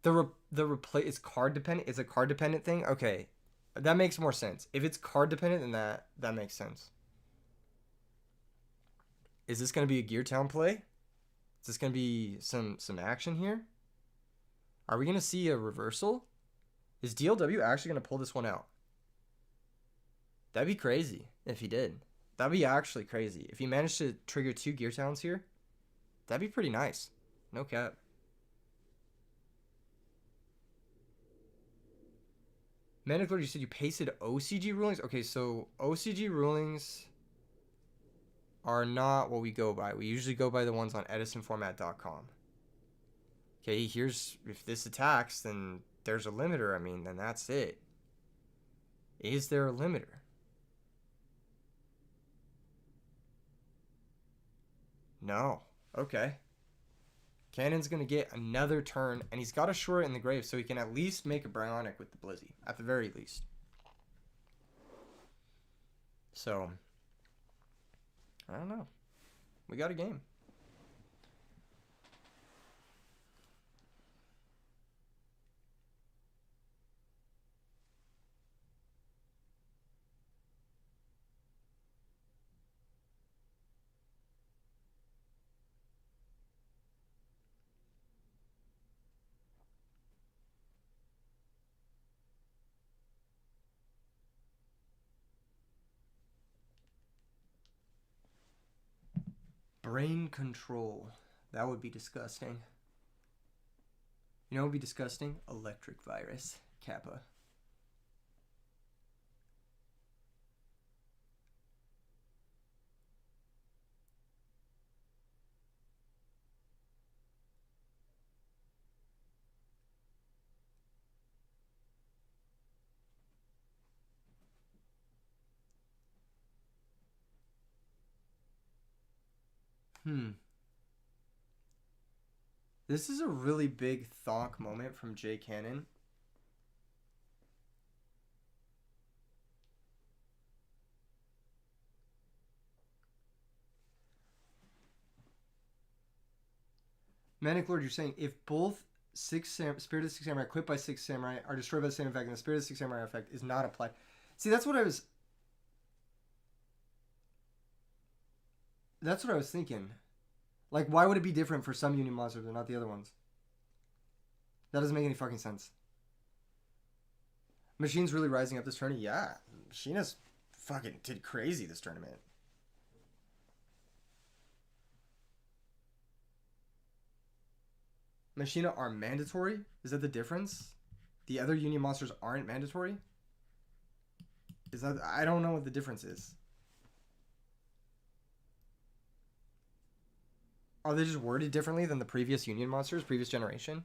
S1: it's card dependent. It's a card dependent thing. Okay, that makes more sense. If it's card dependent, then that makes sense. Is this gonna be a Gear Town play? Is this gonna be some action here? Are we gonna see a reversal? Is DLW actually gonna pull this one out? That'd be crazy if he did. That'd be actually crazy if he managed to trigger 2 Gear Towns here. That'd be pretty nice. No cap. Manic Lord, you said you pasted OCG rulings? Okay, so OCG rulings are not what we go by. We usually go by the ones on edisonformat.com. Okay, here's... If this attacks, then there's a limiter. I mean, then that's it. Is there a limiter? No. Okay. Cannon's going to get another turn, and he's got a short in the grave, so he can at least make a Bionic with the Blizzy, at the very least. So, I don't know. We got a game. Brain control. That would be disgusting. You know what would be disgusting? Electric virus. Kappa. This is a really big thonk moment from J Cannon. Manic Lord, you're saying if both Spirit of the 6 Samurai equipped by 6 Samurai are destroyed by the same effect, and the Spirit of the 6 Samurai effect is not applied. See, that's what I was thinking. Like, why would it be different for some Union monsters and not the other ones? That doesn't make any fucking sense. Machine's really rising up this tournament? Yeah. Machina's fucking did crazy this tournament. Machina are mandatory? Is that the difference? The other Union monsters aren't mandatory? Is that... I don't know what the difference is. Are they just worded differently than the previous Union monsters, previous generation?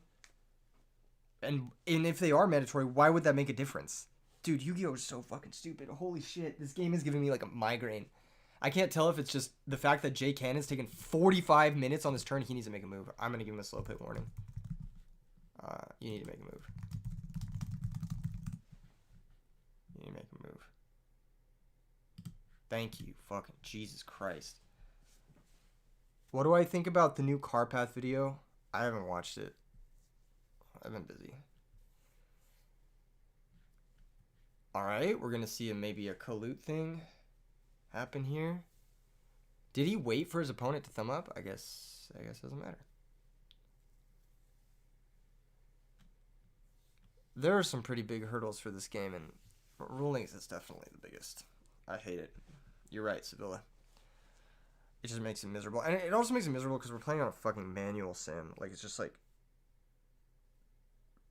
S1: And if they are mandatory, why would that make a difference? Dude, Yu-Gi-Oh! Is so fucking stupid. Holy shit, this game is giving me like a migraine. I can't tell if it's just the fact that J Cannon's taken 45 minutes on this turn. He needs to make a move. I'm going to give him a slow pit warning. You need to make a move. You need to make a move. Thank you. Fucking Jesus Christ. What do I think about the new car path video? I haven't watched it. I've been busy. Alright, we're gonna see maybe a collude thing happen here. Did he wait for his opponent to thumb up? I guess it doesn't matter. There are some pretty big hurdles for this game, and rulings is definitely the biggest. I hate it. You're right, Sofia. It just makes it miserable. And it also makes it miserable because we're playing on a fucking manual sim. Like, it's just like...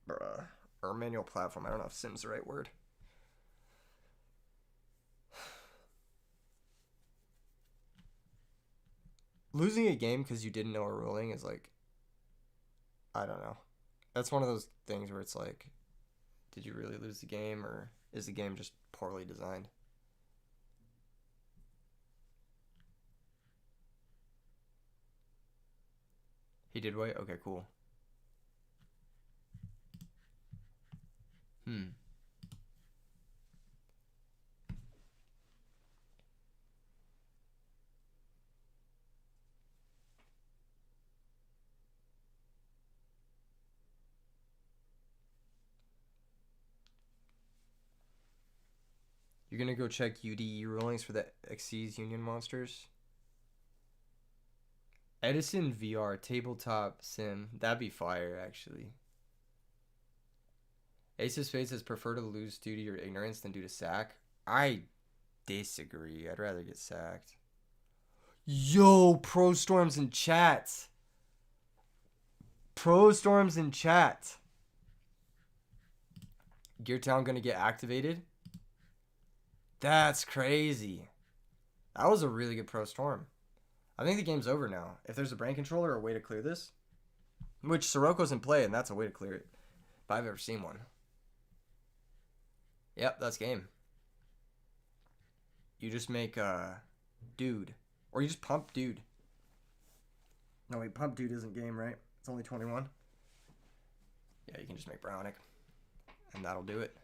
S1: Bruh. Or manual platform. I don't know if sim's the right word. Losing a game because you didn't know a ruling is like... I don't know. That's one of those things where it's like... Did you really lose the game, or is the game just poorly designed? He did wait? Okay, cool. You're gonna go check UDE rulings for the Xyz Union monsters? Edison VR tabletop sim. That'd be fire, actually. Ace of Spades says prefer to lose due to your ignorance than due to sack. I disagree. I'd rather get sacked. Yo, Pro Storms in chat. Pro Storms in chat. Gear Town gonna get activated? That's crazy. That was a really good Pro Storm. I think the game's over now. If there's a brain controller or a way to clear this, which Siroko's in play, and that's a way to clear it, if I've ever seen one. Yep, that's game. You just make dude, or you just pump dude. No wait, pump dude isn't game, right? It's only 21. Yeah, you can just make Brownic, and that'll do it.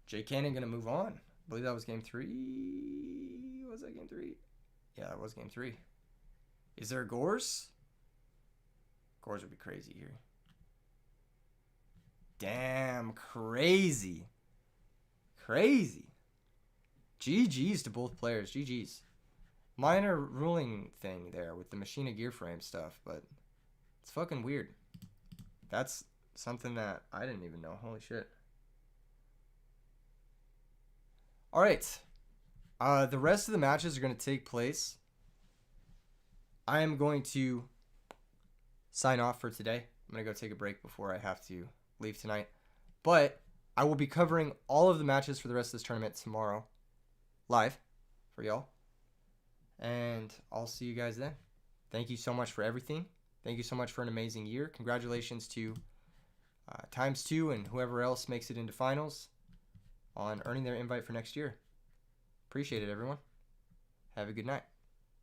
S1: J Cannon gonna move on. I believe that was game 3. Was that game 3? Yeah, that was game 3. Is there a Gores? Gores would be crazy here. Damn, crazy. Crazy. GG's to both players. GG's. Minor ruling thing there with the Machina gear frame stuff, but it's fucking weird. That's something that I didn't even know. Holy shit. Alright. The rest of the matches are going to take place. I am going to sign off for today. I'm going to go take a break before I have to leave tonight. But I will be covering all of the matches for the rest of this tournament tomorrow. Live for y'all. And I'll see you guys then. Thank you so much for everything. Thank you so much for an amazing year. Congratulations to TimesTwo and whoever else makes it into finals on earning their invite for next year. Appreciate it, everyone. Have a good night.